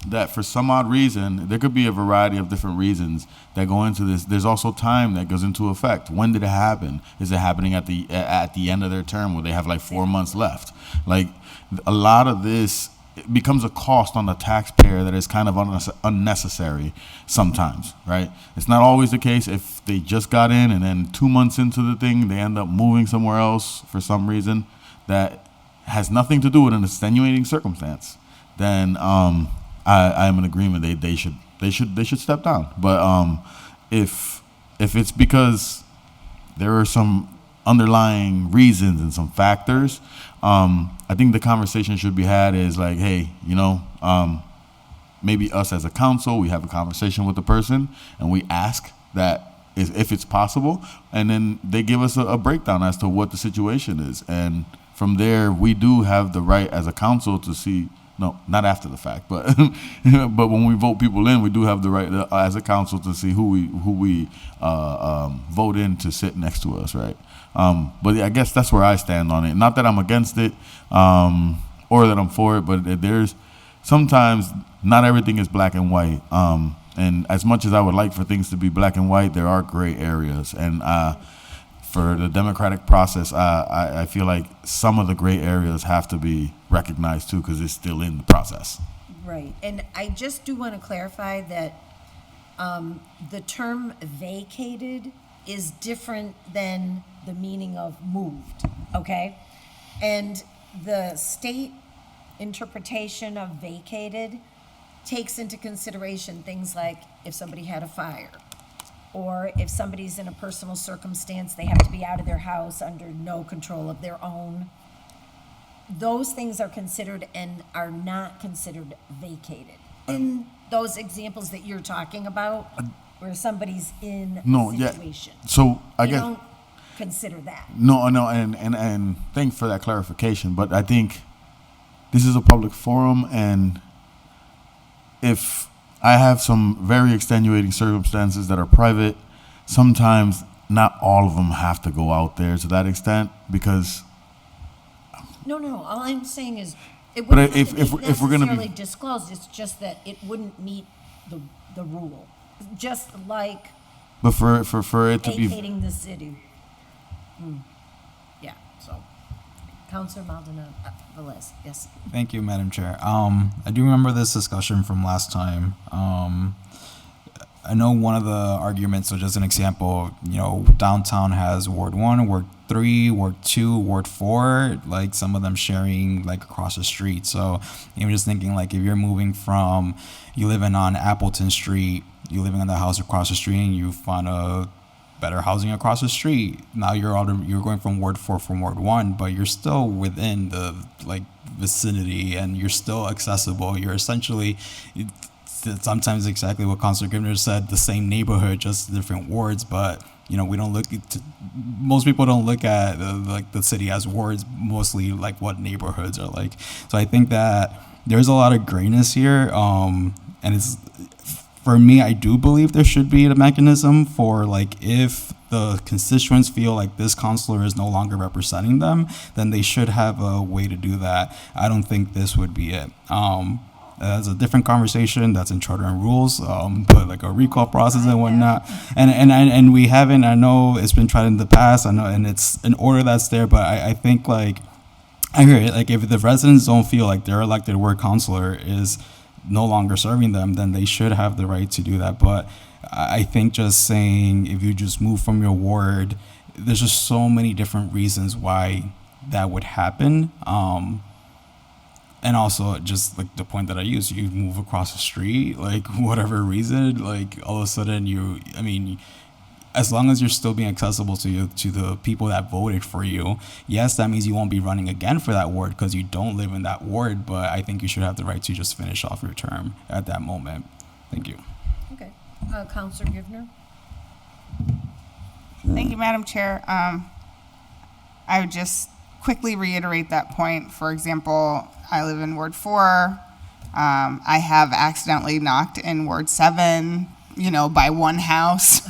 that for some odd reason, there could be a variety of different reasons that go into this. There's also time that goes into effect. When did it happen? Is it happening at the end of their term where they have like 4 months left? Like a lot of this, it becomes a cost on the taxpayer that is kind of unnecessary sometimes, right? It's not always the case. If they just got in and then 2 months into the thing, they end up moving somewhere else for some reason that has nothing to do with an extenuating circumstance, then I am in agreement. They should step down. But if it's because there are some underlying reasons and some factors, I think the conversation should be had is like, hey, maybe us as a council, we have a conversation with the person and we ask that if it's possible, and then they give us a breakdown as to what the situation is. And from there, we do have the right as a council to see, no, not after the fact, but but when we vote people in, we do have the right as a council to see who we vote in to sit next to us, right? But I guess that's where I stand on it. Not that I'm against it or that I'm for it, but there's sometimes not everything is black and white. And as much as I would like for things to be black and white, there are gray areas. And for the democratic process, I feel like some of the gray areas have to be recognized too, because it's still in the process. Right, and I just do want to clarify that the term vacated is different than the meaning of moved, okay? And the state interpretation of vacated takes into consideration things like if somebody had a fire, or if somebody's in a personal circumstance, they have to be out of their house under no control of their own. Those things are considered and are not considered vacated. In those examples that you're talking about, where somebody's in a situation. Yeah. So I guess don't consider that. No, and thanks for that clarification. But I think this is a public forum, and if I have some very extenuating circumstances that are private, sometimes not all of them have to go out there to that extent, because. No. All I'm saying is, it But wouldn't if we're gonna be- necessarily disclosed. It's just that it wouldn't meet the rule. Just like But for it to be. vacating the city. Yeah. So, Councilor Maldonado, Velez, yes. Thank you, Madam Chair. I do remember this discussion from last time. I know one of the arguments, so just an example, downtown has Ward 1, Ward 3, Ward 2, Ward 4, like some of them sharing like across the street. So I'm just thinking, like, if you're moving from, you living on Appleton Street, you living in the house across the street, and you find a better housing across the street. Now you're going from Ward 4 from Ward 1, but you're still within the vicinity, and you're still accessible. You're essentially, sometimes exactly what Councilor GIVNER said, the same neighborhood, just different wards. But we don't look at, most people don't look at the city as wards, mostly like what neighborhoods are like. So I think that there's a lot of grayness here, and it's. For me, I do believe there should be a mechanism for, like, if the constituents feel like this counselor is no longer representing them, then they should have a way to do that. I don't think this would be it. That's a different conversation. That's in charter and rules, but like a recall process and whatnot. And we haven't. I know it's been tried in the past. I know, and it's an order that's there. But I think, like, I hear it. Like, if the residents don't feel like their elected ward counselor is no longer serving them, then they should have the right to do that. But I think just saying if you just move from your ward, there's just so many different reasons why that would happen. And also just like the point that I used, you move across the street, like whatever reason, like all of a sudden as long as you're still being accessible to the people that voted for you, yes, that means you won't be running again for that ward because you don't live in that ward, but I think you should have the right to just finish off your term at that moment. Thank you. Okay. Councilor GIVNER? Thank you, Madam Chair. I would just quickly reiterate that point. For example, I live in Ward 4. I have accidentally knocked in Ward 7, by one house,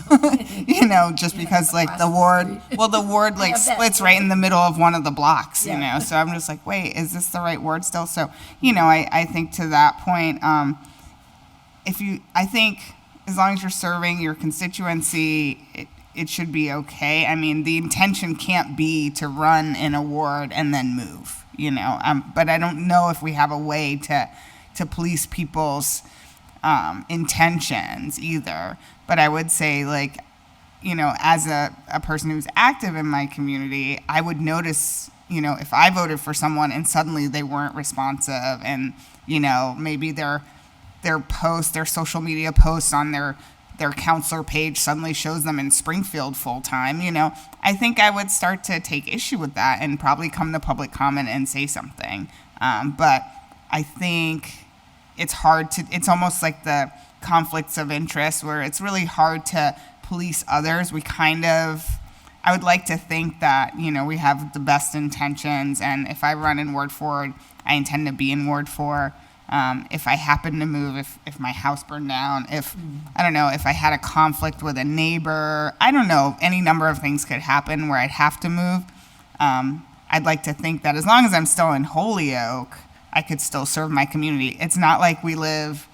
just because like the ward like splits right in the middle of one of the blocks, so I'm just like, wait, is this the right ward still? So, I think to that point, I think as long as you're serving your constituency, it should be okay. I mean, the intention can't be to run in a ward and then move, but I don't know if we have a way to police people's intentions either. But I would say, like, as a person who's active in my community, I would notice, if I voted for someone and suddenly they weren't responsive and, maybe their social media posts on their counselor page suddenly shows them in Springfield full time, I think I would start to take issue with that and probably come to public comment and say something. But I think it's almost like the conflicts of interest where it's really hard to police others. I would like to think that, we have the best intentions, and if I run in Ward 4, I intend to be in Ward 4. If I happen to move, if my house burned down, if I had a conflict with a neighbor, I don't know, any number of things could happen where I'd have to move. I'd like to think that as long as I'm still in Holyoke, I could still serve my community. It's not like we live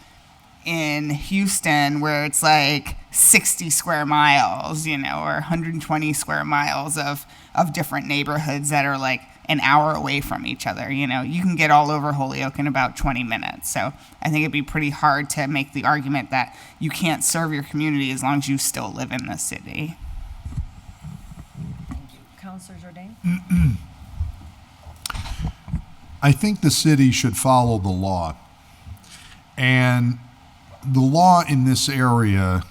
in Houston where it's like 60 square miles, or 120 square miles of different neighborhoods that are like an hour away from each other. You can get all over Holyoke in about 20 minutes. So I think it'd be pretty hard to make the argument that you can't serve your community as long as you still live in the city. Thank you. Councilor Jourdain? I think the city should follow the law. And the law in this area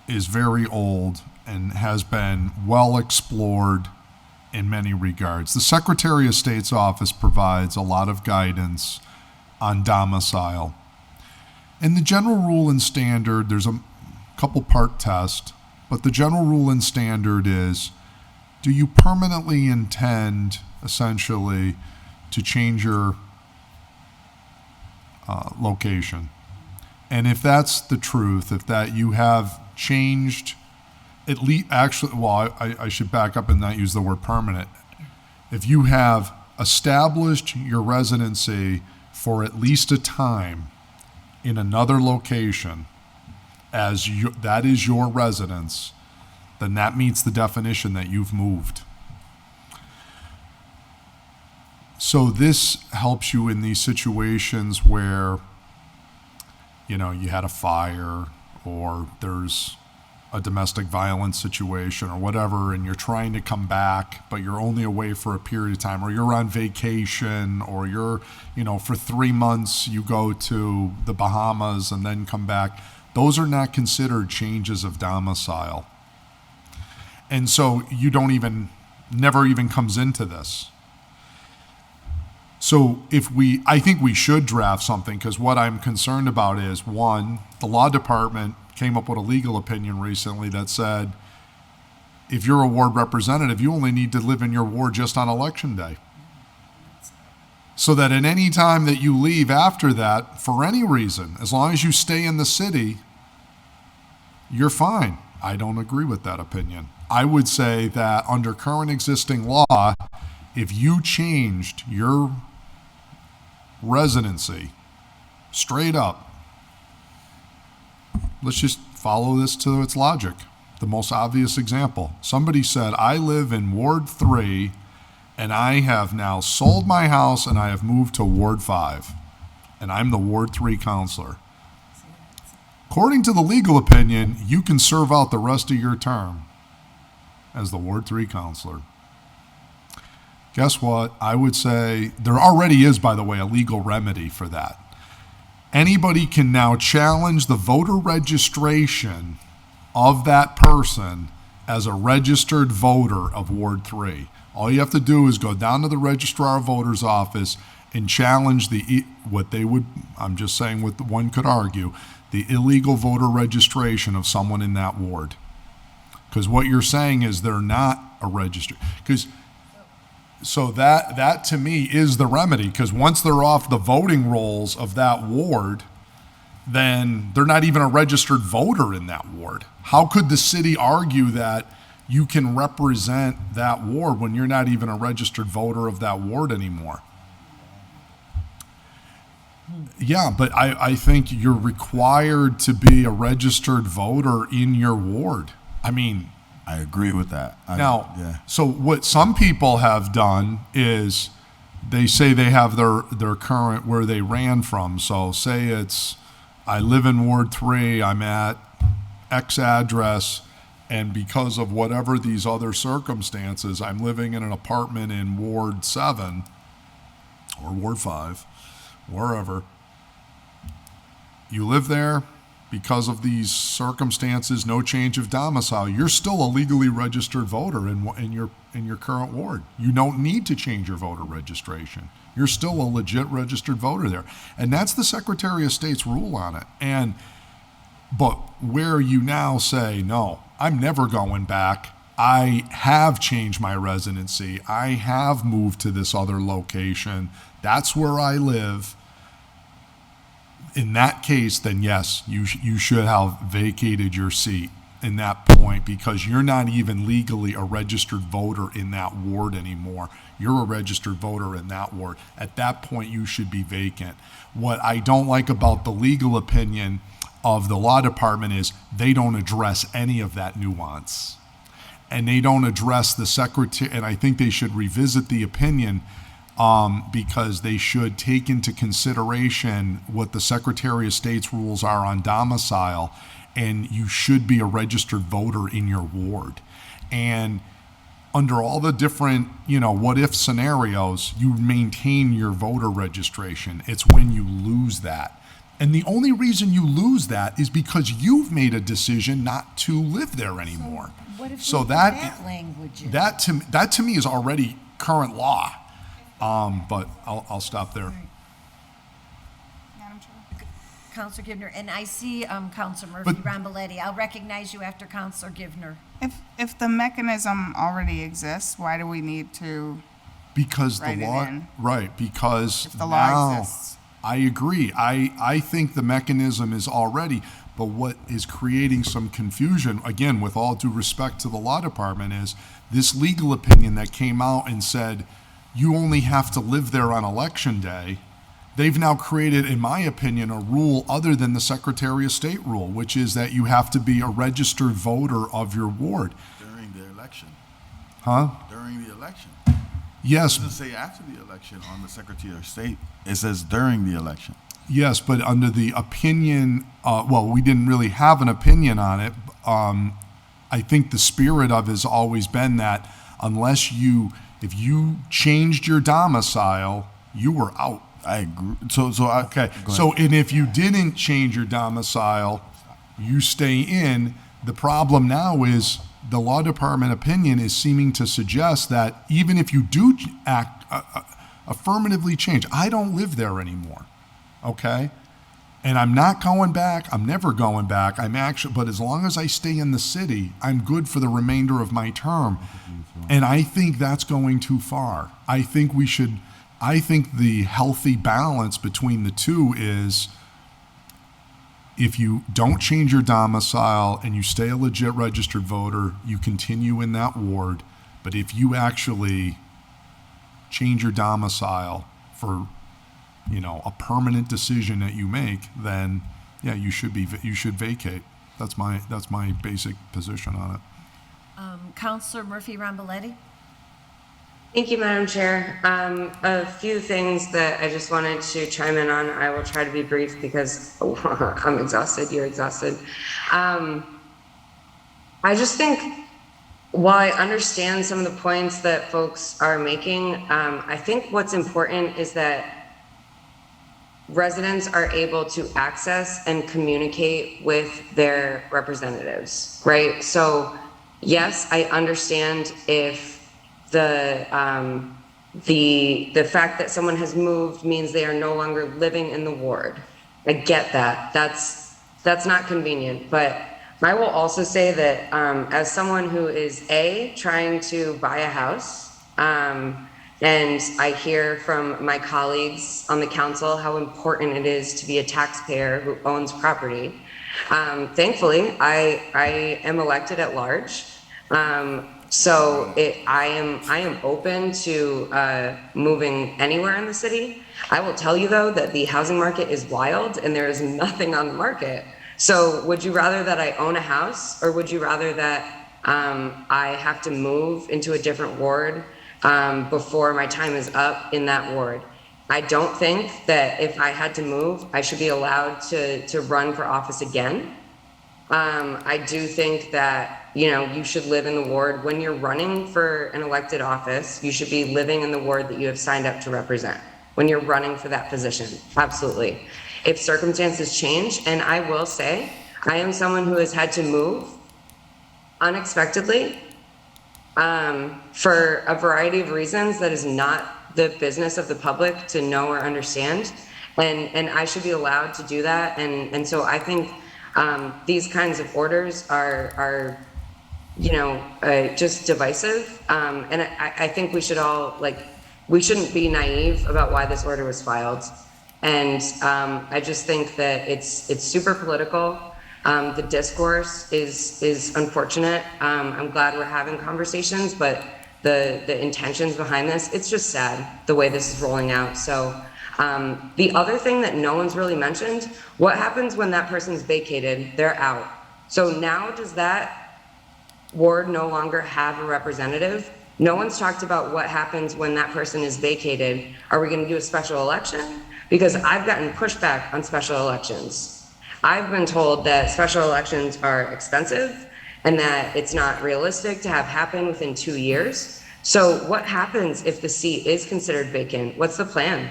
is very old and has been well explored in many regards. The Secretary of State's office provides a lot of guidance on domicile. And the general rule and standard, there's a couple part test, but the general rule and standard is, do you permanently intend, essentially, to change your location? And if that's the truth, if that you have changed, at least, actually, well, I should back up and not use the word permanent. If you have established your residency for at least a time in another location, that is your residence, then that meets the definition that you've moved. So this helps you in these situations where, you had a fire or there's a domestic violence situation or whatever, and you're trying to come back, but you're only away for a period of time, or you're on vacation, or you're, for 3 months you go to the Bahamas and then come back. Those are not considered changes of domicile. And so never even comes into this. So I think we should draft something, because what I'm concerned about is, one, the law department came up with a legal opinion recently that said, if you're a ward representative, you only need to live in your ward just on election day. So that at any time that you leave after that, for any reason, as long as you stay in the city, you're fine. I don't agree with that opinion. I would say that under current existing law, if you changed your residency straight up, let's just follow this to its logic. The most obvious example. Somebody said, I live in Ward 3 and I have now sold my house and I have moved to Ward 5 and I'm the Ward 3 counselor. According to the legal opinion, you can serve out the rest of your term as the Ward 3 counselor. Guess what? I would say there already is, by the way, a legal remedy for that. Anybody can now challenge the voter registration of that person as a registered voter of Ward 3. All you have to do is go down to the registrar of voters office and challenge I'm just saying what one could argue, the illegal voter registration of someone in that ward. Because what you're saying is they're not a registered, because So that to me is the remedy, because once they're off the voting rolls of that ward, then they're not even a registered voter in that ward. How could the city argue that you can represent that ward when you're not even a registered voter of that ward anymore? Yeah, but I think you're required to be a registered voter in your ward. I mean, I agree with that. So what some people have done is they say they have their current where they ran from. So say it's, I live in Ward 3, I'm at X address, and because of whatever these other circumstances, I'm living in an apartment in Ward 7 or Ward 5, wherever. You live there because of these circumstances, no change of domicile. You're still a legally registered voter in your current ward. You don't need to change your voter registration. You're still a legit registered voter there. And that's the Secretary of State's rule on it. But where you now say, no, I'm never going back. I have changed my residency. I have moved to this other location. That's where I live. In that case, then yes, you should have vacated your seat in that point, because you're not even legally a registered voter in that ward anymore. You're a registered voter in that ward. At that point, you should be vacant. What I don't like about the legal opinion of the law department is they don't address any of that nuance. And they don't address the secretary, and I think they should revisit the opinion because they should take into consideration what the Secretary of State's rules are on domicile, and you should be a registered voter in your ward. And under all the different, what if scenarios, you maintain your voter registration. It's when you lose that. And the only reason you lose that is because you've made a decision not to live there anymore. What if So we put that language in? that to me is already current law. But I'll stop there. Counselor GIVNER, and I see Counselor Murphy-Ramboletti. I'll recognize you after Counselor GIVNER. If the mechanism already exists, why do we need to Because write the it law, in? right, because If the law now, exists. I agree. I think the mechanism is already, but what is creating some confusion, again, with all due respect to the law department, is this legal opinion that came out and said, you only have to live there on election day. They've now created, in my opinion, a rule other than the Secretary of State rule, which is that you have to be a registered voter of your ward. During the election. Huh? During the election. Yes. It doesn't say after the election on the Secretary of State. It says during the election. Yes, but under the opinion, we didn't really have an opinion on it. I think the spirit of it has always been that if you changed your domicile, you were out. I agree. And if you didn't change your domicile, you stay in. The problem now is the law department opinion is seeming to suggest that even if you do act affirmatively change, I don't live there anymore. Okay? And I'm not going back. I'm never going back. But as long as I stay in the city, I'm good for the remainder of my term. And I think that's going too far. I think the healthy balance between the two is if you don't change your domicile and you stay a legit registered voter, you continue in that ward. But if you actually change your domicile for a permanent decision that you make, then you should vacate. That's my basic position on it. Counselor Murphy-Ramboletti. Thank you, Madam Chair. A few things that I just wanted to chime in on. I will try to be brief because I'm exhausted, you're exhausted. I just think, while I understand some of the points that folks are making, I think what's important is that residents are able to access and communicate with their representatives, right? So yes, I understand if the fact that someone has moved means they are no longer living in the ward. I get that. That's not convenient. But I will also say that as someone who is trying to buy a house, And I hear from my colleagues on the council how important it is to be a taxpayer who owns property. Thankfully, I am elected at large. So I am open to moving anywhere in the city. I will tell you though that the housing market is wild and there is nothing on the market. So would you rather that I own a house, or would you rather that I have to move into a different ward before my time is up in that ward? I don't think that if I had to move, I should be allowed to run for office again. I do think that, you know, you should live in the ward. When you're running for an elected office, you should be living in the ward that you have signed up to represent when you're running for that position. Absolutely. If circumstances change, and I will say, I am someone who has had to move unexpectedly for a variety of reasons that is not the business of the public to know or understand. And I should be allowed to do that. And so I think these kinds of orders are you know, just divisive. And I think we should all, like, we shouldn't be naive about why this order was filed. And I just think that it's super political. The discourse is unfortunate. I'm glad we're having conversations, but the intentions behind this, it's just sad the way this is rolling out. So the other thing that no one's really mentioned, what happens when that person's vacated? They're out. So now does that ward no longer have a representative? No one's talked about what happens when that person is vacated. Are we gonna do a special election? Because I've gotten pushback on special elections. I've been told that special elections are expensive and that it's not realistic to have happen within 2 years. So what happens if the seat is considered vacant? What's the plan?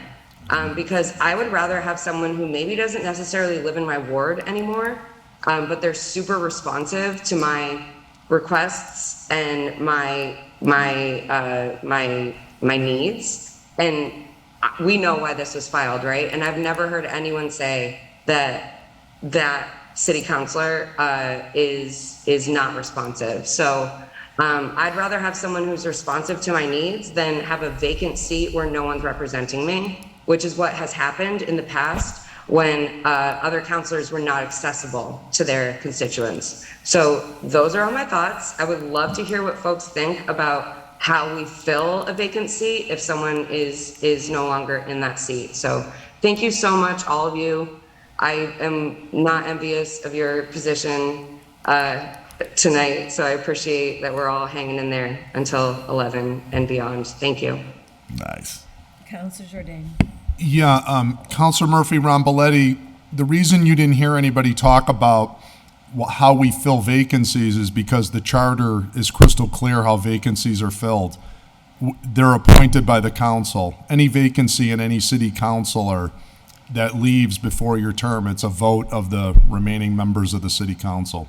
Because I would rather have someone who maybe doesn't necessarily live in my ward anymore, but they're super responsive to my requests and my needs. And we know why this was filed, right? And I've never heard anyone say that city councilor is not responsive. So I'd rather have someone who's responsive to my needs than have a vacant seat where no one's representing me, which is what has happened in the past when other councilors were not accessible to their constituents. So those are all my thoughts. I would love to hear what folks think about how we fill a vacant seat if someone is no longer in that seat. So thank you so much, all of you. I am not envious of your position tonight, so I appreciate that we're all hanging in there until 11 and beyond. Thank you. Nice. Councilor Jourdain. Yeah, Councilor Murphy-Ramboletti, the reason you didn't hear anybody talk about how we fill vacancies is because the charter is crystal clear how vacancies are filled. They're appointed by the council. Any vacancy in any city councilor that leaves before your term, it's a vote of the remaining members of the city council.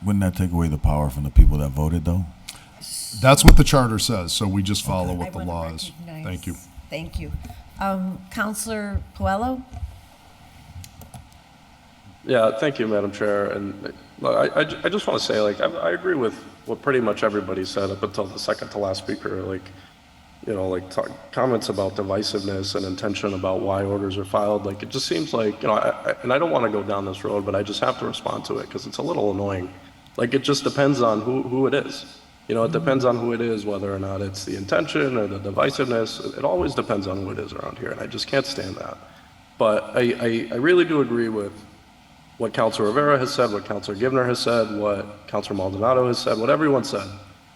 Wouldn't that take away the power from the people that voted, though? That's what the charter says, so we just follow what the law is. Thank you. Thank you. Councilor PUELLO? Yeah, thank you, Madam Chair. And I just want to say, like, I agree with what pretty much everybody said up until the second to last speaker. Like, you know, like comments about divisiveness and intention about why orders are filed. Like, it just seems like, you know, and I don't want to go down this road, but I just have to respond to it because it's a little annoying. Like, it just depends on who it is. You know, it depends on who it is, whether or not it's the intention or the divisiveness. It always depends on who it is around here, and I just can't stand that. But I really do agree with what Councilor Rivera has said, what Councilor GIVNER has said, what Councilor Maldonado has said, what everyone said.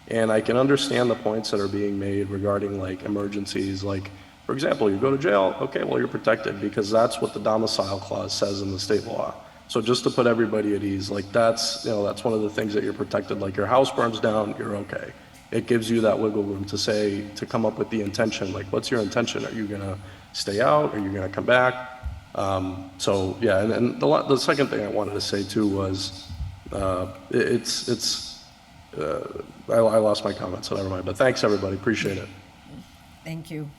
And I can understand the points that are being made regarding, like, emergencies. Like, for example, you go to jail, okay, well, you're protected because that's what the domicile clause says in the state law. So just to put everybody at ease, like, that's, you know, that's one of the things that you're protected. Like, your house burns down, you're okay. It gives you that wiggle room to say, to come up with the intention. Like, what's your intention? Are you gonna stay out? Are you gonna come back? So yeah, and the second thing I wanted to say too was, I lost my comment, so never mind. But thanks, everybody. Appreciate it. Thank you.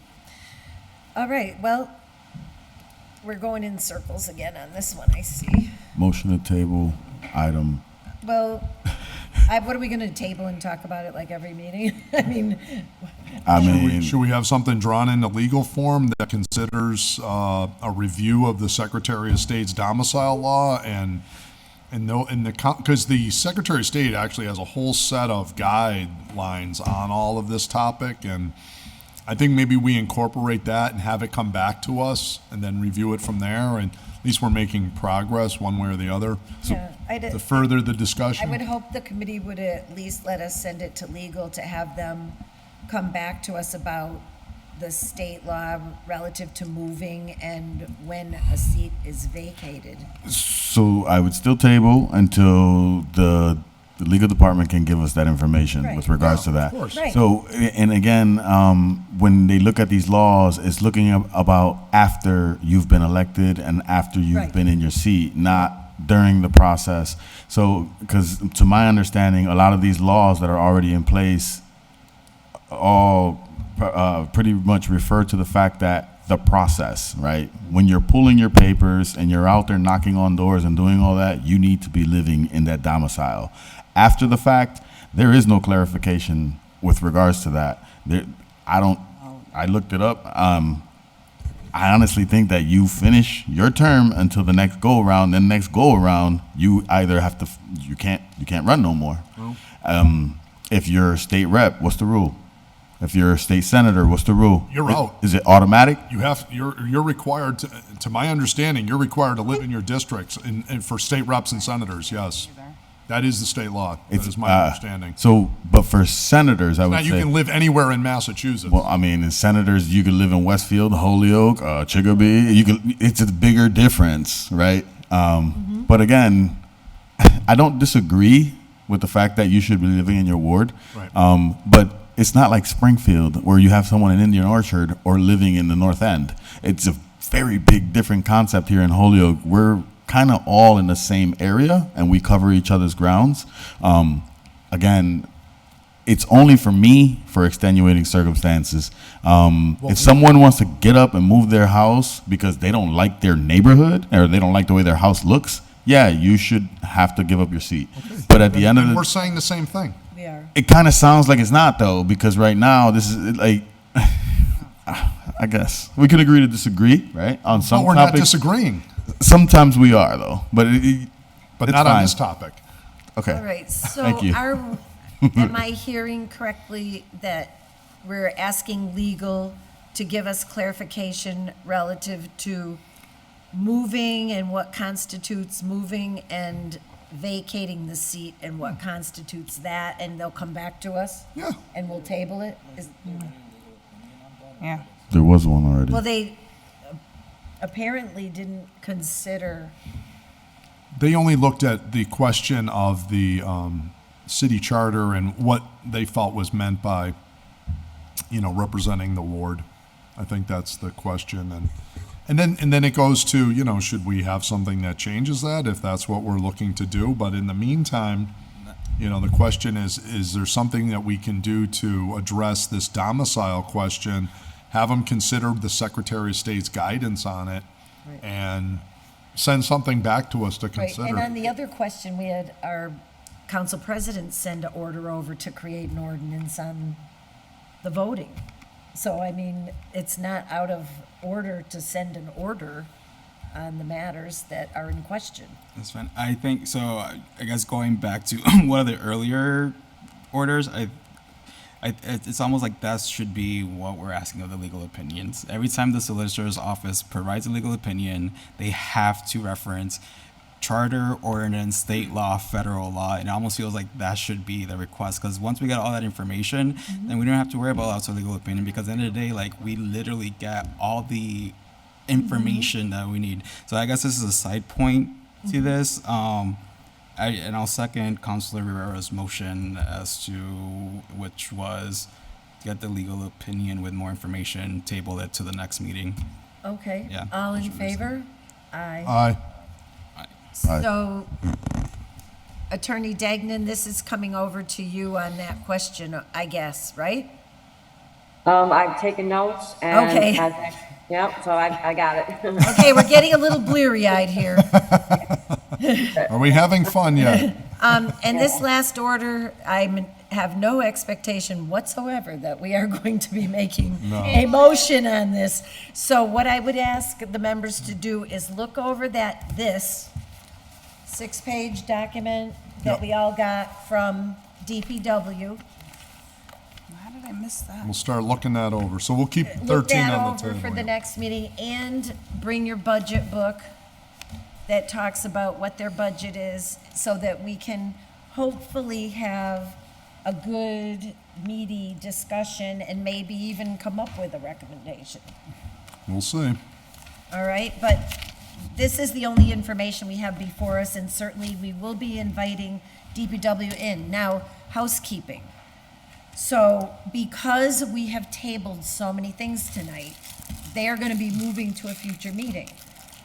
All right, well, we're going in circles again on this one, I see. Motion to table item. Well, What are we going to table and talk about it like every meeting? I mean, Should we have something drawn into legal form that considers a review of the Secretary of State's domicile law because the Secretary of State actually has a whole set of guidelines on all of this topic, and I think maybe we incorporate that and have it come back to us and then review it from there, and at least we're making progress one way or the other. So to further the discussion. I would hope the committee would at least let us send it to legal to have them come back to us about the state law relative to moving and when a seat is vacated. So I would still table until the legal department can give us that information with regards to that. Of course. Right. So, and again, when they look at these laws, it's looking about after you've been elected and after you've been in your seat, not during the process. So, because to my understanding, a lot of these laws that are already in place all pretty much refer to the fact that the process, right? When you're pulling your papers and you're out there knocking on doors and doing all that, you need to be living in that domicile. After the fact, there is no clarification with regards to that. I looked it up. I honestly think that you finish your term until the next go around. Then next go around, you either have to, you can't run no more. If you're a state rep, what's the rule? If you're a state senator, what's the rule? You're out. Is it automatic? You're required to my understanding, you're required to live in your districts and for state reps and senators. Yes, that is the state law. That is my understanding. So, but for senators, I would Now you say can live anywhere in Massachusetts. Well, I mean, as senators, you could live in Westfield, Holyoke, Chicopee. It's a bigger difference, right? But again, I don't disagree with the fact that you should be living in your ward. Right. But it's not like Springfield where you have someone in Indian Orchard or living in the North End. It's a very big different concept here in Holyoke. We're kind of all in the same area and we cover each other's grounds. Again, it's only for me for extenuating circumstances. If someone wants to get up and move their house because they don't like their neighborhood or they don't like the way their house looks, yeah, you should have to give up your seat. Okay. But at the end of the we're saying the same thing. We are. It kind of sounds like it's not though, because right now this is like, I guess we could agree to disagree, right? On some But we're topics. not disagreeing. Sometimes we are though, but But it's not fine. on this topic. Okay. All right, so Thank you. am I hearing correctly that we're asking legal to give us clarification relative to moving and what constitutes moving and vacating the seat and what constitutes that, and they'll come back to us? Yeah. And we'll table it? Yeah. There was one already. Well, they apparently didn't consider, They only looked at the question of the city charter and what they felt was meant by, representing the ward. I think that's the question. And then it goes to, should we have something that changes that if that's what we're looking to do? But in the meantime, the question is there something that we can do to address this domicile question, have them consider the Secretary of State's guidance on it, Right. and send something back to us to right, consider. and on the other question, we had our council president send an order over to create an ordinance on the voting. So, I mean, it's not out of order to send an order on the matters that are in question. That's fine. I think so. I guess going back to one of the earlier orders, it's almost like that should be what we're asking of the legal opinions. Every time the solicitor's office provides a legal opinion, they have to reference charter, ordinance, state law, federal law. It almost feels like that should be the request, because once we get all that information, then we don't have to worry about lots of legal opinion, because at the end of the day, like, we literally get all the information that we need. So I guess this is a side point to this. And I'll second Councilor Rivera's motion as to which was get the legal opinion with more information, table it to the next meeting. Okay. Yeah. All in favor? Aye. Aye. So, Attorney Degnan, this is coming over to you on that question, I guess, right? I've taken notes and. Okay. Yep, so I got it. Okay, we're getting a little bleary-eyed here. Are we having fun yet? And this last order, I have no expectation whatsoever that we are going to be making a motion on this. So what I would ask the members to do is look over this 6-page document that we all got from DPW. How did I miss that? We'll start looking that over. So we'll keep 13 Look that on the over table. for the next meeting, and bring your budget book that talks about what their budget is, so that we can hopefully have a good, meaty discussion and maybe even come up with a recommendation. We'll see. All right, but this is the only information we have before us, and certainly we will be inviting DPW in. Now, housekeeping. So because we have tabled so many things tonight, they are going to be moving to a future meeting.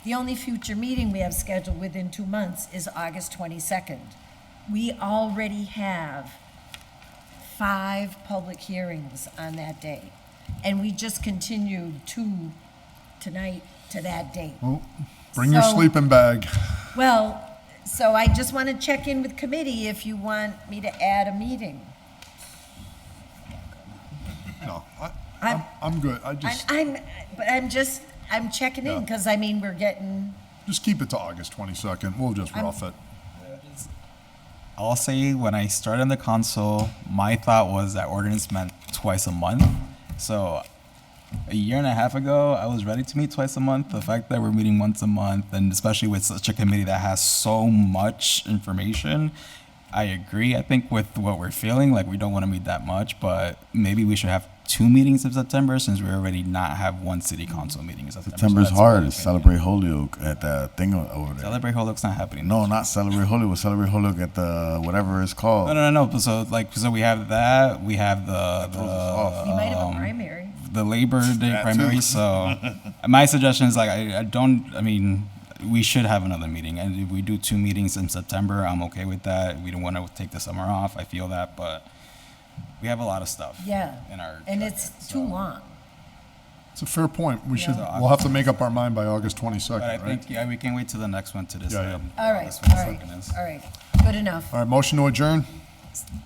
The only future meeting we have scheduled within 2 months is August 22nd. We already have 5 public hearings on that day, and we just continued 2 tonight to that date. Well, bring your So- sleeping bag. Well, so I just want to check in with committee if you want me to add a meeting. No, I'm good. I'm checking in, because I mean, we're getting, Just keep it to August 22nd. We'll just rough it. I'll say when I started on the console, my thought was that ordinance meant twice a month. So a year and a half ago, I was ready to meet twice a month. The fact that we're meeting once a month, and especially with such a committee that has so much information, I agree. I think with what we're feeling, like we don't want to meet that much, but maybe we should have 2 meetings in September, since we already not have 1 city council meeting in September. September's So that's hard. my It's opinion. Celebrate Holyoke at the thing over there. Celebrate Holyoke's not happening. No, not Celebrate Holyoke. Celebrate Holyoke at the whatever it's called. No. So we have that. We have we might have a primary. the Labor Day That primary. too. So my suggestion is I mean, we should have another meeting. And if we do 2 meetings in September, I'm okay with that. We don't want to take the summer off. I feel that, but we have a lot of stuff. Yeah, In our and it's too long. It's a fair point. Yeah. We'll have to make up our mind by August 22nd, But I right? think we can wait till the next one to decide. All right, That's what all the right, second is. all right, good enough. All right, motion to adjourn?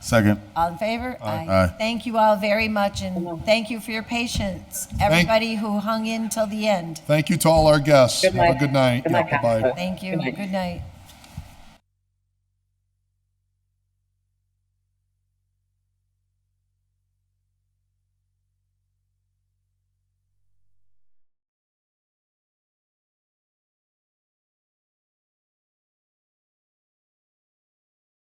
Second. All in favor? Aye. Thank you all very much, and thank you for your patience, everybody who hung in till the end. Thank you to all our guests. Good Have a night. good night. Good night, Yeah, bye-bye. Council. Thank you, Good night. good night.